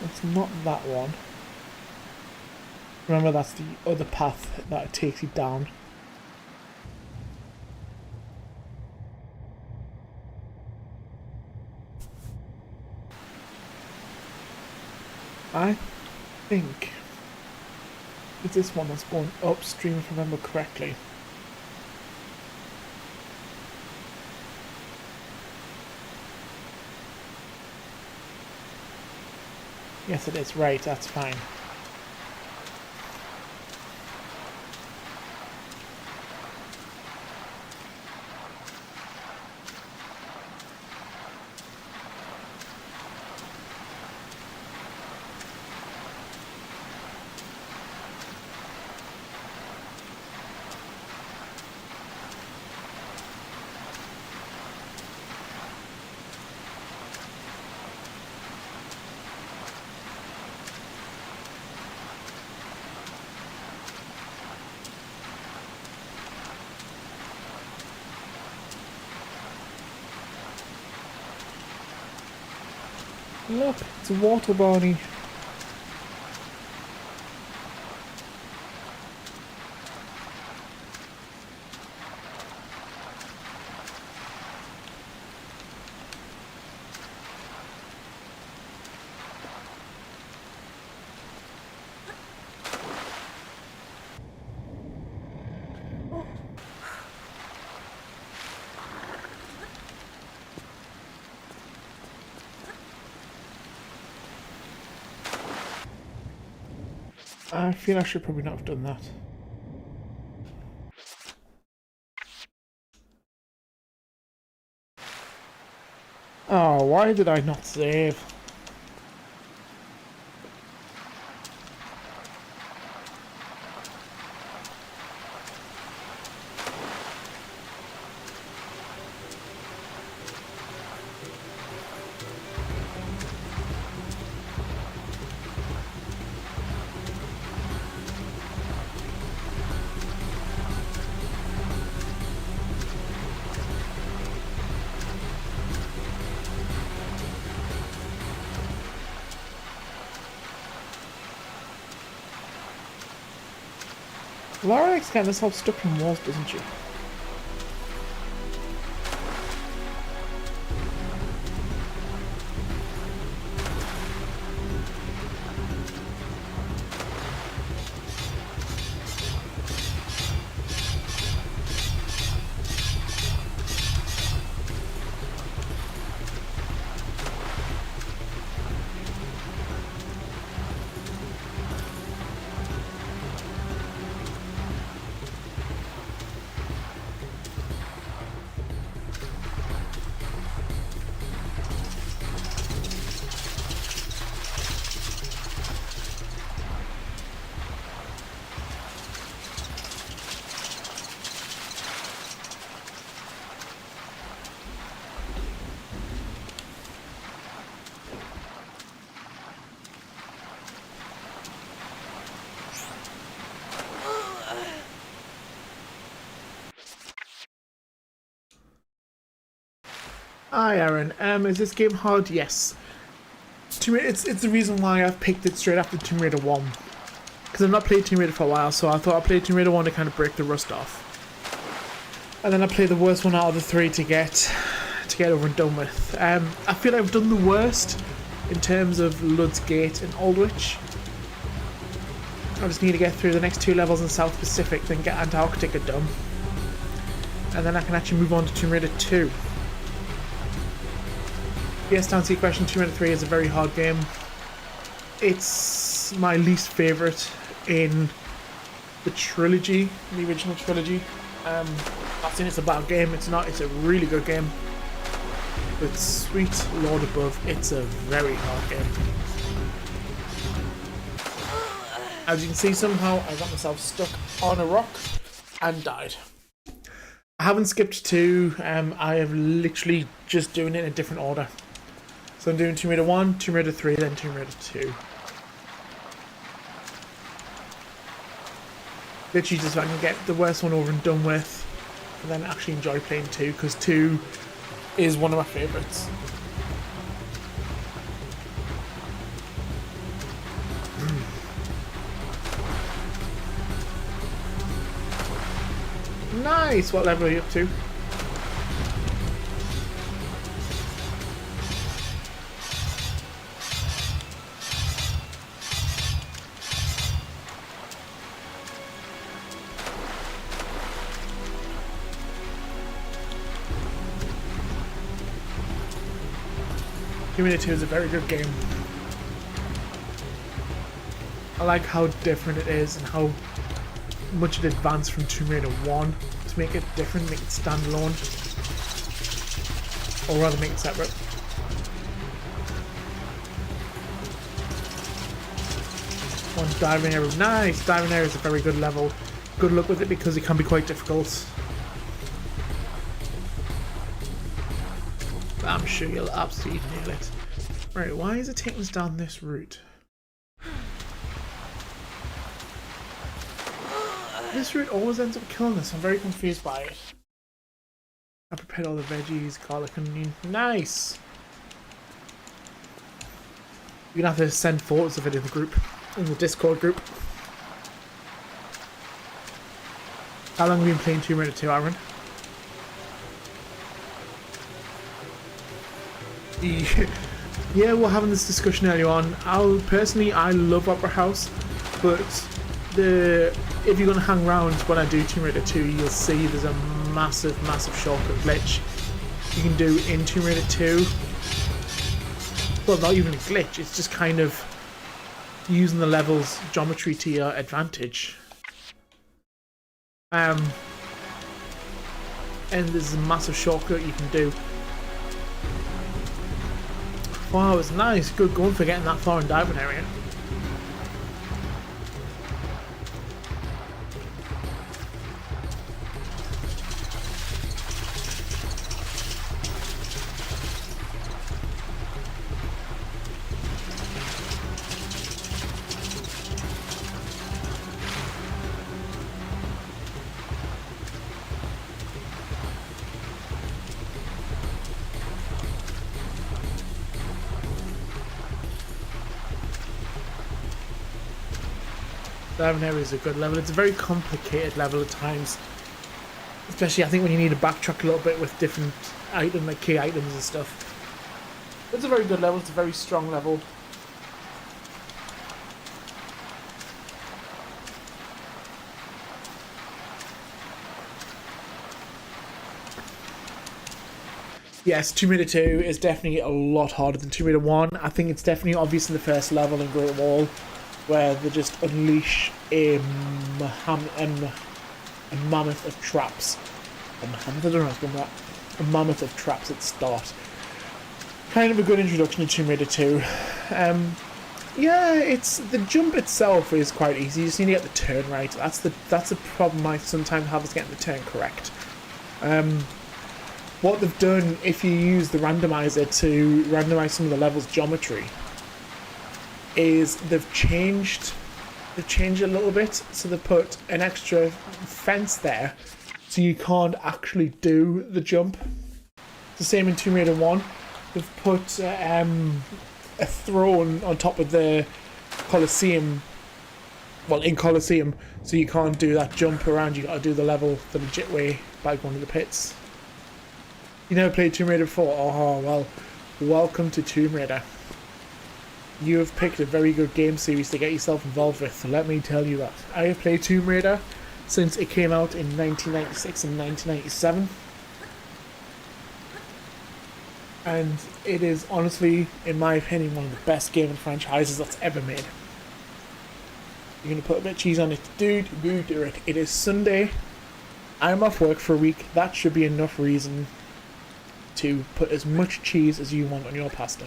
It's not that one. Remember, that's the other path that takes you down. I think it's this one that's going upstream, if I remember correctly. Yes, it is. Right, that's fine. Look, it's a water body. I feel I should probably not have done that. Oh, why did I not save? Laura likes getting herself stuck in walls, doesn't she? Hi Aaron, is this game hard? Yes. It's the reason why I've picked it straight after Tomb Raider 1. Because I've not played Tomb Raider for a while, so I thought I'd play Tomb Raider 1 to kind of break the rust off. And then I played the worst one out of the three to get over and done with. I feel I've done the worst in terms of Lud's Gate and Aldwych. I just need to get through the next 2 levels in South Pacific, then get Antarctica done. And then I can actually move on to Tomb Raider 2. Yes, to answer your question, Tomb Raider 3 is a very hard game. It's my least favourite in the trilogy, the original trilogy. Not saying it's a bad game, it's not, it's a really good game. But sweet Lord above, it's a very hard game. As you can see, somehow I got myself stuck on a rock and died. I haven't skipped 2, I have literally just doing it in a different order. So I'm doing Tomb Raider 1, Tomb Raider 3, then Tomb Raider 2. Literally just so I can get the worst one over and done with, and then actually enjoy playing 2, because 2 is one of my favourites. Nice! What level are you up to? Tomb Raider 2 is a very good game. I like how different it is and how much it advanced from Tomb Raider 1 to make it different, make it standalone, or rather make it separate. One diving area, nice! Diving area is a very good level. Good luck with it because it can be quite difficult. But I'm sure you'll absolutely nail it. Right, why is it taking us down this route? This route always ends up killing us. I'm very confused by it. I prepared all the veggies, garlic and onion. Nice! You're gonna have to send photos of it in the group, in the Discord group. How long have you been playing Tomb Raider 2, Aaron? Yeah, we're having this discussion earlier on. I love Opera House, but if you're gonna hang around when I do Tomb Raider 2, you'll see there's a massive shortcut glitch you can do in Tomb Raider 2. Well, not even a glitch, it's just kind of using the level's geometry to your advantage. And there's a massive shortcut you can do. Wow, it's nice. Good going for getting that far in diving area. Diving area is a good level. It's a very complicated level at times. Especially I think when you need to backtrack a little bit with different items, like key items and stuff. It's a very good level, it's a very strong level. Yes, Tomb Raider 2 is definitely a lot harder than Tomb Raider 1. I think it's definitely obvious in the first level in Great Wall, where they just unleash a mammoth of traps. A mammoth of traps at the start. Kind of a good introduction to Tomb Raider 2. Yeah, the jump itself is quite easy. You just need to get the turn right. That's the problem I sometimes have, is getting the turn correct. What they've done, if you use the randomizer to randomize some of the level's geometry, is they've changed it a little bit. So they put an extra fence there, so you can't actually do the jump. the same in Tomb Raider 1. They've put a throne on top of the Colosseum. Well, in Colosseum, so you can't do that jump around. You got to do the level the legit way by going to the pits. You never played Tomb Raider before? Oh well, welcome to Tomb Raider. You have picked a very good game series to get yourself involved with. So let me tell you that I have played Tomb Raider since it came out in 1996 and 1997. And it is honestly, in my opinion, one of the best gaming franchises that's ever made. You're going to put a bit of cheese on it. Dude, you do it. It is Sunday. I'm off work for a week. That should be enough reason to put as much cheese as you want on your pasta.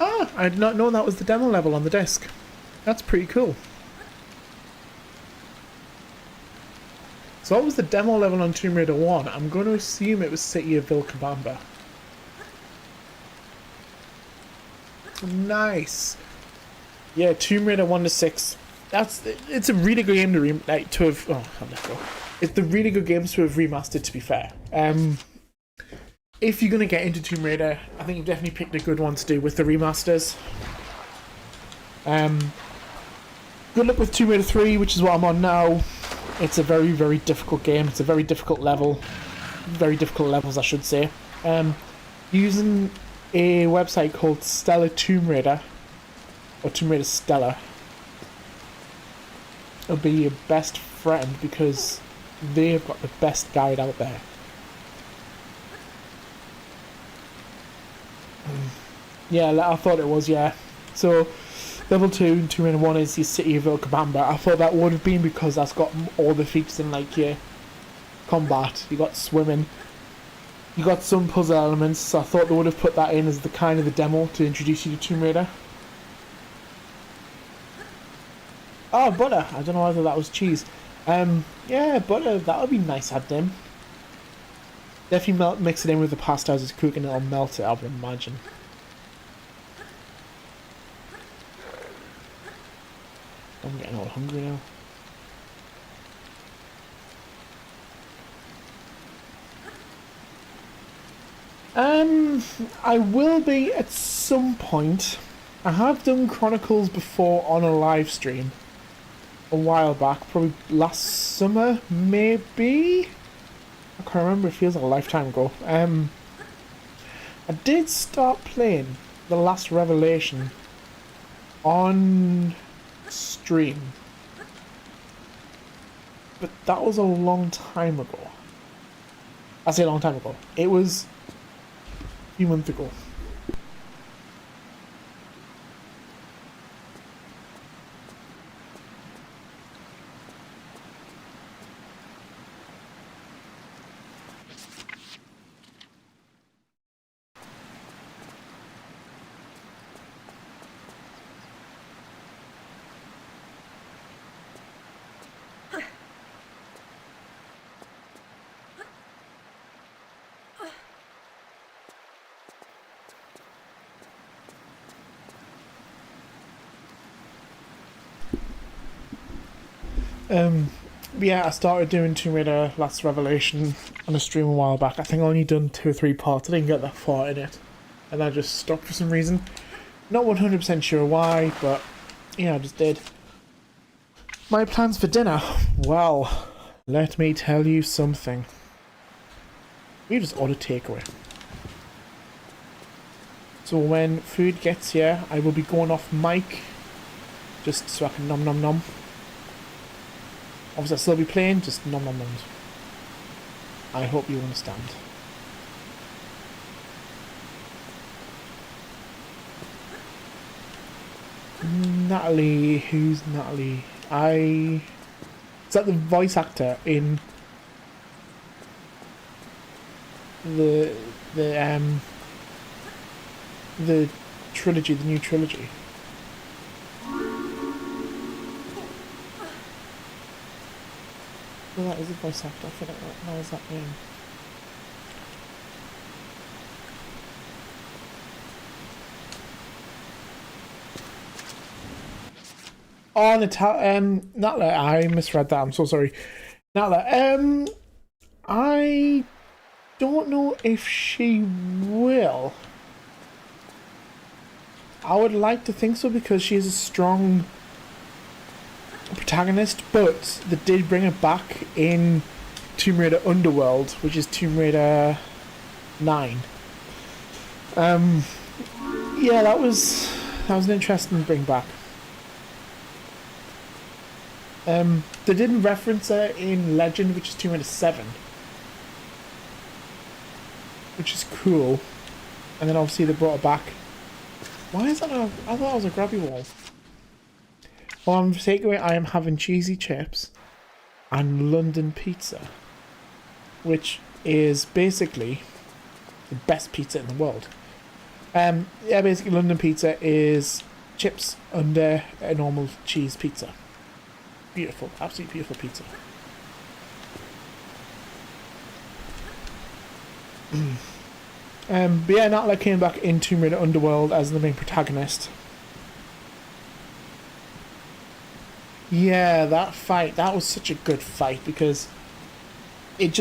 Ah, I did not know that was the demo level on the disc. That's pretty cool. So what was the demo level on Tomb Raider 1? I'm going to assume it was City of Vilcabamba. Nice. Yeah, Tomb Raider 1 to 6. It's a really good game to have. Oh, I'll let go. It's the really good games to have remastered. To be fair, if you're gonna get into Tomb Raider, I think you've definitely picked a good one to do with the remasters. Good luck with Tomb Raider 3, which is what I'm on now. It's a very, very difficult game. It's a very difficult level. Very difficult levels, I should say. Using a website called Stellar Tomb Raider, or Tomb Raider Stellar, it'll be your best friend because they've got the best guide out there. Yeah, I thought it was, yeah. So, level 2 and Tomb Raider 1 is the City of Vilcabamba. I thought that would have been because that's got all the features in, like, your combat. You got swimming. You got some puzzle elements, so I thought they would have put that in as the kind of the demo to introduce you to Tomb Raider. Oh, butter. I don't know whether that was cheese. Yeah, butter. That would be nice, I'd dim. Definitely mix it in with the pasta as it's cooking. It'll melt it, I would imagine. I'm getting all hungry now. I will be at some point. I have done Chronicles before on a live stream a while back, probably last summer, maybe? I can't remember, it feels like a lifetime ago. I did start playing The Last Revelation on stream, but that was a long time ago. I say a long time ago. It was a few months ago. Yeah, I started doing Tomb Raider Last Revelation on a stream a while back. I think I only done 2 or 3 parts. I didn't get that far in it, and I just stopped for some reason. Not 100% sure why, but yeah, I just did. My plans for dinner? Well, let me tell you something. We just ordered takeaway. So when food gets here, I will be going off mic, just so I can nom nom nom. Obviously I'll still be playing, just nom nom noms. I hope you understand. Natalie, who's Natalie? Is that the voice actor in the trilogy, the new trilogy? Well, that is a voice actor. I feel like that knows that name. Oh, Natalia, I misread that. I'm so sorry. Now that, I don't know if she will. I would like to think so because she is a strong protagonist, but they did bring it back in Tomb Raider Underworld, which is Tomb Raider 9. Yeah, that was an interesting bring back. They didn't reference her in Legend, which is Tomb Raider 7, which is cool. And then obviously they brought her back. Why is that I thought it was a grabby wall. Well, I'm takeaway. I am having cheesy chips and London pizza, which is basically the best pizza in the world. Yeah, basically London pizza is chips under a normal cheese pizza. Beautiful, absolutely beautiful pizza. But yeah, Natalie came back in Tomb Raider Underworld as the main protagonist. Yeah, that fight, that was such a good fight because it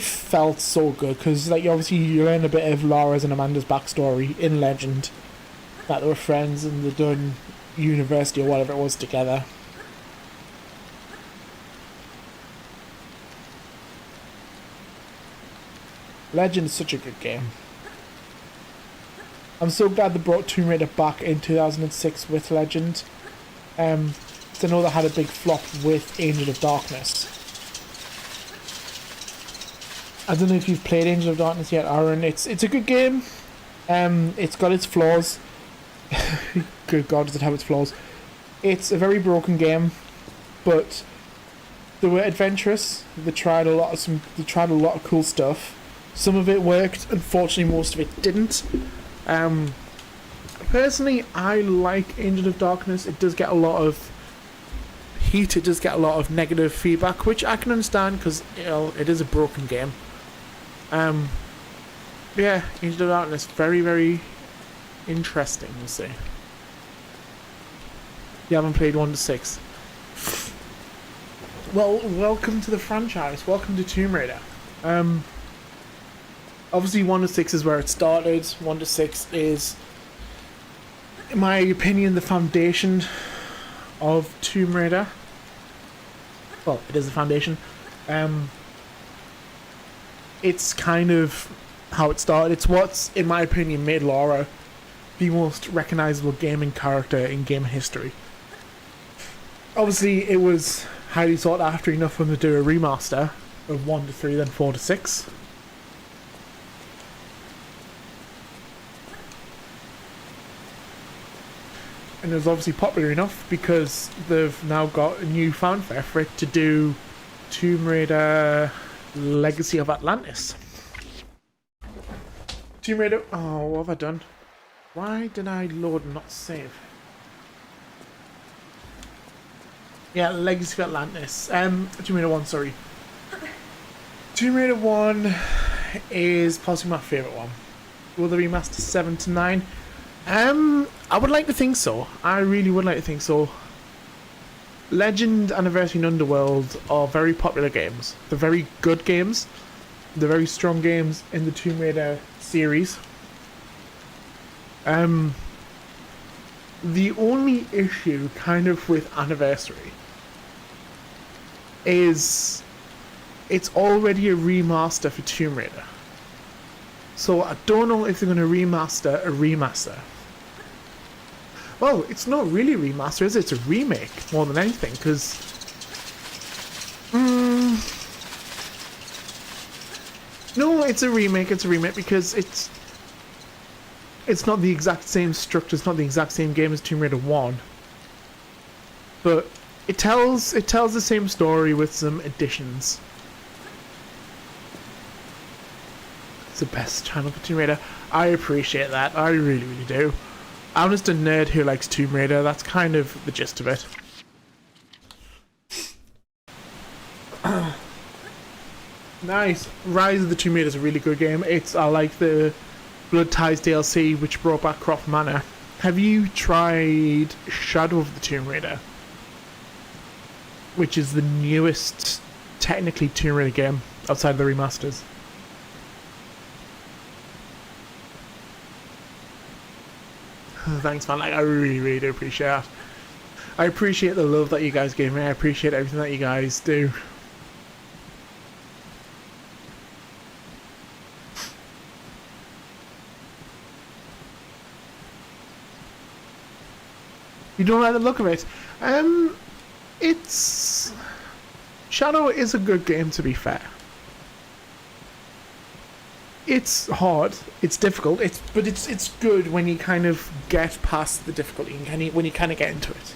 felt so good because like obviously you learn a bit of Laura's and Amanda's backstory in Legend, that they were friends and they'd done university or whatever it was together. Legend is such a good game. I'm so glad they brought Tomb Raider back in 2006 with Legend. I know they had a big flop with Angel of Darkness. I don't know if you've played Angel of Darkness yet, Aaron. It's a good game. It's got its flaws. Good God, does it have its flaws? It's a very broken game, but they were adventurous. They tried a lot of cool stuff. Some of it worked. Unfortunately, most of it didn't. Personally, I like Angel of Darkness. It does get a lot of heat. It does get a lot of negative feedback, which I can understand because it is a broken game. Yeah, Angel of Darkness, very, very interesting, we'll see. You haven't played 1 to 6. Well, welcome to the franchise. Welcome to Tomb Raider. Obviously 1 to 6 is where it started. 1 to 6 is, in my opinion, the foundation of Tomb Raider. Well, it is the foundation. It's kind of how it started. It's what's, in my opinion, made Laura the most recognizable gaming character in game history. Obviously, it was highly sought after enough for them to do a remaster of 1 to 3, then 4 to 6. And it was obviously popular enough because they've now got a new fanfare for it to do Tomb Raider Legacy of Atlantis. Tomb Raider... Oh, what have I done? Why did I load and not save? Yeah, Legacy of Atlantis. Tomb Raider 1, sorry. Tomb Raider 1 is possibly my favourite one. Will they remaster 7 to 9? I would like to think so. I really would like to think so. Legend, Anniversary, and Underworld are very popular games. They're very good games. They're very strong games in the Tomb Raider series. The only issue kind of with Anniversary is it's already a remaster for Tomb Raider. So I don't know if they're going to remaster a remaster. Well, it's not really a remaster, is it? It's a remake more than anything, because... No, it's a remake because it's not the exact same structure, it's not the exact same game as Tomb Raider 1. But it tells the same story with some additions. It's the best channel for Tomb Raider. I appreciate that, I really, really do. I'm just a nerd who likes Tomb Raider, that's kind of the gist of it. Nice. Rise of the Tomb Raider is a really good game. I like the Blood Ties DLC, which brought back Croft Manor. Have you tried Shadow of the Tomb Raider? which is the newest, technically, Tomb Raider game outside of the remasters. Thanks, man. Like, I really, really do appreciate that. I appreciate the love that you guys give me. I appreciate everything that you guys do. You don't like the look of it? It's... Shadow is a good game, to be fair. It's hard, it's difficult, but it's good when you kind of get past the difficulty and when you kind of get into it.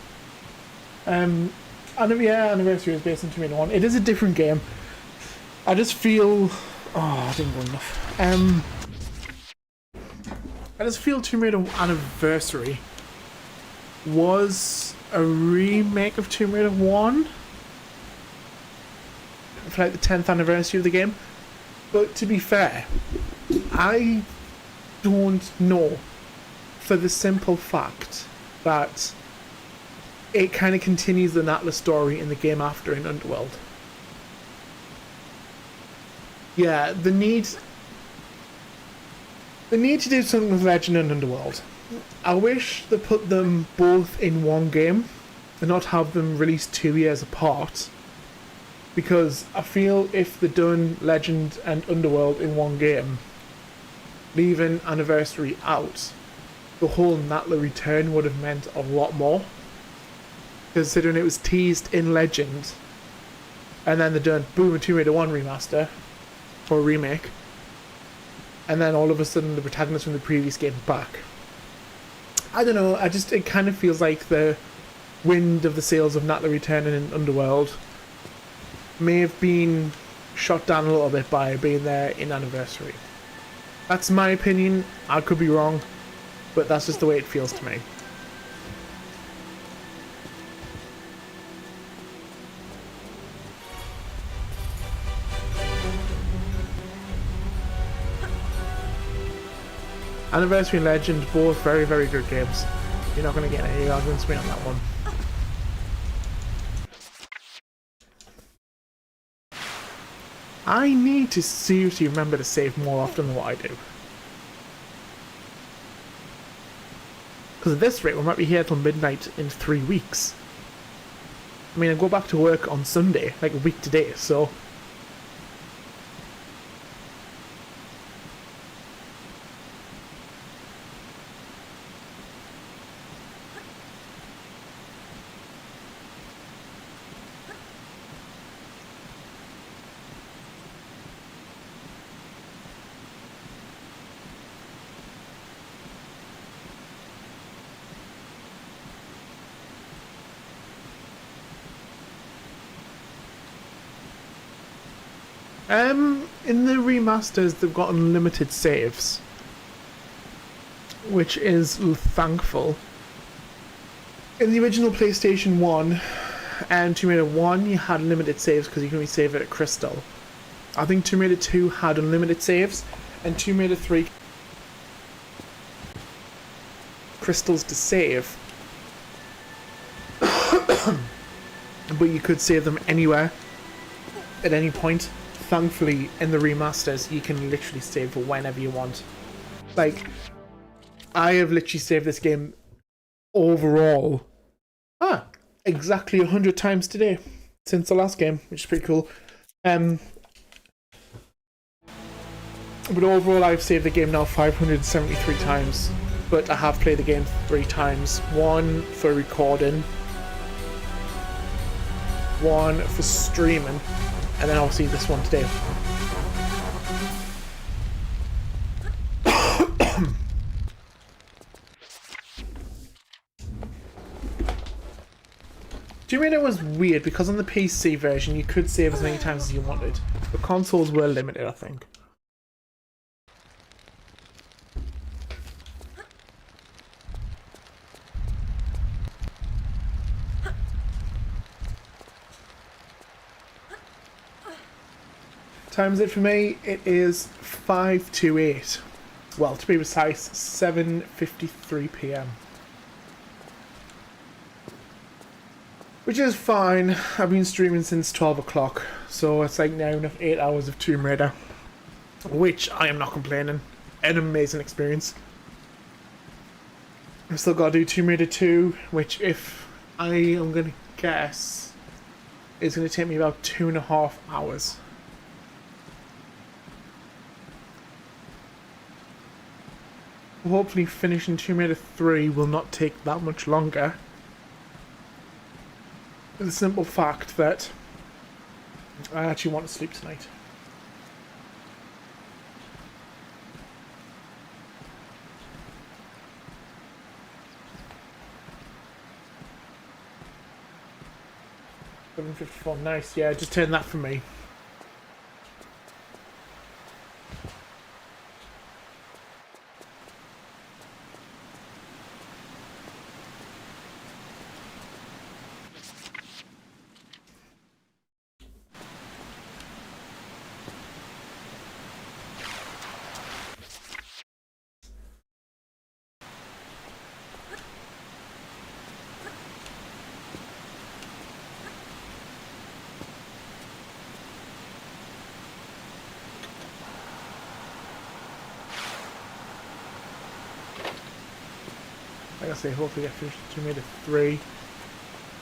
Anniversary is based on Tomb Raider 1. It is a different game. I just feel... Oh, I didn't go enough. I just feel Tomb Raider Anniversary was a remake of Tomb Raider 1 for like the 10th anniversary of the game. But to be fair, I don't know, for the simple fact that it kind of continues the Atlas story in the game after in Underworld. Yeah, the need to do something with Legend and Underworld. I wish they put them both in one game and not have them released 2 years apart. Because I feel if they'd done Legend and Underworld in one game, leaving Anniversary out, the whole Natla return would have meant a lot more. Considering it was teased in Legend, and then they'd done boom, a Tomb Raider 1 remaster, or remake, and then all of a sudden the protagonist from the previous game back. I don't know, it kind of feels like the wind of the sails of Natla returning in Underworld may have been shot down a little bit by being there in Anniversary. That's my opinion. I could be wrong, but that's just the way it feels to me. Anniversary and Legend, both very, very good games. You're not going to get any arguments with me on that one. I need to seriously remember to save more often than what I do. Because at this rate, we might be here till midnight in 3 weeks. I mean, I go back to work on Sunday, like a week today, so... in the remasters, they've got unlimited saves, which is thankful. In the original PlayStation 1 and Tomb Raider 1, you had limited saves because you can only save it at Crystal. I think Tomb Raider 2 had unlimited saves, and Tomb Raider 3 crystals to save. But you could save them anywhere, at any point. Thankfully, in the remasters, you can literally save whenever you want. Like, I have literally saved this game overall, exactly 100 times today, since the last game, which is pretty cool. But overall, I've saved the game now 573 times, but I have played the game 3 times. One for recording, one for streaming, and then obviously this one today. Tomb Raider was weird because on the PC version you could save as many times as you wanted. The consoles were limited, I think. Time is it for me? It is 5 to 8. Well, to be precise, 7:53 PM. Which is fine. I've been streaming since 12 o'clock, so it's like now enough 8 hours of Tomb Raider, which I am not complaining. An amazing experience. I've still got to do Tomb Raider 2, which, if I am going to guess, is going to take me about 2.5 hours. Hopefully finishing Tomb Raider 3 will not take that much longer. For the simple fact that I actually want to sleep tonight. $7.54, nice, yeah, just turn that for me. Like I say, hopefully get finished with Tomb Raider 3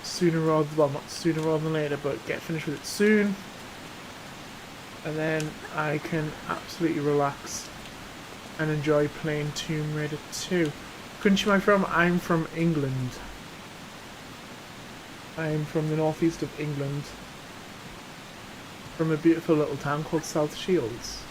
sooner rather, well, not sooner rather than later, but get finished with it soon, and then I can absolutely relax and enjoy playing Tomb Raider 2. Country am I from? I'm from England. I'm from the northeast of England, from a beautiful little town called South Shields.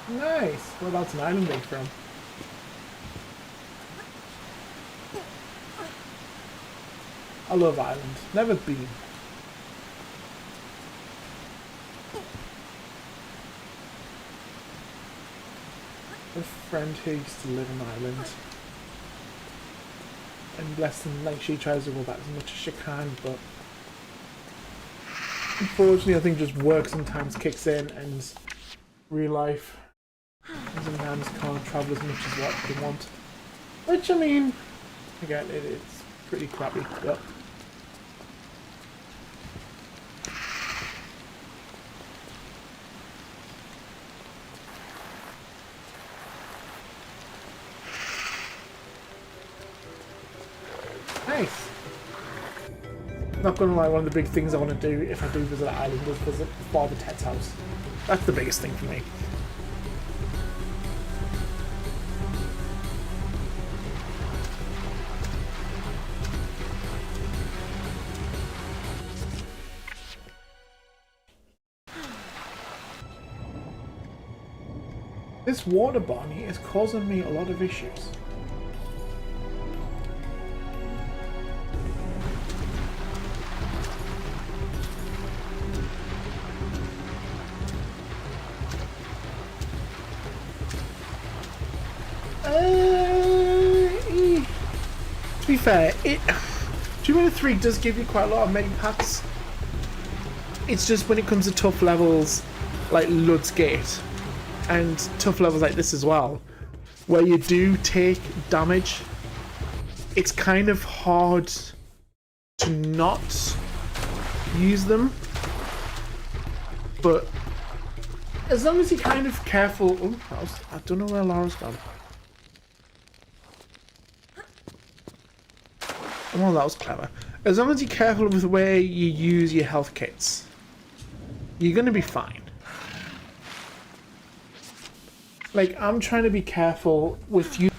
Nice! Whereabouts an island are you from? I love Ireland. Never been. I have a friend who used to live in Ireland. And bless them, like, she tries to go back as much as she can, but unfortunately I think just work sometimes kicks in and real life sometimes can't travel as much as what they want. Which, I mean, again, it's pretty crappy, but nice. Not gonna lie, one of the big things I want to do if I do visit an island is visit Father Ted's house. That's the biggest thing for me. This water bunny is causing me a lot of issues. To be fair, Tomb Raider 3 does give you quite a lot of medi packs. It's just when it comes to tough levels like Lud's Gate and tough levels like this as well, where you do take damage, it's kind of hard to not use them. But as long as you're kind of careful... Oh, I don't know where Laura's gone. Well, that was clever. As long as you're careful with where you use your health kits, you're going to be fine. Like, I'm trying to be careful with you.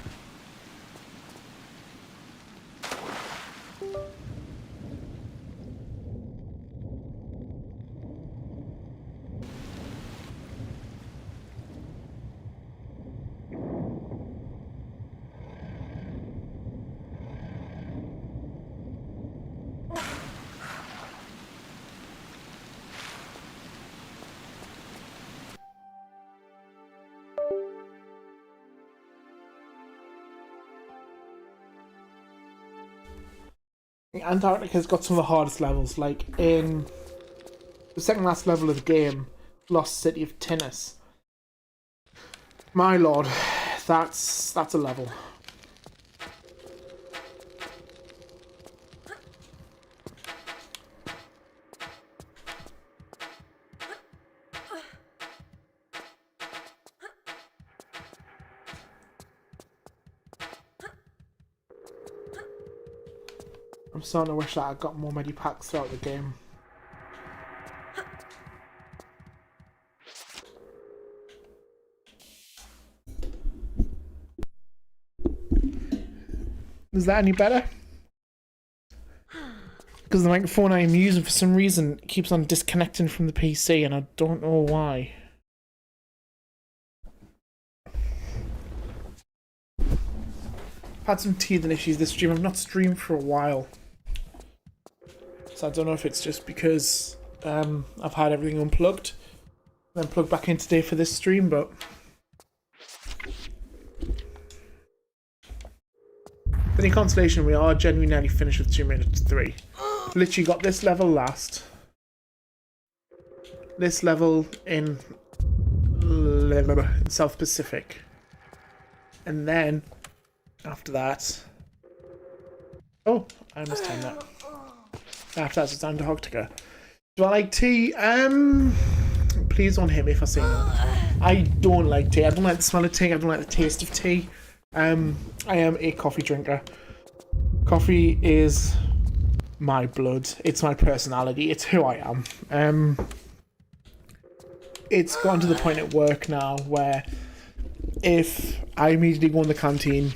Antarctica's got some of the hardest levels. Like in the second last level of the game, Lost City of Tinnis. My lord, that's a level. I'm starting to wish that I got more medipacks throughout the game. Is that any better? Because the microphone I am using for some reason keeps on disconnecting from the PC and I don't know why. I've had some teething issues this stream. I've not streamed for a while. So I don't know if it's just because I've had everything unplugged, then plugged back in today for this stream, but any consolation, we are genuinely nearly finished with 2 minutes 3. Literally got this level last. This level in South Pacific. And then, after that... Oh, I understand that. After that, it's down to Antarctica. Do I like tea? Please don't hit me for saying that. I don't like tea. I don't like the smell of tea. I don't like the taste of tea. I am a coffee drinker. Coffee is my blood. It's my personality. It's who I am. It's gotten to the point at work now where if I immediately go in the canteen,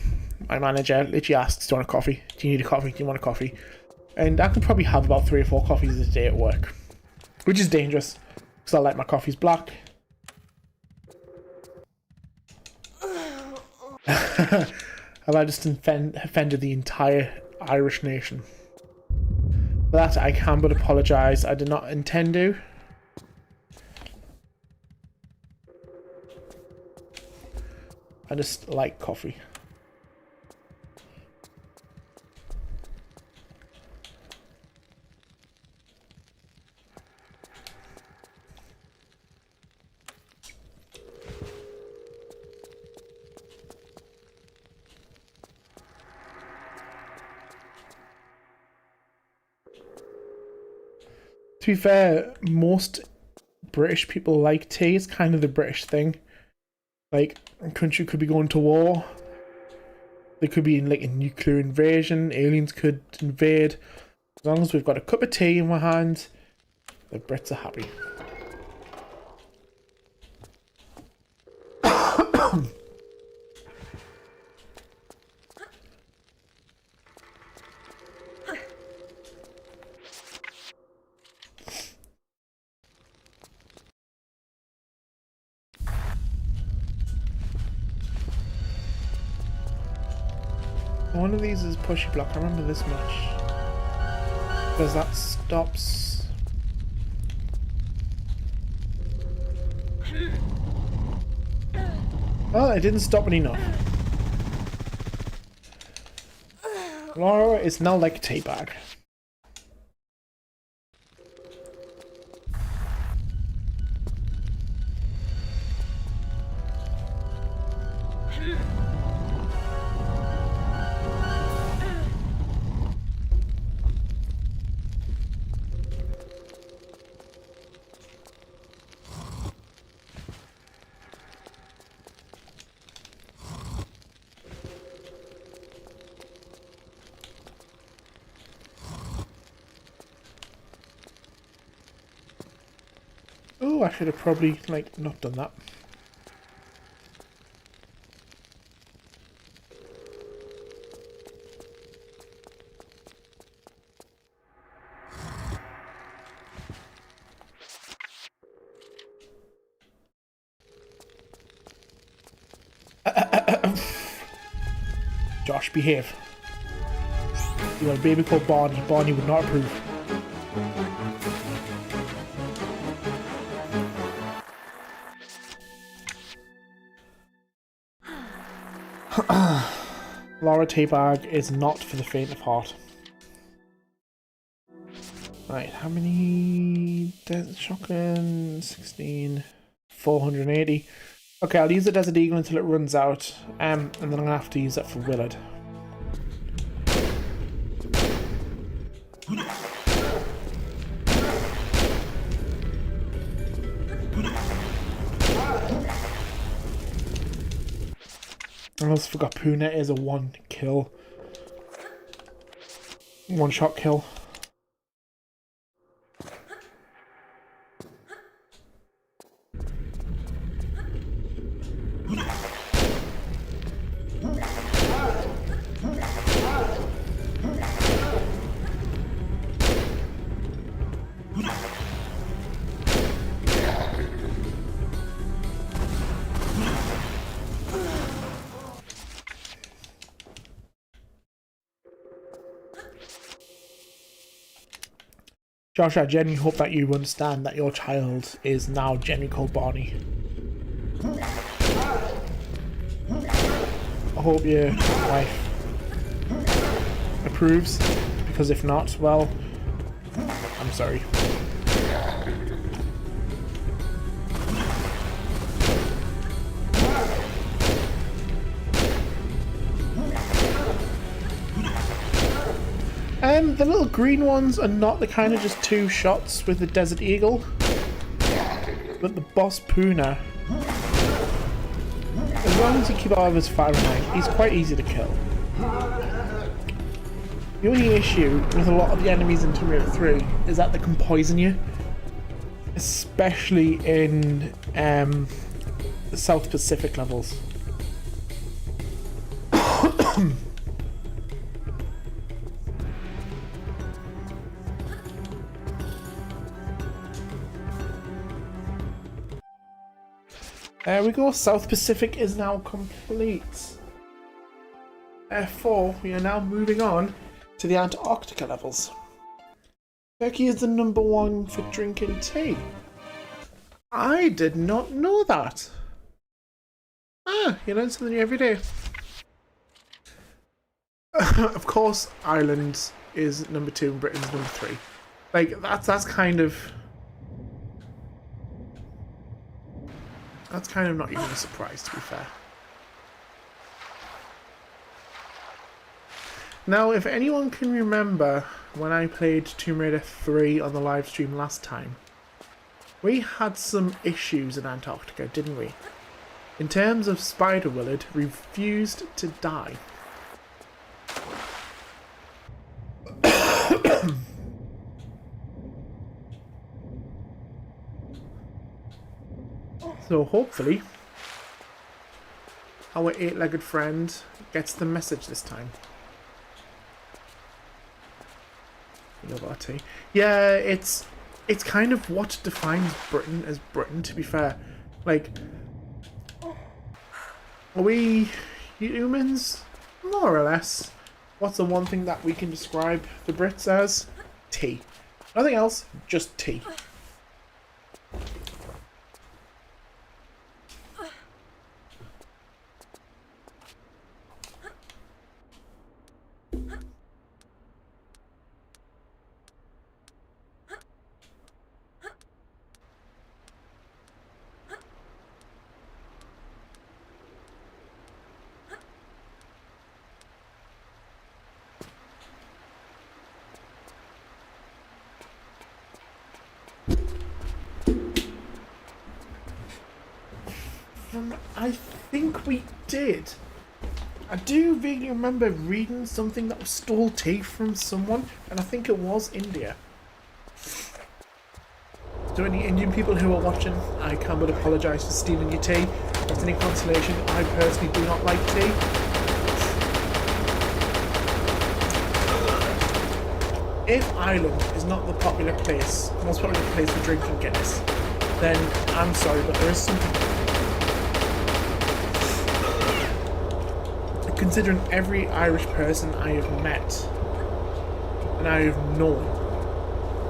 my manager literally asks, do you want a coffee? Do you need a coffee? Do you want a coffee? And I could probably have about 3 or 4 coffees a day at work, which is dangerous because I like my coffees black. Have I just offended the entire Irish nation? For that I can but apologise. I did not intend to. I just like coffee. To be fair, most British people like tea. It's kind of the British thing. Like, a country could be going to war. There could be like a nuclear invasion. Aliens could invade. As long as we've got a cup of tea in my hand, the Brits are happy. One of these is pushy block, I remember this much. Because that stops... Well, it didn't stop it enough. Laura is now like a tea bag. Oh, I should have probably, like, not done that. Josh, behave. You got a baby called Barney. Barney would not approve. Laura Teabag is not for the faint of heart. Right, how many desert shotgun? 16, 480. Okay, I'll use the Desert Eagle until it runs out, and then I'm gonna have to use that for Willard. I also forgot Puna is a one shot kill. Josh, I genuinely hope that you understand that your child is now genuinely called Barney. I hope your wife approves, because if not, well, I'm sorry. The little green ones are not the kind of just 2 shots with the Desert Eagle, but the boss Puna, as long as you keep out of his firing range, he's quite easy to kill. The only issue with a lot of the enemies in Tomb Raider 3 is that they can poison you, especially in the South Pacific levels. There we go, South Pacific is now complete. Therefore, we are now moving on to the Antarctica levels. Turkey is the #1 for drinking tea. I did not know that. Ah, you learn something new every day. Of course, Ireland is #2 and Britain's #3. Like, that's kind of... That's kind of not even a surprise, to be fair. Now, if anyone can remember when I played Tomb Raider 3 on the live stream last time, we had some issues in Antarctica, didn't we? In terms of Spider Willard refused to die. So hopefully, our 8-legged friend gets the message this time. Yeah, it's kind of what defines Britain as Britain, to be fair. Like, are we humans? More or less. What's the one thing that we can describe the Brits as? Tea. Nothing else, just tea. I think we did. I do vaguely remember reading something that was stole tea from someone, and I think it was India. To any Indian people who are watching, I can but apologise for stealing your tea. If that's any consolation, I personally do not like tea. If Ireland is not the most popular place for drinking Guinness, then I'm sorry, but there is something. Considering every Irish person I have met and I have known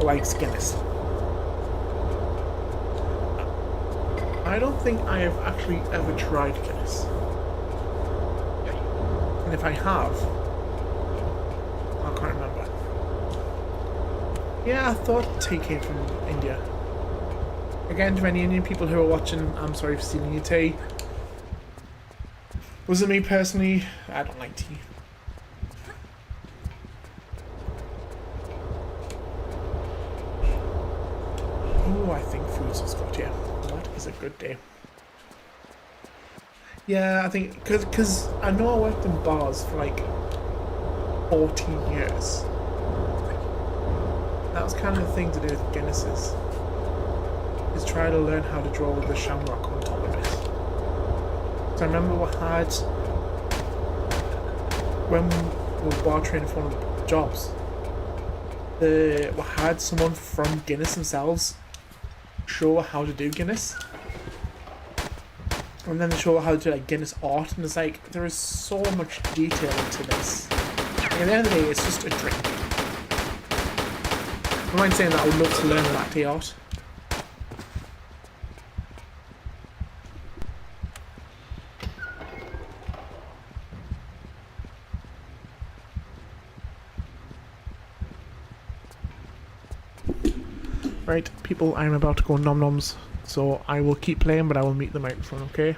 likes Guinness. I don't think I have actually ever tried Guinness. And if I have, I can't remember. Yeah, I thought tea came from India. Again, to any Indian people who are watching, I'm sorry for stealing your tea. Was it me personally? I don't like tea. Oh, I think food's just got here. That is a good day. Yeah, I think, because I know I worked in bars for like 14 years. That was kind of the thing to do with Guinnesses. Is try to learn how to draw with the shamrock on top of it. So I remember when we were bar training for one of the jobs, we had someone from Guinness themselves show how to do Guinness. And then they show how to do like Guinness art, and it's like, there is so much detail into this. Like, at the end of the day, it's just a drink. I don't mind saying that I would love to learn latte art. Right, people, I'm about to go nom noms, so I will keep playing, but I will mute the microphone, okay?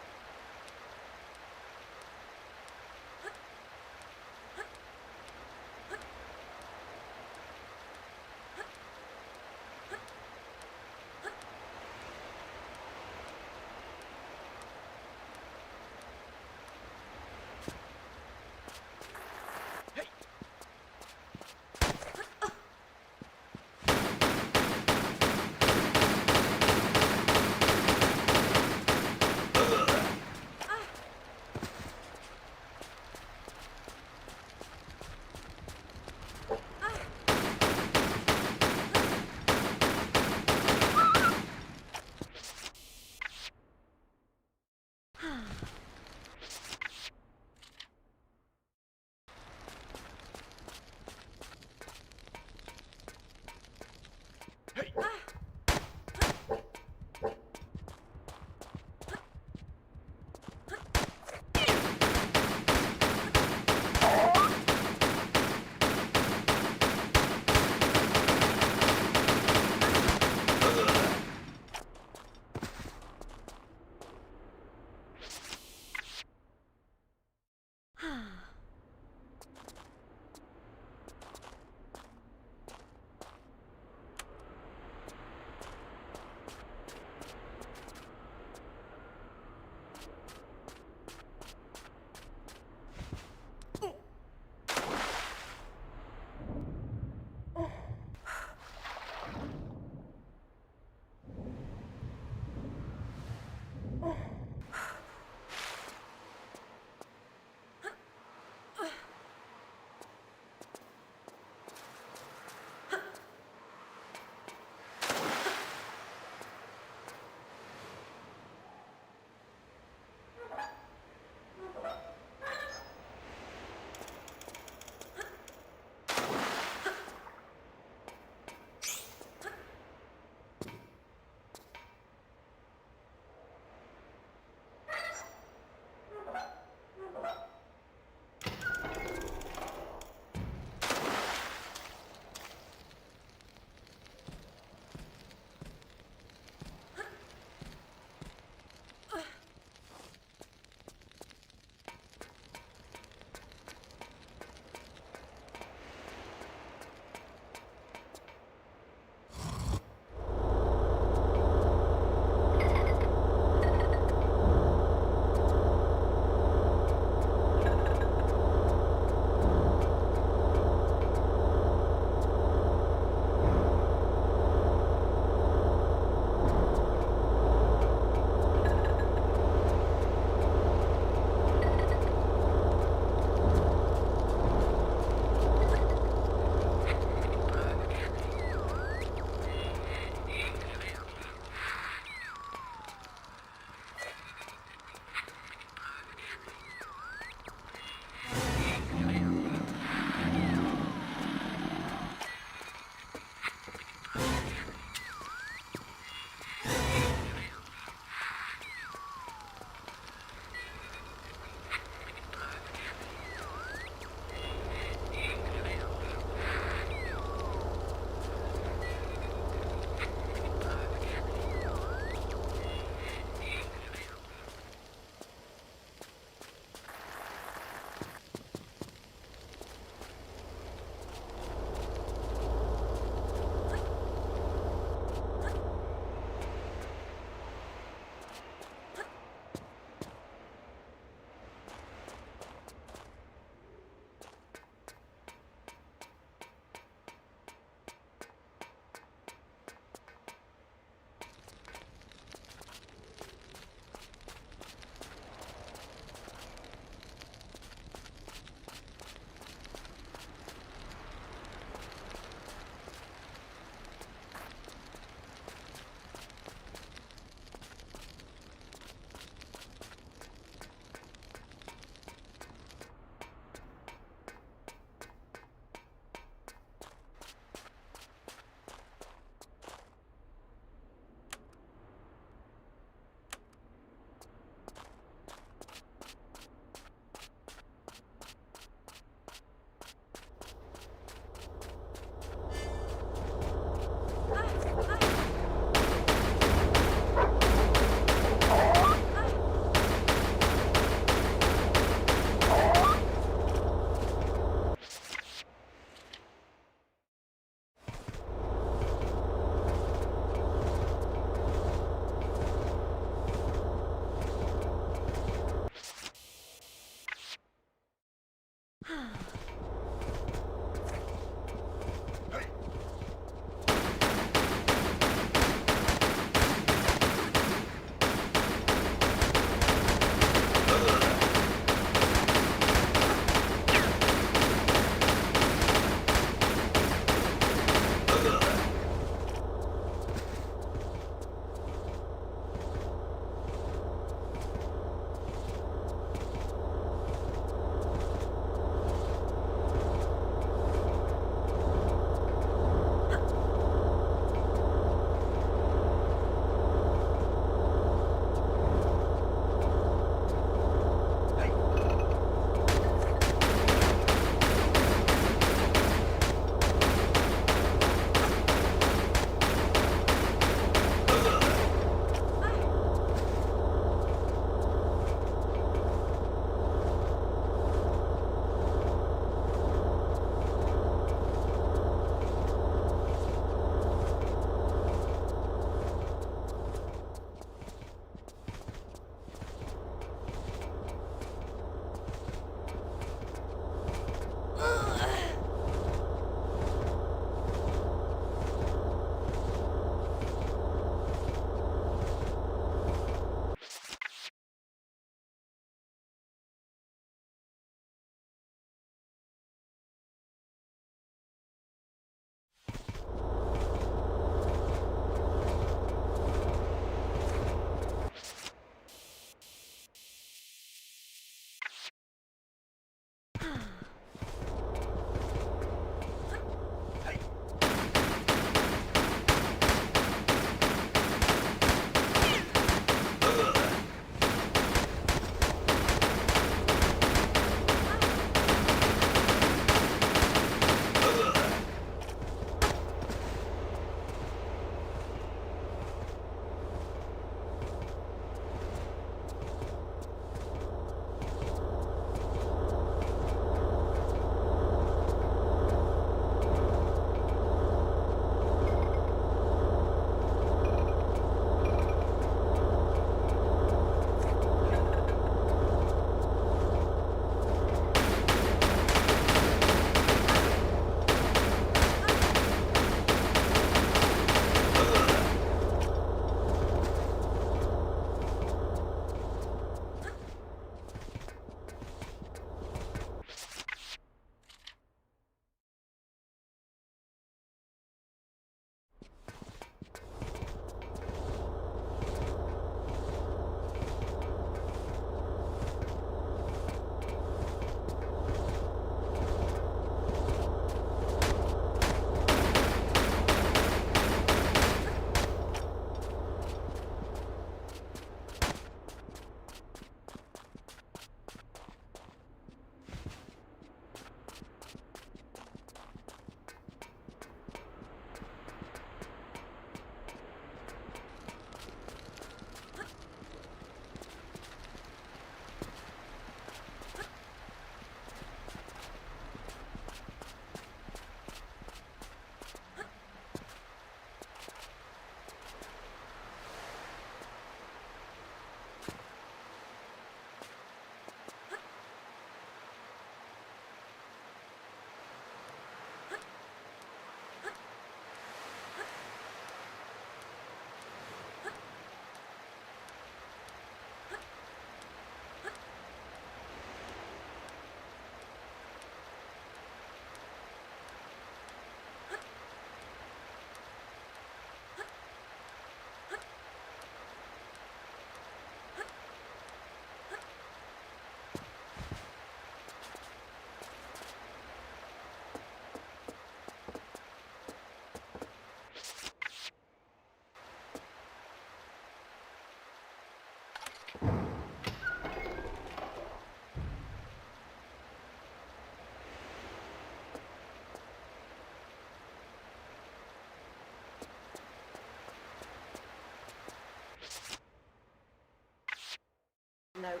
note.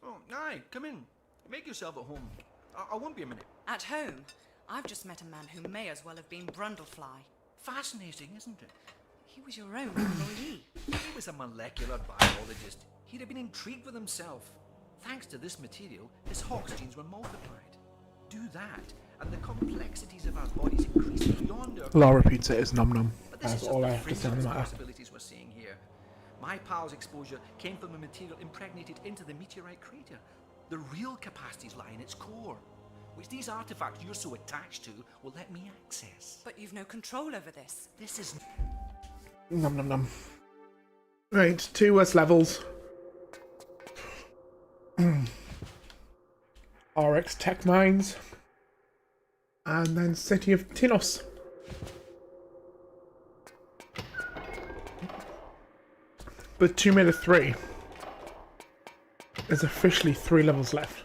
Oh, aye, come in. Make yourself at home. I won't be a minute. At home, I've just met a man who may as well have been Brundlefly. Fascinating, isn't it? He was your own employee. He was a molecular biologist. He'd have been intrigued with himself. Thanks to this material, his Hox genes were multiplied. Do that, and the complexities of our bodies increase beyond our... Laura Pizza is nom nom. But this That's is just all the I have to fringe say on of the the matter. possibilities we're seeing here. My pal's exposure came from a material impregnated into the meteorite crater. The real capacities lie in its core, which these artifacts you're so attached to will let me access. But you've no control over this. This is... Nom nom nom. Right, 2 worst levels. RX Tech Mines. And then City of Tinos. But 2 made a 3. There's officially 3 levels left.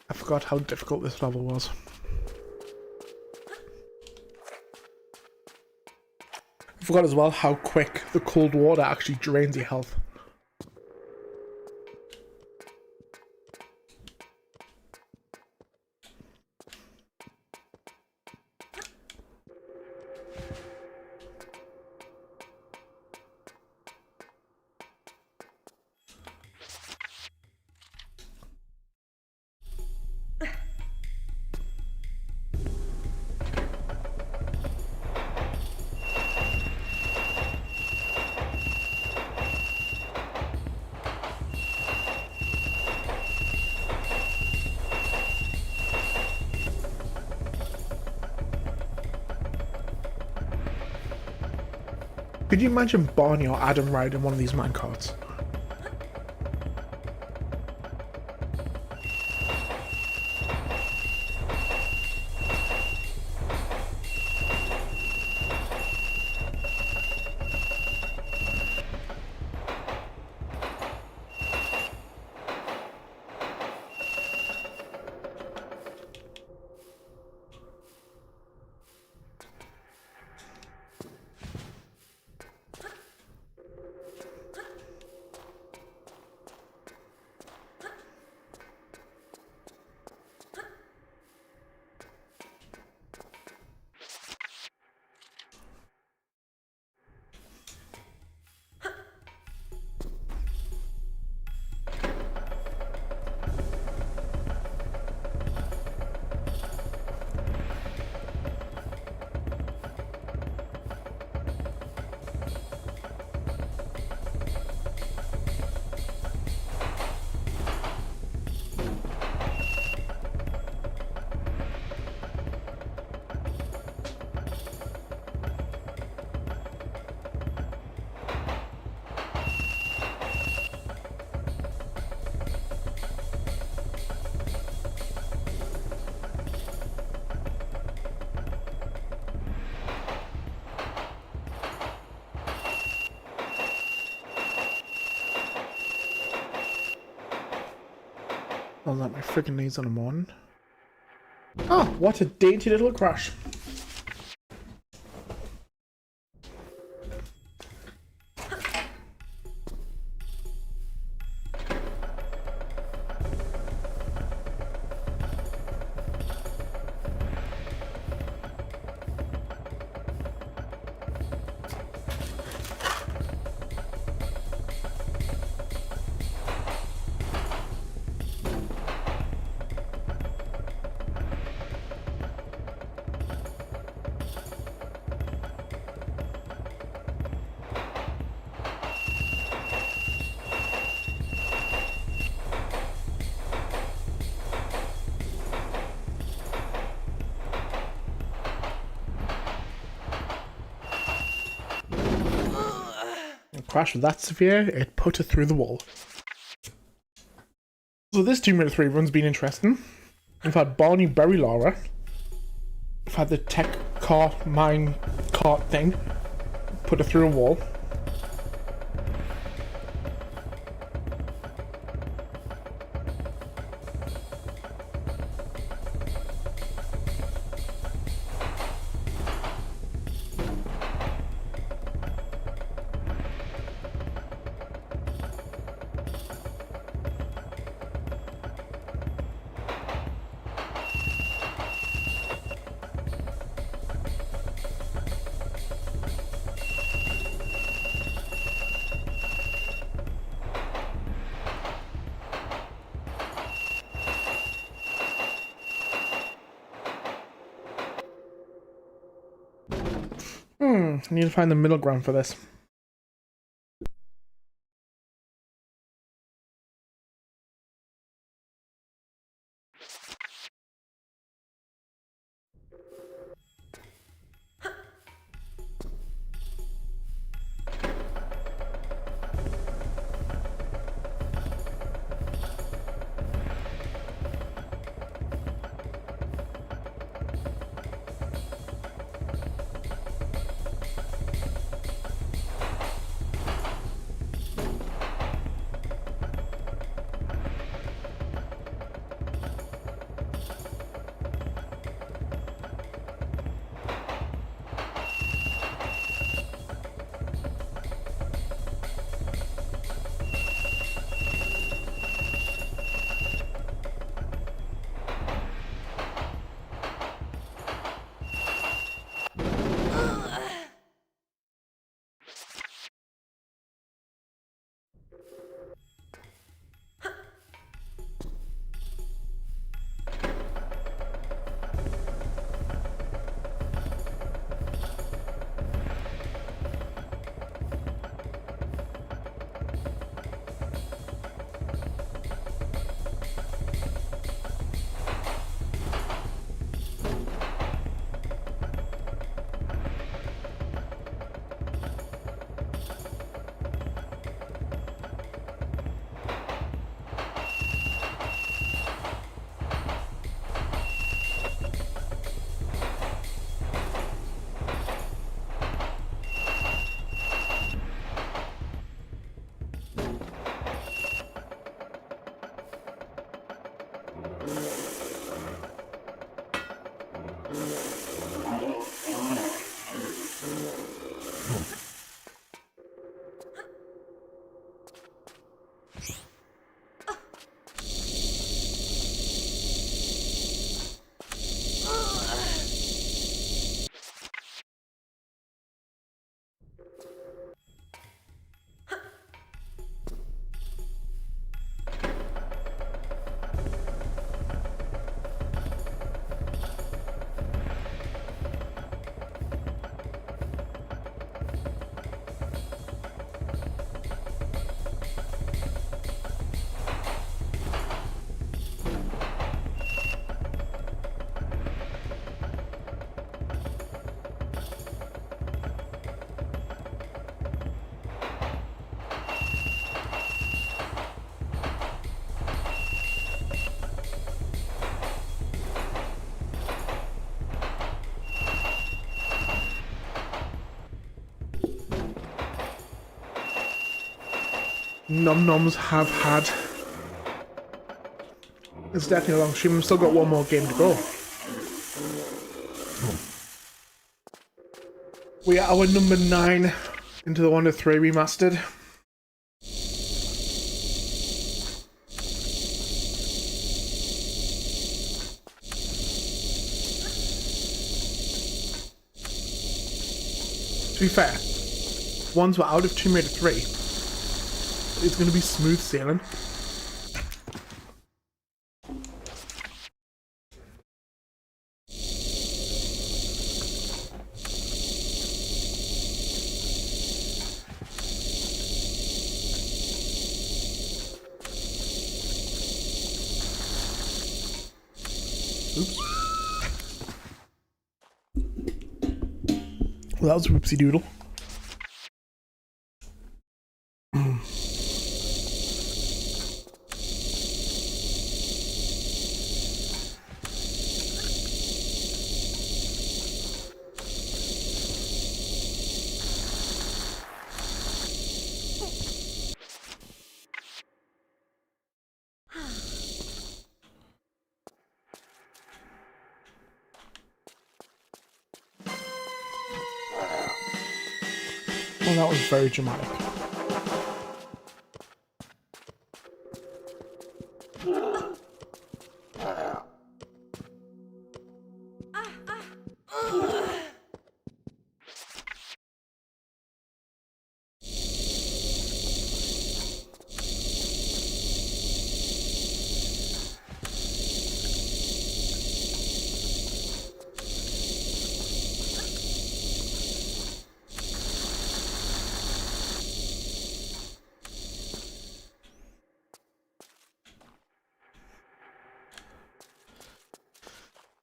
I forgot how difficult this level was. I forgot as well how quick the cold water actually drains your health. Could you imagine Barney or Adam riding one of these minecarts? I'll let my freaking knees on a morning. Oh, what a dainty little crash. Crash was that severe, it put her through the wall. So this Tomb Raider 3 run's been interesting. We've had Barney bury Laura. We've had the tech car mine cart thing. Put her through a wall. I need to find the middle ground for this. Num-noms have had It's definitely a long stream. I've still got one more game to go. We are our number 9 into the 1 to 3 remastered. To be fair, once we're out of Tomb Raider 3, it's going to be smooth sailing. Oops. Well, that was whoopsie doodle. Well, that was very dramatic.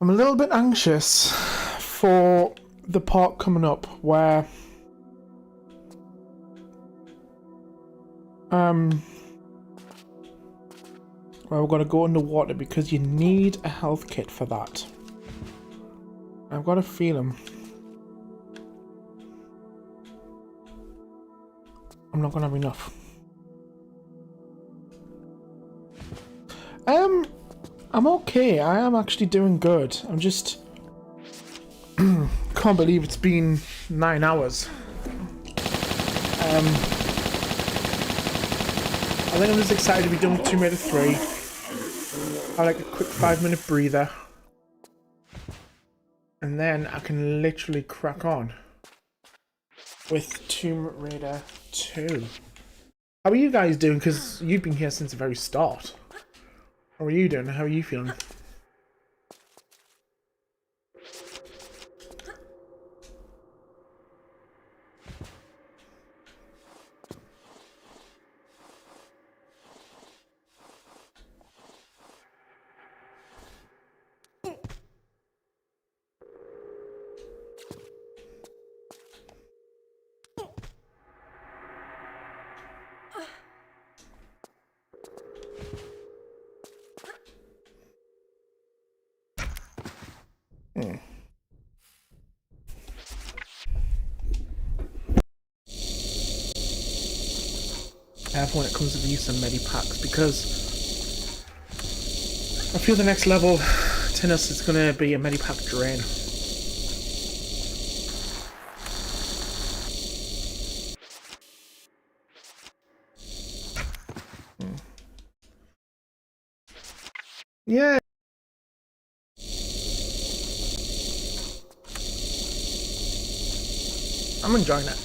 I'm a little bit anxious for the part coming up where we're gonna go underwater because you need a health kit for that. I've got a feeling I'm not gonna have enough. I'm okay. I am actually doing good. I'm just can't believe it's been 9 hours. I think I'm just excited to be done with Tomb Raider 3. I like a quick 5-minute breather, and then I can literally crack on with Tomb Raider 2. How are you guys doing? Because you've been here since the very start. How are you doing? How are you feeling? Careful when it comes to use some medipacks, because I feel the next level tennis is going to be a medipack drain. Yeah. I'm enjoying it.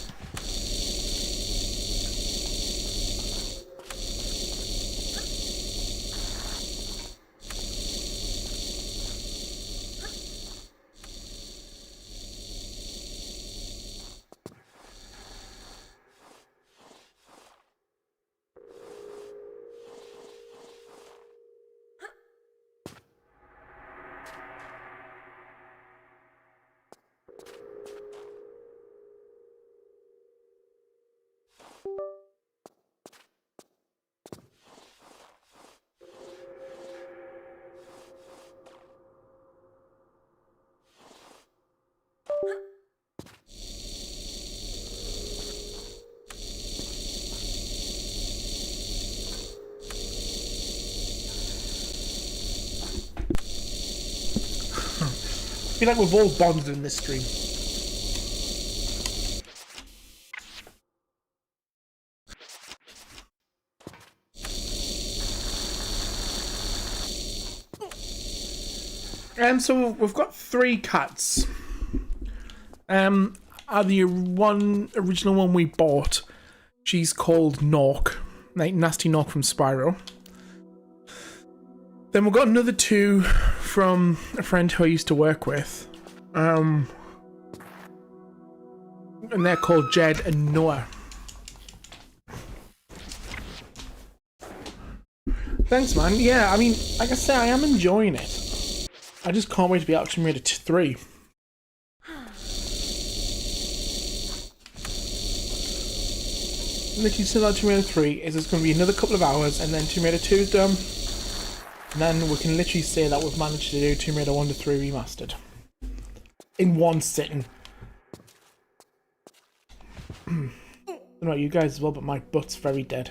feel like we've all bonded in this stream. So we've got 3 cats. The original one we bought, she's called Nork, like Nasty Nork from Spyro. Then we've got another 2 from a friend who I used to work with. And they're called Jed and Noah. Thanks, man. Yeah, I mean, like I say, I am enjoying it. I just can't wait to be actually made it 3. Literally, since our Tomb Raider 3 is just going to be another couple of hours, and then Tomb Raider 2 is done. And then we can literally say that we've managed to do Tomb Raider 1 to 3 remastered. In one sitting. I don't know about you guys as well, but my butt's very dead.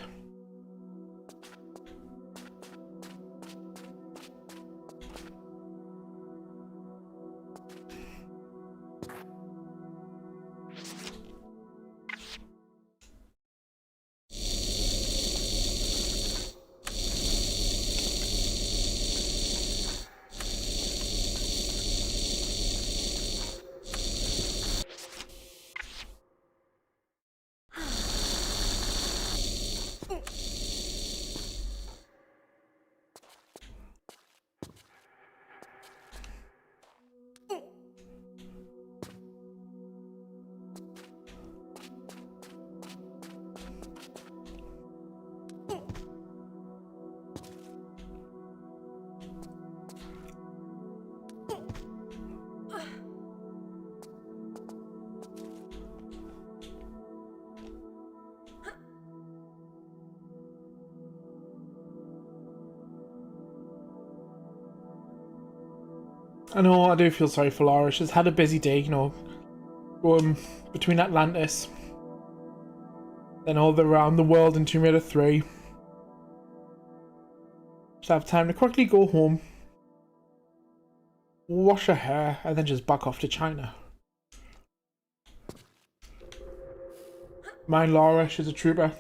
I know, I do feel sorry for Laura. She's had a busy day, you know, going between Atlantis, then all around the world in Tomb Raider 3. Just have time to quickly go home, wash her hair, and then just back off to China. Mind Laura, she's a trooper.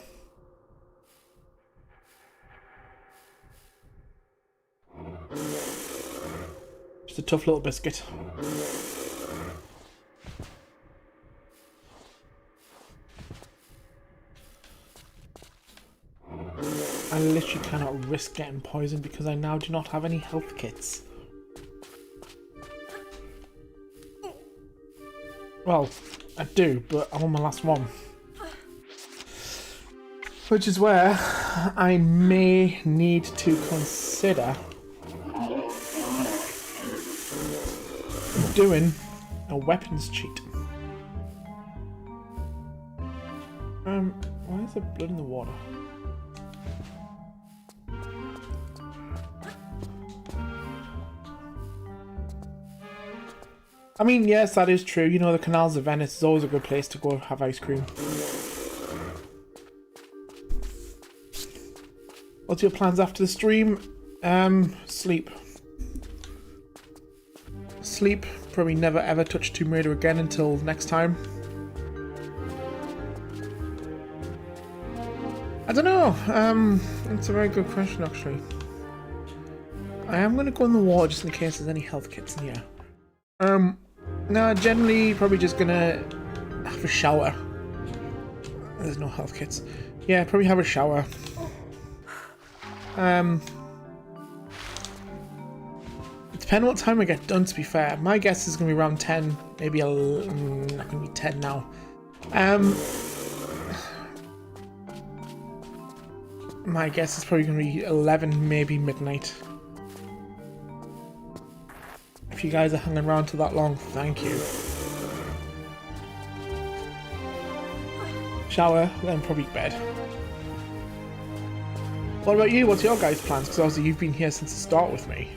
She's a tough little biscuit. I literally cannot risk getting poisoned because I now do not have any health kits. Well, I do, but I'm on my last one. Which is where I may need to consider doing a weapons cheat. Why is there blood in the water? I mean, yes, that is true. You know, the canals of Venice is always a good place to go have ice cream. What's your plans after the stream? Sleep. Sleep. Probably never ever touch Tomb Raider again until next time. I don't know. It's a very good question, actually. I am going to go in the water just in case there's any health kits in here. No, generally probably just gonna have a shower. There's no health kits. Yeah, probably have a shower. It depends what time I get done, to be fair. My guess is gonna be around 10, maybe not gonna be 10 now. My guess is probably gonna be 11, maybe midnight. If you guys are hanging around till that long, thank you. Shower, then probably bed. What about you? What's your guys' plans? Because obviously you've been here since the start with me.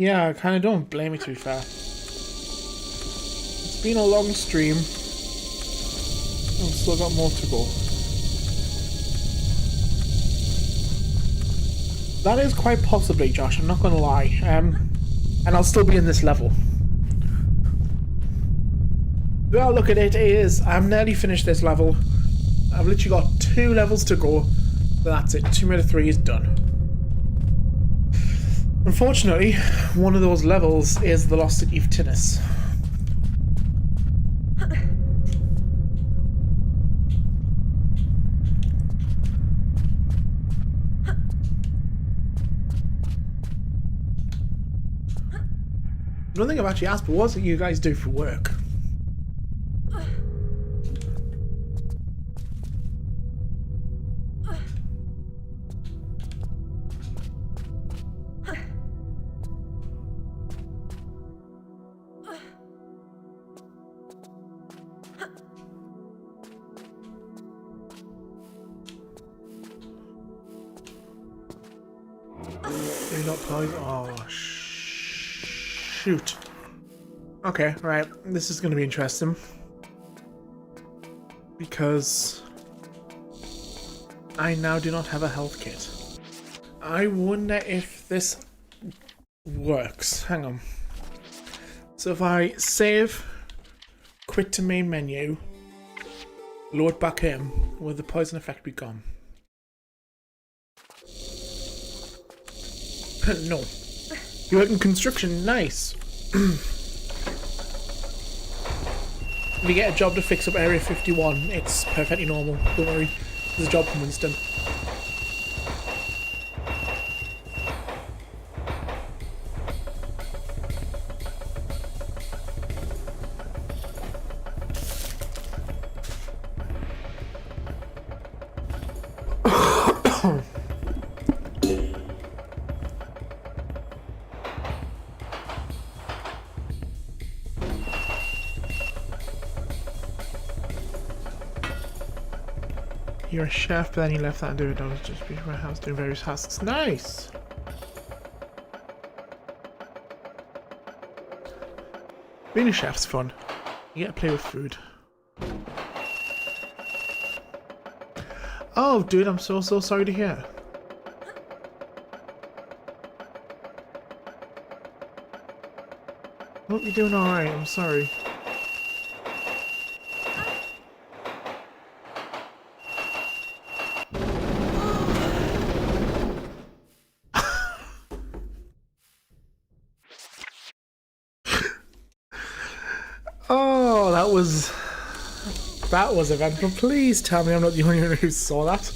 Yeah, I kind of don't blame you, to be fair. It's been a long stream. I've still got more to go. That is quite possibly, Josh, I'm not going to lie. And I'll still be in this level. Well, look at it, I'm nearly finished this level. I've literally got 2 levels to go. That's it, 2 out of 3 is done. Unfortunately, one of those levels is the Lost City of Tinnis. I don't think I've actually asked, but what do you guys do for work? You're not playing? Oh, shoot. Okay, right. This is going to be interesting. Because I now do not have a health kit. I wonder if this works. Hang on. So if I save, quit to main menu, load back in, will the poison effect be gone? No. You work in construction, nice. If you get a job to fix up Area 51, it's perfectly normal. Don't worry. There's a job from Winston. You're a chef, but then you left that and do it. I was just being around house doing various tasks. Nice! Being a chef's fun. You get to play with food. Oh, dude, I'm so sorry to hear. Hope you're doing alright, I'm sorry. Oh, that was eventful. Please tell me I'm not the only one who saw that.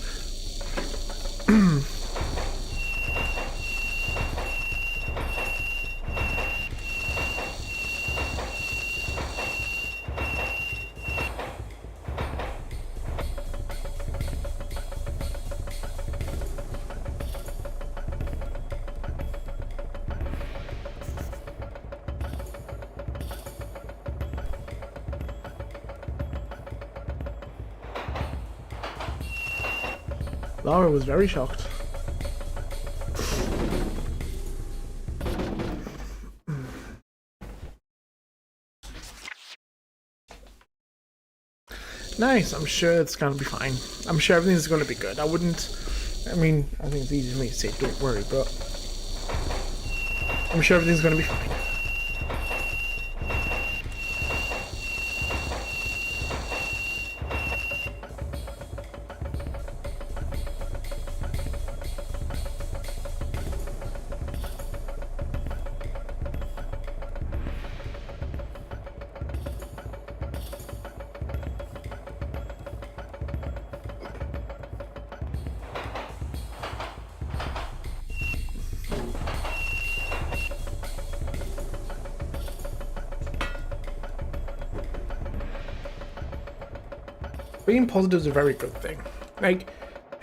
Laura was very shocked. Nice, I'm sure it's gonna be fine. I'm sure everything's gonna be good. I think it's easy for me to say don't worry, but I'm sure everything's gonna be fine. Being positive is a very good thing. Like, I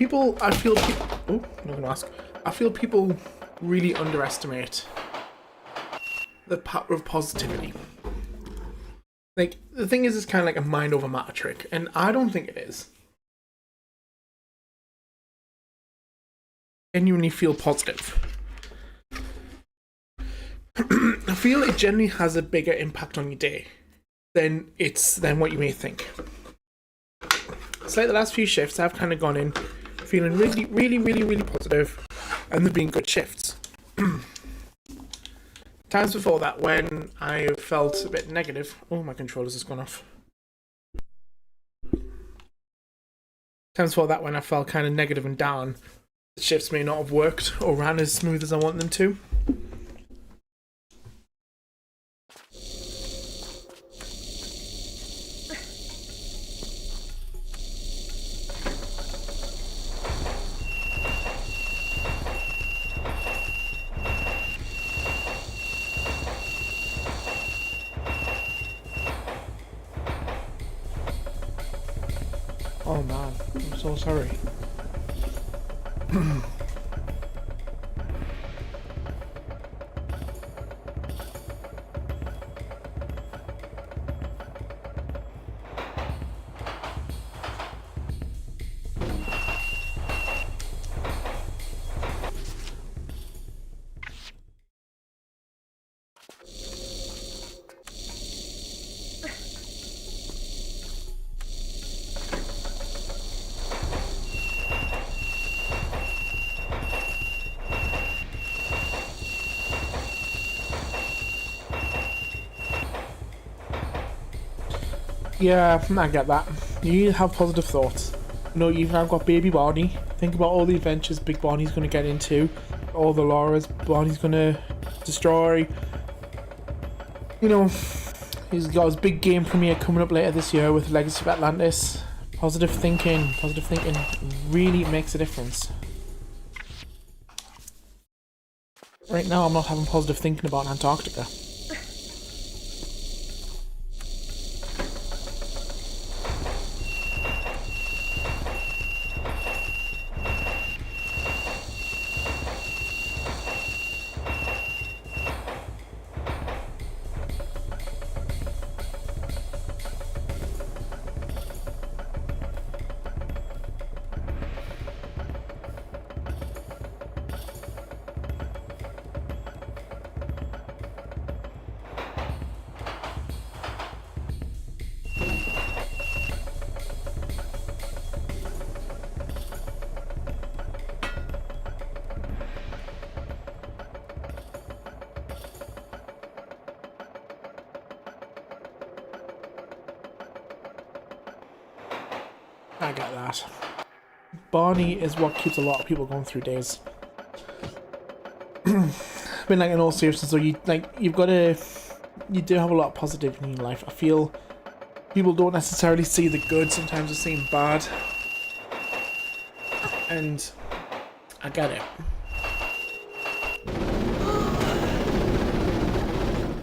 feel people really underestimate the power of positivity. Like, the thing is, it's kind of like a mind over matter trick, and I don't think it is. Genuinely feel positive. I feel it generally has a bigger impact on your day than what you may think. It's like the last few shifts I've kind of gone in feeling really positive, and they've been good shifts. Times before that when I felt a bit negative. Oh, my controller's just gone off. Times before that when I felt kind of negative and down, the shifts may not have worked or ran as smooth as I want them to. Oh man, I'm so sorry. Yeah, I get that. You need to have positive thoughts. You know, you've now got baby Barney. Think about all the adventures big Barney's going to get into. All the Lauras Barney's going to destroy. You know, he's got his big game premiere coming up later this year with Legacy of Atlantis. Positive thinking really makes a difference. Right now I'm not having positive thinking about Antarctica. I get that. Barney is what keeps a lot of people going through days. I mean, like, in all seriousness, so you do have a lot of positivity in your life. I feel people don't necessarily see the good, sometimes they're seeing bad. And I get it.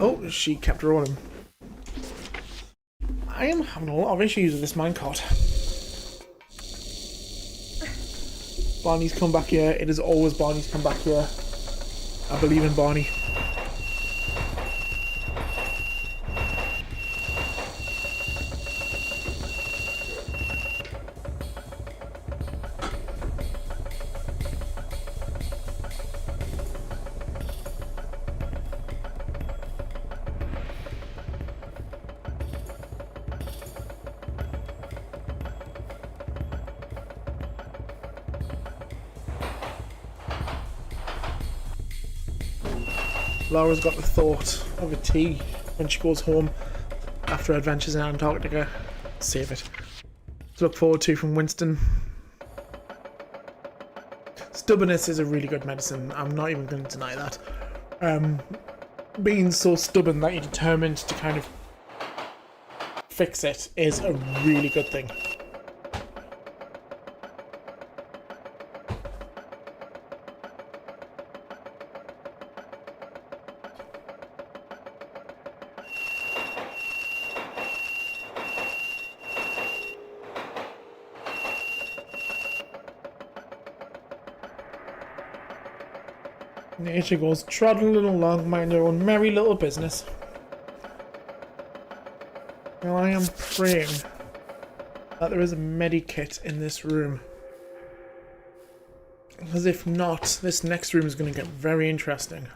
Oh, she kept rolling. I am having a lot of issues with this minecart. Barney's come back here. It is always Barney's come back here. I believe in Barney. Laura's got the thought of a tea when she goes home after her adventures in Antarctica. Save it. To look forward to from Winston. Stubbornness is a really good medicine. I'm not even going to deny that. Being so stubborn that you're determined to kind of fix it is a really good thing. Nature goes trotting along, mind their own merry little business. Now I am praying that there is a medikit in this room. Because if not, this next room is going to get very interesting.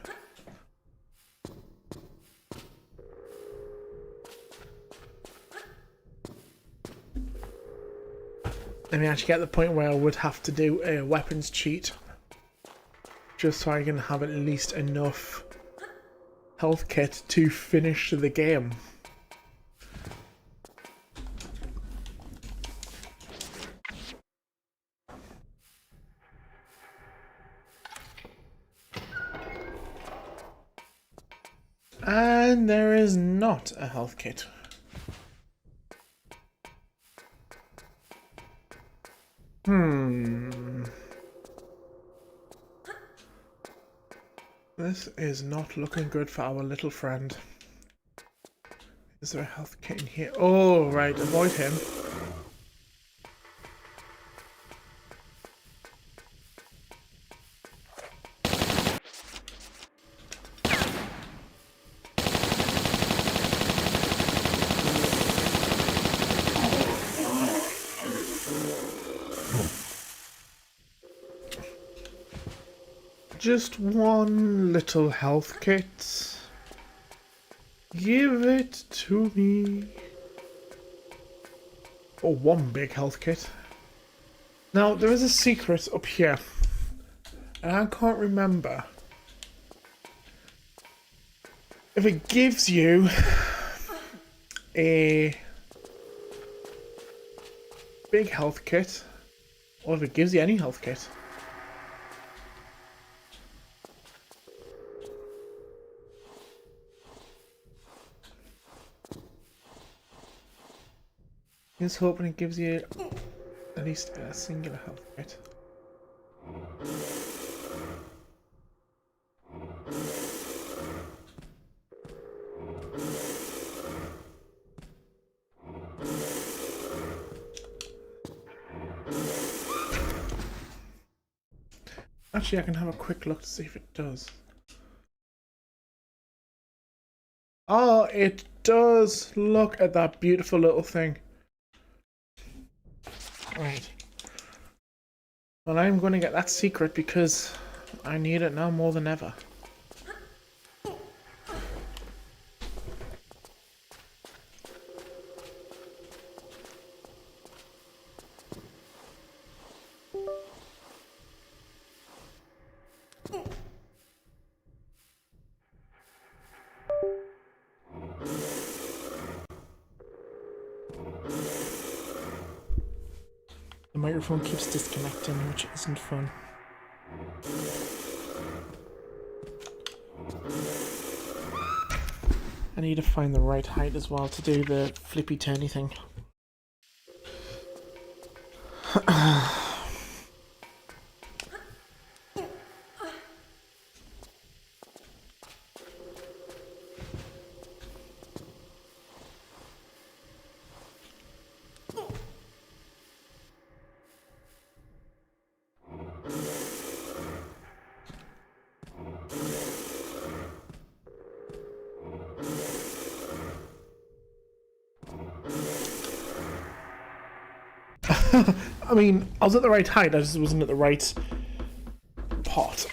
I mean, actually get to the point where I would have to do a weapons cheat. Just so I can have at least enough health kit to finish the game. And there is not a health kit. This is not looking good for our little friend. Is there a health kit in here? Oh, right, avoid him. Just one little health kit. Give it to me. Oh, one big health kit. Now, there is a secret up here. And I can't remember if it gives you a big health kit or if it gives you any health kit. Just hoping it gives you at least a singular health kit. Actually, I can have a quick look to see if it does. Oh, it does! Look at that beautiful little thing. Right. Well, I'm going to get that secret because I need it now more than ever. The microphone keeps disconnecting, which isn't fun. I need to find the right height as well to do the flippy turny thing. I mean, I was at the right height, I just wasn't at the right pot.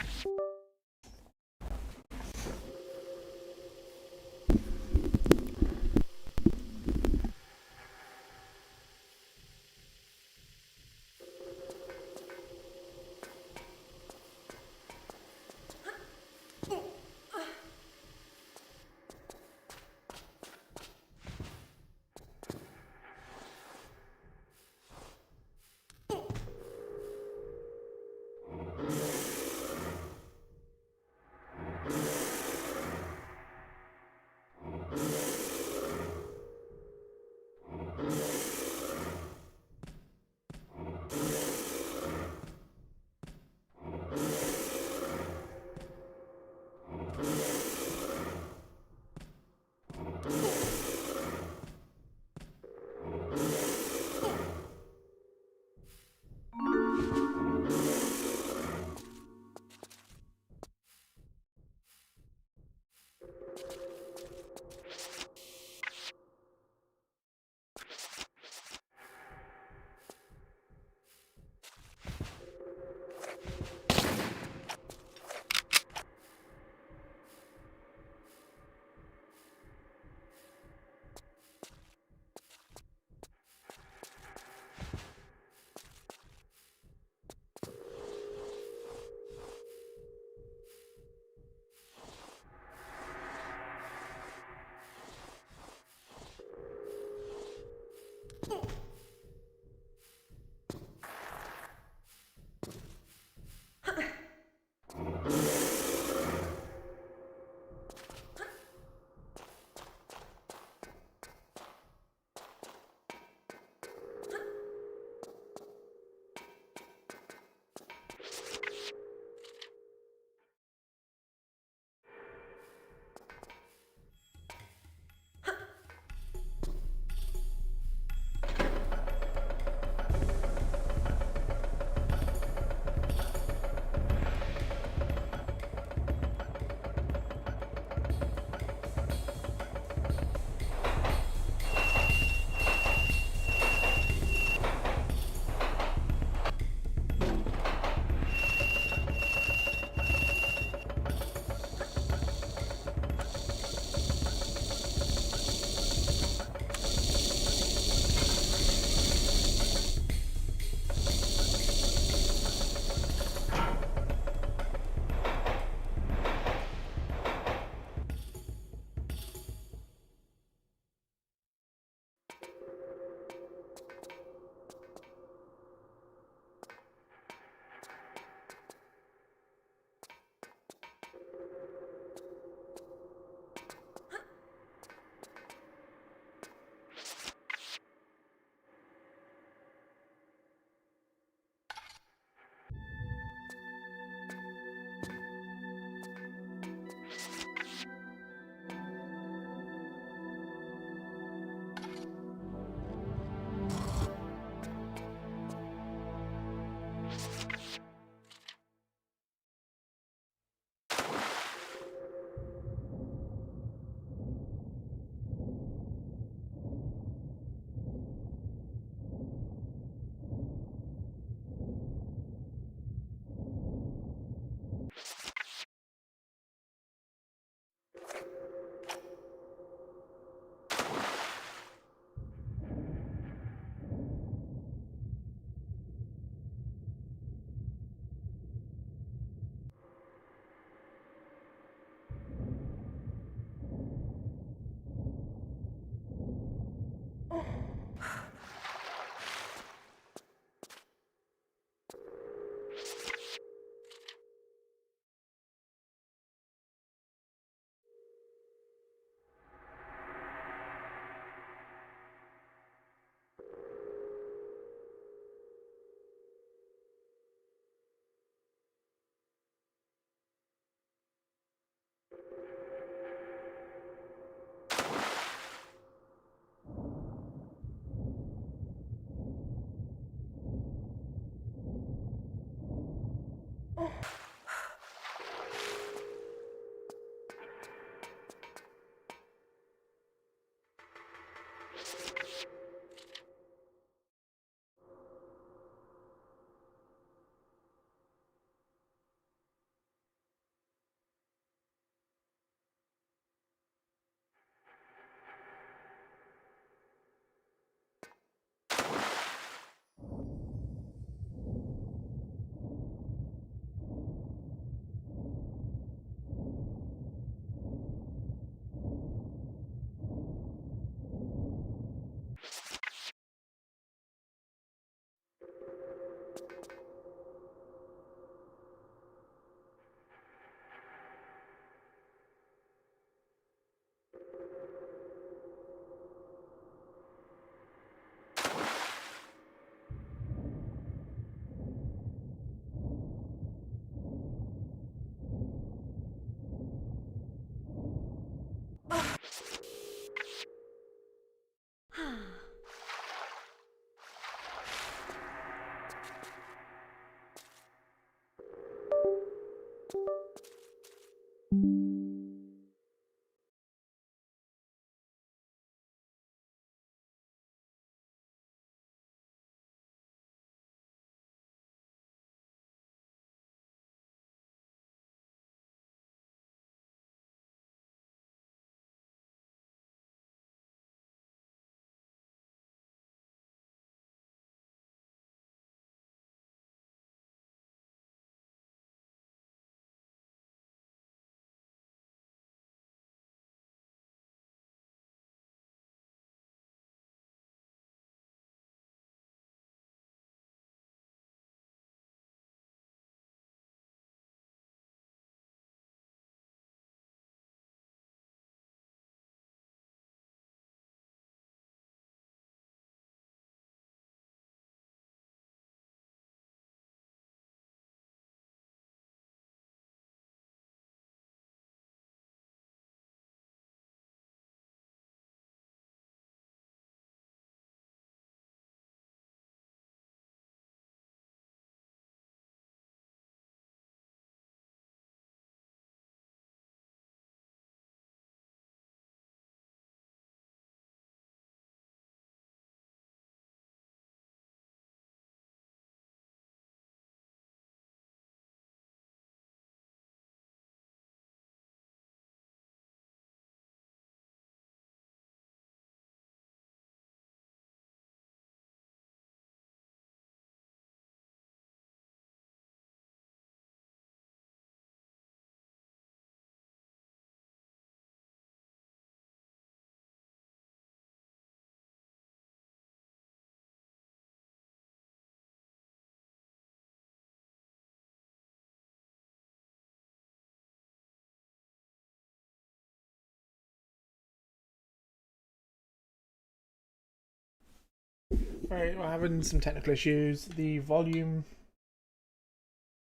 Right, we're having some technical issues. The volume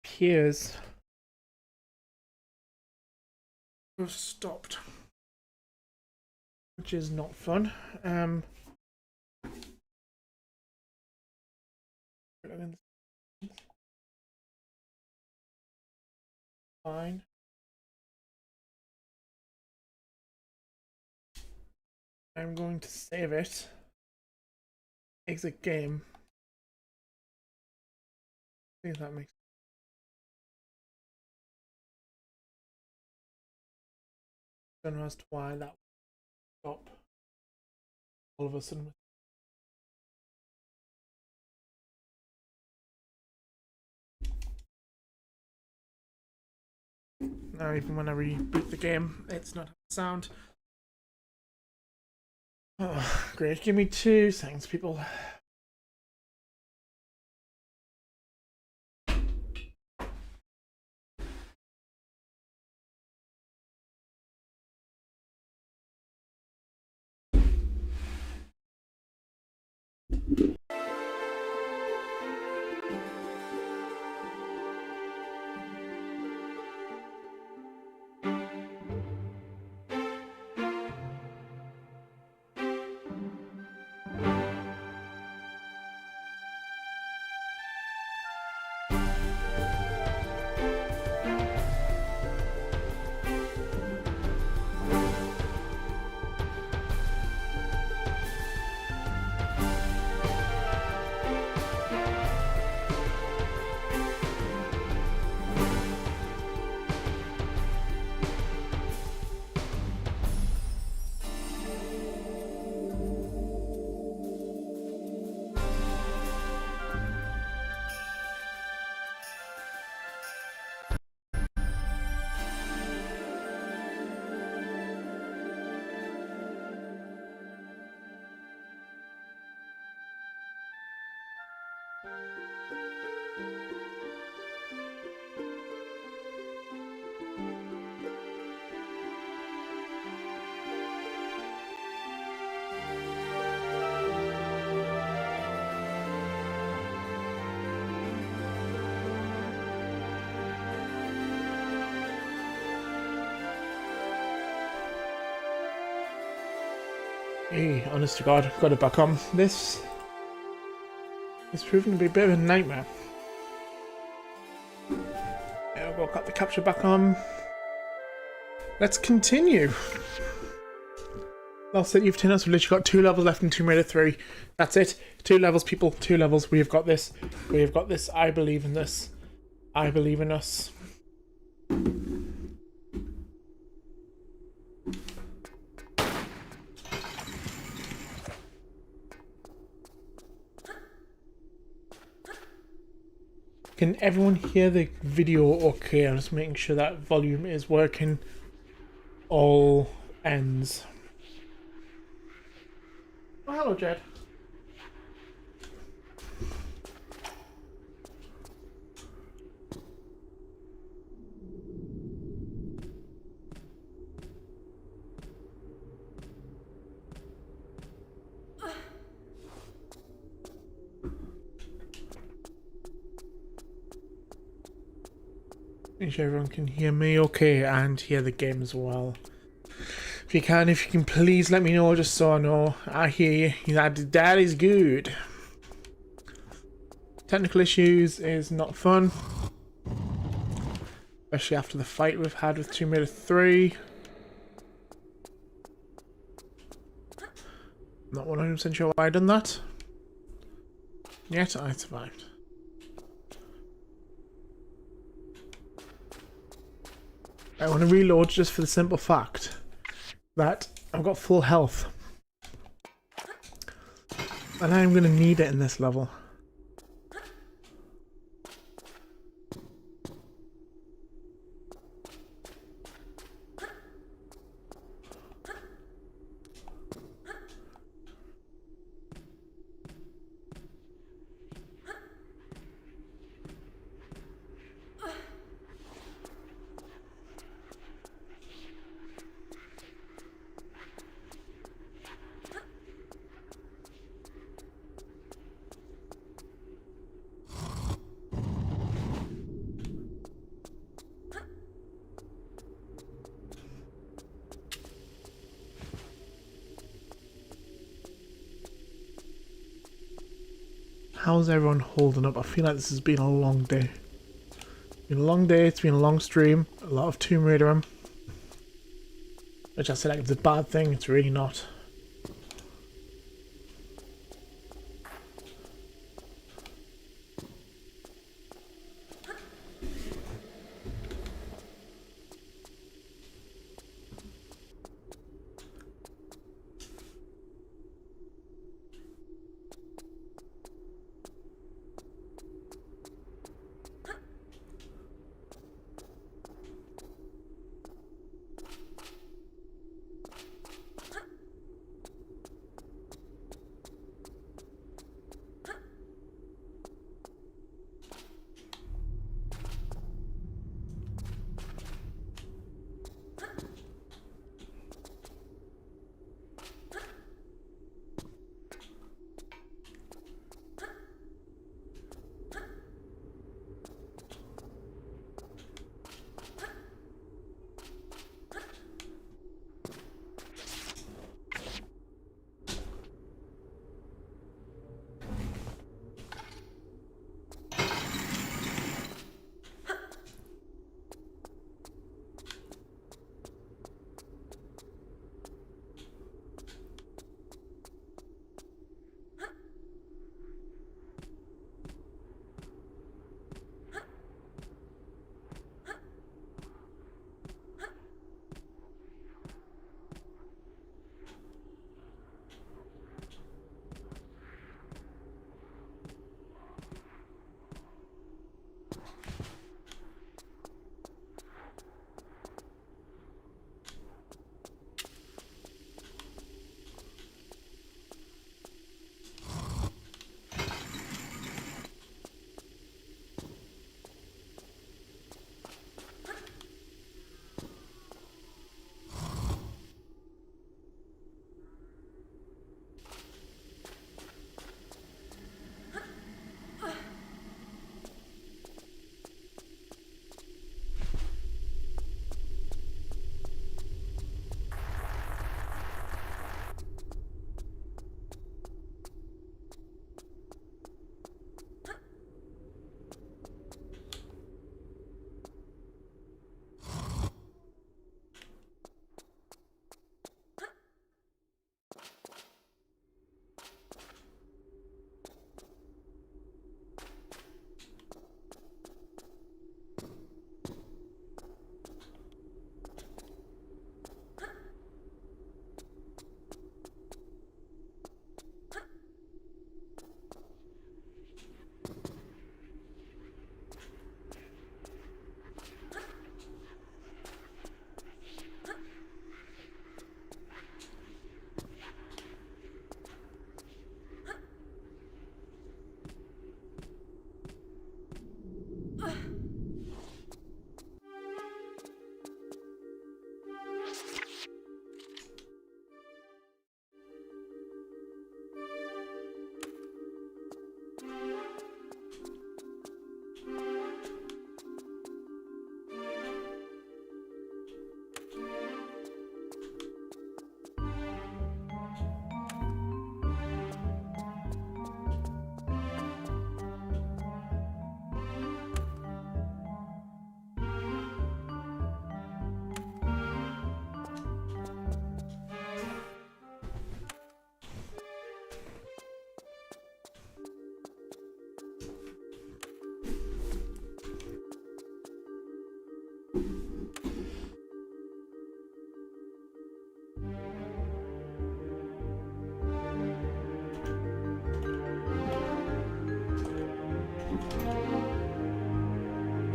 appears to have stopped, which is not fun. Fine. I'm going to save it. Exit game. I think that makes. I don't know as to why that would stop all of a sudden. Now, even when I reboot the game, it's not sound. Oh, great. Give me 2 seconds, people. Hey, honest to God, got it back on. This is proving to be a bit of a nightmare. Yeah, we'll got the capture back on. Let's continue. Last set you've us, we've literally got 2 levels left in Tomb Raider 3. That's it. 2 levels, people. 2 levels. We have got this. We have got this. I believe in this. I believe in us. Can everyone hear the video okay? I'm just making sure that volume is working. All ends. Oh, hello, Jed. Make sure everyone can hear me okay and hear the game as well. If you can please let me know just so I know. I hear you. That is good. Technical issues is not fun. Especially after the fight we've had with Tomb Raider 3. Not 100% sure why I done that. Yet I survived. I want to reload just for the simple fact that I've got full health. And I'm going to need it in this level. How's everyone holding up? I feel like this has been a long day. It's been a long day, it's been a long stream, a lot of Tomb Raider, which I say like it's a bad thing, it's really not.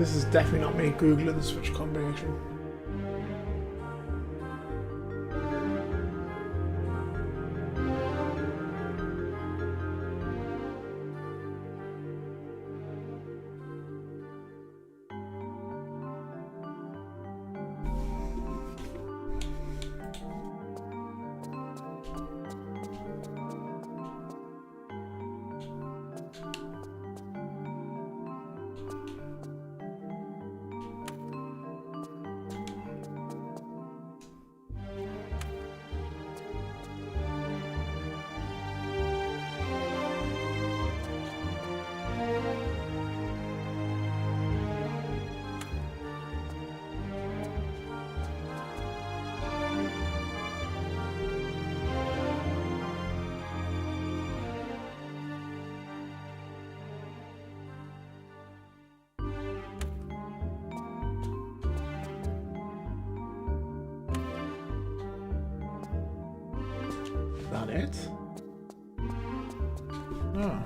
This is definitely not me googling the switch combination. That it? Oh.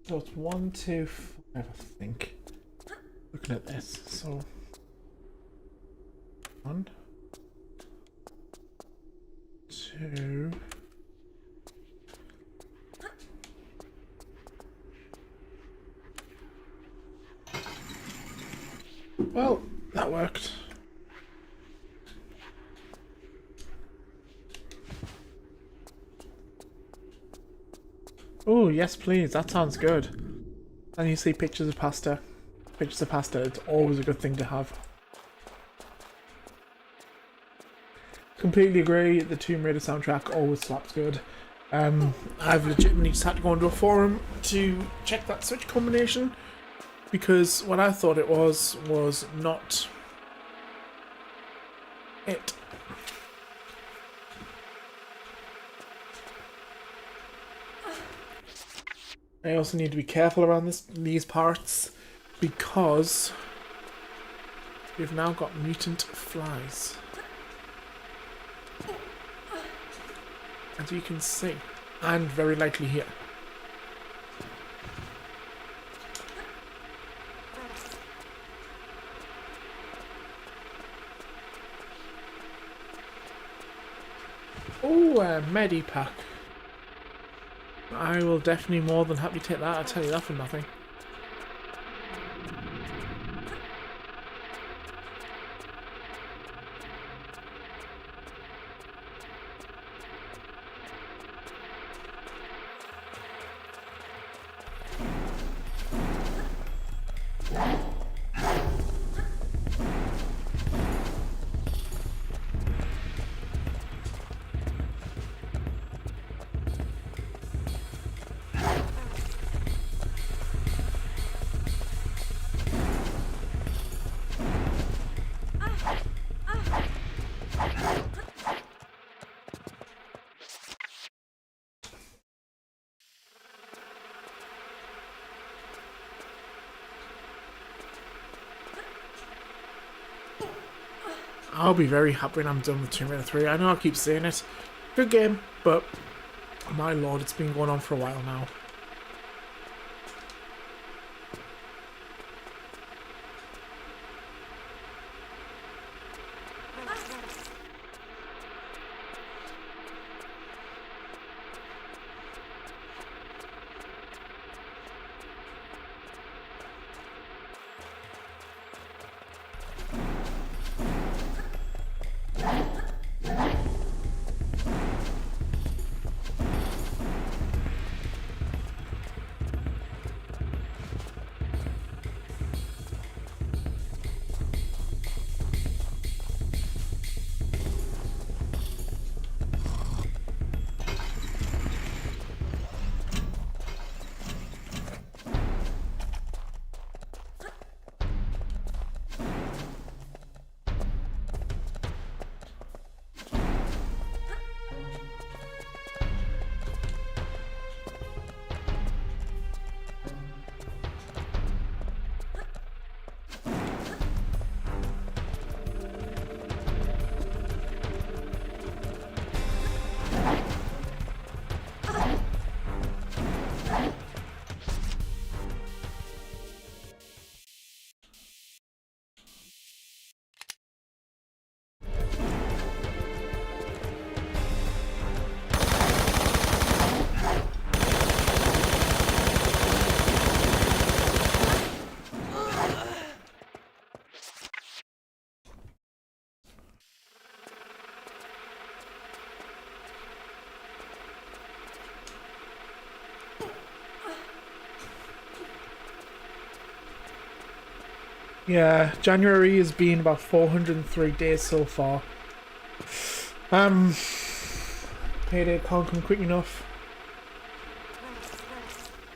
So it's 1, 2, 5, I think. Looking at this, so 1, 2. Well, that worked. Oh, yes please, that sounds good. And you see pictures of pasta. Pictures of pasta, it's always a good thing to have. Completely agree, the Tomb Raider soundtrack always slaps good. I've legitimately just had to go into a forum to check that switch combination, because what I thought it was not it. I also need to be careful around these parts, because we've now got mutant flies, as you can see, and very likely here. Oh, a Medipack. I will definitely more than happy take that, I'll tell you that for nothing. I'll be very happy when I'm done with Tomb Raider 3. I know I keep saying it. Good game, but my lord, it's been going on for a while now. Yeah, January has been about 403 days so far. Payday can't come quick enough.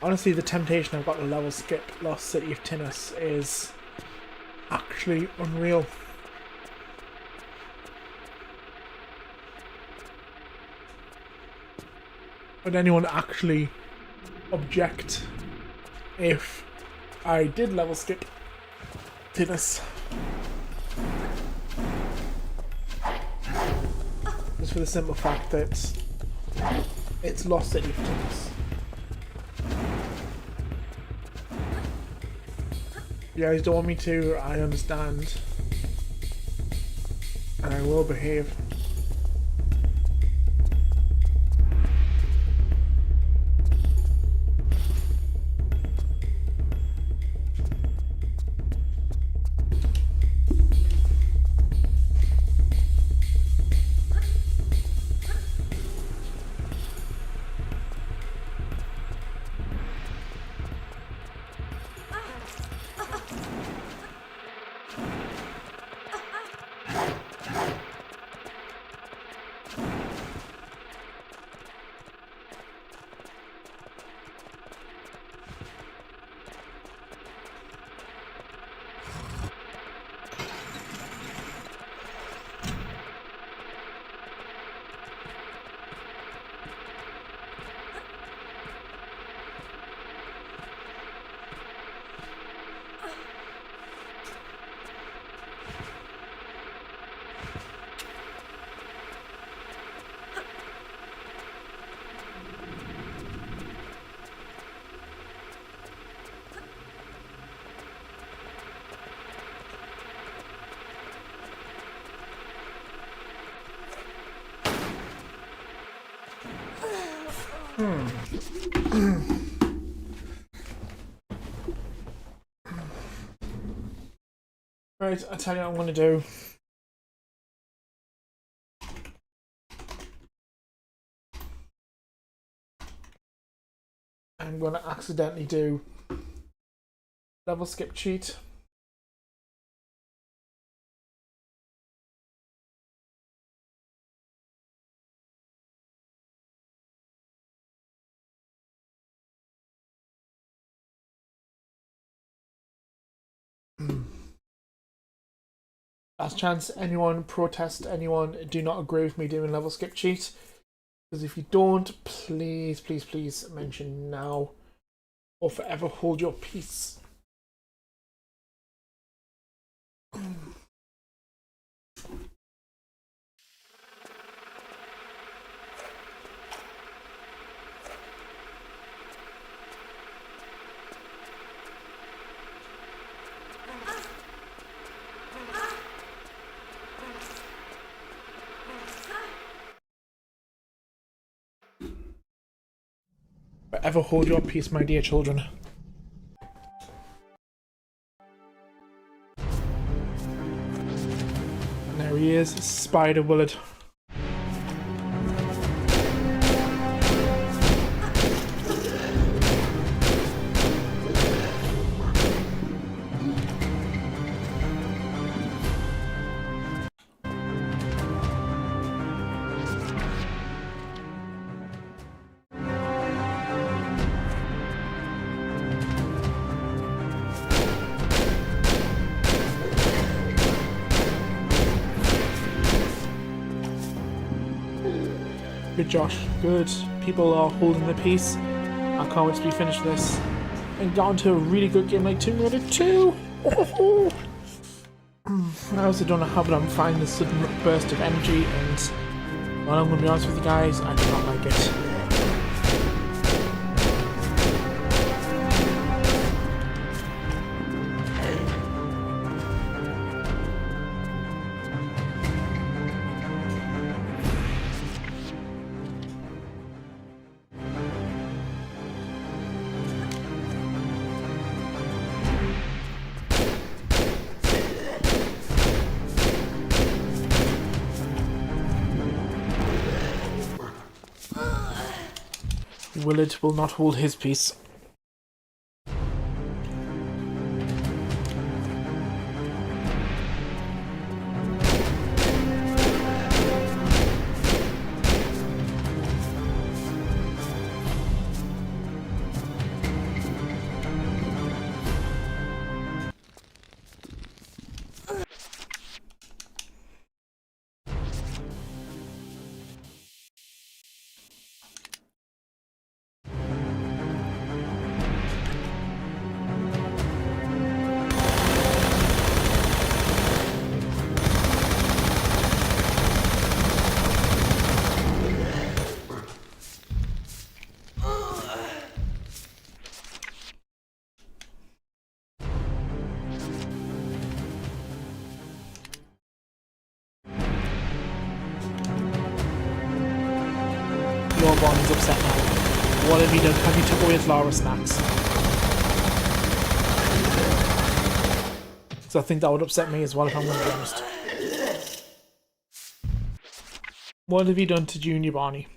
Honestly, the temptation I've got to level skip Lost City of Tinnis is actually unreal. Would anyone actually object if I did level skip Tinnis? Just for the simple fact that it's Lost City of Tinnis. You guys don't want me to, I understand. And I will behave. Right, I'll tell you what I'm going to do. I'm going to accidentally do level skip cheat. Last chance, anyone protest, anyone do not agree with me doing level skip cheat. Because if you don't, please, please, please mention now or forever hold your peace. Forever hold your peace, my dear children. And there he is, Spider Bullet. Good, Josh. Good. People are holding their peace. I can't wait to be finished with this and get on to a really good game like Tomb Raider 2. I also don't know how, but I'm finding this sudden burst of energy, and well, I'm going to be honest with you guys, I do not like it. Willard will not hold his peace. What have you done? Have you took away his Lara snacks? So I think that would upset me as well if I'm going to be honest. What have you done to Junior Barney?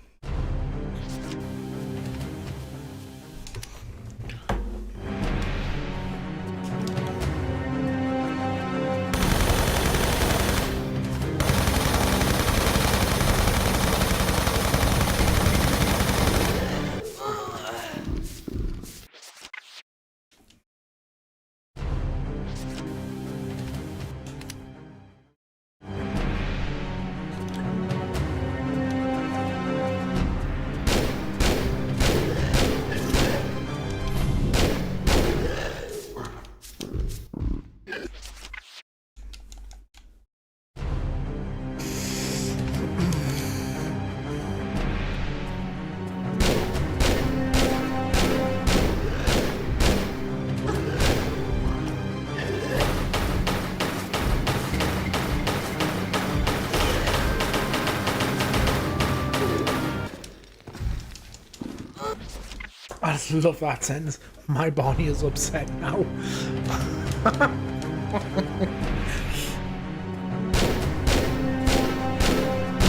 I just love that sentence. My Barney is upset now. I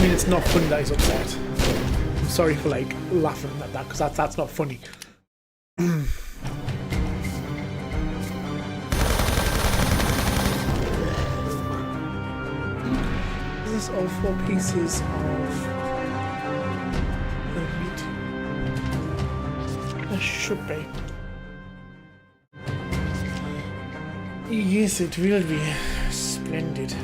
mean, it's not funny that he's upset. I'm sorry for like laughing at that because that's not funny. Is this all 4 pieces of the meat? There should be. Yes, it will be. Splendid.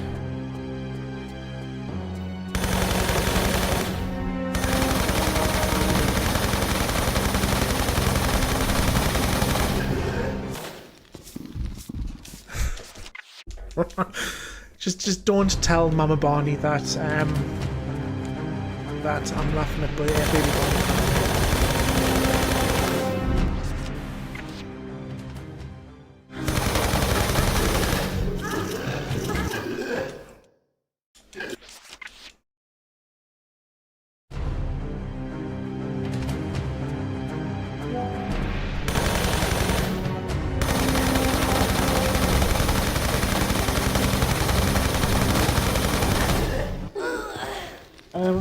just don't tell Mama Barney that that I'm laughing at Baby Barney.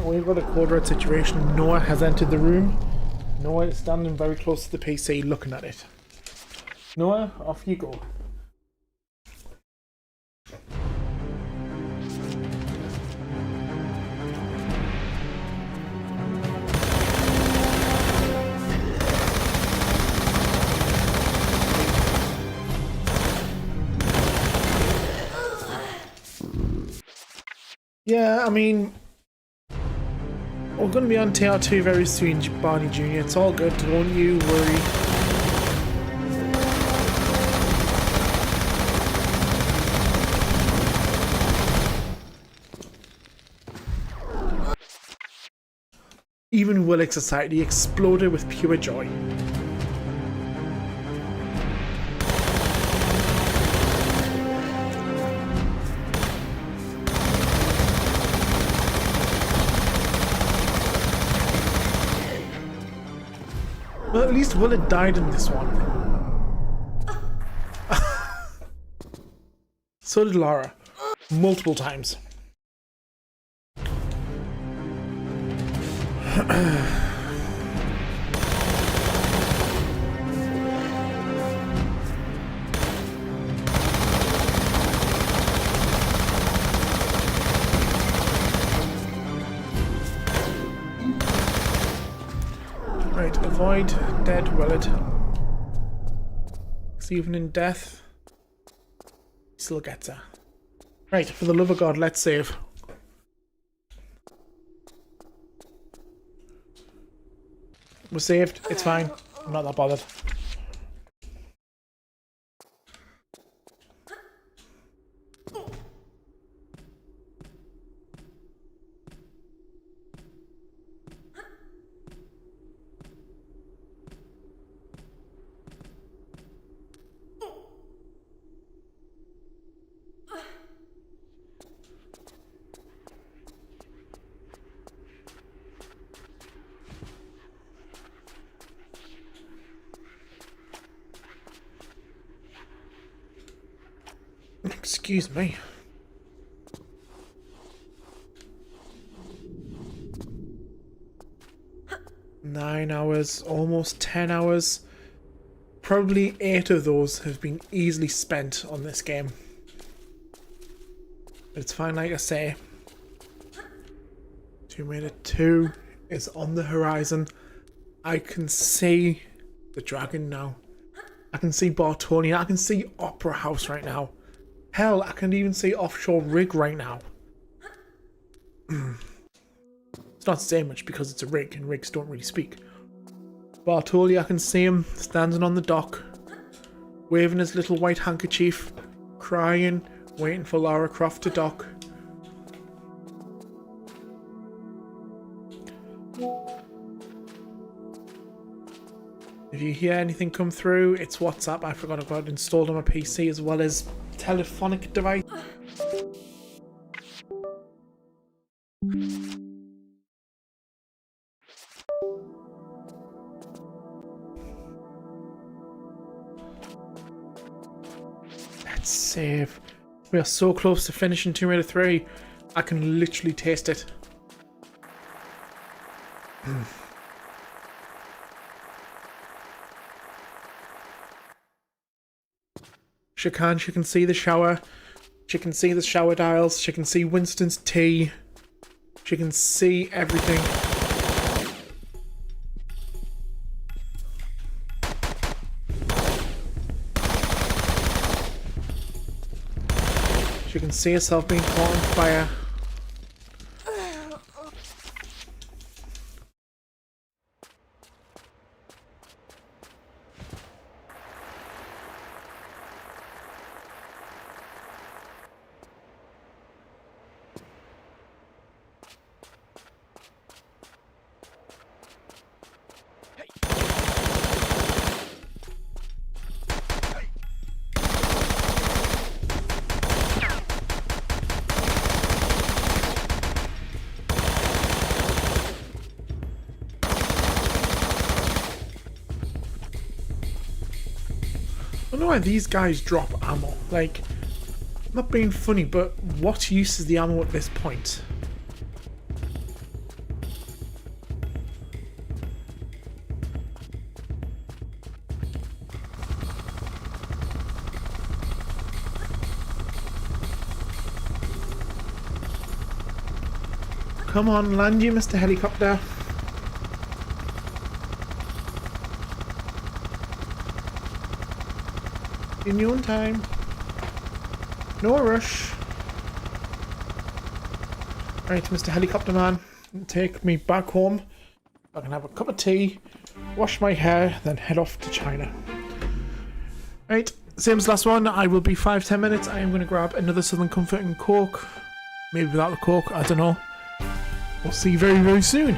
We've got a quadrant situation. Noah has entered the room. Noah is standing very close to the PC looking at it. Noah, off you go. Yeah, I mean, we're going to be on TR2 very soon, Barney Jr. It's all good, don't you worry. Even Willick Society exploded with pure joy. Well, at least Willett died in this one. So did Lara. Multiple times. Right, avoid dead Willett. Because even in death, he still gets her. Right, for the love of God, let's save. We're saved, it's fine. I'm not that bothered. Excuse me. Nine hours, almost 10 hours. Probably 8 of those have been easily spent on this game. But it's fine, like I say. Tomb Raider 2 is on the horizon. I can see the dragon now. I can see Bartonian. I can see Opera House right now. Hell, I can even see Offshore Rig right now. It's not saying much because it's a rig and rigs don't really speak. Bartoli, I can see him standing on the dock, waving his little white handkerchief, crying, waiting for Lara Croft to dock. If you hear anything come through, it's WhatsApp. I forgot about it installed on my PC as well as telephonic device. Let's save. We are so close to finishing Tomb Raider 3. I can literally taste it. She can see the shower. She can see the shower dials. She can see Winston's tea. She can see everything. She can see herself being caught on fire. I don't know why these guys drop ammo. Like, I'm not being funny, but what use is the ammo at this point? Come on, land you, Mr. Helicopter. In your own time. No rush. Right, Mr. Helicopter Man, take me back home. I can have a cup of tea, wash my hair, then head off to China. Right, same as last one. I will be 5-10 minutes. I am going to grab another Southern Comfort and Coke. Maybe without the Coke, I don't know. We'll see you very, very soon.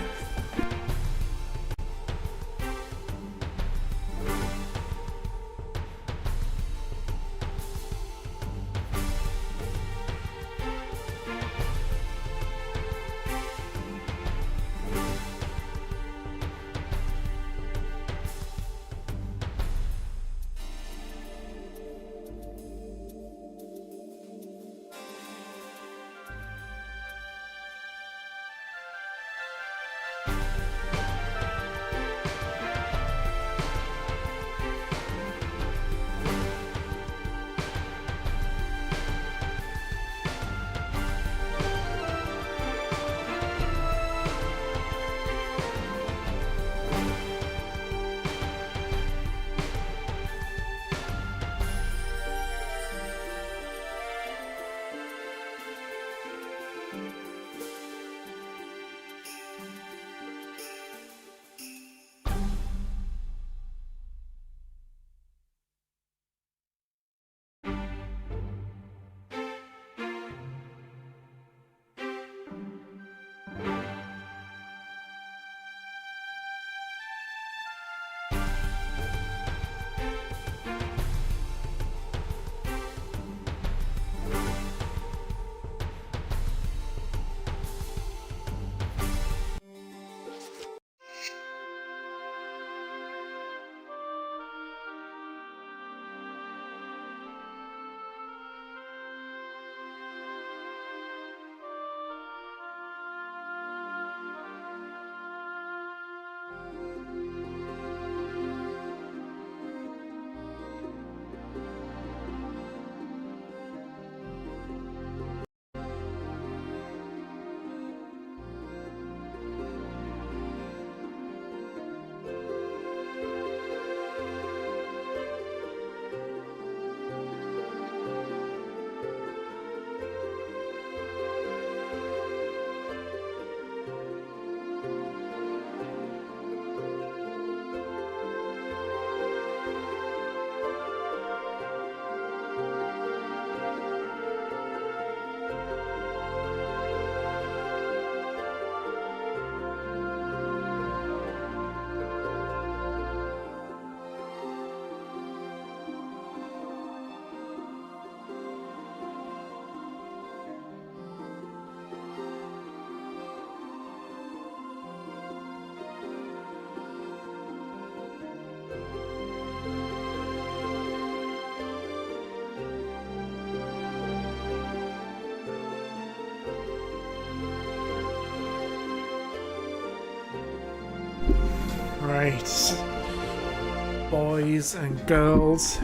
Right. Boys and girls.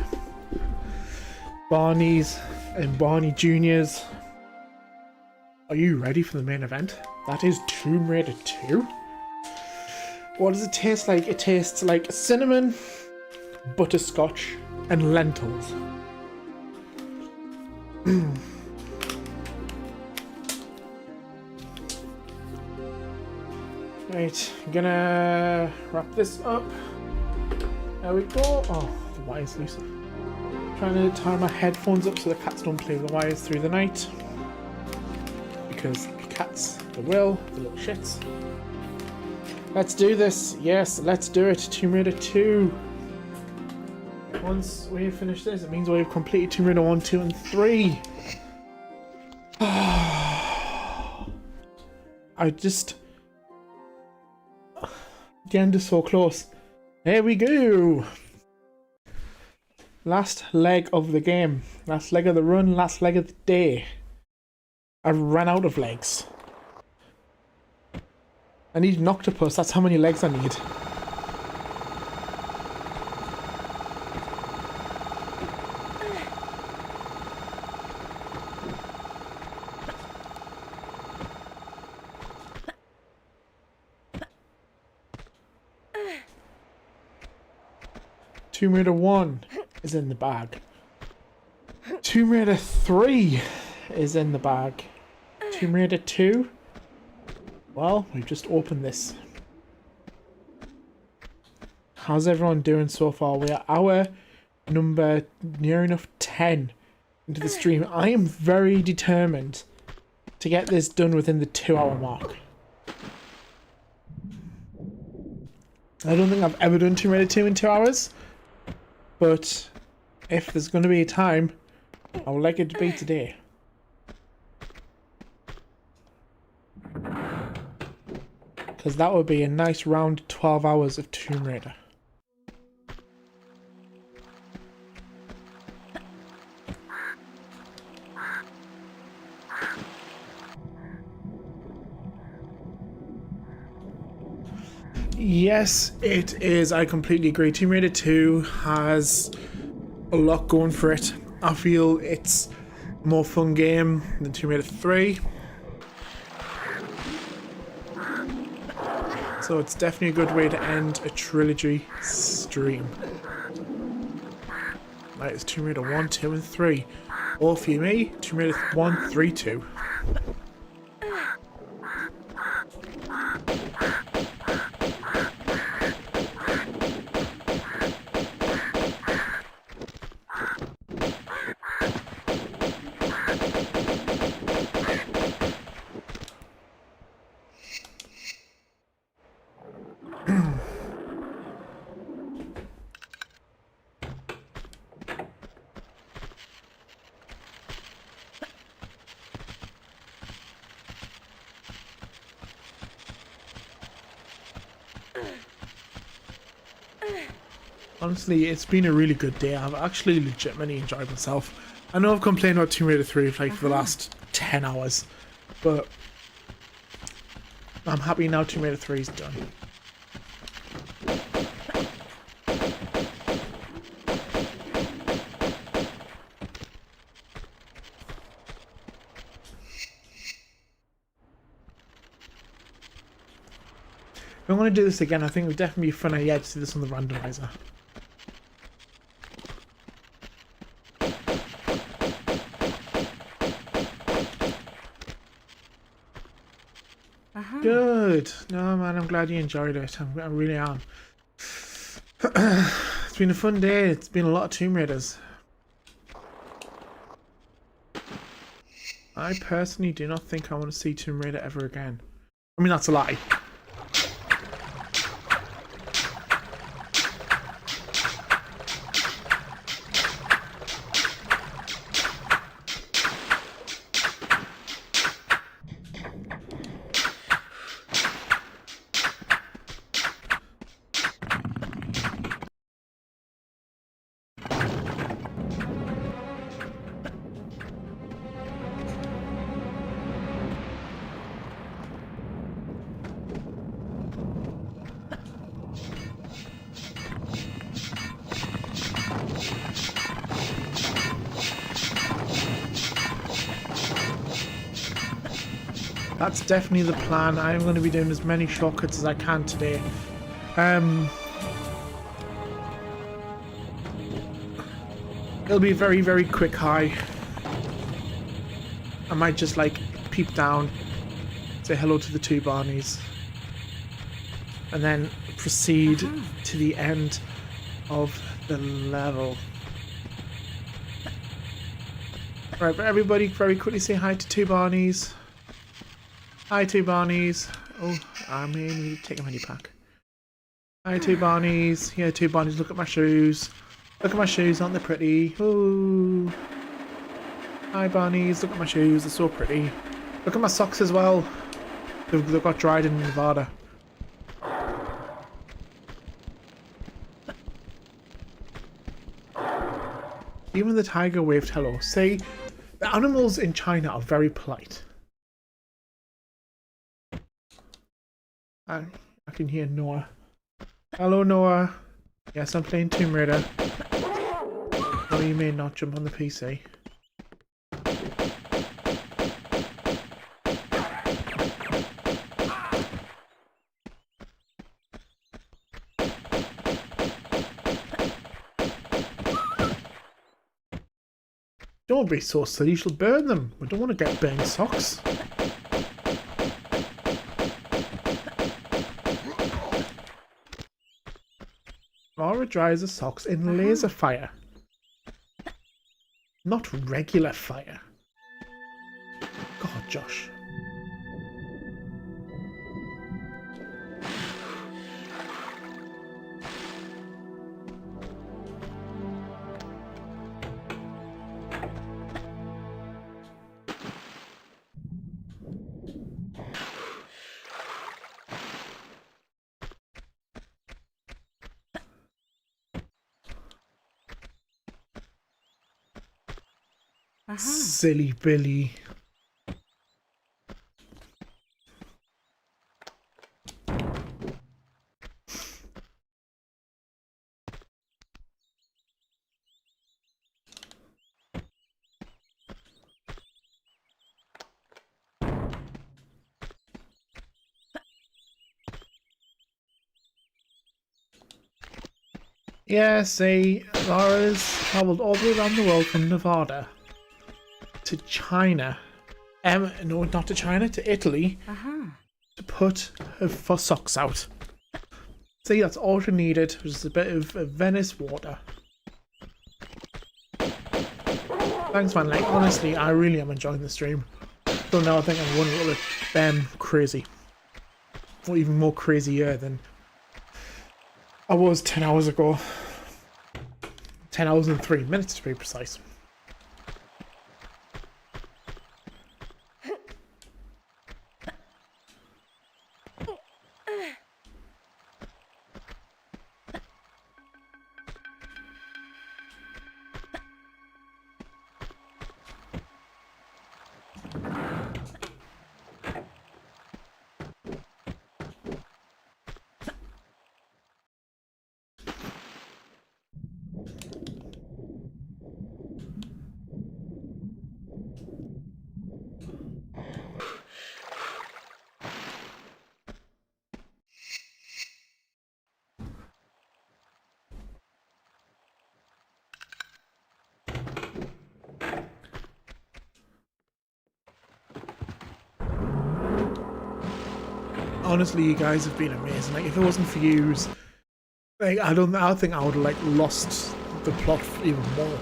Barneys and Barney Juniors. Are you ready for the main event? That is Tomb Raider 2. What does it taste like? It tastes like cinnamon, butterscotch, and lentils. Right, I'm gonna wrap this up. There we go. Oh, the wire's loose. Trying to tie my headphones up so the cats don't play with the wires through the night. Because cats, they will, the little shits. Let's do this. Yes, let's do it. Tomb Raider 2. Once we finish this, it means we've completed Tomb Raider 1, 2, and 3. The end is so close. There we go. Last leg of the game. Last leg of the run, last leg of the day. I've run out of legs. I need an octopus, that's how many legs I need. Tomb Raider 1 is in the bag. Tomb Raider 3 is in the bag. Tomb Raider 2? Well, we've just opened this. How's everyone doing so far? We are hour number near enough 10 into the stream. I am very determined to get this done within the 2-hour mark. I don't think I've ever done Tomb Raider 2 in 2 hours. But if there's going to be a time, I would like it to be today. Because that would be a nice round 12 hours of Tomb Raider. Yes, it is. I completely agree. Tomb Raider 2 has a lot going for it. I feel it's a more fun game than Tomb Raider 3. So it's definitely a good way to end a trilogy stream. Right, it's Tomb Raider 1, 2 and 3. Or for me, Tomb Raider 1, 3, 2. Honestly, it's been a really good day. I've actually legitimately enjoyed myself. I know I've complained about Tomb Raider 3 for the last 10 hours, but I'm happy now Tomb Raider 3 is done. If I want to do this again, I think it would definitely be funner yet to do this on the randomizer. Good. No, man, I'm glad you enjoyed it. I really am. It's been a fun day. It's been a lot of Tomb Raiders. I personally do not think I want to see Tomb Raider ever again. I mean, that's a lie. That's definitely the plan. I'm going to be doing as many shortcuts as I can today. It'll be a very, very quick high. I might just like peep down, say hello to the two Barneys, and then proceed to the end of the level. Right, but everybody very quickly say hi to two Barneys. Hi, two Barneys. Oh, I may need to take a mini pack. Hi, two Barneys. Here, two Barneys. Look at my shoes. Look at my shoes. Aren't they pretty? Ooh. Hi, Barneys. Look at my shoes. They're so pretty. Look at my socks as well. They've got dried in Nevada. Even the tiger waved hello. See, the animals in China are very polite. I can hear Noah. Hello, Noah. Yes, I'm playing Tomb Raider. No, you may not jump on the PC. Don't be so silly, you shall burn them. We don't want to get burned socks. Laura dries her socks in laser fire. Not regular fire. God, Josh. Silly Billy. Yeah, see, Laura's travelled all the way around the world from Nevada to China. No, not to China, to Italy. To put her socks out. See, that's all she needed, was a bit of Venice water. Thanks, man. Like, honestly, I really am enjoying the stream. So now I think I'm one little bit crazy. Or even more crazier than I was 10 hours ago. 10 hours and 3 minutes to be precise. Honestly, you guys have been amazing. Like, if it wasn't for yous, like, I think I would have like lost the plot even more.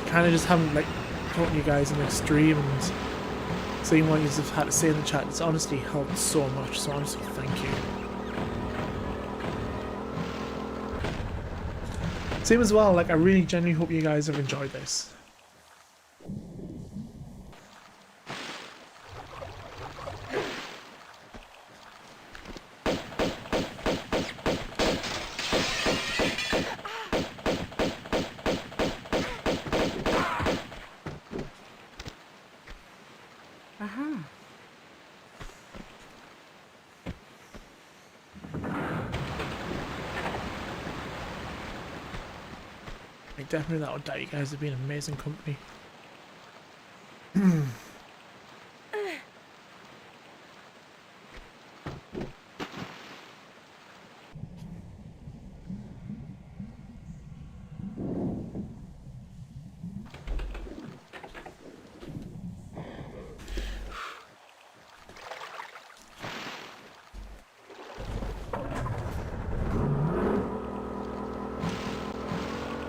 Kind of just haven't like talked to you guys in the stream and seeing what you have had to say in the chat. It's honestly helped so much. So honestly, thank you. Same as well. Like, I really genuinely hope you guys have enjoyed this. Like, definitely that would die. You guys have been amazing company.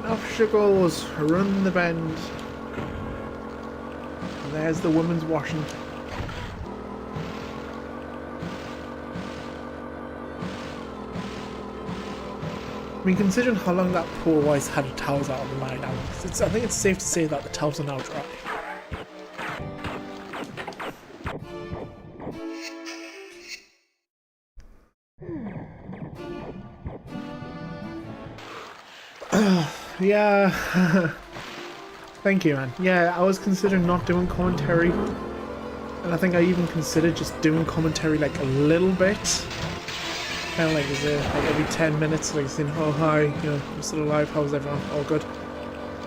Off she goes, run the bend. And there's the woman's washing. I mean, considering how long that poor wife's had her towels out of the line now, I think it's safe to say that the towels are now dry. Yeah. Thank you, man. Yeah, I was considering not doing commentary. And I think I even considered just doing commentary like a little bit. Kind of like, like every 10 minutes, like saying, oh hi, you know, I'm still alive, how's everyone? All good.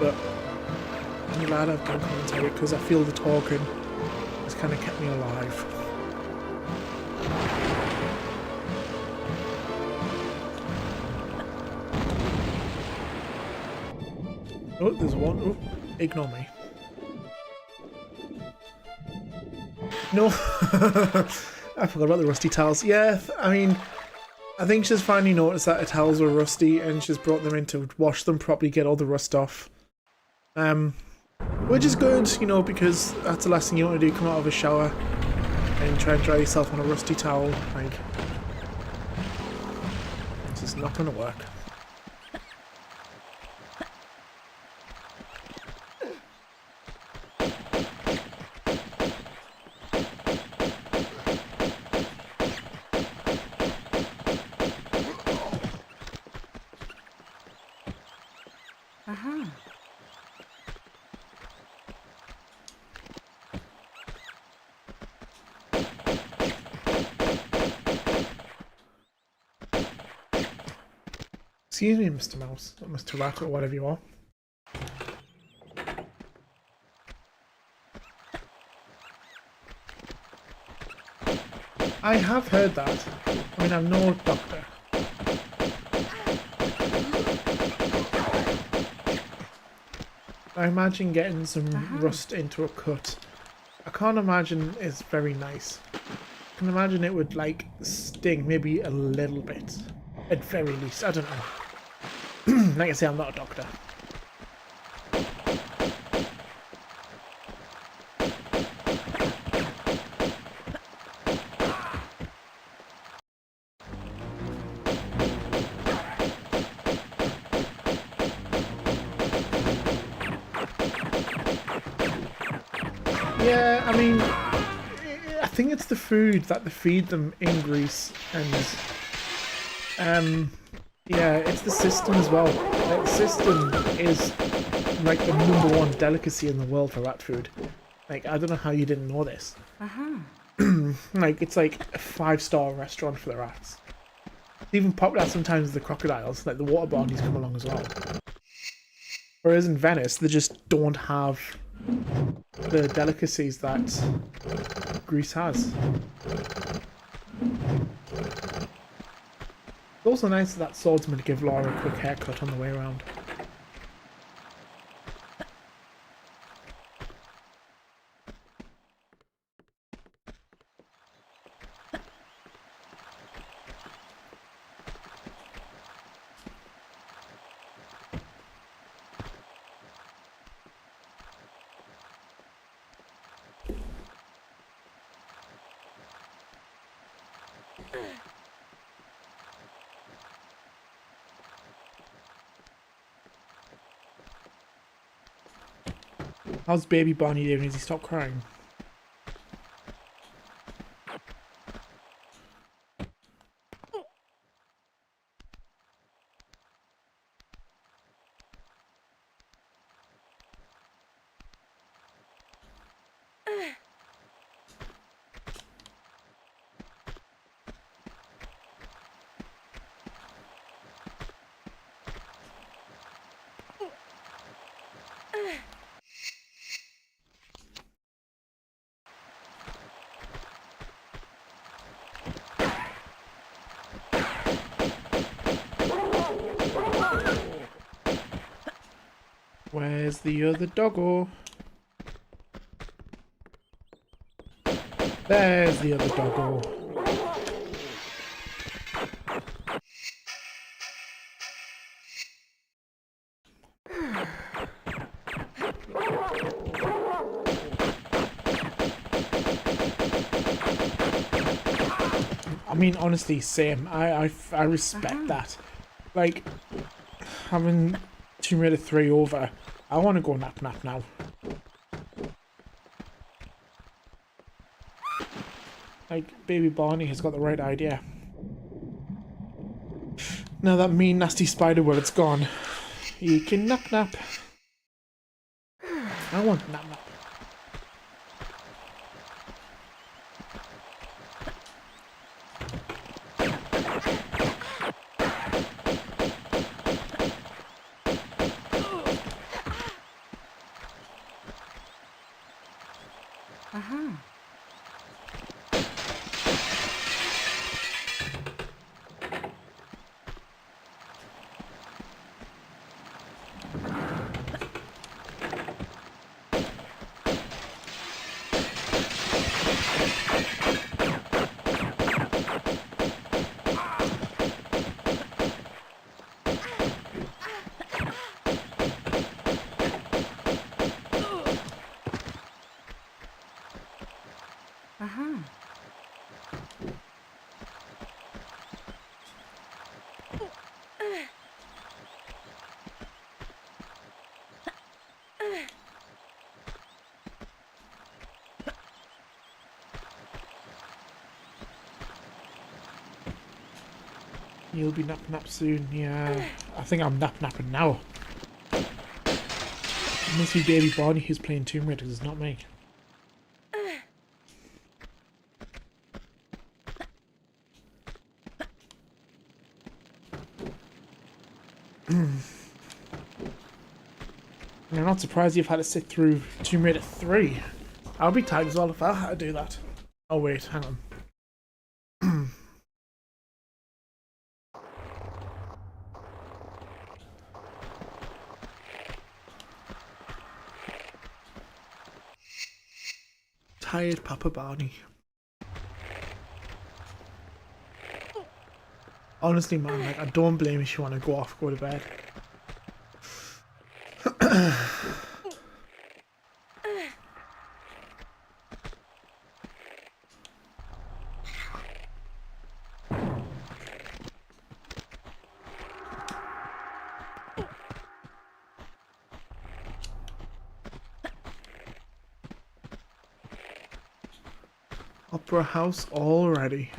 But I'm glad I've done commentary because I feel the talking has kind of kept me alive. Oh, there's one. Oh, ignore me. No, I forgot about the rusty towels. Yeah, I mean, I think she's finally noticed that her towels were rusty and she's brought them in to wash them properly, get all the rust off. Which is good, you know, because that's the last thing you want to do, come out of a shower and try and dry yourself on a rusty towel. Like, this is not going to work. Excuse me, Mr. Mouse, or Mr. Rat, or whatever you are. I have heard that. I mean, I'm no doctor. I imagine getting some rust into a cut. I can't imagine it's very nice. I can imagine it would, like, sting maybe a little bit. At very least, I don't know. Like I say, I'm not a doctor. Yeah, I mean, I think it's the food that they feed them in Greece, and yeah, it's the system as well. Like, the system is like the #1 delicacy in the world for rat food. Like, I don't know how you didn't know this. Like, it's like a 5-star restaurant for the rats. It's even popular sometimes with the crocodiles, like the water barneys come along as well. Whereas in Venice, they just don't have the delicacies that Greece has. It's also nice that swordsman to give Laura a quick haircut on the way around. How's baby Barney doing? Has he stopped crying? Where's the other doggo? There's the other doggo. I mean, honestly, same. I respect that. Like, having Tomb Raider 3 over, I want to go nap now. Like, baby Barney has got the right idea. Now that mean nasty spider web's gone, you can nap. I want nap. You'll be nap soon, yeah. I think I'm napping now. It must be baby Barney who's playing Tomb Raider, it's not me. I'm not surprised you've had to sit through Tomb Raider 3. I'll be tired as well if I had to do that. Oh wait, hang on. Tired Papa Barney. Honestly, man, like, I don't blame you if you want to go to bed. Opera House already.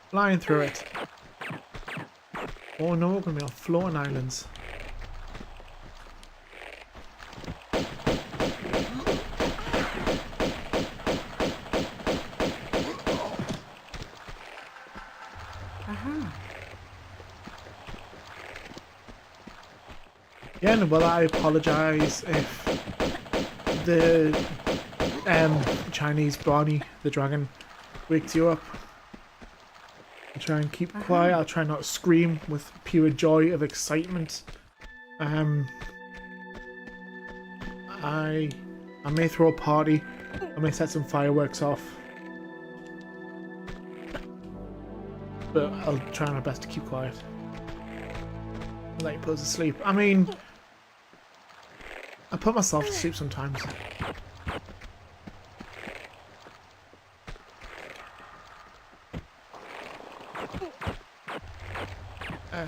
Flying through it. Oh no, we're gonna be on floating islands. Yeah, no, well, I apologise if the Chinese Barney, the dragon, wakes you up. I'll try and keep quiet. I'll try not to scream with pure joy of excitement. I may throw a party. I may set some fireworks off. But I'll try my best to keep quiet. Let you put us to sleep. I mean, I put myself to sleep sometimes.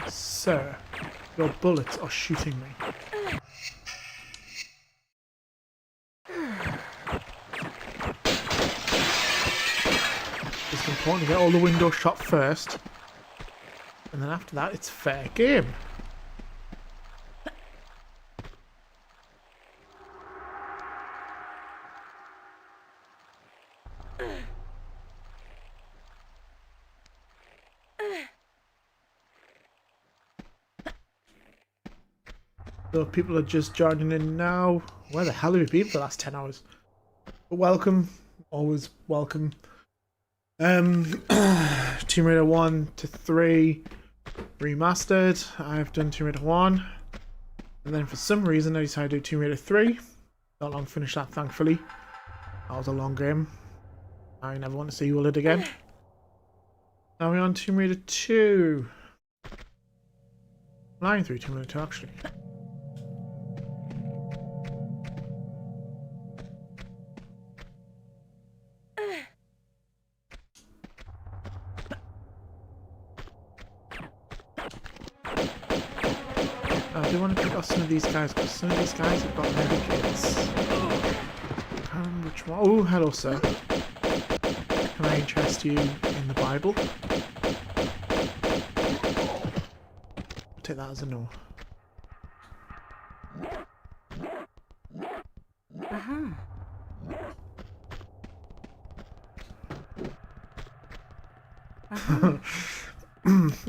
Sir, your bullets are shooting me. It's important to get all the windows shot first, and then after that it's fair game. So people are just joining in now. Where the hell have we been for the last 10 hours? But welcome. Always welcome. Tomb Raider 1 to 3 Remastered. I've done Tomb Raider 1. And then for some reason I decided to do Tomb Raider 3. Not long finished that, thankfully. That was a long game. I never want to see you all it again. Now we're on Tomb Raider 2. Flying through Tomb Raider 2 actually. I do want to pick off some of these guys, because some of these guys have got medikits. Which one? Oh, hello, sir. Can I interest you in the Bible? I'll take that as a no.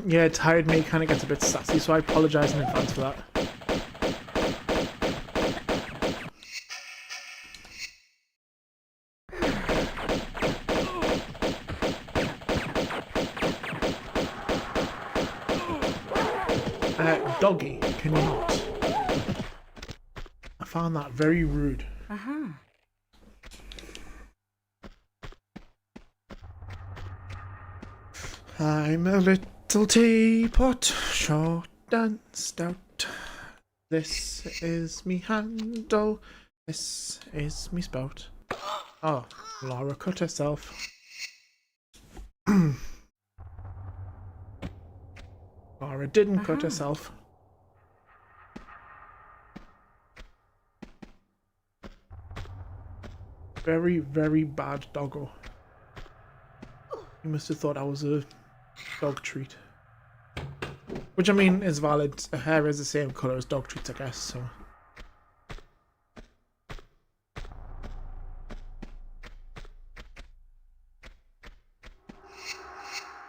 Yeah, tired me kind of gets a bit sassy, so I apologise in advance for that. Doggy, can you not? I found that very rude. I'm a little teapot, short and stout. This is me handle, this is me spout. Oh, Laura cut herself. Laura didn't cut herself. Very, very bad doggo. You must have thought I was a dog treat. Which, I mean, is valid. Her hair is the same colour as dog treats, I guess, so...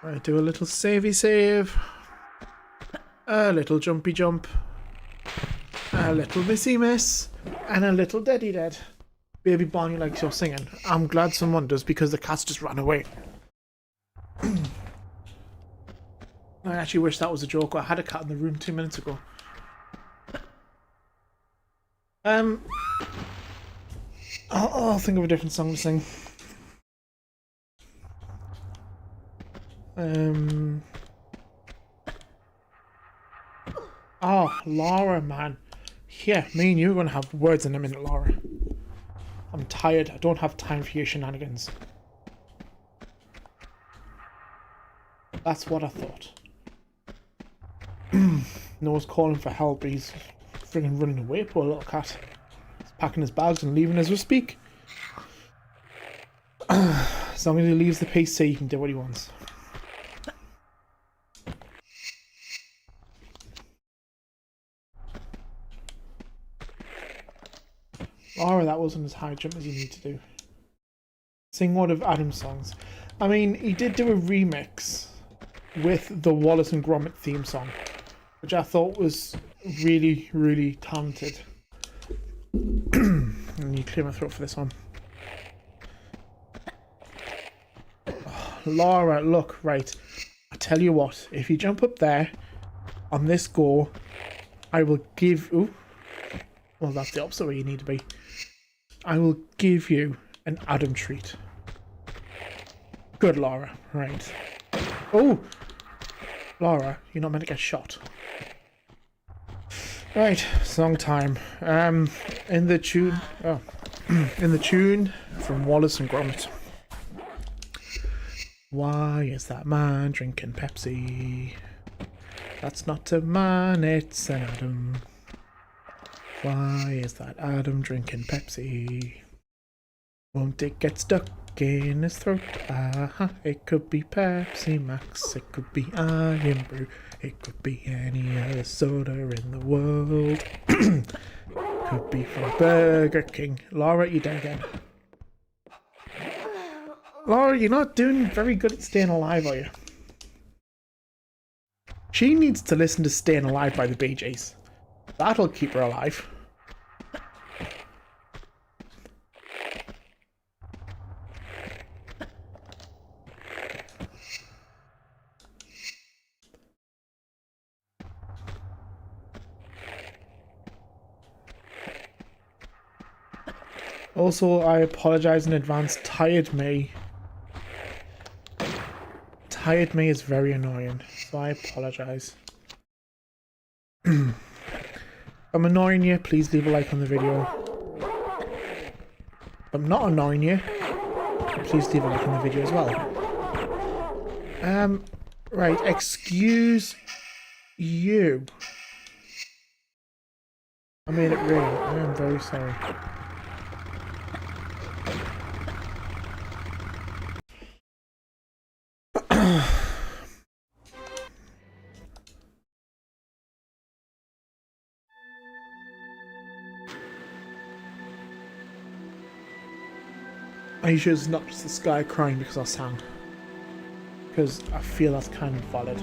Right, do a little savey save. A little jumpy jump. A little missy miss. And a little deady dead. Baby Bonnie likes your singing. I'm glad someone does, because the cats just ran away. I actually wish that was a joke. I had a cat in the room 2 minutes ago. I'll think of a different song to sing. Oh, Laura, man. Yeah, me and you are going to have words in a minute, Laura. I'm tired. I don't have time for your shenanigans. That's what I thought. Noah's calling for help, but he's friggin' running away, poor little cat. He's packing his bags and leaving as we speak. As long as he leaves the PC, he can do what he wants. Laura, that wasn't as high jump as you need to do. Sing one of Adam's songs. I mean, he did do a remix with the Wallace and Gromit theme song, which I thought was really, really talented. I need to clear my throat for this one. Oh, Laura, look, right. I tell you what, if you jump up there on this go, I will give... Ooh. Well, that's the opposite way you need to be. I will give you an Adam treat. Good, Laura. Right. Oh! Laura, you're not meant to get shot. Right, song time. In the tune... Oh. In the tune from Wallace and Gromit. Why is that man drinking Pepsi? That's not a man, it's an Adam. Why is that Adam drinking Pepsi? Won't it get stuck in his throat? It could be Pepsi Max, it could be Iron Brew, it could be any other soda in the world. Could be from Burger King. Laura, you're dead again. Laura, you're not doing very good at staying alive, are you? She needs to listen to Staying Alive by the Bee Gees. That'll keep her alive. Also, I apologise in advance. Tired me is very annoying, so I apologise. If I'm annoying you, please leave a like on the video. If I'm not annoying you, please leave a like on the video as well. Right, excuse you. I made it rain. I am very sorry. Are you sure it's not just this guy crying because I sang? Because I feel that's kind of valid.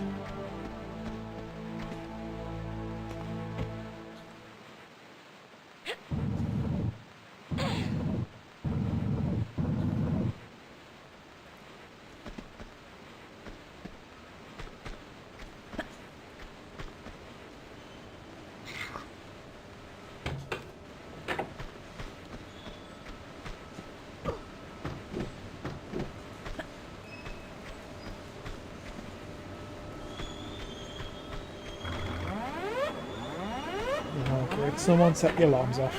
Oh, great. Someone set the alarms off.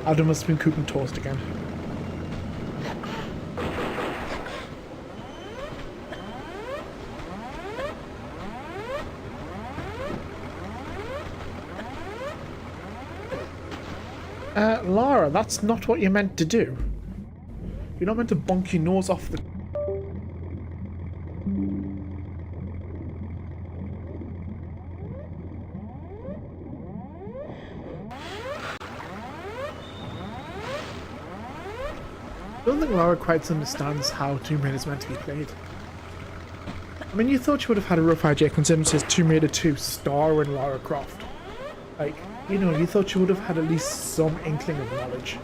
Adam must have been cooking toast again. Lara, that's not what you're meant to do. You're not meant to bonk your nose off the... I don't think Lara quite understands how Tomb Raider is meant to be played. I mean, you thought you would have had a rough idea considering it says Tomb Raider 2 starring Lara Croft. Like, you know, you thought you would have had at least some inkling of knowledge.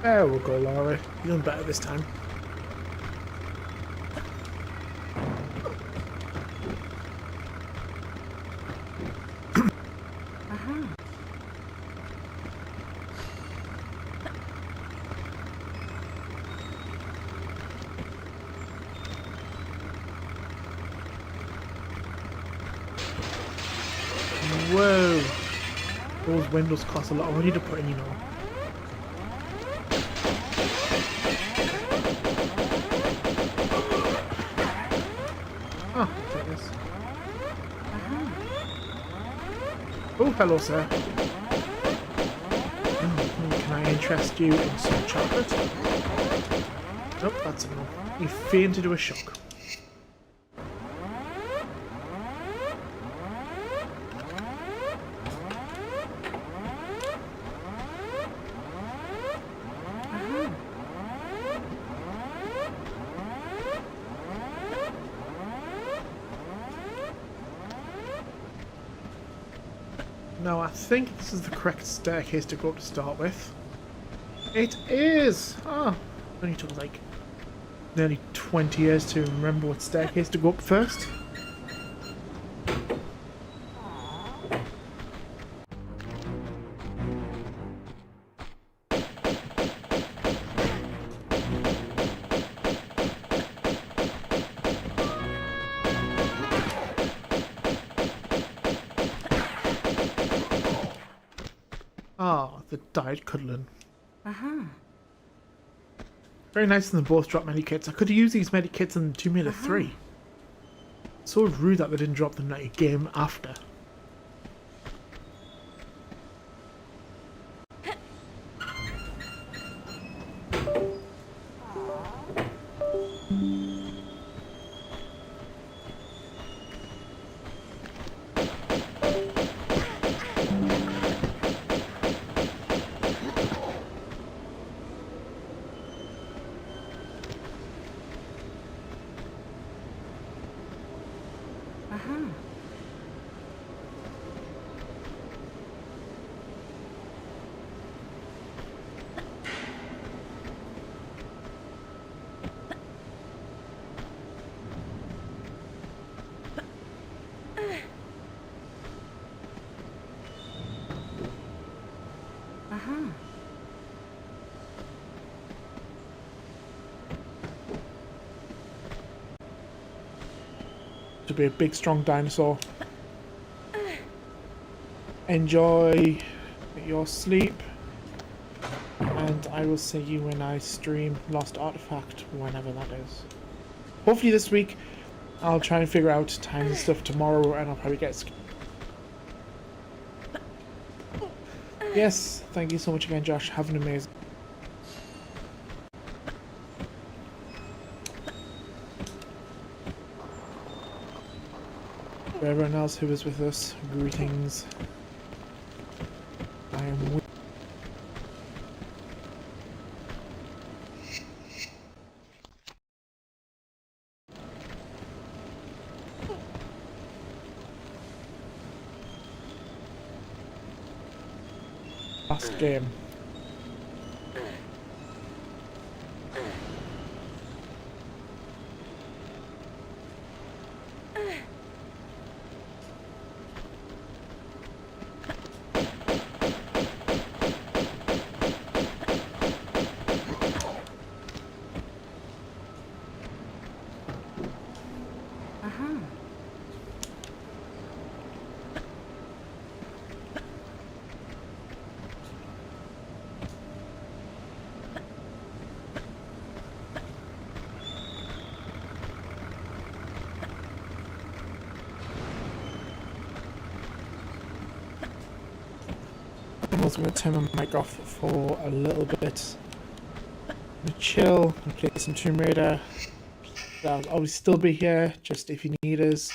There we go, Lara. You're doing better this time. Whoa! Those windows cost a lot of money to put in, you know. Oh, I'll take this. Oh, hello, sir. Oh, can I interest you in some chocolate? Nope, that's enough. You faint into a shock. No, I think this is the correct staircase to go up to start with. It is! Ah, it only took like nearly 20 years to remember what staircase to go up first. Ah, the died cuddling. Very nice of them both drop medikits. I could have used these medikits in Tomb Raider 3. So rude that they didn't drop them like a game after. To be a big strong dinosaur. Enjoy your sleep, and I will see you when I stream Lost Artifact, whenever that is. Hopefully this week. I'll try and figure out times and stuff tomorrow, and I'll probably get. Yes, thank you so much again, Josh. Have an amazing. For everyone else who was with us, greetings. I am with. Last game. I'm also going to turn my mic off for a little bit. Chill and play some Tomb Raider. I'll always still be here, just if you need us.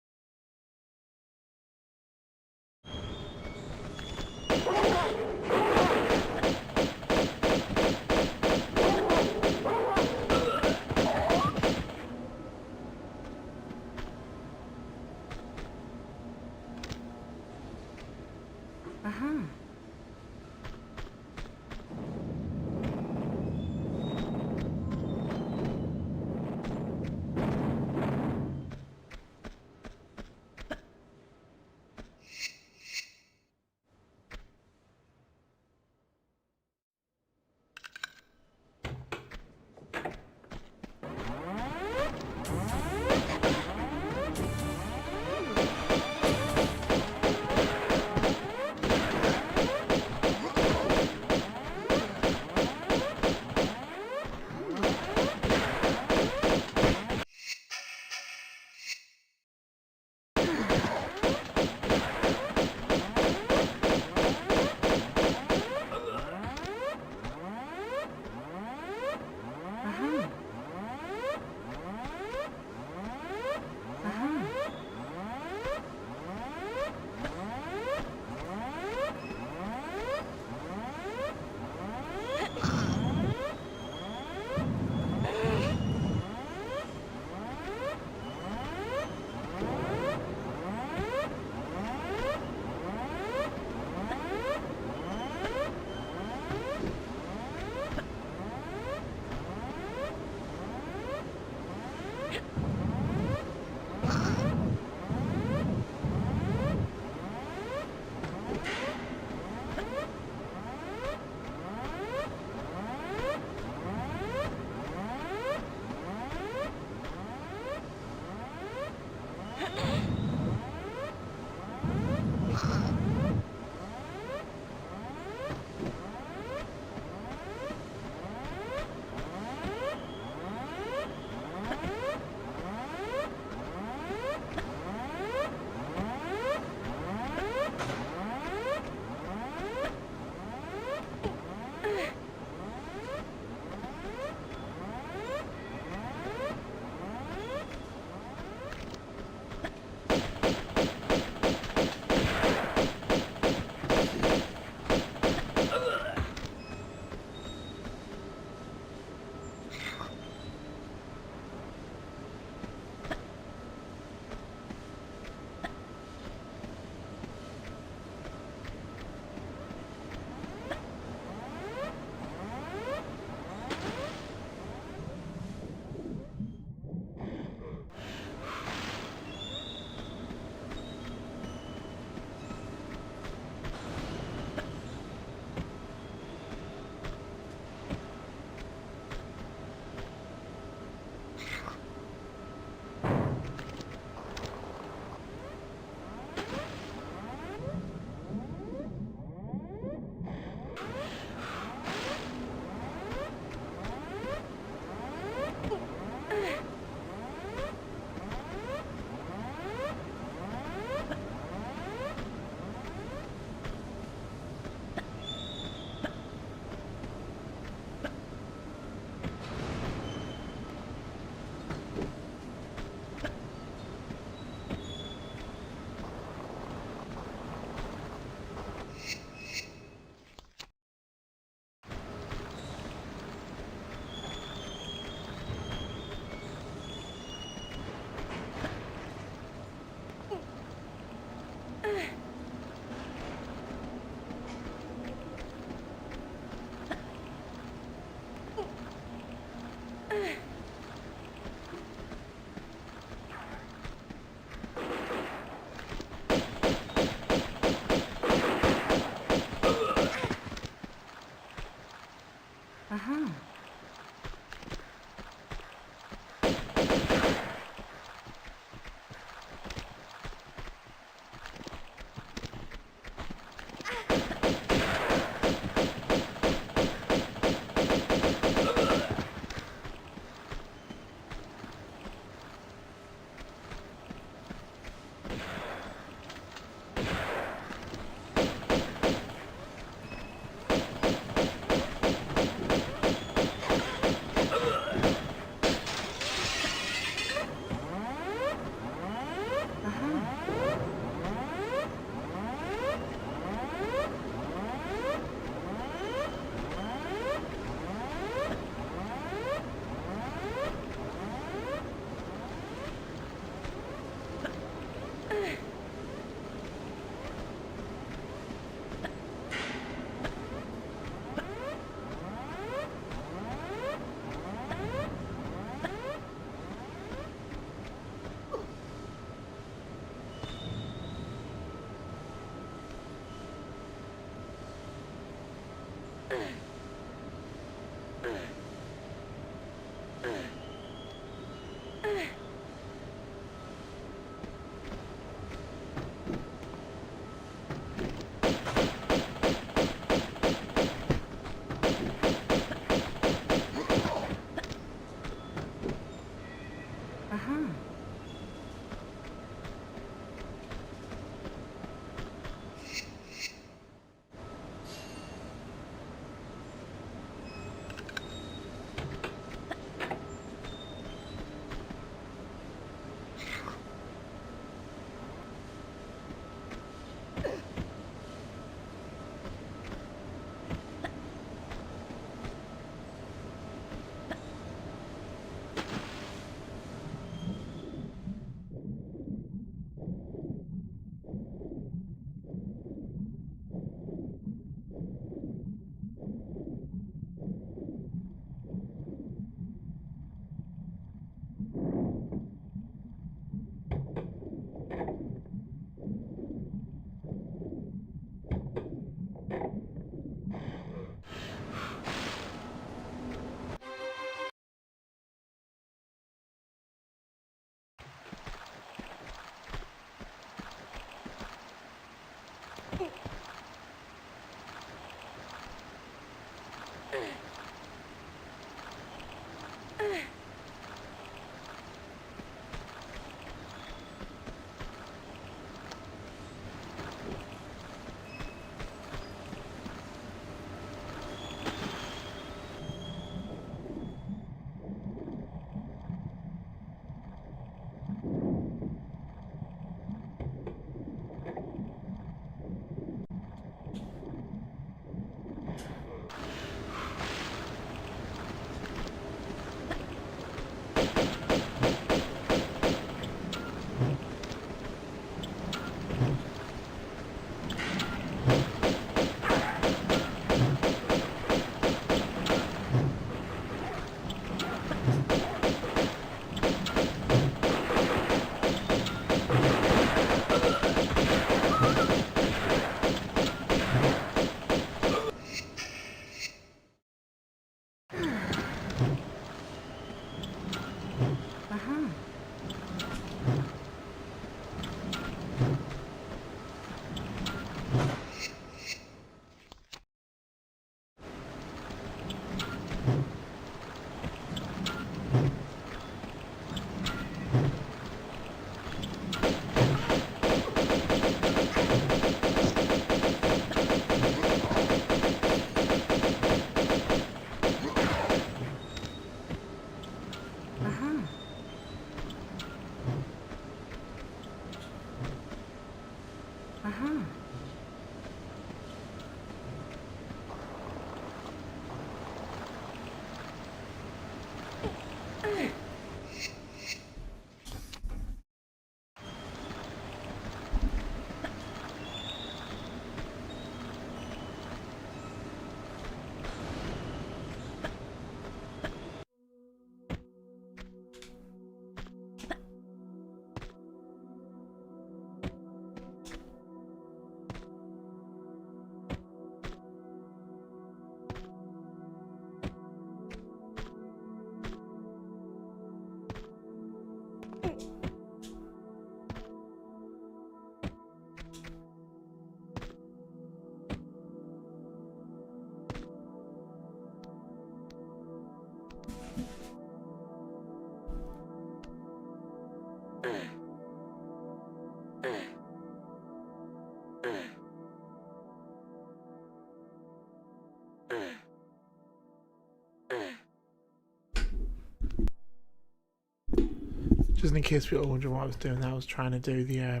Just in case people are wondering what I was doing, I was trying to do the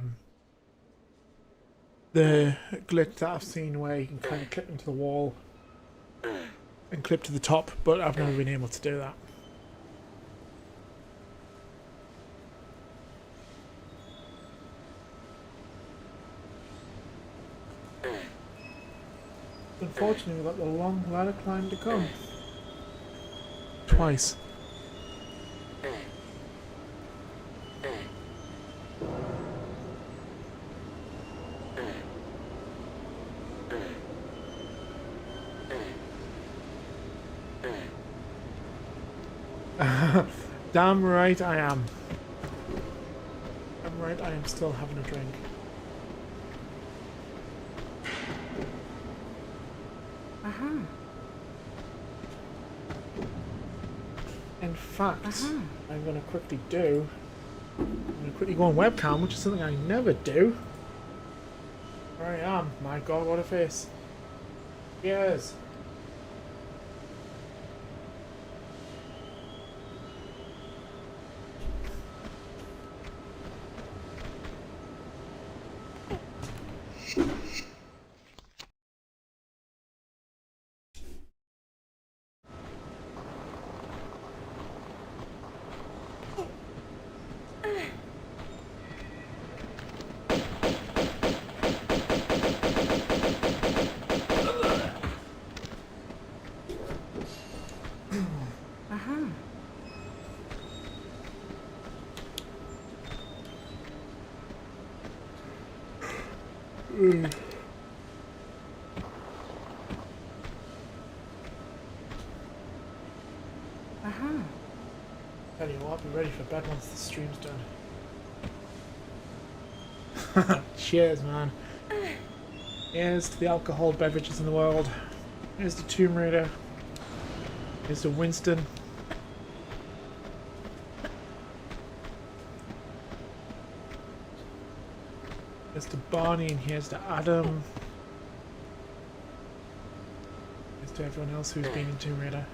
glitch that I've seen where you can kind of clip into the wall and clip to the top, but I've never been able to do that. Unfortunately, we've got the long ladder climb to come. Twice. Damn right I am. Damn right I am still having a drink. Uh-huh. In fact, I'm going to quickly do... I'm going to quickly go on webcam, which is something I never do. There I am. My god, what a face. Cheers. Uh-huh. Uh-huh. Tell you what, I'll be ready for bed once the stream's done. Cheers, man. Here's to the alcohol beverages in the world. Here's to Tomb Raider. Here's to Winston. Here's to Barney and here's to Adam. Here's to everyone else who's been in Tomb Raider.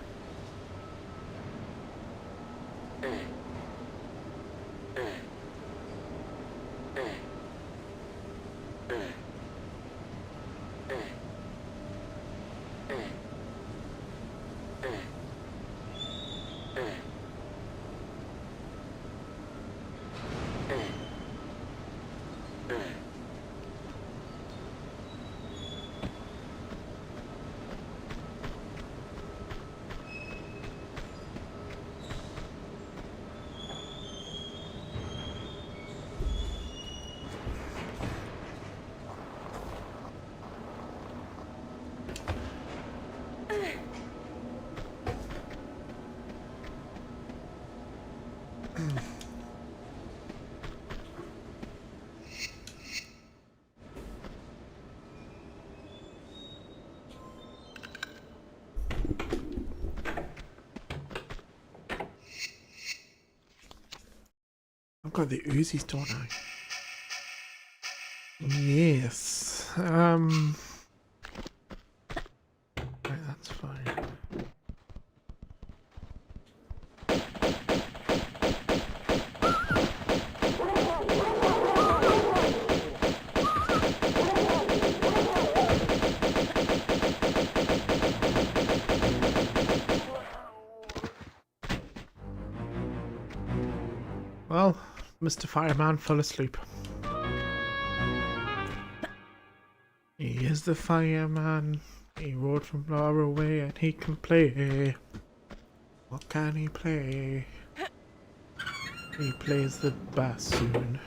I've got the Uzis, don't I? Yes. Right, that's fine. Well, Mr. Fireman fell asleep. He is the fireman. He rode from far away and he can play. What can he play? He plays the bassoon.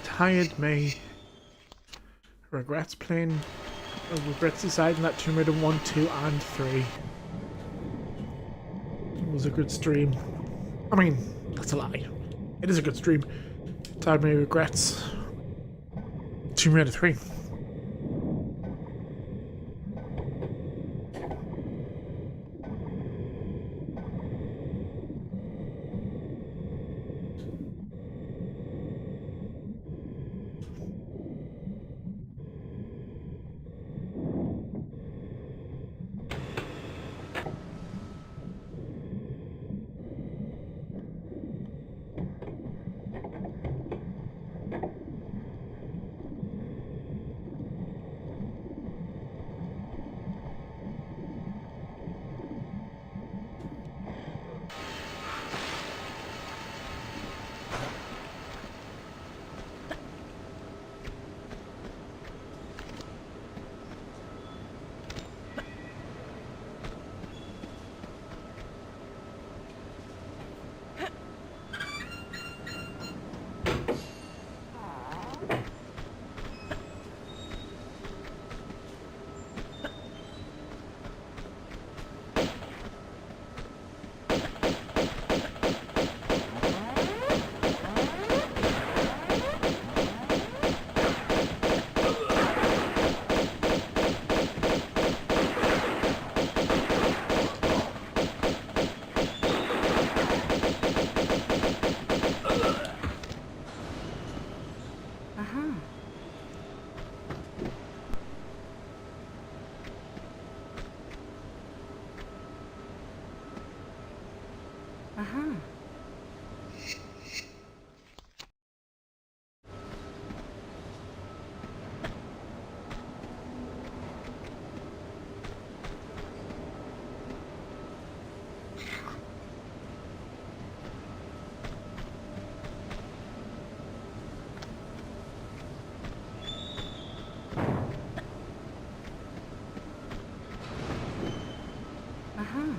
Tired me. Regrets playing. Regrets deciding that Tomb Raider 1, 2, and 3 was a good stream. I mean, that's a lie. It is a good stream. Tired me regrets. Tomb Raider 3. Uh-huh. Uh-huh.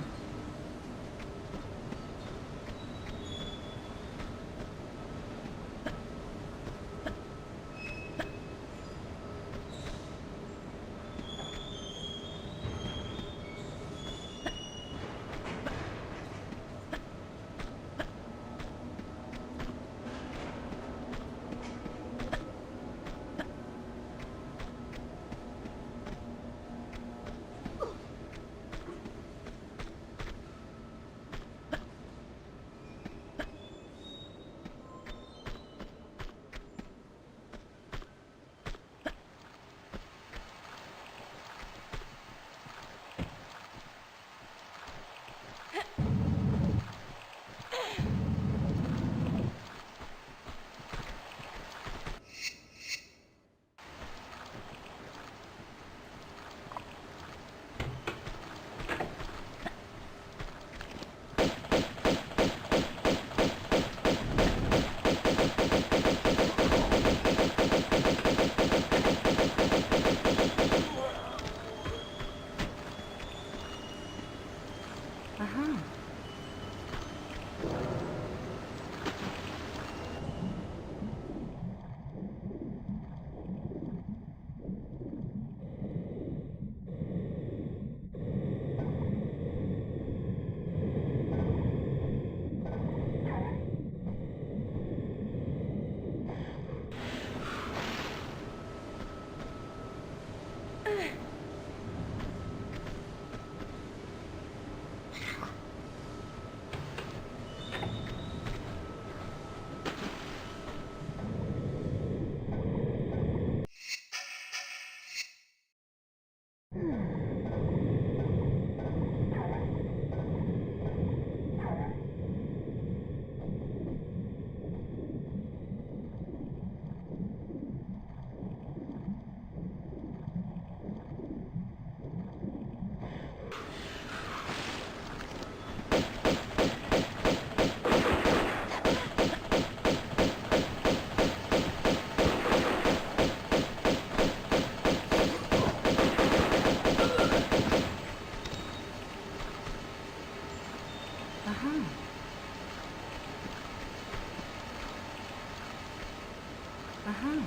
Uh-huh. Uh-huh. Uh-huh.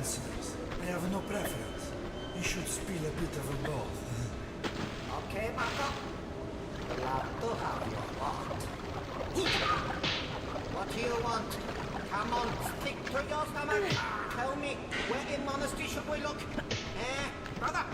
answers. I have no preference. You should spill a bit of both. Okay, Marco. Glad to have your heart. What do you want? Come on, stick to your stomach. Tell me, where in monastery should we look? Brother?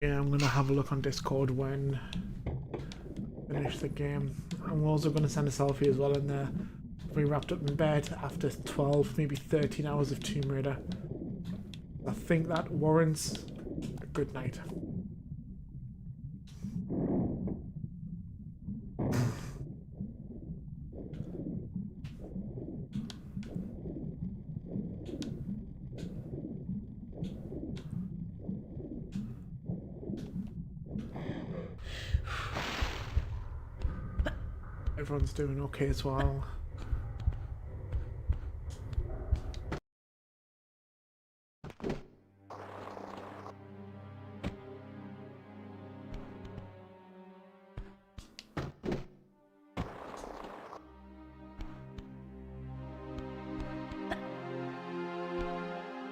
Yeah, I'm gonna have a look on Discord when I finish the game. I'm also gonna send a selfie as well in there. We wrapped up in bed after 12, maybe 13 hours of Tomb Raider. I think that warrants a good night. Everyone's doing okay as well.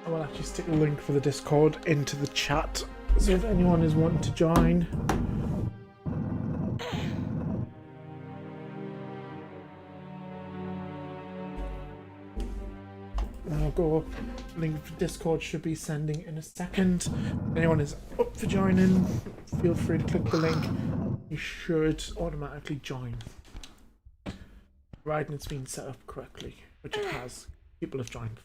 I will actually stick a link for the Discord into the chat, so if anyone is wanting to join. I'll go up. Link for Discord should be sending in a second. If anyone is up for joining, feel free to click the link. You should automatically join. Right, and it's been set up correctly, which it has. People have joined.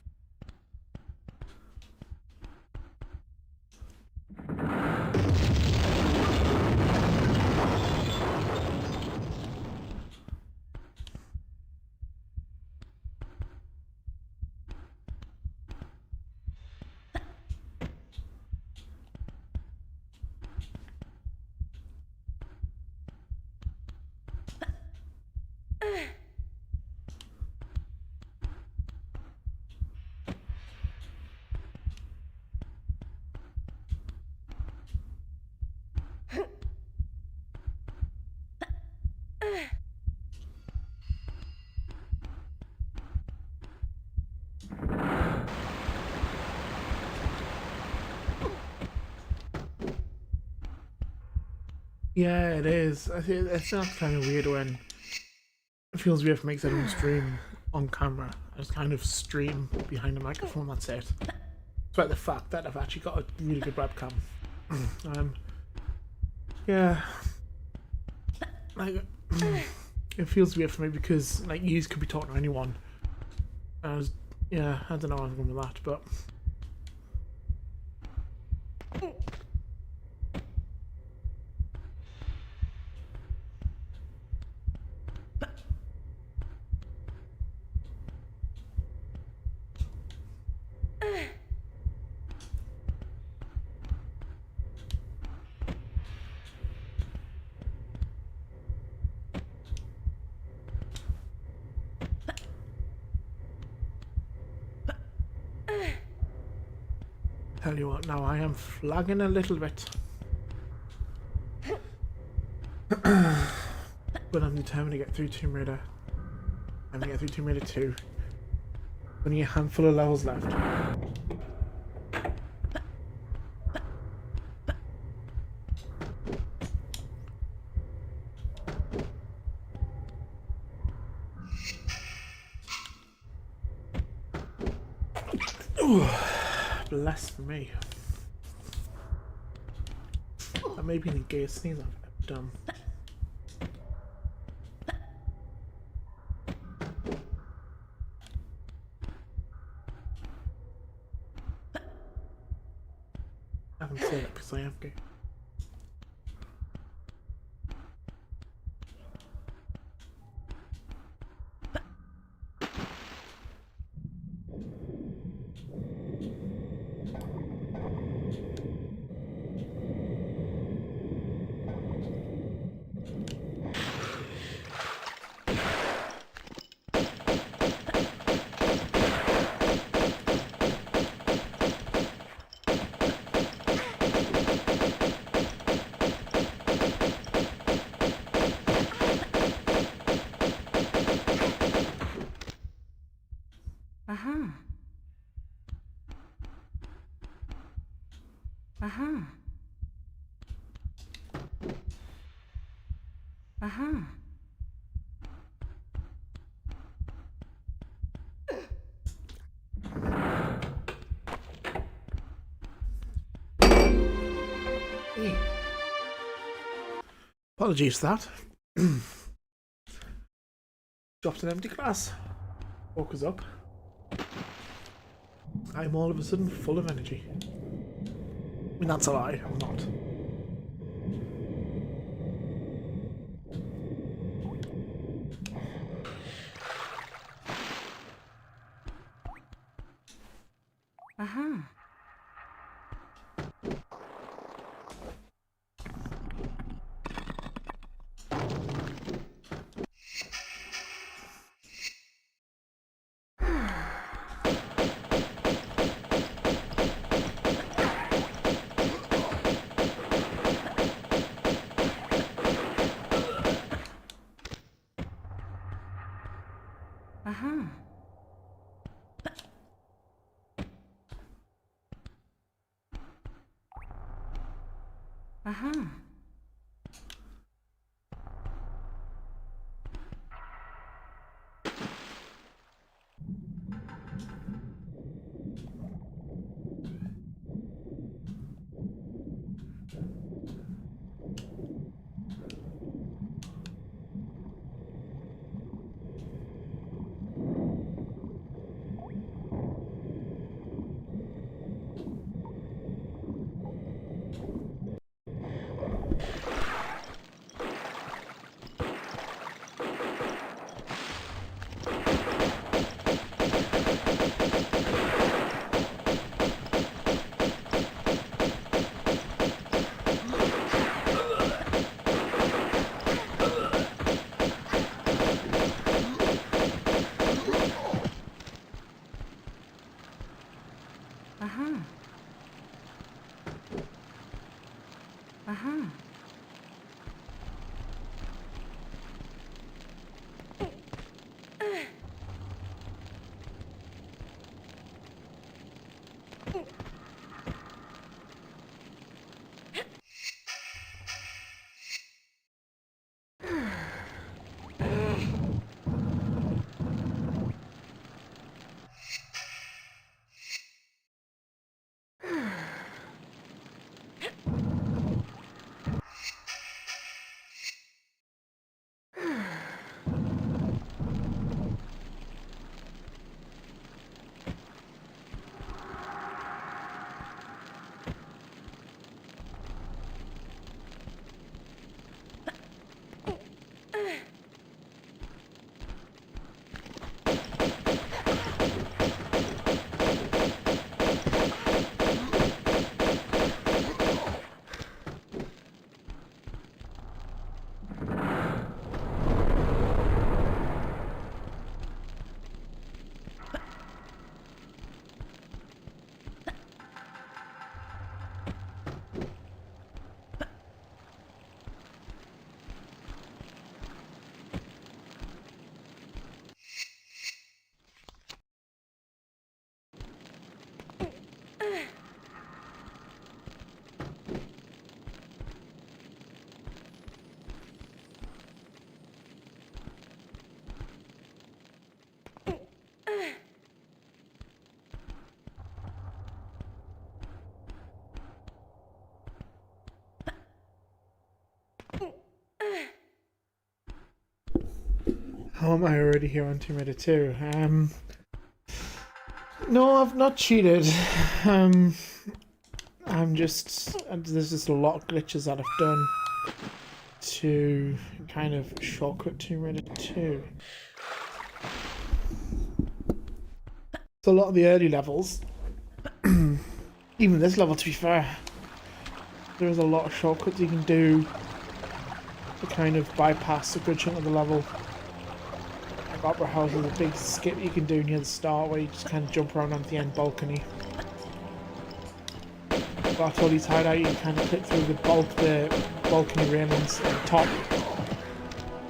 Yeah, it is. I think it sounds kind of weird when it feels weird if it makes everyone stream on camera. I just kind of stream behind a microphone, that's it. Despite the fact that I've actually got a really good webcam. Yeah. Like, it feels weird for me because, like, you could be talking to anyone. Yeah, I don't know how I'm going with that, but... Tell you what, now I am flagging a little bit. But I'm determined to get through Tomb Raider. I'm gonna get through Tomb Raider 2. Only a handful of levels left. Ooh. Bless me. That may be the gayest sneeze I've ever done. I haven't said it because I am gay. Apologies for that. Dropped an empty glass. Woke us up. I'm all of a sudden full of energy. I mean, that's a lie, I'm not. Uh-huh. Uh-huh. Uh-huh. How am I already here on Tomb Raider 2? No, I've not cheated. I'm just... There's just a lot of glitches that I've done to kind of shortcut Tomb Raider 2. So a lot of the early levels, even this level to be fair, there's a lot of shortcuts you can do to kind of bypass a good chunk of the level. Like Opera House is a big skip you can do near the start where you just kind of jump around onto the end balcony. Got totally tied out, you can kind of click through the balcony railings at the top.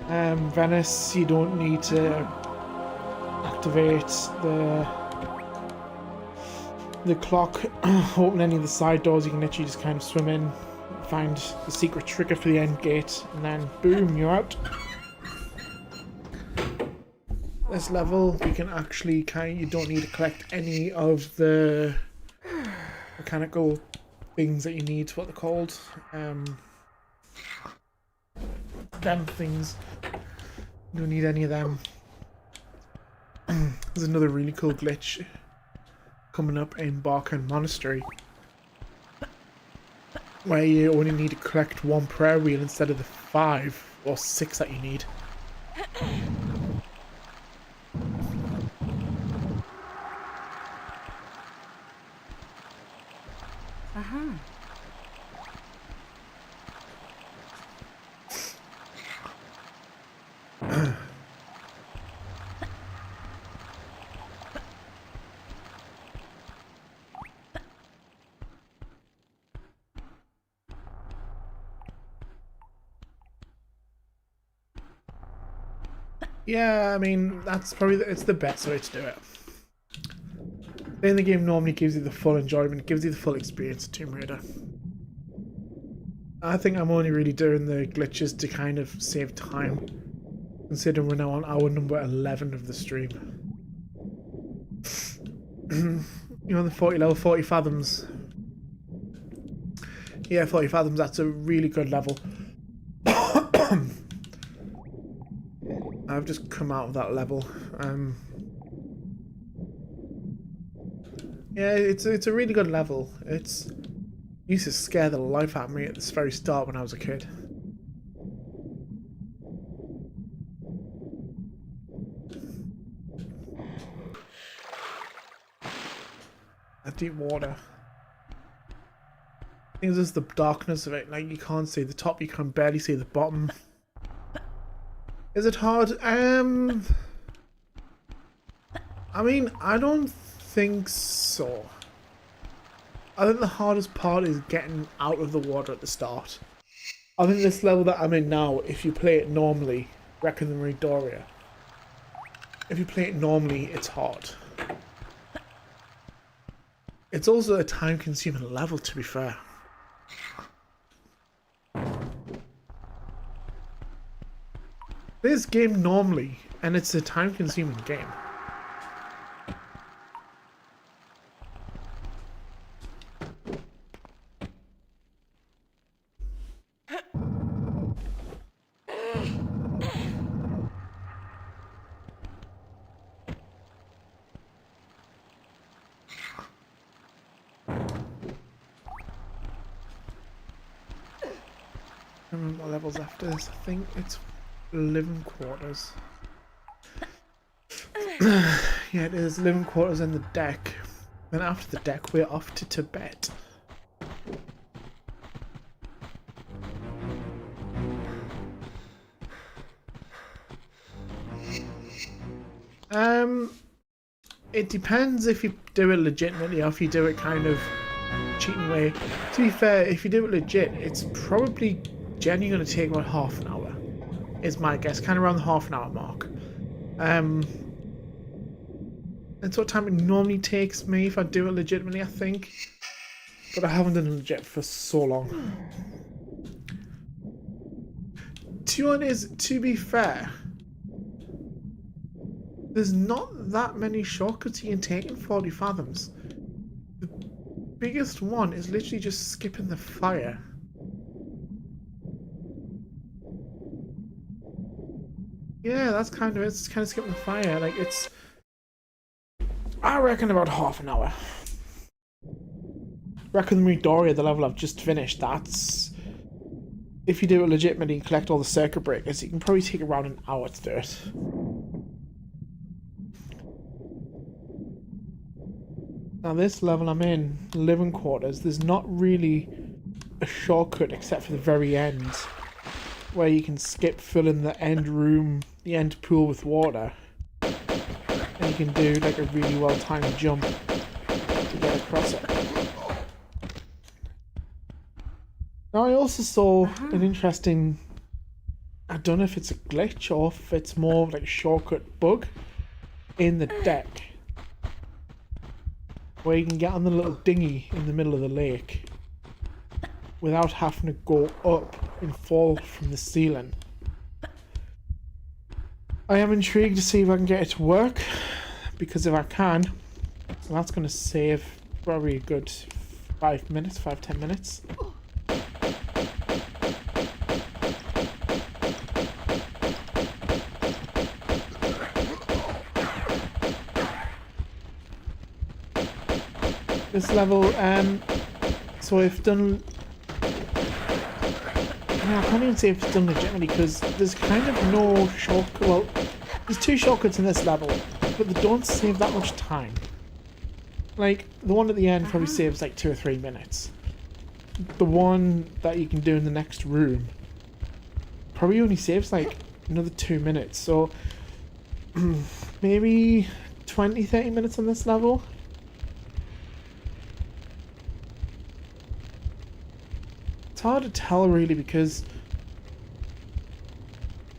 Venice, you don't need to activate the clock, open any of the side doors. You can literally just kind of swim in, find the secret trigger for the end gate, and then boom, you're out. This level, you can actually you don't need to collect any of the mechanical things that you need, what they're called. Them things. You don't need any of them. There's another really cool glitch coming up in Barkan Monastery, where you only need to collect one prayer wheel instead of the 5 or 6 that you need. Uh-huh. Yeah, I mean, that's probably it's the best way to do it. Then the game normally gives you the full enjoyment, gives you the full experience of Tomb Raider. I think I'm only really doing the glitches to kind of save time, considering we're now on hour number 11 of the stream. You know, the 40 level, 40 fathoms. Yeah, 40 fathoms, that's a really good level. I've just come out of that level. Yeah, it's a really good level. It used to scare the life out of me at the very start when I was a kid. That deep water. I think it's just the darkness of it. Like, you can't see the top, you can barely see the bottom. Is it hard? I mean, I don't think so. I think the hardest part is getting out of the water at the start. I think this level that I'm in now, if you play it normally, Arcadian95, if you play it normally, it's hard. It's also a time-consuming level, to be fair. This game normally, and it's a time-consuming game. I don't remember what levels after this. I think it's living quarters. Yeah, it is living quarters and the deck. Then after the deck, we're off to Tibet. It depends if you do it legitimately or if you do it kind of cheating way. To be fair, if you do it legit, it's probably genuinely going to take about half an hour. Is my guess, kind of around the half an hour mark. That's what time it normally takes me if I do it legitimately, I think. But I haven't done it legit for so long. To be fair, there's not that many shortcuts you can take in 40 fathoms. The biggest one is literally just skipping the fire. Yeah, that's kind of it. It's kind of skipping the fire. Like, it's, I reckon, about half an hour. Arcadian95, the level I've just finished, that's, if you do it legitimately and collect all the circuit breakers, you can probably take around an hour to do it. Now this level I'm in, living quarters, there's not really a shortcut except for the very end, where you can skip filling the end room, the end pool with water, and you can do like a really well timed jump to get across it. Now I also saw an interesting, I don't know if it's a glitch or if it's more like a shortcut bug in the deck, where you can get on the little dinghy in the middle of the lake without having to go up and fall from the ceiling. I am intrigued to see if I can get it to work, because if I can, well, that's going to save probably a good 5-10 minutes. This level, so I've done, I can't even say if it's done legitimately, because there's kind of no shortcut. Well, there's 2 shortcuts in this level, but they don't save that much time. Like, the one at the end probably saves like 2 or 3 minutes. The one that you can do in the next room probably only saves like another 2 minutes, so maybe 20-30 minutes on this level. It's hard to tell really, because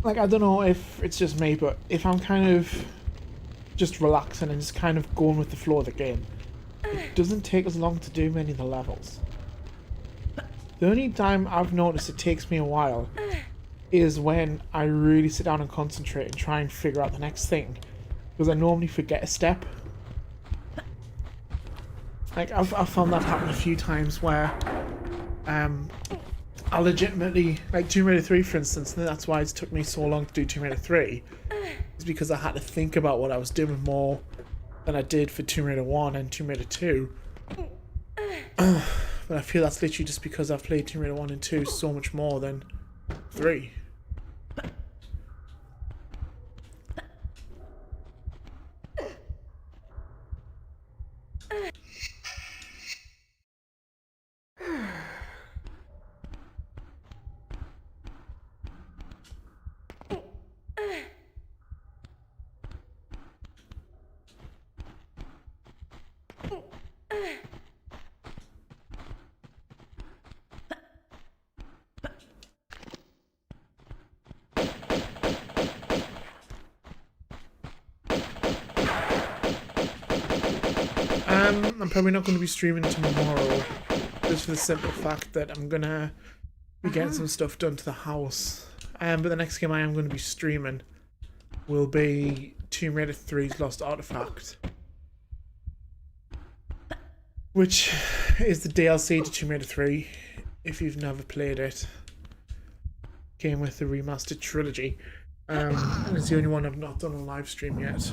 like, I don't know if it's just me, but if I'm kind of just relaxing and just kind of going with the flow of the game, it doesn't take as long to do many of the levels. The only time I've noticed it takes me a while is when I really sit down and concentrate and try and figure out the next thing, because I normally forget a step. Like I've found that happen a few times where I legitimately, like Tomb Raider 3 for instance, and that's why it took me so long to do Tomb Raider 3, is because I had to think about what I was doing more than I did for Tomb Raider 1 and Tomb Raider 2. But I feel that's literally just because I've played Tomb Raider 1 and 2 so much more than 3. I'm probably not going to be streaming tomorrow, just for the simple fact that I'm going to be getting some stuff done to the house. But the next game I am going to be streaming will be Tomb Raider 3's Lost Artifact, which is the DLC to Tomb Raider 3, if you've never played it. Came with the Remastered trilogy. And it's the only one I've not done a live stream yet.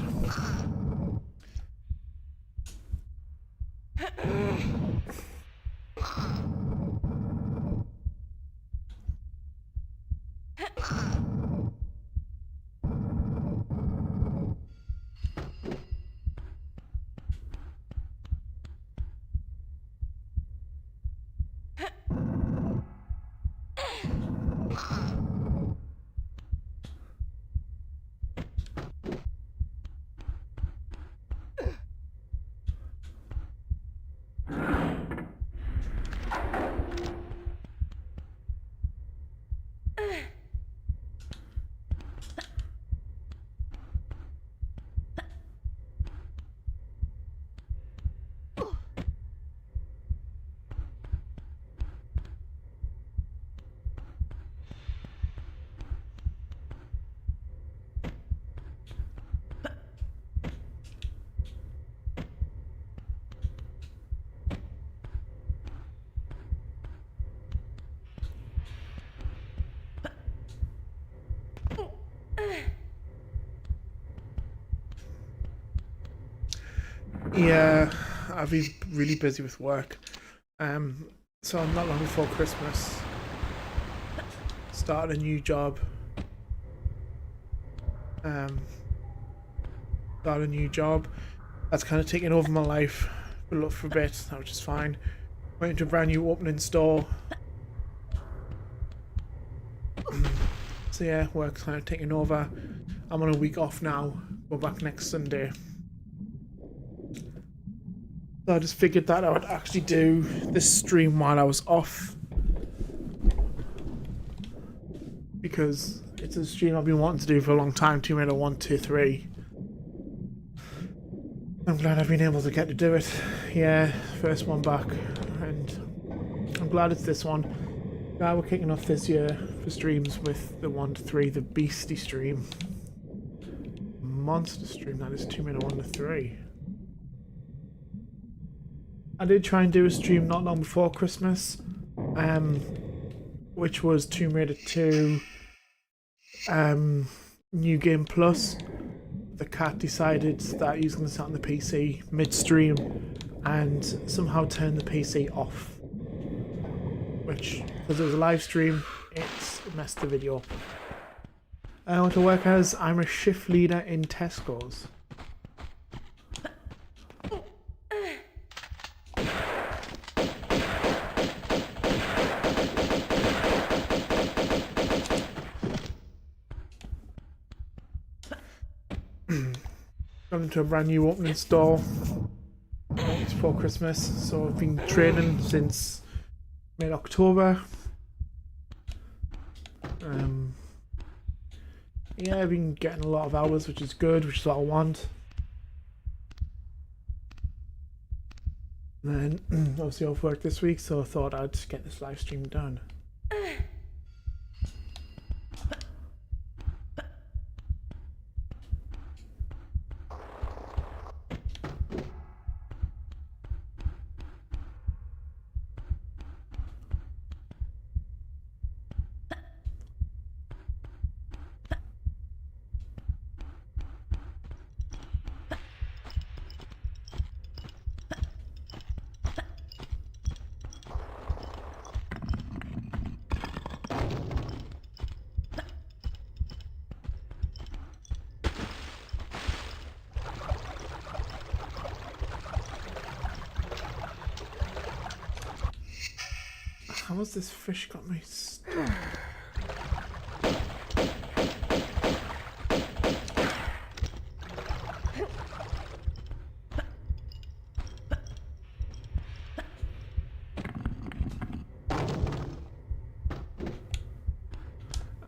Yeah, I've been really busy with work. So not long before Christmas, started a new job. That's kind of taken over my life for a bit, which is fine. Went into a brand new opening store. So yeah, work's kind of taking over. I'm on a week off now. Go back next Sunday. So I just figured that I would actually do this stream while I was off, because it's a stream I've been wanting to do for a long time. Tomb Raider 1, 2, 3. I'm glad I've been able to get to do it. Yeah, first one back, and I'm glad it's this one. Yeah, we're kicking off this year for streams with the 1 to 3, the Beastie stream. Monster stream, that is Tomb Raider 1 to 3. I did try and do a stream not long before Christmas, which was Tomb Raider 2 New Game Plus. The cat decided that he was going to start on the PC mid-stream and somehow turn the PC off. Which, because it was a live stream, it's messed the video up. I want to work as I'm a shift leader in Tesco's. Gone into a brand new opening store before Christmas, so I've been training since mid-October. Yeah, I've been getting a lot of hours, which is good, which is what I want. And then obviously off work this week, so I thought I'd get this live stream done. How has this fish got me stuck?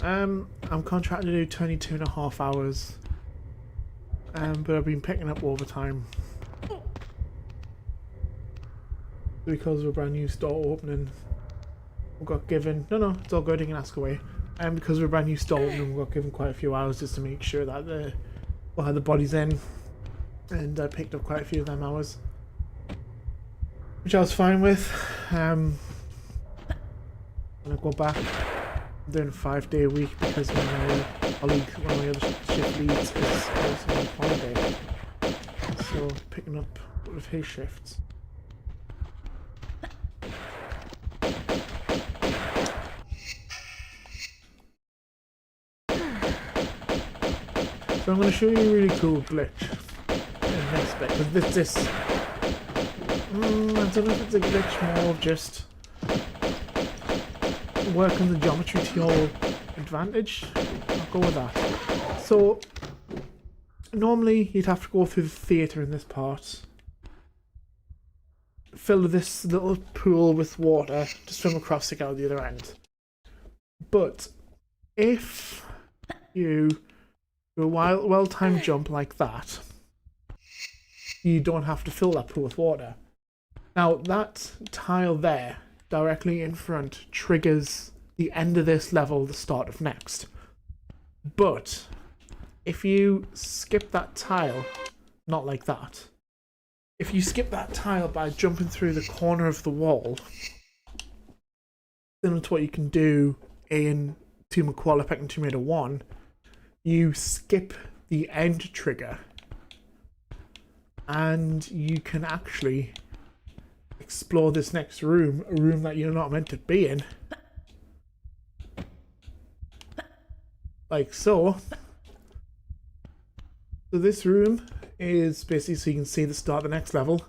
I'm contracted to do 22.5 hours. But I've been picking up overtime. Because of a brand new store opening. We got given, no, it's all good, you can ask away. Because of a brand new store opening, we got given quite a few hours just to make sure that we'll have the bodies in. And I picked up quite a few of them hours. Which I was fine with. When I go back, I'm doing a 5-day week because my colleague, one of my other shift leads, is also on holiday. So picking up one of his shifts. So I'm going to show you a really cool glitch in this bit, because this I don't know if it's a glitch, more of just working the geometry to your advantage. I'll go with that. So normally you'd have to go through the theatre in this part, fill this little pool with water to swim across to get out the other end. But if you do a well-timed jump like that, you don't have to fill that pool with water. Now that tile there, directly in front, triggers the end of this level, the start of next. But if you skip that tile, not like that, if you skip that tile by jumping through the corner of the wall, similar to what you can do in Tomb of Qualipack and Tomb Raider 1, you skip the end trigger and you can actually explore this next room, a room that you're not meant to be in. Like so. So this room is basically so you can see the start of the next level.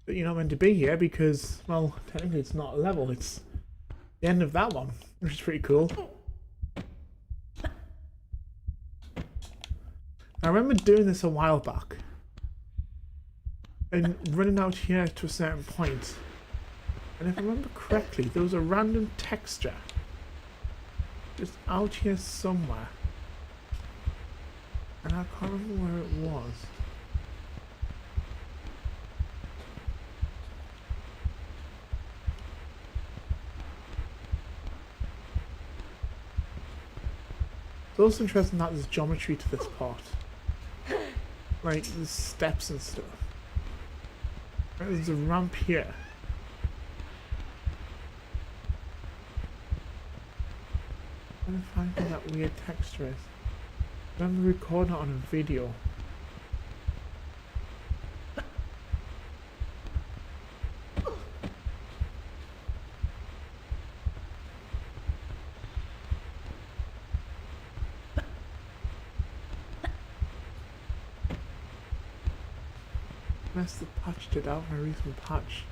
But you're not meant to be here because, well, technically it's not a level, it's the end of that one, which is pretty cool. I remember doing this a while back and running out here to a certain point, and if I remember correctly, there was a random texture just out here somewhere, and I can't remember where it was. It's also interesting that there's geometry to this part. Like, there's steps and stuff. There's a ramp here. I'm trying to find where that weird texture is. I remember recording it on a video. Unless they patched it out in a recent patch.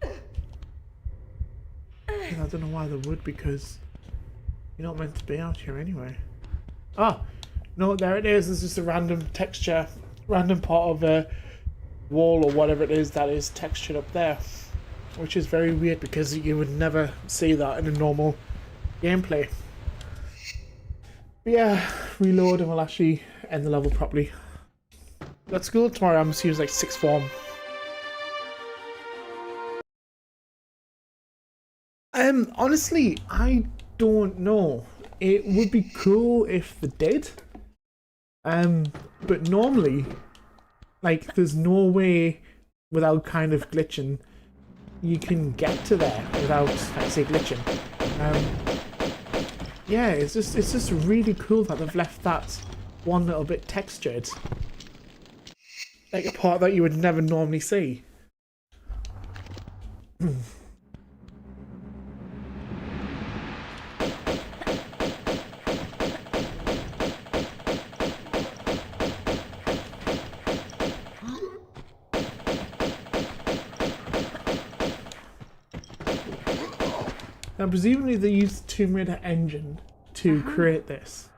And I don't know why they would, because you're not meant to be out here anyway. Ah! No, there it is. It's just a random texture, random part of a wall or whatever it is that is textured up there. Which is very weird because you would never see that in a normal gameplay. But yeah, reload and we'll actually end the level properly. Got school tomorrow. I'm assuming like sixth form. Honestly, I don't know. It would be cool if they did. But normally, like, there's no way without kind of glitching you can get to there without, like, say, glitching. Yeah, it's just really cool that they've left that one little bit textured, like a part that you would never normally see. Now, presumably they used the Tomb Raider engine to create this.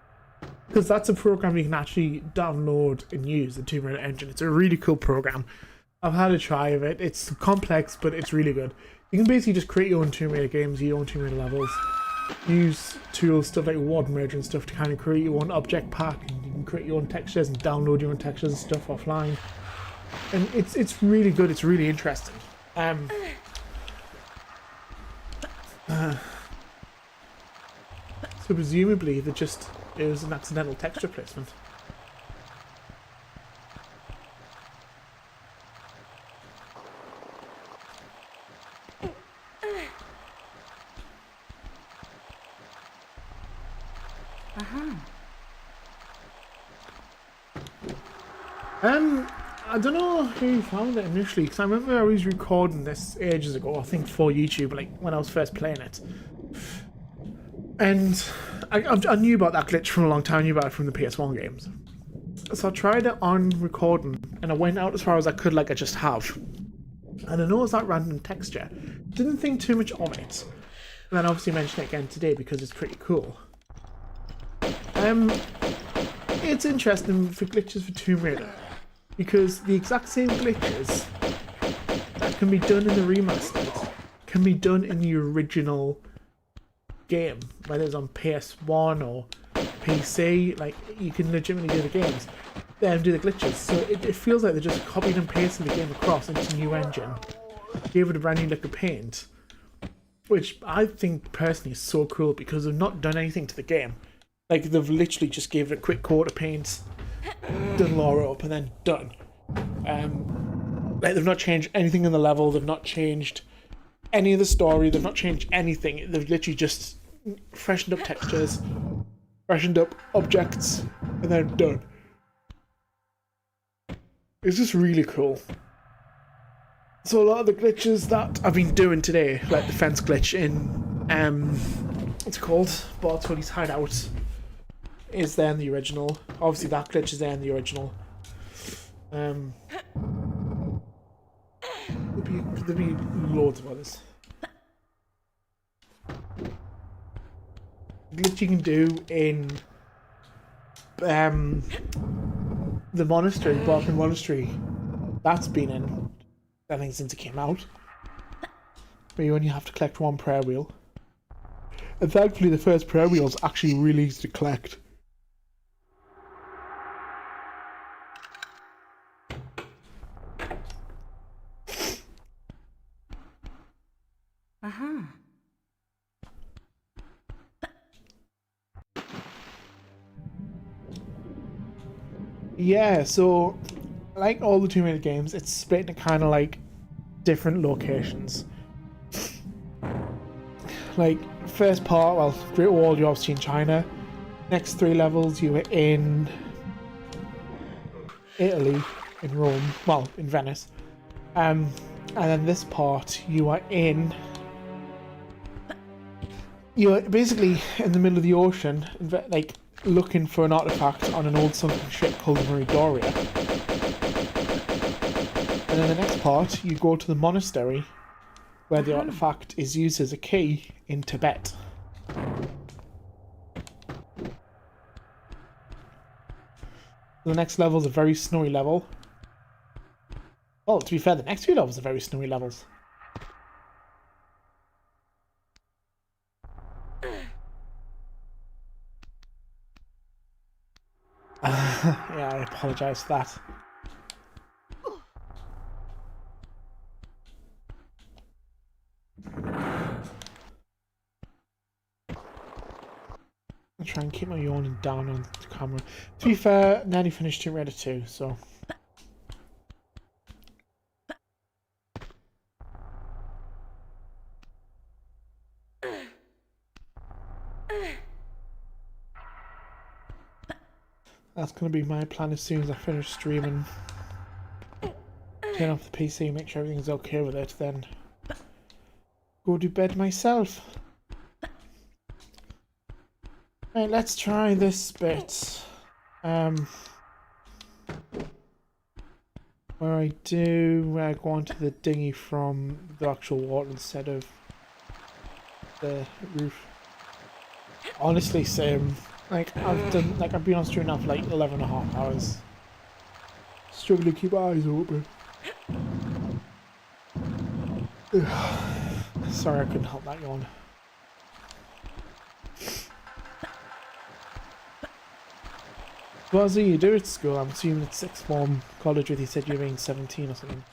Because that's a program you can actually download and use, the Tomb Raider engine. It's a really cool program. I've had a try of it. It's complex, but it's really good. You can basically just create your own Tomb Raider games, your own Tomb Raider levels. Use tools, stuff like Word Merge and stuff to kind of create your own object pack. And you can create your own textures and download your own textures and stuff offline. And it's really good. It's really interesting. So presumably it was an accidental text replacement. I don't know who found it initially, because I remember I was recording this ages ago, I think for YouTube, like when I was first playing it. And I knew about that glitch from a long time, I knew about it from the PS1 games. So I tried it on recording, and I went out as far as I could, like I just have. And I noticed that random texture. Didn't think too much of it. And then obviously mention it again today because it's pretty cool. It's interesting for glitches for Tomb Raider. Because the exact same glitches that can be done in the remastered can be done in the original game, whether it's on PS1 or PC. Like, you can legitimately do the games, then do the glitches. So it feels like they just copied and pasted the game across into a new engine, gave it a brand new lick of paint, which I think personally is so cool because they've not done anything to the game. Like, they've literally just gave it a quick coat of paint, done lore up, and then done. Like, they've not changed anything in the level, they've not changed any of the story, they've not changed anything. They've literally just freshened up textures, freshened up objects, and then done. It's just really cool. So a lot of the glitches that I've been doing today, like the fence glitch in, what's it called? Bartoli's Hideout, is there in the original. Obviously that glitch is there in the original. There'll be loads of others. Glitch you can do in the monastery, Barton Monastery. That's been in, I think, since it came out. Where you only have to collect one prayer wheel. And thankfully the first prayer wheel is actually really easy to collect. Yeah, so like all the Tomb Raider games, it's split into kind of like different locations. Like, first part, well, Great Wall, you're obviously in China. Next 3 levels, you were in Italy, in Rome, well, in Venice. And then this part, you're basically in the middle of the ocean, like, looking for an artifact on an old sunken ship called the Meridoria. And then the next part, you go to the monastery, where the artifact is used as a key in Tibet. The next level is a very snowy level. Well, to be fair, the next few levels are very snowy levels. Yeah, I apologise for that. try and keep my yawning down on the camera. To be fair, nearly finished Tomb Raider 2, so. That's going to be my plan as soon as I finish streaming. Turn off the PC, make sure everything's okay with it, then go to bed myself. Right, let's try this bit. Where I do go onto the dinghy from the actual water instead of the roof. Honestly, same. Like I've been on stream now for like 11.5 hours. Struggling to keep my eyes open. Sorry, I couldn't help that yawn. What else do you do at school? I'm assuming it's sixth form college with you said you're being 17 or something.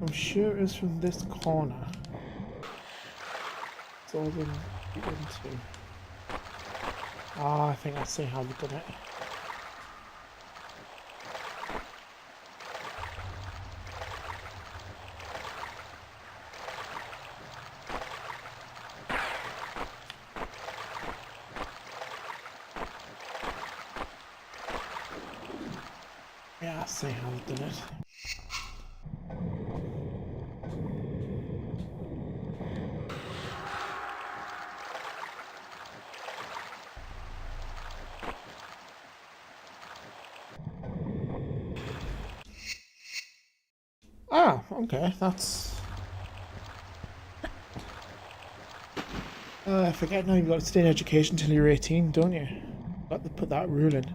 I'm sure it was from this corner. It's all been into. Ah, I think I see how they've done it. Yeah, I see how they've done it. Ah, okay, that's... I forget now, you've got to stay in education till you're 18, don't you? Got to put that rule in.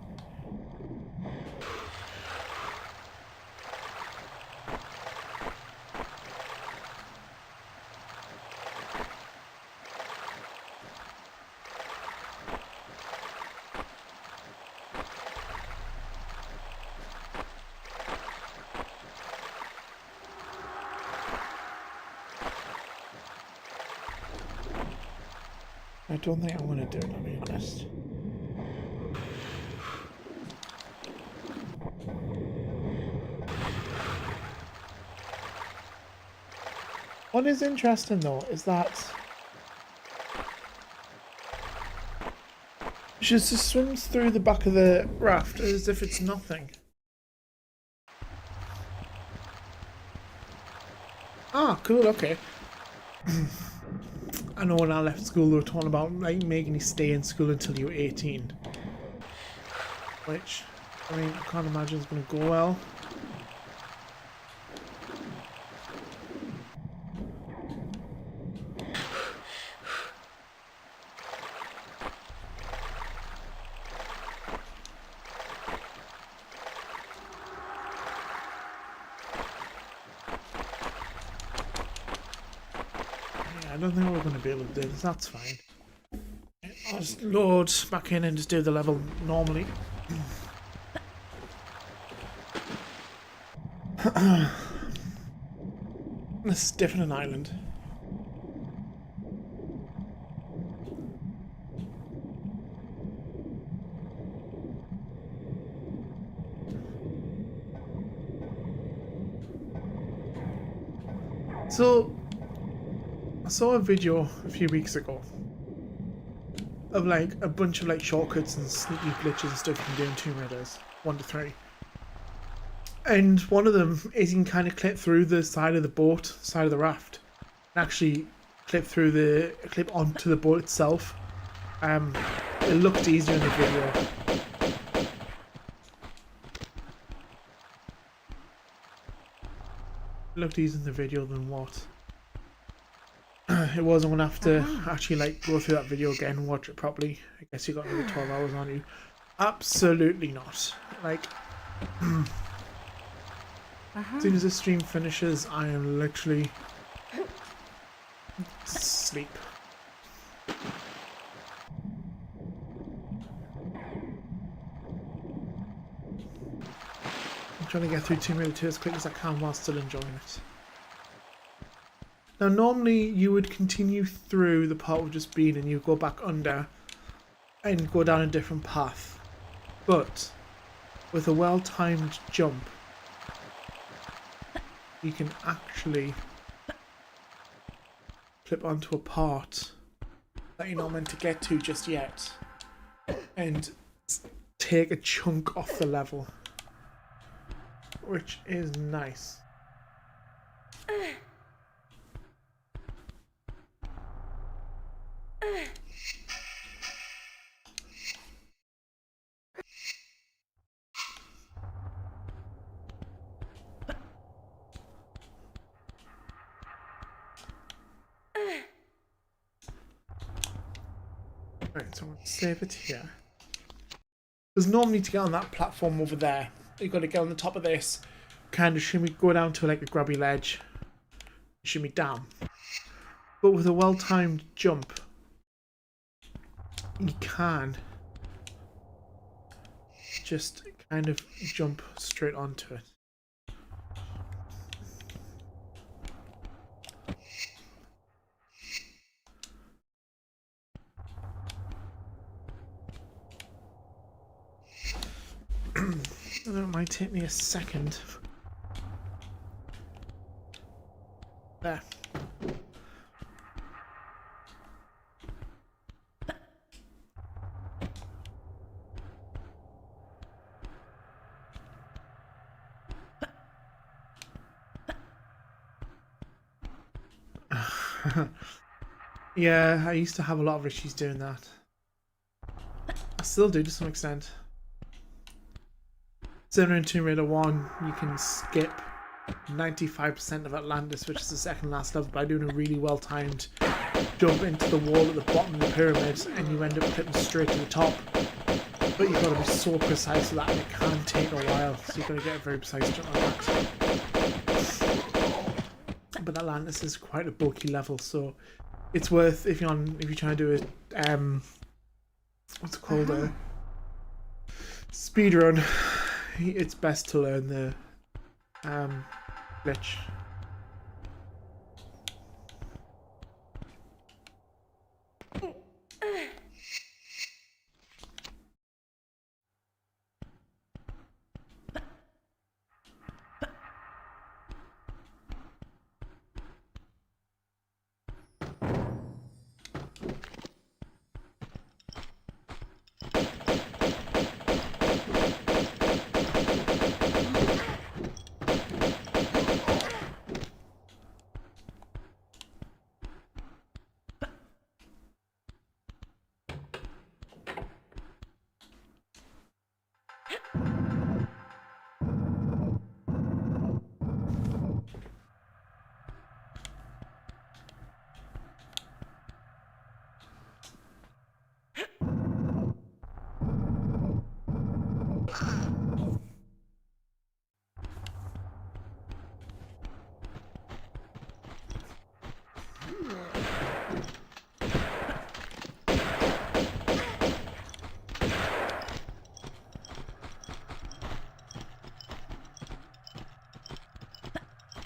I don't think I want to do it, I'll be honest. What is interesting though is that she just swims through the back of the raft as if it's nothing. Ah, cool, okay. I know when I left school they were talking about like making you stay in school until you're 18. Which, I mean, I can't imagine it's going to go well. I don't think we're going to be able to do this, that's fine. I'll just load back in and just do the level normally. This is different an island. So I saw a video a few weeks ago of like a bunch of like shortcuts and sneaky glitches and stuff you can do in Tomb Raiders 1 to 3. And one of them is you can kind of clip through the side of the boat, side of the raft, and actually clip onto the boat itself. It looked easier in the video. It looked easier in the video than what it was. I'm gonna have to actually like go through that video again and watch it properly. I guess you got another 12 hours on you. Absolutely not. Like As soon as the stream finishes, I am literally asleep. I'm trying to get through Tomb Raider 2 as quick as I can while still enjoying it. Now normally you would continue through the part we've just been and you go back under and go down a different path. But with a well-timed jump, you can actually flip onto a part that you're not meant to get to just yet and take a chunk off the level, which is nice. Right, so I'm going to save it here. There's normally to get on that platform over there. You've got to get on the top of this, kind of shimmy, go down to like a grubby ledge, shimmy down. But with a well-timed jump, you can just kind of jump straight onto it. It might take me a second. There. Yeah, I used to have a lot of issues doing that. I still do to some extent. Similar in Tomb Raider 1, you can skip 95% of Atlantis, which is the second last level, by doing a really well timed jump into the wall at the bottom of the pyramid, and you end up clipping straight to the top. But you've got to be so precise with that, and it can take a while, so you've got to get a very precise jump on that. But Atlantis is quite a bulky level, so it's worth, if you're trying to do it, what's it called, a speed run. It's best to learn the glitch.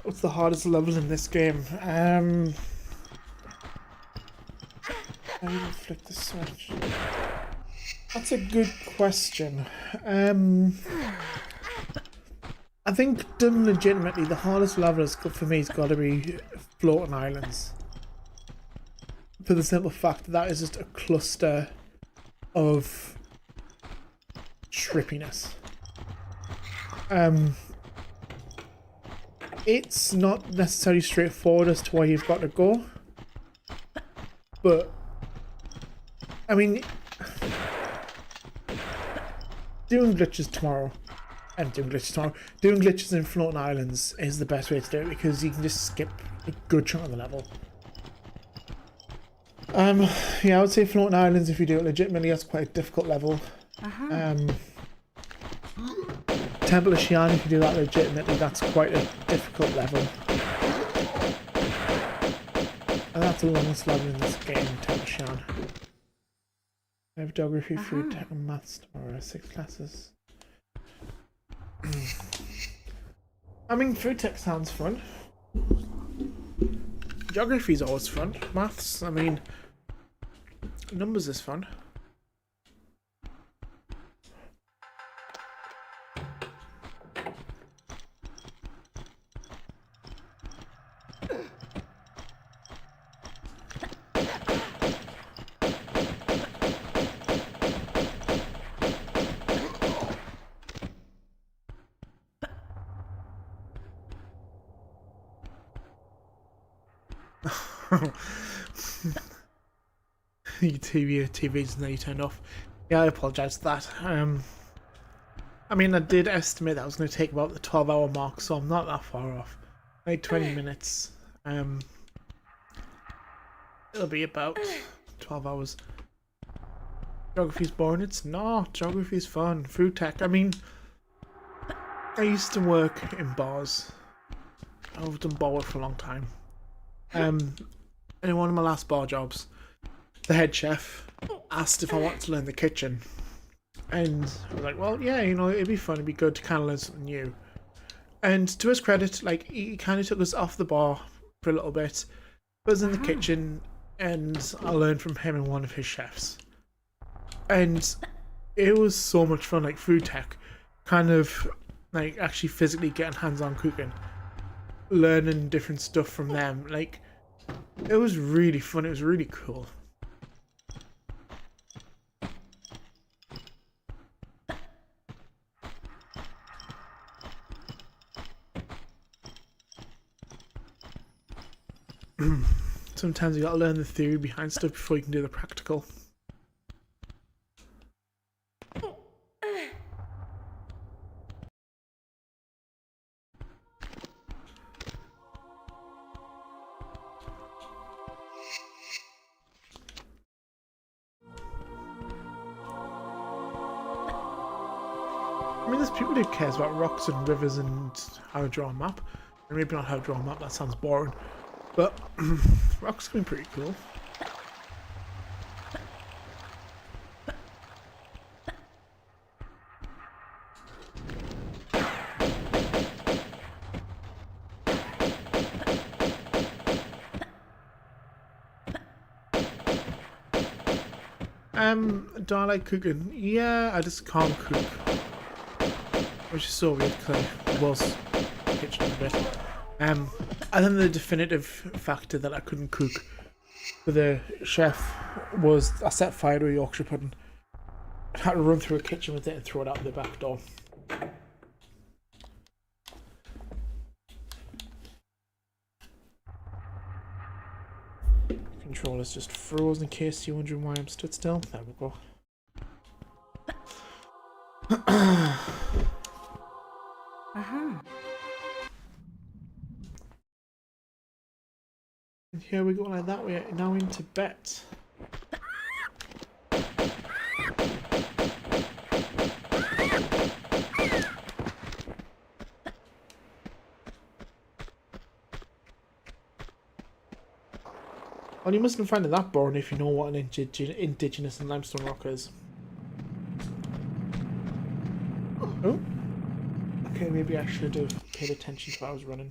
What's the hardest level in this game? How do you flick the switch? That's a good question. I think, done legitimately, the hardest level for me has got to be Floating Islands. For the simple fact that is just a cluster of trippiness. It's not necessarily straightforward as to where you've got to go, but I mean, doing glitches in Floating Islands is the best way to do it, because you can just skip a good chunk of the level. Yeah, I would say Floating Islands, if you do it legitimately, that's quite a difficult level. Temple of Xi'an, if you do that legitimately, that's quite a difficult level. And that's the longest level in this game, Temple of Xi'an. I have geography, food tech, and maths tomorrow, 6 classes. I mean, food tech sounds fun. Geography is always fun. Maths, I mean, numbers is fun. Your TV's now turned off. Yeah, I apologise for that. I mean, I did estimate that I was going to take about the 12-hour mark, so I'm not that far off. Like 20 minutes. It'll be about 12 hours. Geography's boring? It's not. Geography's fun. Food tech. I mean, I used to work in bars. I've done bar work for a long time. And in one of my last bar jobs, the head chef asked if I wanted to learn the kitchen. And I was like, well, yeah, you know, it'd be fun, it'd be good to kind of learn something new. And to his credit, like, he kind of took us off the bar for a little bit, put us in the kitchen, and I learned from him and one of his chefs. And it was so much fun, like, food tech, kind of, like, actually physically getting hands-on cooking, learning different stuff from them. Like, it was really fun, it was really cool. Sometimes you gotta learn the theory behind stuff before you can do the practical. I mean, there's people who cares about rocks and rivers and how to draw a map. And maybe not how to draw a map, that sounds boring. But rocks can be pretty cool. Do I like cooking? Yeah, I just can't cook. Which is so weird because I was in the kitchen a bit. I think the definitive factor that I couldn't cook for the chef was I set fire to a Yorkshire pudding. I had to run through a kitchen with it and throw it out the back door. Controller's just frozen in case you're wondering why I'm stood still. There we go. And here we go, like that. We are now into bed. Well, you mustn't find it that boring if you know what an indigenous and limestone rock is. Oh. Okay, maybe I should have paid attention to what I was running.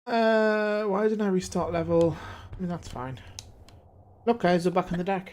Why didn't I restart level? I mean, that's fine. Look, guys, we're back on the deck.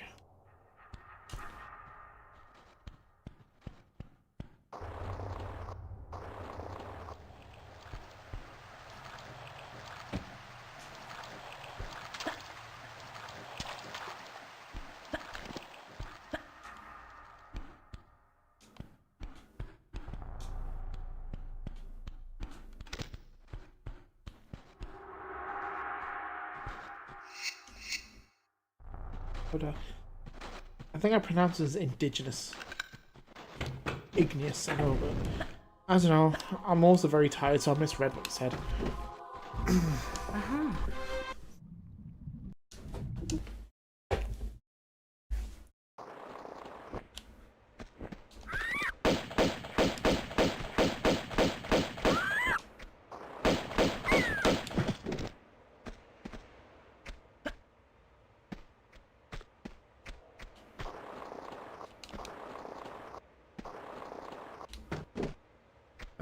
I think I pronounce it as indigenous. Igneous, I know, but I don't know. I'm also very tired, so I misread what it said.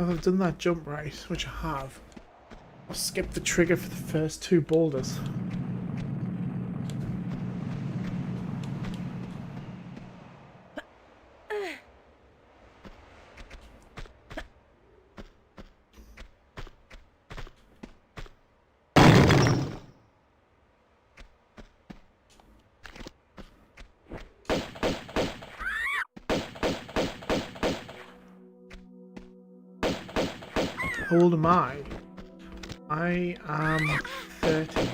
if I've done that jump right, which I have, I'll skip the trigger for the first 2 boulders. How old am I? I am 30.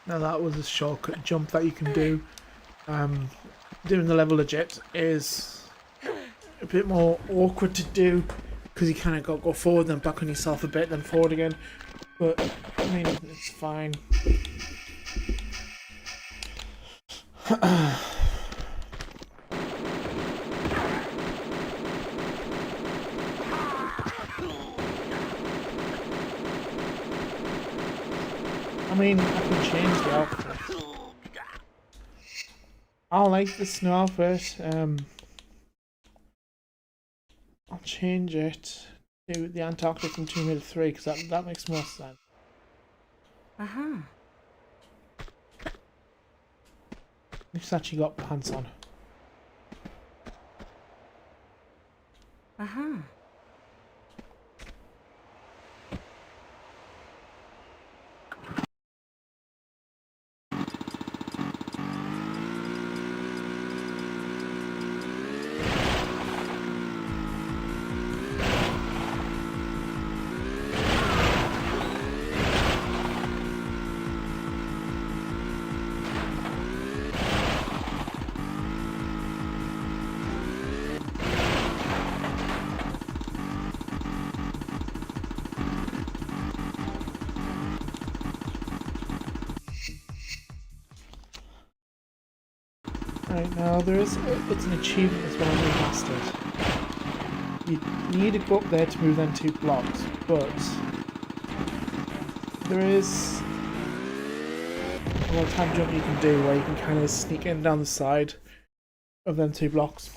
Now that was a shortcut jump that you can do. Doing the level legit is a bit more awkward to do because you kind of got to go forward then back on yourself a bit then forward again. But I mean, it's fine. I mean, I can change the outfit. I like the snow outfit. I'll change it to the Antarctic from 2 to 3 because that makes more sense. It's actually got pants on. Right now, it's an achievement as well in Remastered. You need to go up there to move them 2 blocks, but there is a little time jump you can do where you can kind of sneak in down the side of them 2 blocks.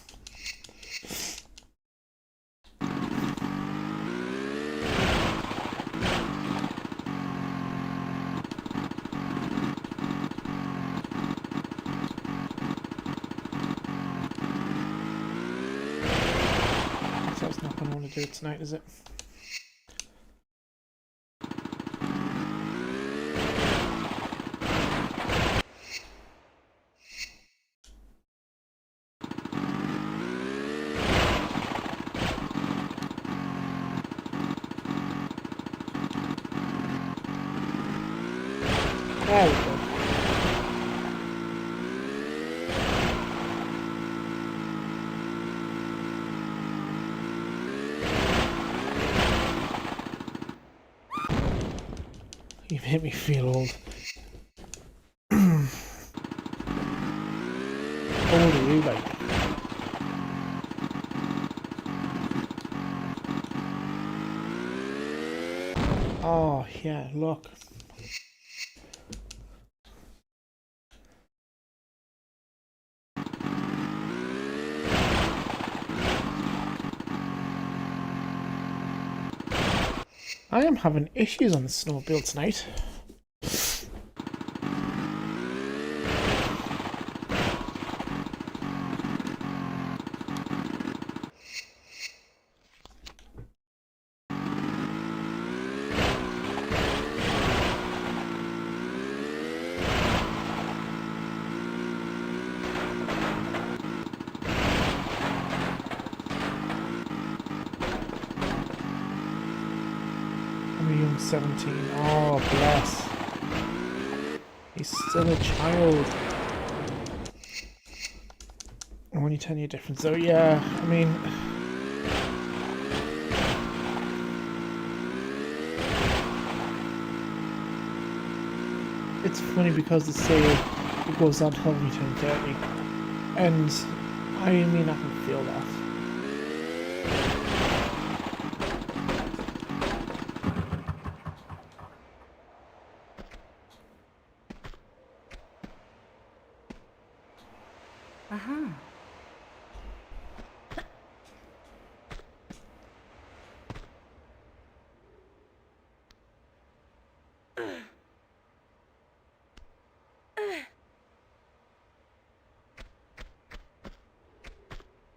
That's not going to want to do it tonight, is it? There we go. You made me feel old. How old are you, like? Oh, yeah, look. I am having issues on the snowmobile tonight. I'm a young 17. Oh, bless. He's still a child. Only 10-year difference, though. Yeah, I mean, it's funny because they say it goes downhill when you turn 30, and I mean I can feel that.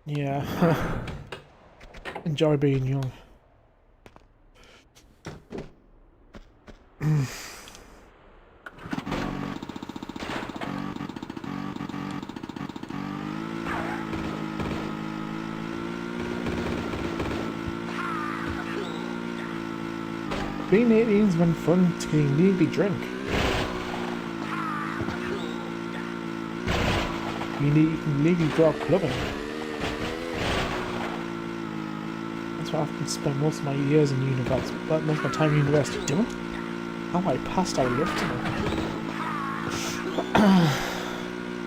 Yeah. Enjoy being young. Being 18 is when fun to legally drink. You can legally go out clubbing. That's what I often spend most of my years in university, but most of my time in university doing. How I passed out yesterday.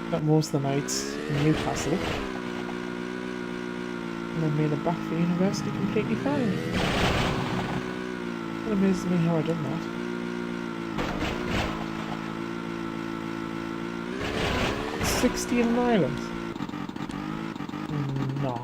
Spent most of the nights in Newcastle. And then made it back for university completely fine. It amazes me how I done that. It's 60 in an island? No.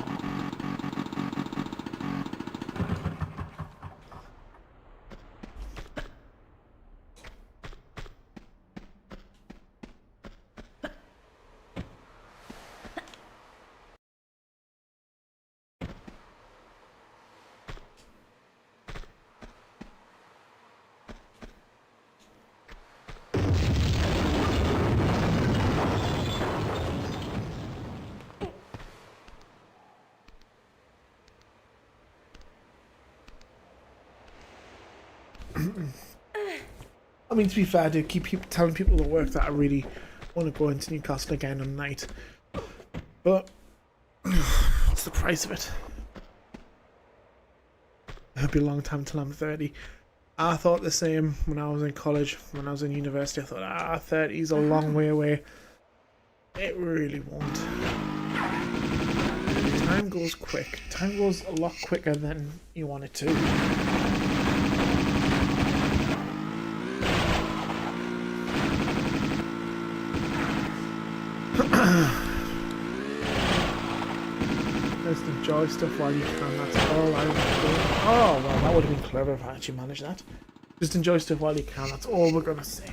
I mean, to be fair, I do keep telling people to work that I really want to go into Newcastle again on night. But what's the price of it? It'll be a long time till I'm 30. I thought the same when I was in college, when I was in university. I thought, 30 is a long way away. It really won't. Time goes quick. Time goes a lot quicker than you want it to. Just enjoy stuff while you can, that's all I was doing. Oh, well, that would have been clever if I actually managed that. Just enjoy stuff while you can, that's all we're gonna say.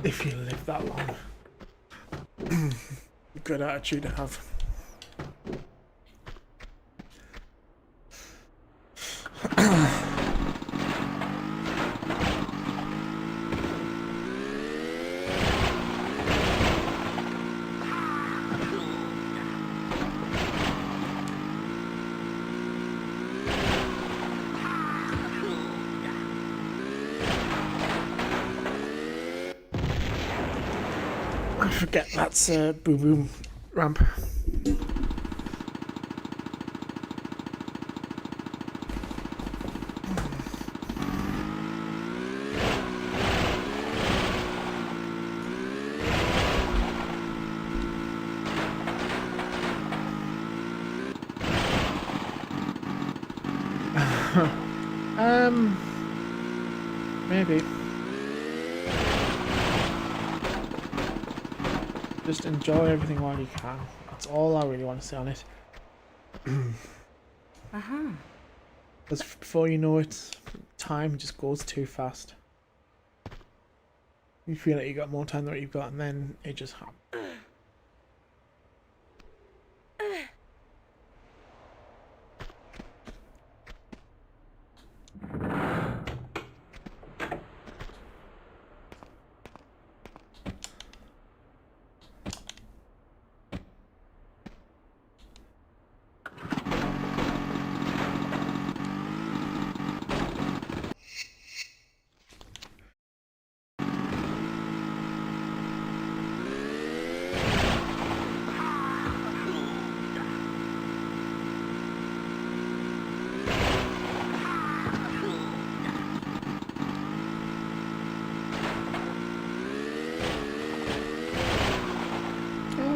If you live that long. Good attitude to have. I forget that's a boom boom ramp. Just enjoy everything while you can. That's all I really want to say on it. Because before you know it, time just goes too fast. You feel like you got more time than what you've got, and then it just happens.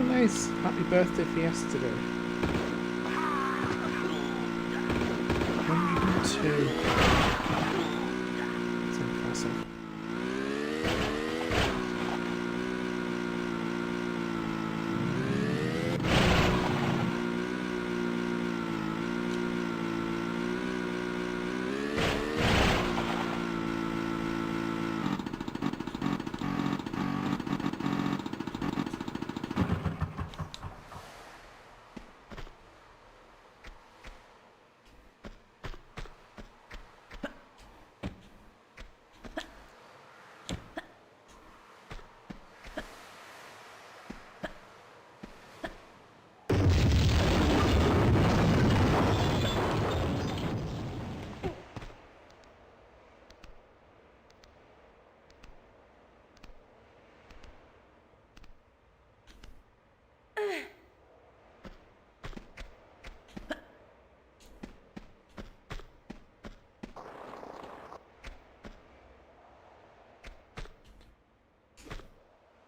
Nice. Happy birthday for yesterday. 102. That's impressive.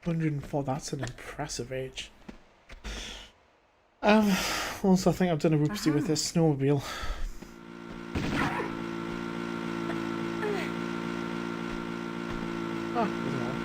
$104, that's an impressive age. Also I think I've done a whoopsie with this snowmobile. Ah, doesn't matter.